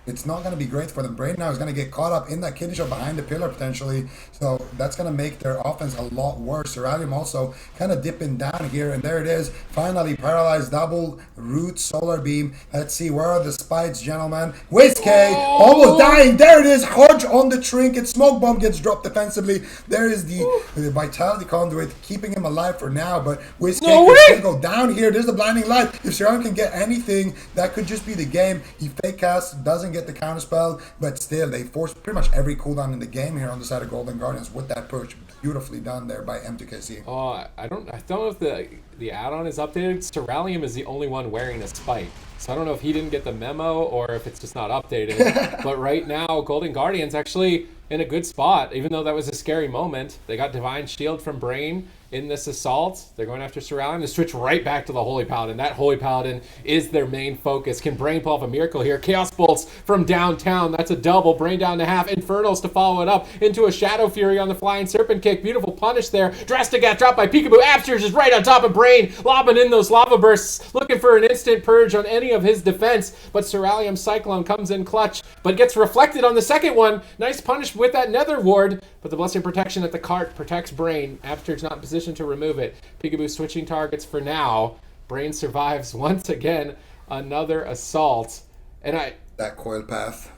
it's not going to be great for them. Brain now is going to get caught up in that kidney shot behind the pillar potentially, so that's going to make their offense a lot worse. Cerulean also kind of dipping down here, and there it is. Finally, paralyzed double root solar beam. Let's see, where are the spikes, gentlemen? Whiskey almost dying. There it is. Hodge on the trinket. Smoke bomb gets dropped defensively. There is the vitality conduit keeping him alive for now, but Whiskey can still go down here. There's the blinding light. If Cerulean can get anything, that could just be the game. He fake casts, doesn't get the counterspell, but still they force pretty much every cooldown in the game here on the side of Golden Guardians with that push. Beautifully done there by M2KC. Oh, I don't know if the add-on is updated. Cerulean is the only one wearing a spike, so I don't know if he didn't get the memo or if it's just not updated. But right now, Golden Guardians actually in a good spot, even though that was a scary moment. They got Divine Shield from Brain in this assault. They're going after Cerulean to switch right back to the Holy Paladin. That Holy Paladin is their main focus. Can Brain pull off a miracle here? Chaos Bolts from downtown. That's a double. Brain down to half. Infernals to follow it up into a Shadow Fury on the Flying Serpent Kick. Beautiful punish there. Drastic got dropped by Peekaboo. Absterge is right on top of Brain, lobbing in those lava bursts, looking for an instant purge on any of his defense. But Cerulean Cyclone comes in clutch, but gets reflected on the second one. Nice punish with that Nether Ward, but the Blessing Protection at the cart protects Brain. Absterge's not in position to remove it. Peekaboo switching targets for now. Brain survives once again another assault. And that coil path.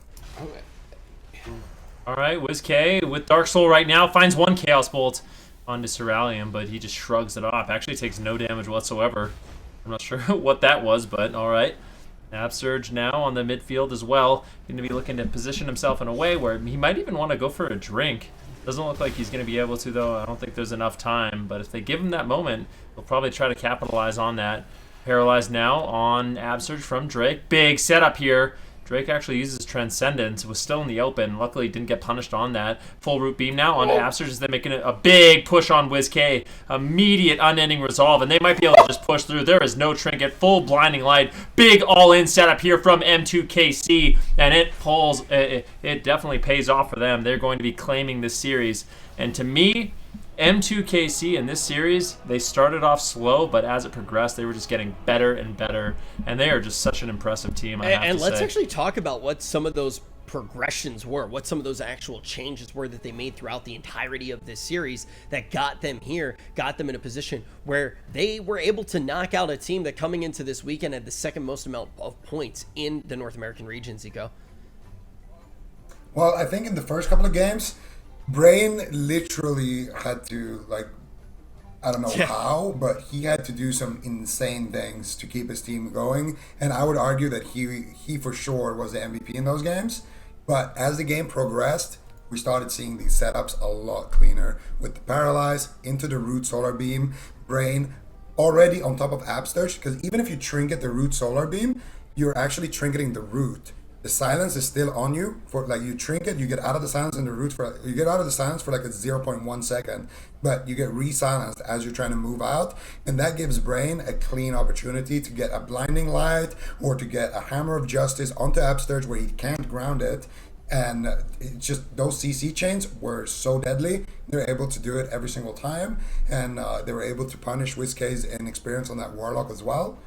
All right, WizK with Dark Soul right now finds one Chaos Bolt onto Cerulean, but he just shrugs it off. Actually takes no damage whatsoever. I'm not sure what that was, but all right. Absterge now on the midfield as well. Going to be looking to position himself in a way where he might even want to go for a drink. Doesn't look like he's going to be able to, though. I don't think there's enough time. But if they give him that moment, he'll probably try to capitalize on that. Paralyzed now on Absterge from Drake. Big setup here. Drake actually uses Transcendence. Was still in the open. Luckily, didn't get punished on that. Full root beam now on Absterge as they're making a big push on WizK. Immediate unending resolve, and they might be able to just push through. There is no trinket. Full blinding light. Big all-in setup here from M2KC, and it pulls. It definitely pays off for them. They're going to be claiming this series, and to me, M2KC in this series, they started off slow, but as it progressed, they were just getting better and better, and they are just such an impressive team, I have to say. And let's actually talk about what some of those progressions were, what some of those actual changes were that they made throughout the entirety of this series that got them here, got them in a position where they were able to knock out a team that coming into this weekend had the second most amount of points in the North American region, Zico. Well, I think in the first couple of games, Brain literally had to, like, I don't know how, but he had to do some insane things to keep his team going. And I would argue that he for sure was the MVP in those games. But as the game progressed, we started seeing these setups a lot cleaner. With the Paralyze, into the Root Solar Beam, Brain already on top of Absterge. Because even if you trinket the Root Solar Beam, you're actually trinketing the Root. The silence is still on you. For like, you trinket, you get out of the silence in the root for you get out of the silence for like a 0.1 second, but you get re-silenced as you're trying to move out, and that gives Brain a clean opportunity to get a blinding light or to get a Hammer of Justice onto Absterge where he can't ground it. And it's just those CC chains were so deadly. They're able to do it every single time, and they were able to punish WizK's inexperience on that Warlock as well.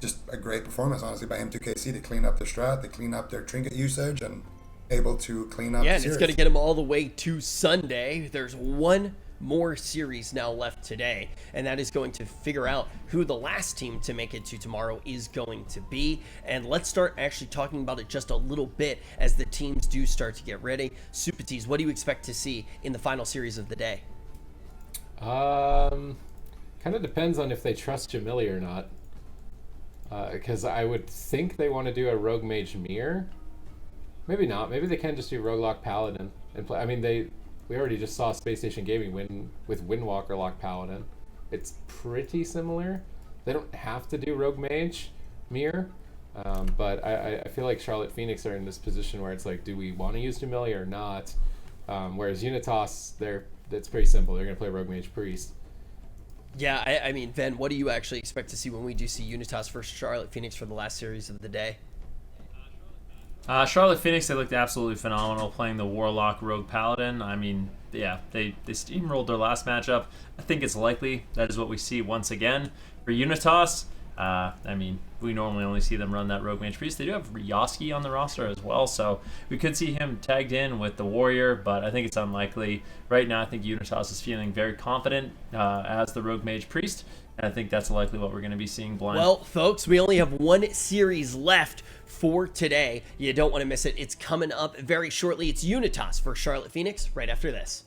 Just a great performance, honestly, by M2KC to clean up their strat, they clean up their trinket usage, and able to clean up. Yeah, the and series. it's going to get them all the way to Sunday. There's one more series now left today, and that is going to figure out who the last team to make it to tomorrow is going to be. And let's start actually talking about it just a little bit as the teams do start to get ready. Supatis, what do you expect to see in the final series of the day? Kind of depends on if they trust Jamili or not. Because I would think they want to do a Rogue Mage Mirror. Maybe not. Maybe they can just do Rogue Paladin and play. I mean, we already just saw Space Station Gaming win with Windwalker Lock Paladin. It's pretty similar. They don't have to do Rogue Mage Mirror, but I feel like Charlotte Phoenix are in this position where it's like, do we want to use Jamili or not? Whereas Unitas, it's pretty simple. They're going to play Rogue Mage Priest. Yeah, I mean, Ben, what do you actually expect to see when we do see Unitas versus Charlotte Phoenix for the last series of the day? Charlotte Phoenix, they looked absolutely phenomenal playing the Warlock Rogue Paladin. I mean, yeah, they steamrolled their last matchup. I think it's likely that is what we see once again. For Unitas, I mean, we normally only see them run that Rogue Mage Priest. They do have Yoski on the roster as well, so we could see him tagged in with the Warrior, but I think it's unlikely. Right now, I think Unitas is feeling very confident as the Rogue Mage Priest, and I think that's likely what we're going to be seeing blind. Well, folks, we only have one series left for today. You don't want to miss it. It's coming up very shortly. It's Unitas for Charlotte Phoenix right after this.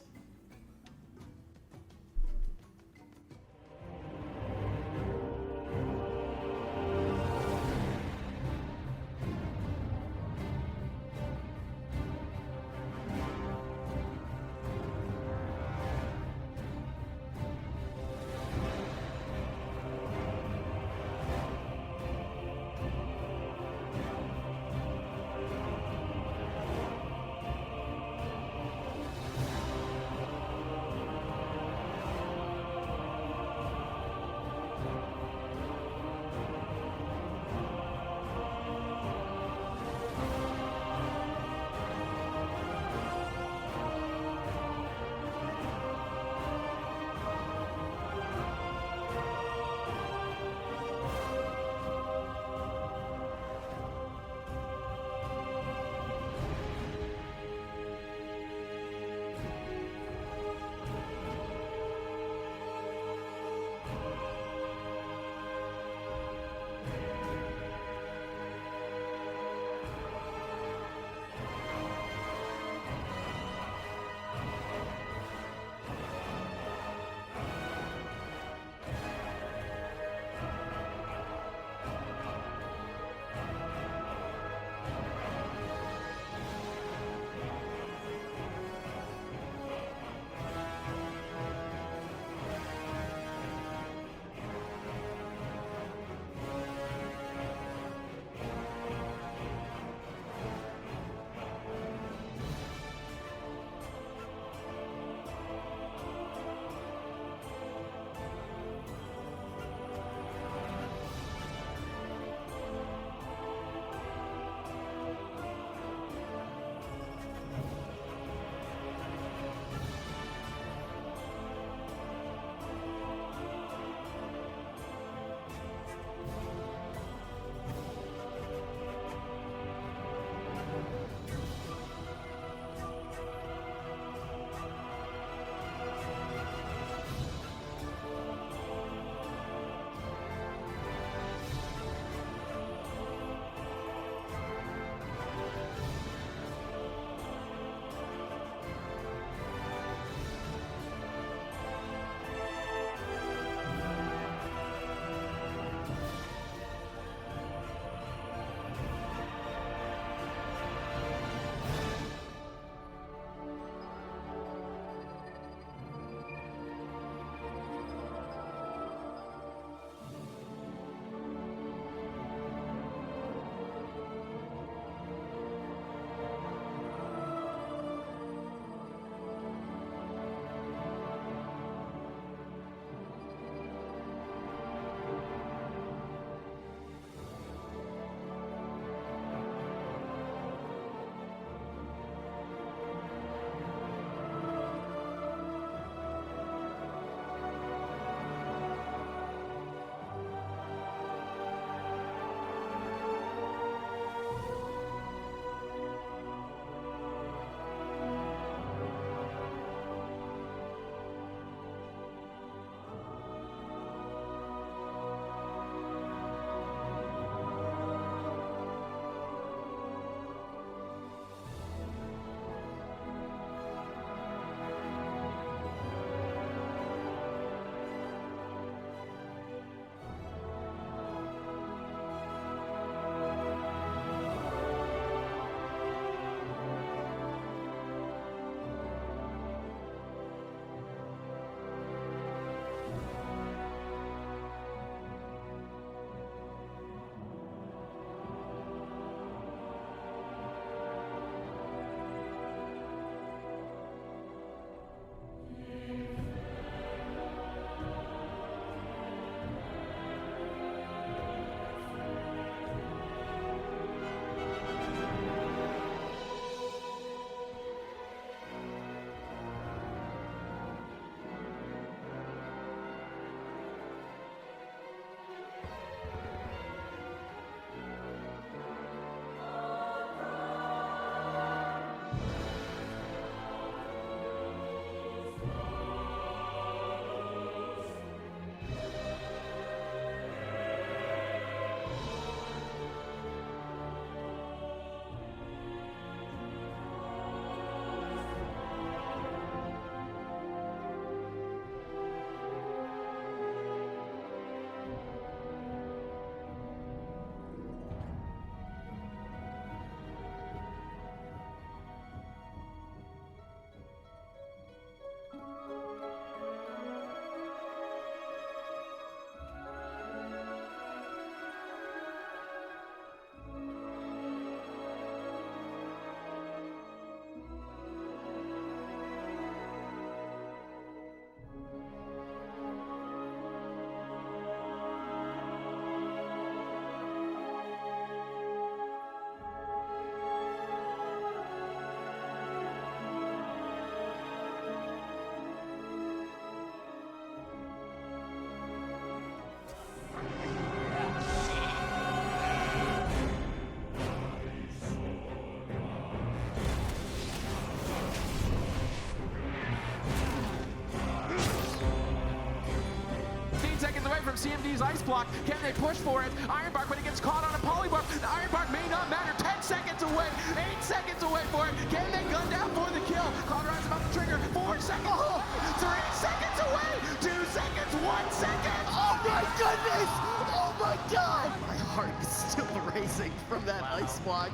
CMD's ice block. Can they push for it? Ironbark, but it gets caught on a polymorph. The Ironbark may not matter. 10 seconds away. 8 seconds away for it. Can they gun down for the kill? Cauterize about to trigger. 4 seconds away. 3 seconds away. 2 seconds. 1 second. Oh my goodness! Oh my god! My heart is still racing from that ice block.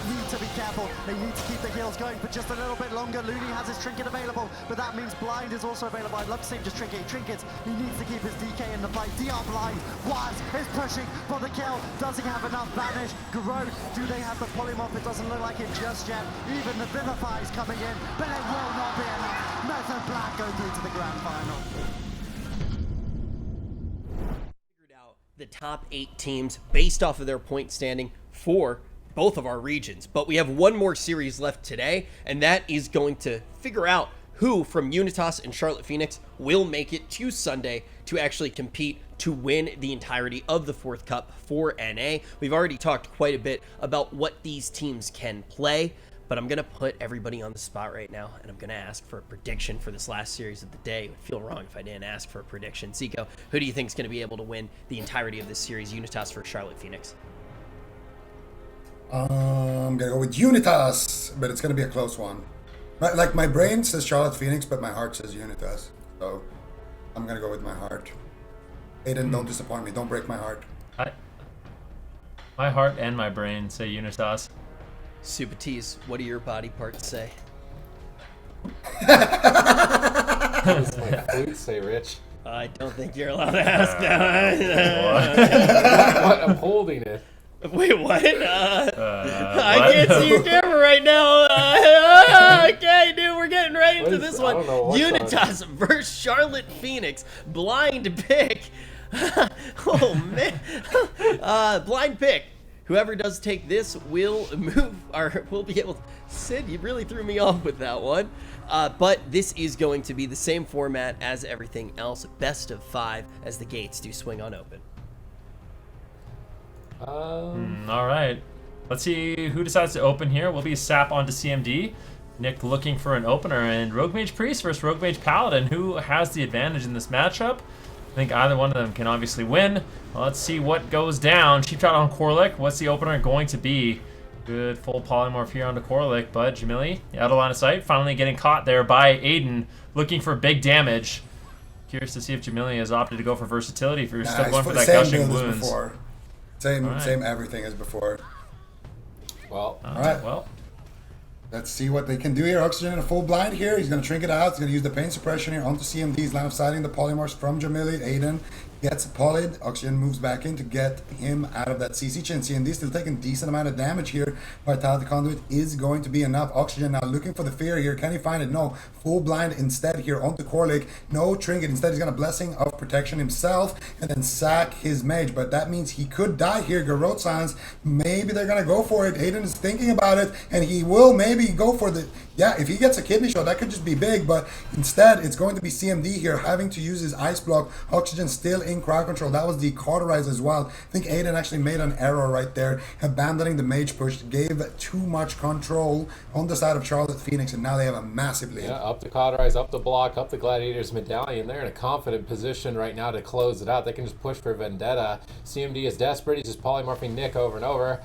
Need to be careful. They need to keep the heals going for just a little bit longer. Looney has his trinket available, but that means Blind is also available. I'd love to see him just trinkets. He needs to keep his DK in the fight. DR Blind, Waz is pushing for the kill. Does he have enough Vanish? Garou, do they have the polymorph? It doesn't look like it just yet. Even the Vivify is coming in, but it will not be enough. Method Black go through to the grand final. Figured out the top 8 teams based off of their point standing for both of our regions, but we have one more series left today, and that is going to figure out who from Unitas and Charlotte Phoenix will make it to Sunday to actually compete to win the entirety of the 4th Cup for NA. We've already talked quite a bit about what these teams can play, but I'm going to put everybody on the spot right now, and I'm going to ask for a prediction for this last series of the day. It would feel wrong if I didn't ask for a prediction. Zico, who do you think is going to be able to win the entirety of this series, Unitas for Charlotte Phoenix? I'm gonna go with Unitas, but it's gonna be a close one. Like my brain says Charlotte Phoenix, but my heart says Unitas. So I'm gonna go with my heart. Aiden, don't disappoint me. Don't break my heart. My heart and my brain say Unitas. Super Tease, what do your body parts say? That's my flute say, Rich. I don't think you're allowed to ask that. What? I'm holding it. Wait, what? I can't see your camera right now. Okay, dude, we're getting right into this one. Unitas versus Charlotte Phoenix. Blind pick. Oh, man. Blind pick. Whoever does take this will move, or will be able to. Sid, you really threw me off with that one. But this is going to be the same format as everything else. Best of 5 as the gates do swing on open. All right. Let's see who decides to open here. Will be Sap onto CMD. Nick looking for an opener, and Rogue Mage Priest versus Rogue Mage Paladin. Who has the advantage in this matchup? I think either one of them can obviously win. Well, let's see what goes down. Cheap shot on Corlick. What's the opener going to be? Good full polymorph here onto Corlick, but Jamili out of line of sight. Finally getting caught there by Aiden, looking for big damage. Curious to see if Jamili has opted to go for versatility if you're still going for that gushing wounds. Same everything as before. Well, all right. Well, let's see what they can do here. Oxygen in a full blind here. He's going to trinket out. He's going to use the pain suppression here onto CMD. He's line of sighting the polymorphs from Jamili. Aiden gets polyed. Oxygen moves back in to get him out of that CC chain. CMD still taking decent amount of damage here. Vitality Conduit is going to be enough. Oxygen now looking for the fear here. Can he find it? No. Full blind instead here onto Corlick. No trinket. Instead, he's going to Blessing of Protection himself and then sack his mage. But that means he could die here. Garrote Silence. Maybe they're going to go for it. Aiden is thinking about it, and he will maybe go for the... Yeah, if he gets a kidney shot, that could just be big, but instead, it's going to be CMD here having to use his ice block. Oxygen still in crowd control. That was the cauterize as well. I think Aiden actually made an error right there, abandoning the mage push, gave too much control on the side of Charlotte Phoenix, and now they have a massive lead. Yeah, up the cauterize, up the block, up the Gladiator's medallion. They're in a confident position right now to close it out. They can just push for Vendetta. CMD is desperate. He's just polymorphing Nick over and over.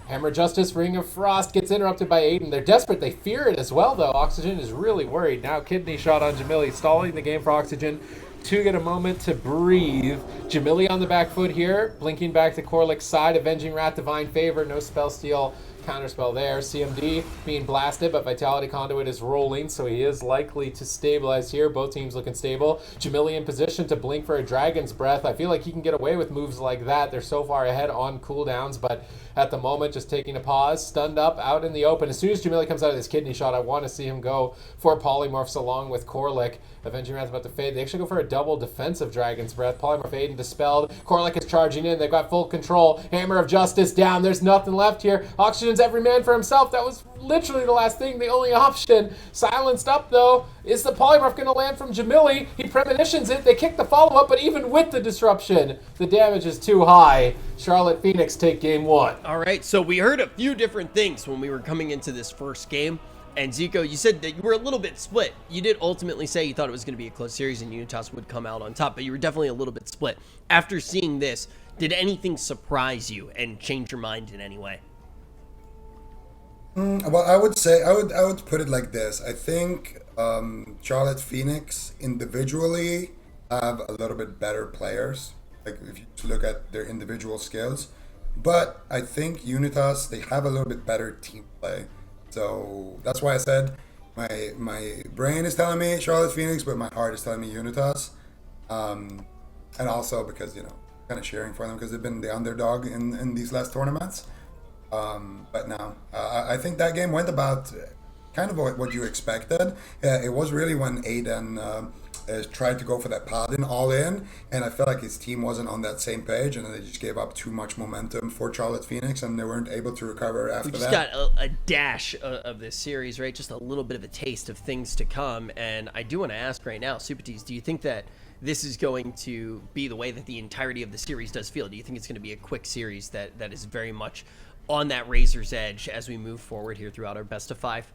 Hammer Justice, Ring of Frost gets interrupted by Aiden. They're desperate. They fear it as well, though. Oxygen is really worried. Now kidney shot on Jamili, stalling the game for Oxygen to get a moment to breathe. Jamili on the back foot here, blinking back to Corlick's side. Avenging Rat, Divine Favor, no spell steal. Counterspell there. CMD being blasted, but Vitality Conduit is rolling, so he is likely to stabilize here. Both teams looking stable. Jamili in position to blink for a Dragon's Breath. I feel like he can get away with moves like that. They're so far ahead on cooldowns, but at the moment, just taking a pause, stunned up, out in the open. As soon as Jamili comes out of this kidney shot, I want to see him go for polymorphs along with Corlick. Avenging Wrath about to fade. They actually go for a double defensive Dragon's Breath. Polymorph Aiden dispelled. Corlick is charging in. They've got full control. Hammer of Justice down. There's nothing left here. Oxygen options, every man for himself. That was literally the last thing, the only option. Silenced up, though. Is the polymorph going to land from Jamili? He premonitions it. They kick the follow-up, but even with the disruption, the damage is too high. Charlotte Phoenix take game 1. All right, so we heard a few different things when we were coming into this first game. And Zico, you said that you were a little bit split. You did ultimately say you thought it was going to be a close series and Unitas would come out on top, but you were definitely a little bit split. After seeing this, did anything surprise you and change your mind in any way? Well, I would say I would put it like this. I think Charlotte Phoenix individually have a little bit better players. Like if you look at their individual skills, but I think Unitas, they have a little bit better team play. So that's why I said my brain is telling me Charlotte Phoenix, but my heart is telling me Unitas. And also because, you know, kind of cheering for them because they've been the underdog in these last tournaments. But no, I think that game went about kind of what you expected. It was really when Aiden tried to go for that Paladin all in, and I felt like his team wasn't on that same page, and they just gave up too much momentum for Charlotte Phoenix, and they weren't able to recover after that. We just got a dash of this series, right? Just a little bit of a taste of things to come, and I do want to ask right now, Supatis, do you think that this is going to be the way that the entirety of the series does feel? Do you think it's going to be a quick series that is very much on that razor's edge as we move forward here throughout our best of 5?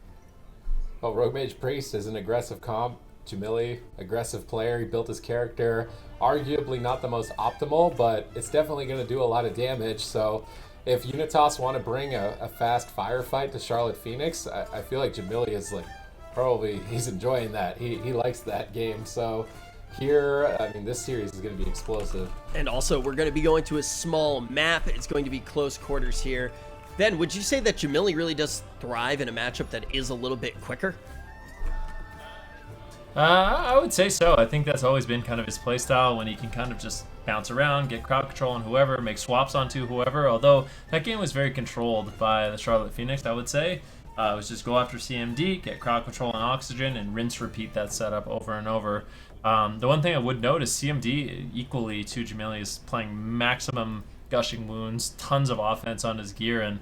Well, Rogue Mage Priest is an aggressive comp. Jamili, aggressive player. He built his character. Arguably not the most optimal, but it's definitely going to do a lot of damage. So if Unitas want to bring a fast firefight to Charlotte Phoenix, I feel like Jamili is like probably he's enjoying that. He likes that game. So here, I mean, this series is going to be explosive. And also, we're going to be going to a small map. It's going to be close quarters here. Ben, would you say that Jamili really does thrive in a matchup that is a little bit quicker? I would say so. I think that's always been kind of his playstyle when he can kind of just bounce around, get crowd control on whoever, make swaps onto whoever. Although that game was very controlled by the Charlotte Phoenix, I would say. It was just go after CMD, get crowd control on Oxygen, and rinse repeat that setup over and over. The one thing I would note is CMD, equally to Jamili, is playing maximum gushing wounds, tons of offense on his gear, and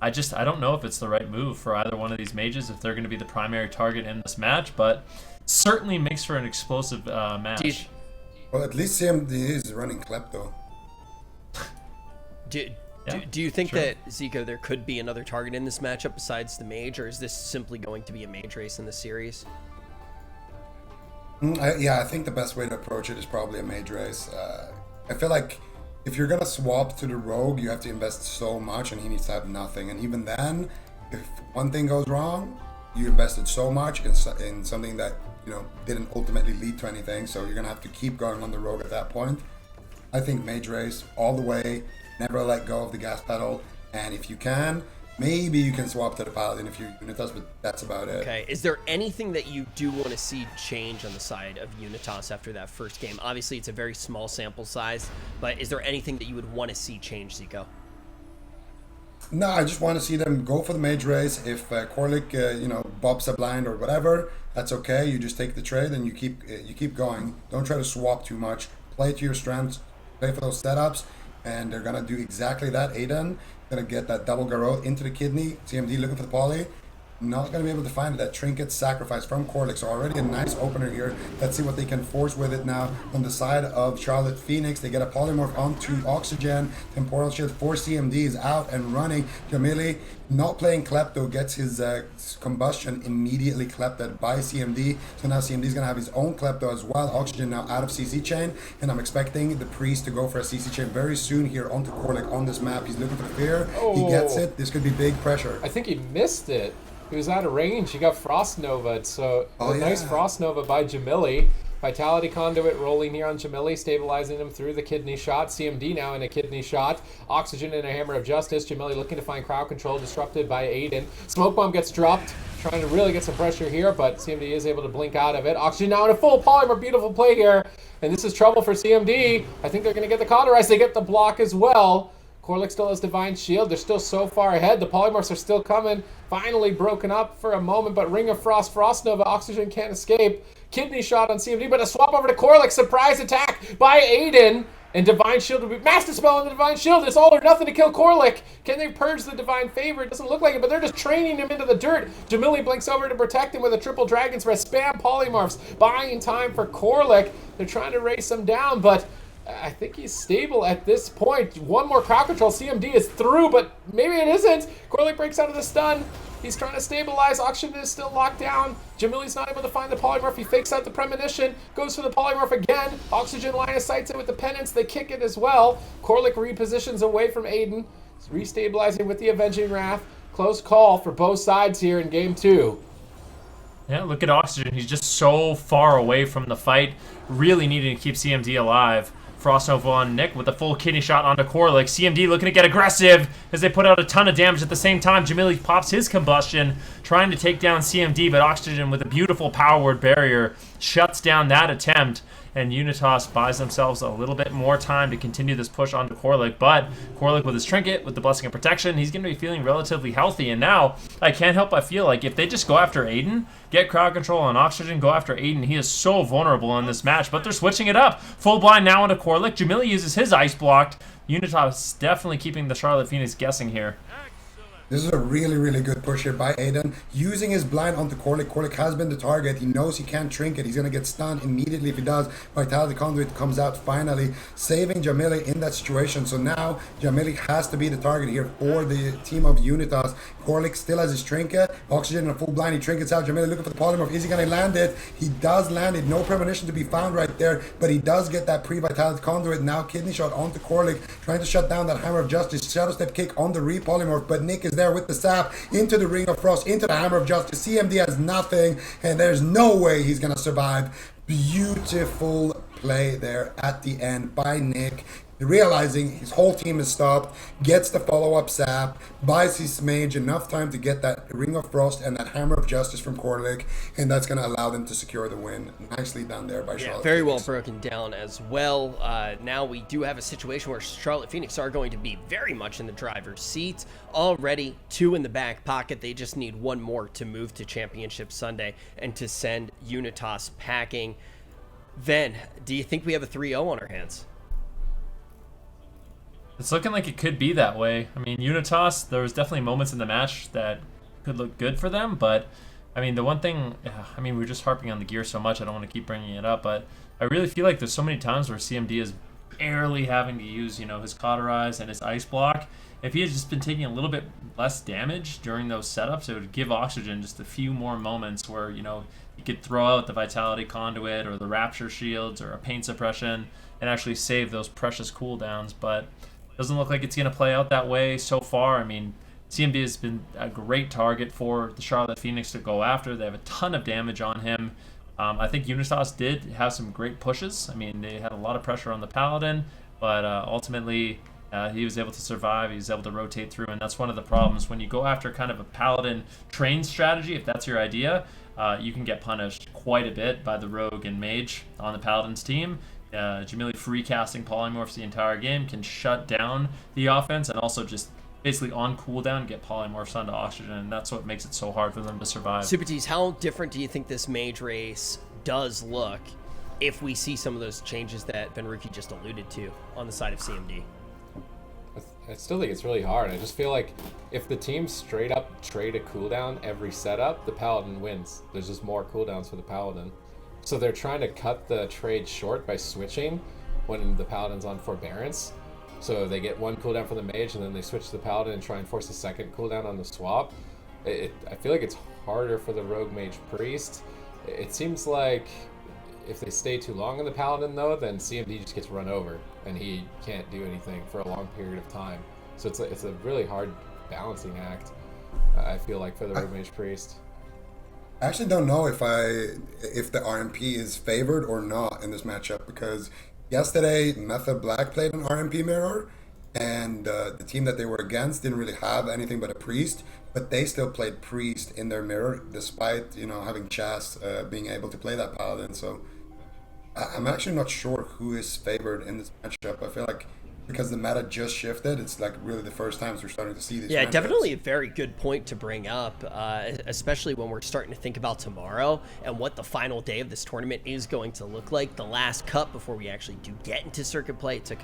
I don't know if it's the right move for either one of these mages if they're going to be the primary target in this match, but certainly makes for an explosive match. Well, at least CMD is running Klepto. Do you think that, Zico, there could be another target in this matchup besides the mage, or is this simply going to be a mage race in the series? Yeah, I think the best way to approach it is probably a mage race. I feel like if you're going to swap to the rogue, you have to invest so much, and he needs to have nothing. And even then, if one thing goes wrong, you invested so much in something that, you know, didn't ultimately lead to anything, so you're going to have to keep going on the rogue at that point. I think mage race all the way, never let go of the gas pedal, and if you can, maybe you can swap to the Paladin if you're Unitas, but that's about it. Okay, is there anything that you do want to see change on the side of Unitas after that first game? Obviously, it's a very small sample size, but is there anything that you would want to see change, Zico? No, I just want to see them go for the mage race. If Corlick, bobs a blind or whatever, that's okay. You just take the trade and you keep going. Don't try to swap too much. Play to your strengths. Play for those setups, and they're gonna do exactly that. Aiden gonna get that double garrote into the kidney. CMD looking for the poly. Not gonna be able to find that trinket sacrifice from Corlick. So already a nice opener here. Let's see what they can force with it now. On the side of Charlotte Phoenix, they get a polymorph onto Oxygen. Temporal shield for CMD is out and running. Jamili, not playing Klepto, gets his combustion immediately klepted by CMD. So now CMD is gonna have his own Klepto as well. Oxygen now out of CC chain, and I'm expecting the priest to go for a CC chain very soon here onto Corlick on this map. He's looking for the fear. He gets it. This could be big pressure. I think he missed it. He was out of range. He got Frost Nova'd, so nice Frost Nova by Jamili. Vitality Conduit rolling here on Jamili, stabilizing him through the kidney shot. CMD now in a kidney shot. Oxygen in a Hammer of Justice. Jamili looking to find crowd control, disrupted by Aiden. Smoke Bomb gets dropped, trying to really get some pressure here, but CMD is able to blink out of it. Oxygen now in a full polymer, beautiful play here. And this is trouble for CMD. I think they're going to get the cauterize. They get the block as well. Corlick still has Divine Shield. They're still so far ahead. The polymorphs are still coming. Finally broken up for a moment, but Ring of Frost, Frost Nova, Oxygen can't escape. Kidney shot on CMD, but a swap over to Corlick. Surprise attack by Aiden. And Divine Shield will be Master Spell on the Divine Shield. It's all or nothing to kill Corlick. Can they purge the Divine Favor? It doesn't look like it, but they're just training him into the dirt. Jamili blinks over to protect him with a triple Dragon's Breath. Spam Polymorphs, buying time for Corlick. They're trying to race him down, but I think he's stable at this point. One more crowd control. CMD is through, but maybe it isn't. Corlick breaks out of the stun. He's trying to stabilize. Oxygen is still locked down. Jamili's not able to find the polymorph. He fakes out the premonition. Goes for the polymorph again. Oxygen line of sights it with the penance. They kick it as well. Corlick repositions away from Aiden. He's restabilizing with the Avenging Wrath. Close call for both sides here in game 2. Yeah, look at Oxygen. He's just so far away from the fight. Really needing to keep CMD alive. Frost Nova on Nick with a full kidney shot onto Corlick. CMD looking to get aggressive as they put out a ton of damage at the same time. Jamili pops his combustion, trying to take down CMD, but Oxygen with a beautiful power word barrier shuts down that attempt. And Unitas buys themselves a little bit more time to continue this push onto Corlick. But Corlick with his trinket, with the Blessing of Protection, he's going to be feeling relatively healthy. And now, I can't help but feel like if they just go after Aiden, get crowd control on Oxygen, go after Aiden, he is so vulnerable in this match. But they're switching it up. Full blind now onto Corlick. Jamili uses his ice blocked. Unitas definitely keeping the Charlotte Phoenix guessing here. This is a really, really good push here by Aiden. Using his blind onto Corlick. Corlick has been the target. He knows he can't trinket. He's going to get stunned immediately if he does. Vitality Conduit comes out finally, saving Jamili in that situation. So now Jamili has to be the target here for the team of Unitas. Corlick still has his trinket. Oxygen in a full blind. He trinkets out. Jamili looking for the polymorph. Is he going to land it? He does land it. No premonition to be found right there, but he does get that pre-Vitality Conduit. Now kidney shot onto Corlick, trying to shut down that Hammer of Justice. Shadow Step kick on the re-polymorph, but Nick is there with the sap into the Ring of Frost, into the Hammer of Justice. CMD has nothing, and there's no way he's gonna survive. Beautiful play there at the end by Nick, realizing his whole team is stopped, gets the follow-up sap, buys his mage enough time to get that Ring of Frost and that Hammer of Justice from Corlick, and that's going to allow them to secure the win. Nicely done there by Charlotte very Phoenix. well broken down as well. Now we do have a situation where Charlotte Phoenix are going to be very much in the driver's seat. Already 2 in the back pocket. They just need 1 more to move to Championship Sunday and to send Unitas packing. Ven, do you think we have a 3-0 on our hands? It's looking like it could be that way. I mean, Unitas, there was definitely moments in the match that could look good for them, but I mean, the one thing, I mean, we're just harping on the gear so much, I don't want to keep bringing it up, but I really feel like there's so many times where CMD is barely having to use, his Cauterize and his Ice Block. If he had just been taking a little bit less damage during those setups, it would give Oxygen just a few more moments where, he could throw out the Vitality Conduit or the Rapture Shields or a Pain Suppression and actually save those precious cooldowns, but doesn't look like it's going to play out that way so far. I mean, CMD has been a great target for the Charlotte Phoenix to go after. They have a ton of damage on him. I think Unitas did have some great pushes. I mean, they had a lot of pressure on the Paladin, but ultimately he was able to survive. He was able to rotate through, and that's one of the problems. When you go after kind of a Paladin train strategy, if that's your idea, you can get punished quite a bit by the Rogue and Mage on the Paladin's team. Jamili free casting polymorphs the entire game can shut down the offense and also just basically on cooldown get polymorphs onto Oxygen, and that's what makes it so hard for them to survive. Super T's, how different do you think this mage race does look if we see some of those changes that Benruki just alluded to on the side of CMD? I still think it's really hard. I just feel like if the team straight up trade a cooldown every setup, the Paladin wins. There's just more cooldowns for the Paladin. So they're trying to cut the trade short by switching when the Paladin's on Forbearance. So they get 1 cooldown for the Mage, and then they switch to the Paladin and try and force a 2nd cooldown on the swap. I feel like it's harder for the Rogue Mage Priest. It seems like if they stay too long on the Paladin, though, then CMD just gets run over, and he can't do anything for a long period of time. So it's a really hard balancing act, I feel like, for the Rogue Mage Priest. I actually don't know if the RMP is favored or not in this matchup, because yesterday Method Black played an RMP mirror, and the team that they were against didn't really have anything but a priest, but they still played priest in their mirror despite having Chas being able to play that paladin. So I'm actually not sure who is favored in this matchup. I feel like because the meta just shifted. It's like really the first times we're starting to see these. Yeah, matchups. definitely a very good point to bring up, especially when we're starting to think about tomorrow and what the final day of this tournament is going to look like. The last cup before we actually do get into circuit play, it took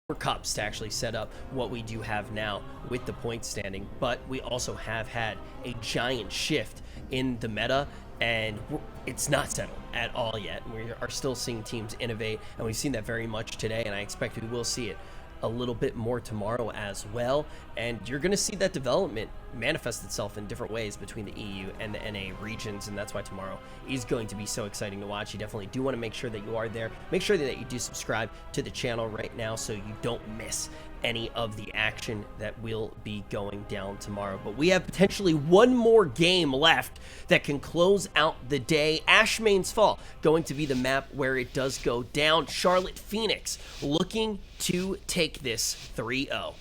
4 cups to actually set up what we do have now with the point standing, but we also have had a giant shift in the meta, and it's not settled at all yet. We are still seeing teams innovate, and we've seen that very much today, and I expect we will see it a little bit more tomorrow as well. And you're going to see that development manifest itself in different ways between the EU and the NA regions, and that's why tomorrow is going to be so exciting to watch. You definitely do want to make sure that you are there. Make sure that you do subscribe to the channel right now so you don't miss any of the action that will be going down tomorrow. But we have potentially one more game left that can close out the day. Ashmane's Fall going to be the map where it does go down. Charlotte Phoenix looking to take this 3-0.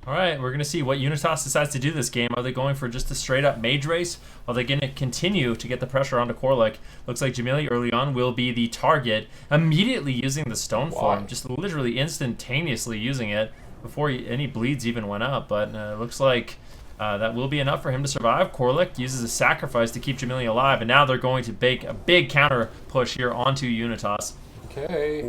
All right, we're going to see what Unitas decides to do this game. Are they going for just a straight-up mage race? Are they going to continue to get the pressure onto Korlik? Looks like Jamili early on will be the target, immediately using the stone form, just literally instantaneously using it before any bleeds even went up. But looks like that will be enough for him to survive. Korlik uses a sacrifice to keep Jamili alive, and now they're going to bake a big counter push here onto Unitas. Okay.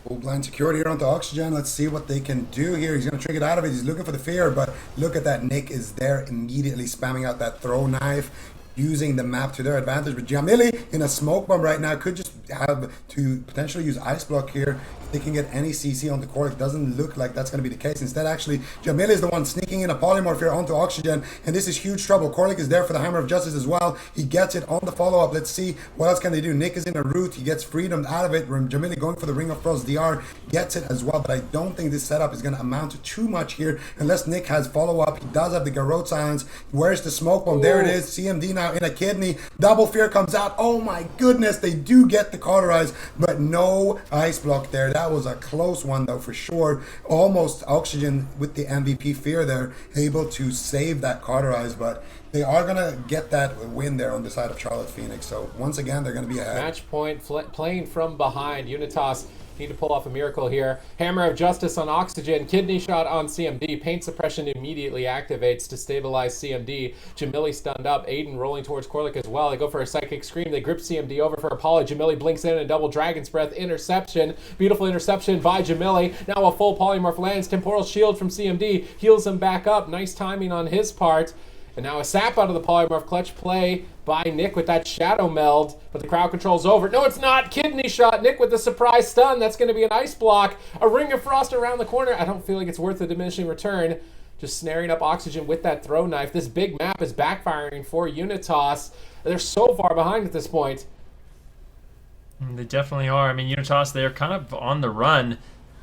Full blind security here onto Oxygen. Let's see what they can do here. He's going to trigger it out of it. He's looking for the fear, but look at that. Nick is there immediately spamming out that throw knife, using the map to their advantage. But Jamili in a smoke bomb right now could just have to potentially use Ice Block here. If they can get any CC onto Korlik, doesn't look like that's going to be the case. Instead, actually, Jamili is the one sneaking in a polymorph here onto Oxygen, and this is huge trouble. Korlik is there for the Hammer of Justice as well. He gets it on the follow-up. Let's see what else can they do. Nick is in a root. He gets freedom out of it. Jamili going for the Ring of Frost DR, gets it as well, but I don't think this setup is going to amount to too much here unless Nick has follow-up. He does have the Garrote Silence. Where's the smoke bomb? There it is. CMD now in a kidney. Double Fear comes out. Oh my goodness, they do get the Cauterize, but no Ice Block there. That was a close one though for sure. Almost Oxygen with the MVP Fear there, able to save that Cauterize, but they are going to get that win there on the side of Charlotte Phoenix. So once again, they're going to be ahead. Match point, playing from behind. Unitas need to pull off a miracle here. Hammer of Justice on Oxygen, Kidney Shot on CMD, Paint Suppression immediately activates to stabilize CMD. Jamili stunned up, Aiden rolling towards Korlik as well. They go for a Psychic Scream, they grip CMD over for Apollo. Jamili blinks in a double Dragon's Breath interception. Beautiful interception by Jamili. Now a full polymorph lands, Temporal Shield from CMD, heals him back up. Nice timing on his part. And now a sap out of the polymorph. Clutch play by Nick with that shadow meld, but the crowd control's over. No, it's not. Kidney Shot. Nick with the surprise stun. That's going to be an Ice Block. A Ring of Frost around the corner. I don't feel like it's worth the diminishing return. Just snaring up Oxygen with that throw knife. This big map is backfiring for Unitas. They're so far behind at this point. They definitely are. I mean, Unitas, they're kind of on the run.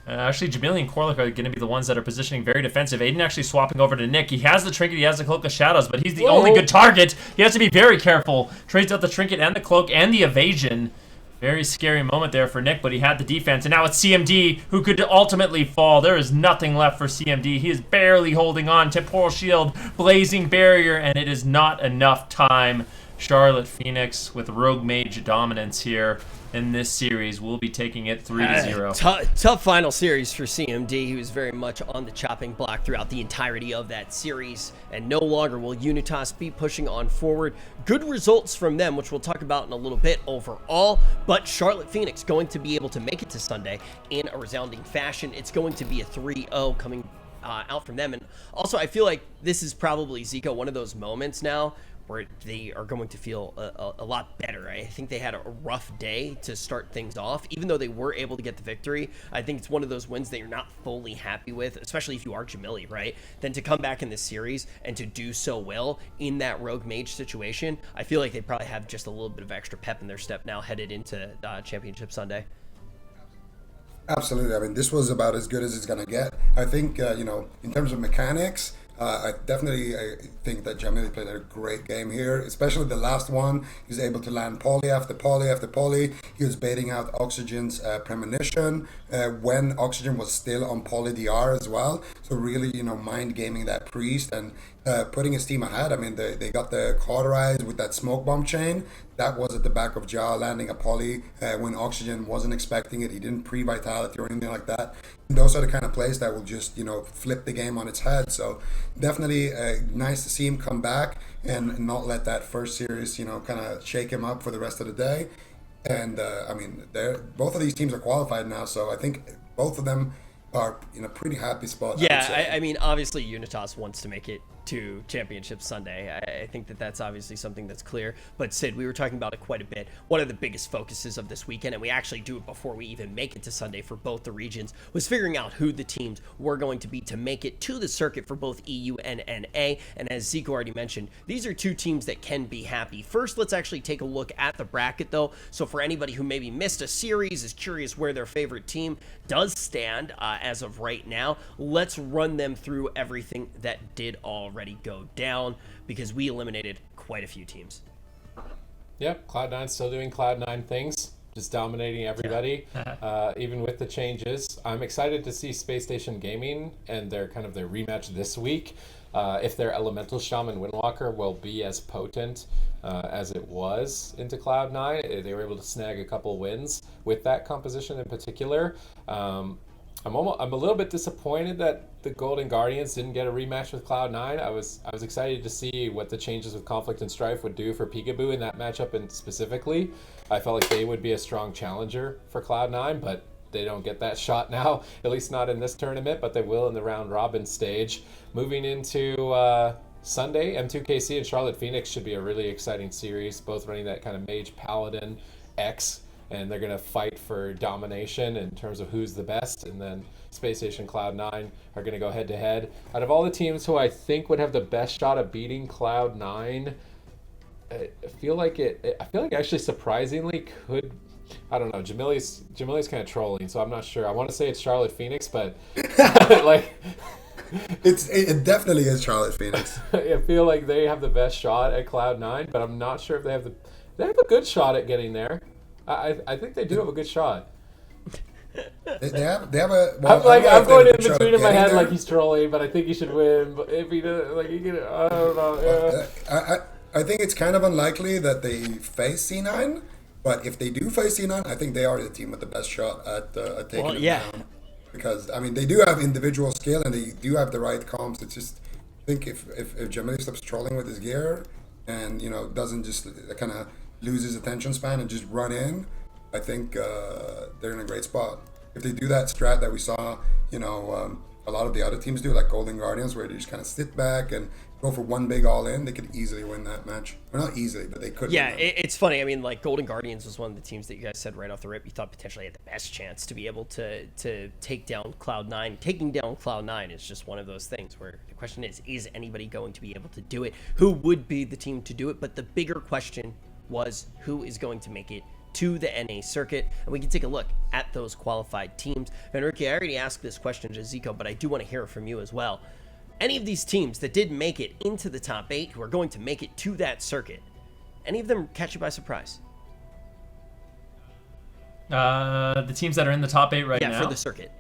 Actually, Jamili and Korlik are going to be the ones that are positioning very defensive. Aiden actually swapping over to Nick. He has the Trinket, he has the Cloak of Shadows, but he's the only good target. He has to be very careful. Trades out the Trinket and the Cloak and the Evasion. Very scary moment there for Nick, but he had the defense. And now it's CMD, who could ultimately fall. There is nothing left for CMD. He is barely holding on. Temporal Shield, Blazing Barrier, and it is not enough time. Charlotte Phoenix with Rogue Mage dominance here in this series will be taking it 3-0. Tough final series for CMD. He was very much on the chopping block throughout the entirety of that series, and no longer will Unitas be pushing on forward. Good results from them, which we'll talk about in a little bit overall, but Charlotte Phoenix going to be able to make it to Sunday in a resounding fashion. It's going to be a 3-0 coming out from them, and also I feel like this is probably, Zico, one of those moments now where they are going to feel a lot better. I think they had a rough day to start things off. Even though they were able to get the victory, I think it's one of those wins that you're not fully happy with, especially if you are Jamili, right? Then to come back in this series and to do so well in that Rogue Mage situation, I feel like they probably have just a little bit of extra pep in their step now headed into Championship Sunday. Absolutely. I mean, this was about as good as it's going to get. I think, you know, in terms of mechanics, I think that Jamili played a great game here, especially the last one. He was able to land poly after poly after poly. He was baiting out Oxygen's premonition when Oxygen was still on poly DR as well. So really, you know, mind gaming that priest, and putting his team ahead. I mean, they got the cauterized with that smoke bomb chain. That was at the back of Ja, landing a poly when Oxygen wasn't expecting it. He didn't pre-vitality or anything like that. And those are the kind of plays that will just, flip the game on its head. So definitely nice to see him come back and not let that first series, kind of shake him up for the rest of the day. And I mean, both of these teams are qualified now, so I think both of them are in a pretty happy spot. Yeah, I mean, obviously Unitas wants to make it to Championship Sunday. I think that's obviously something that's clear. But Sid, we were talking about it quite a bit. One of the biggest focuses of this weekend, and we actually do it before we even make it to Sunday for both the regions, was figuring out who the teams were going to be to make it to the circuit for both EU and NA. And as Zico already mentioned, these are two teams that can be happy. First, let's actually take a look at the bracket, though. So for anybody who maybe missed a series, is curious where their favorite team does stand as of right now, let's run them through everything that did already go down, because we eliminated quite a few teams. Yep, Cloud9 still doing Cloud9 things, just dominating everybody, even with the changes. I'm excited to see Space Station Gaming and their rematch this week. If their Elemental Shaman Windwalker will be as potent as it was into Cloud9. They were able to snag a couple wins with that composition in particular. I'm a little bit disappointed that the Golden Guardians didn't get a rematch with Cloud9. I was excited to see what the changes with Conflict and Strife would do for Peekaboo in that matchup, and specifically, I felt like they would be a strong challenger for Cloud9, but they don't get that shot now, at least not in this tournament, but they will in the round robin stage. Moving into Sunday, M2KC and Charlotte Phoenix should be a really exciting series, both running that kind of Mage Paladin X, and they're going to fight for domination in terms of who's the best. And then Space Station Cloud9 are going to go head to head. Out of all the teams who I think would have the best shot at beating Cloud9, I feel like actually surprisingly could. I don't know. Jamili's kind of trolling, so I'm not sure. I want to say it's Charlotte Phoenix, but like it definitely is Charlotte Phoenix. I feel like they have the best shot at Cloud9, but I'm not sure if they have a good shot at getting there. I think they do have a good shot. They have a. Well, I'm going in between in my head like he's trolling, but I think he should win. But if he does, I don't know. Yeah. I think it's kind of unlikely that they face C9, but if they do face C9, I think they are the team with the best shot at taking it down. Because I mean, they do have individual skill and they do have the right comps. It's just, I think if Jamili stops trolling with his gear and doesn't just kind of lose his attention span and just run in, I think they're in a great spot. If they do that strat that we saw, a lot of the other teams do, like Golden Guardians, where they just kind of sit back and go for one big all-in, they could easily win that match. Or not easily, but they could. Yeah, it's funny. I mean, like, Golden Guardians was one of the teams that you guys said right off the rip you thought potentially had the best chance to be able to take down Cloud9. Taking down Cloud9 is just one of those things where the question is anybody going to be able to do it? Who would be the team to do it? But the bigger question was, who is going to make it to the NA circuit? And we can take a look at those qualified teams. And Ricky, I already asked this question to Zico, but I do want to hear it from you as well. Any of these teams that did make it into the top 8 who are going to make it to that circuit, any of them catch you by surprise? The teams that are in the top 8 right now? Yeah, for the circuit.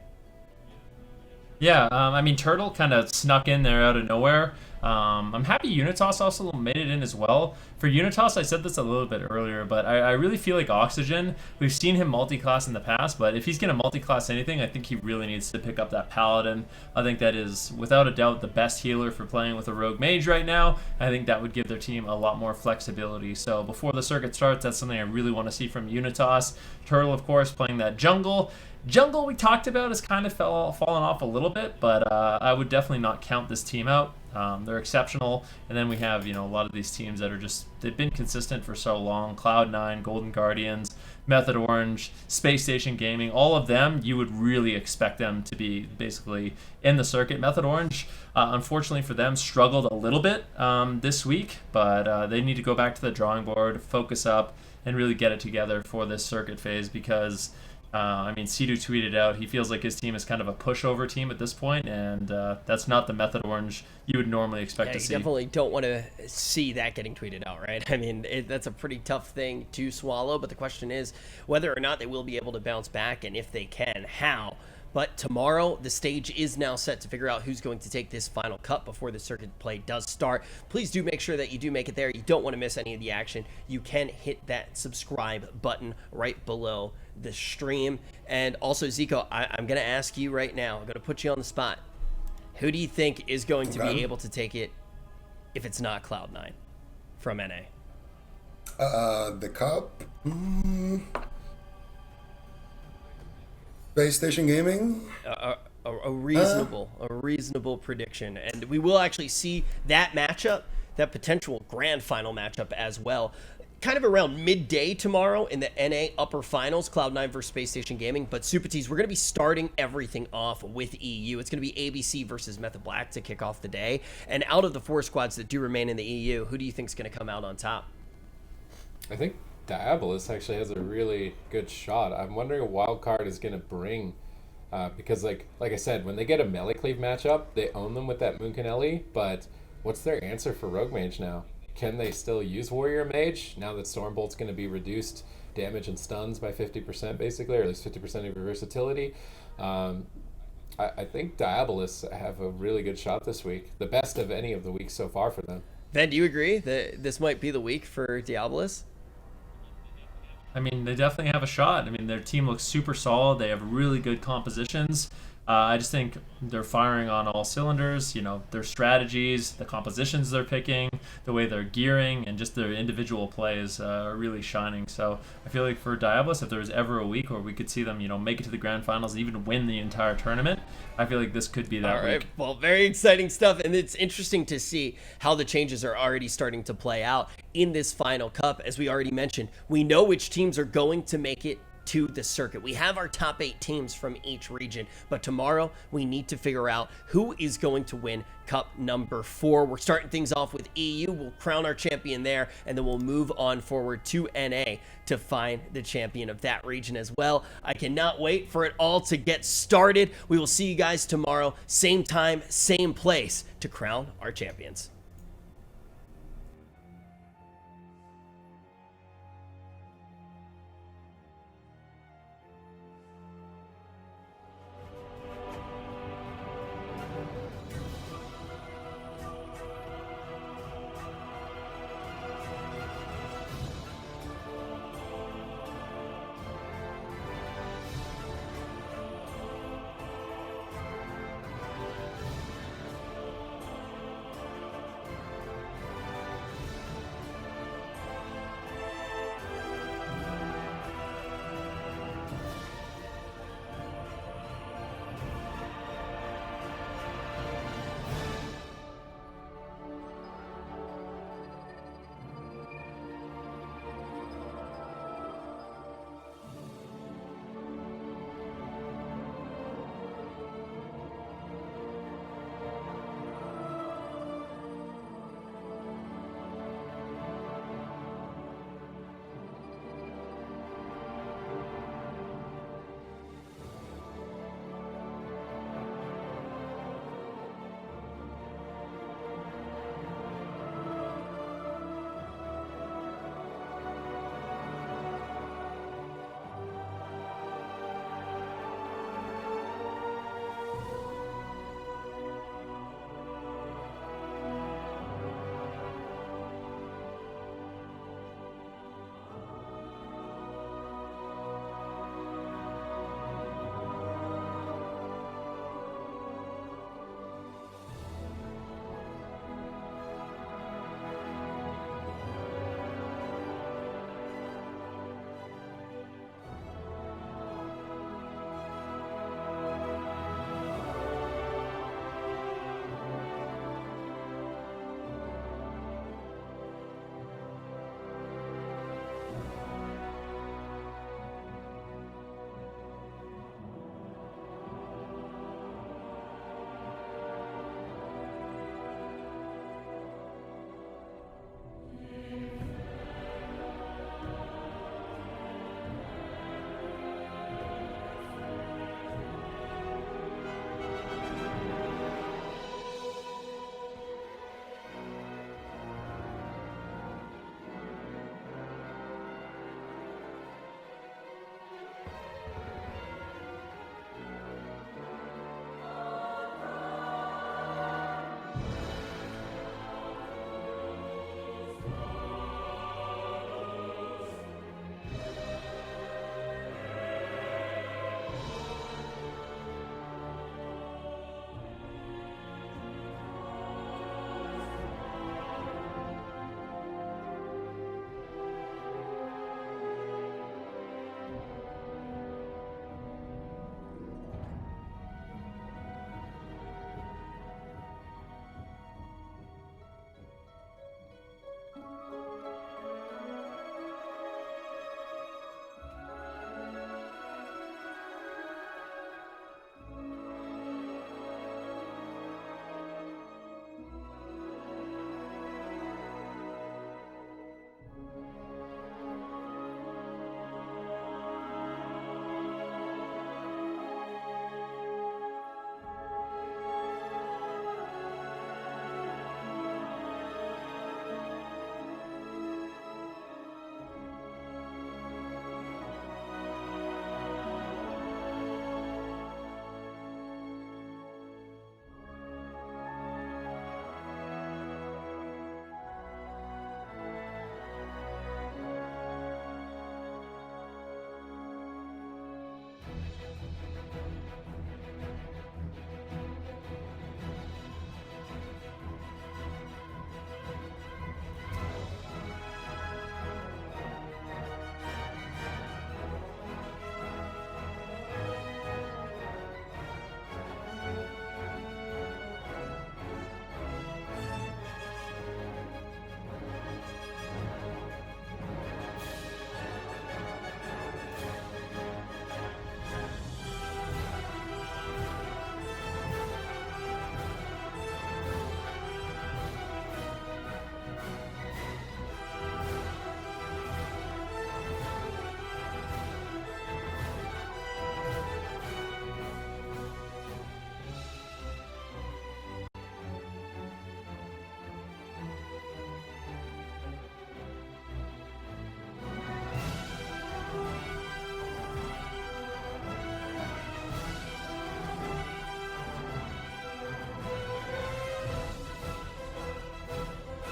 Yeah, I mean, Turtle kind of snuck in there out of nowhere. I'm happy Unitas also made it in as well. For Unitas, I said this a little bit earlier, but I really feel like Oxygen, we've seen him multi-class in the past, but if he's going to multi-class anything, I think he really needs to pick up that Paladin. I think that is, without a doubt, the best healer for playing with a Rogue Mage right now. I think that would give their team a lot more flexibility. So before the circuit starts, that's something I really want to see from Unitas. Turtle, of course, playing that jungle. Jungle, we talked about, has kind of fallen off a little bit, but I would definitely not count this team out. They're exceptional. And then we have, a lot of these teams that are just, they've been consistent for so long. Cloud9, Golden Guardians, Method Orange, Space Station Gaming, all of them, you would really expect them to be basically in the circuit. Method Orange, unfortunately for them, struggled a little bit this week, but they need to go back to the drawing board, focus up, and really get it together for this circuit phase, because Sidu tweeted out he feels like his team is kind of a pushover team at this point, and that's not the Method Orange you would normally expect to see. You definitely don't want to see that getting tweeted out, right? I mean, that's a pretty tough thing to swallow, but the question is whether or not they will be able to bounce back, and if they can, how. But tomorrow, the stage is now set to figure out who's going to take this final cup before the circuit play does start. Please do make sure that you do make it there. You don't want to miss any of the action. You can hit that subscribe button right below the stream. And also, Zico, I'm going to ask you right now. I'm going to put you on the spot. Who do you think is going to be able to take it if it's not Cloud9 from NA? The cup? Space Station Gaming? A reasonable prediction. And we will actually see that matchup, that potential grand final matchup as well, kind of around midday tomorrow in the NA upper finals, Cloud9 versus Space Station Gaming. But Super Tees, we're going to be starting everything off with EU. It's going to be ABC versus Method Black to kick off the day. And out of the 4 squads that do remain in the EU, who do you think is going to come out on top? I think Diabolus actually has a really good shot. I'm wondering what Wildcard is going to bring, because like I said, when they get a melee cleave matchup, they own them with that Moonkanelli, but what's their answer for Rogue Mage now? Can they still use Warrior Mage now that Stormbolt's going to be reduced damage and stuns by 50% basically, or at least 50% of your versatility? I think Diabolus have a really good shot this week, the best of any of the weeks so far for them. Ben, do you agree that this might be the week for Diabolus? I mean, they definitely have a shot. I mean, their team looks super solid. They have really good compositions. I just think they're firing on all cylinders. You know, their strategies, the compositions they're picking, the way they're gearing, and just their individual plays are really shining. So I feel like for Diabolus, if there was ever a week where we could see them, you know, make it to the grand finals and even win the entire tournament, I feel like this could be that week. Well, very exciting stuff, and it's interesting to see how the changes are already starting to play out in this final cup. As we already mentioned, we know which teams are going to make it to the circuit. We have our top 8 teams from each region, but tomorrow we need to figure out who is going to win cup number 4. We're starting things off with EU. We'll crown our champion there, and then we'll move on forward to NA to find the champion of that region as well. I cannot wait for it all to get started. We will see you guys tomorrow, same time, same place, to crown our champions.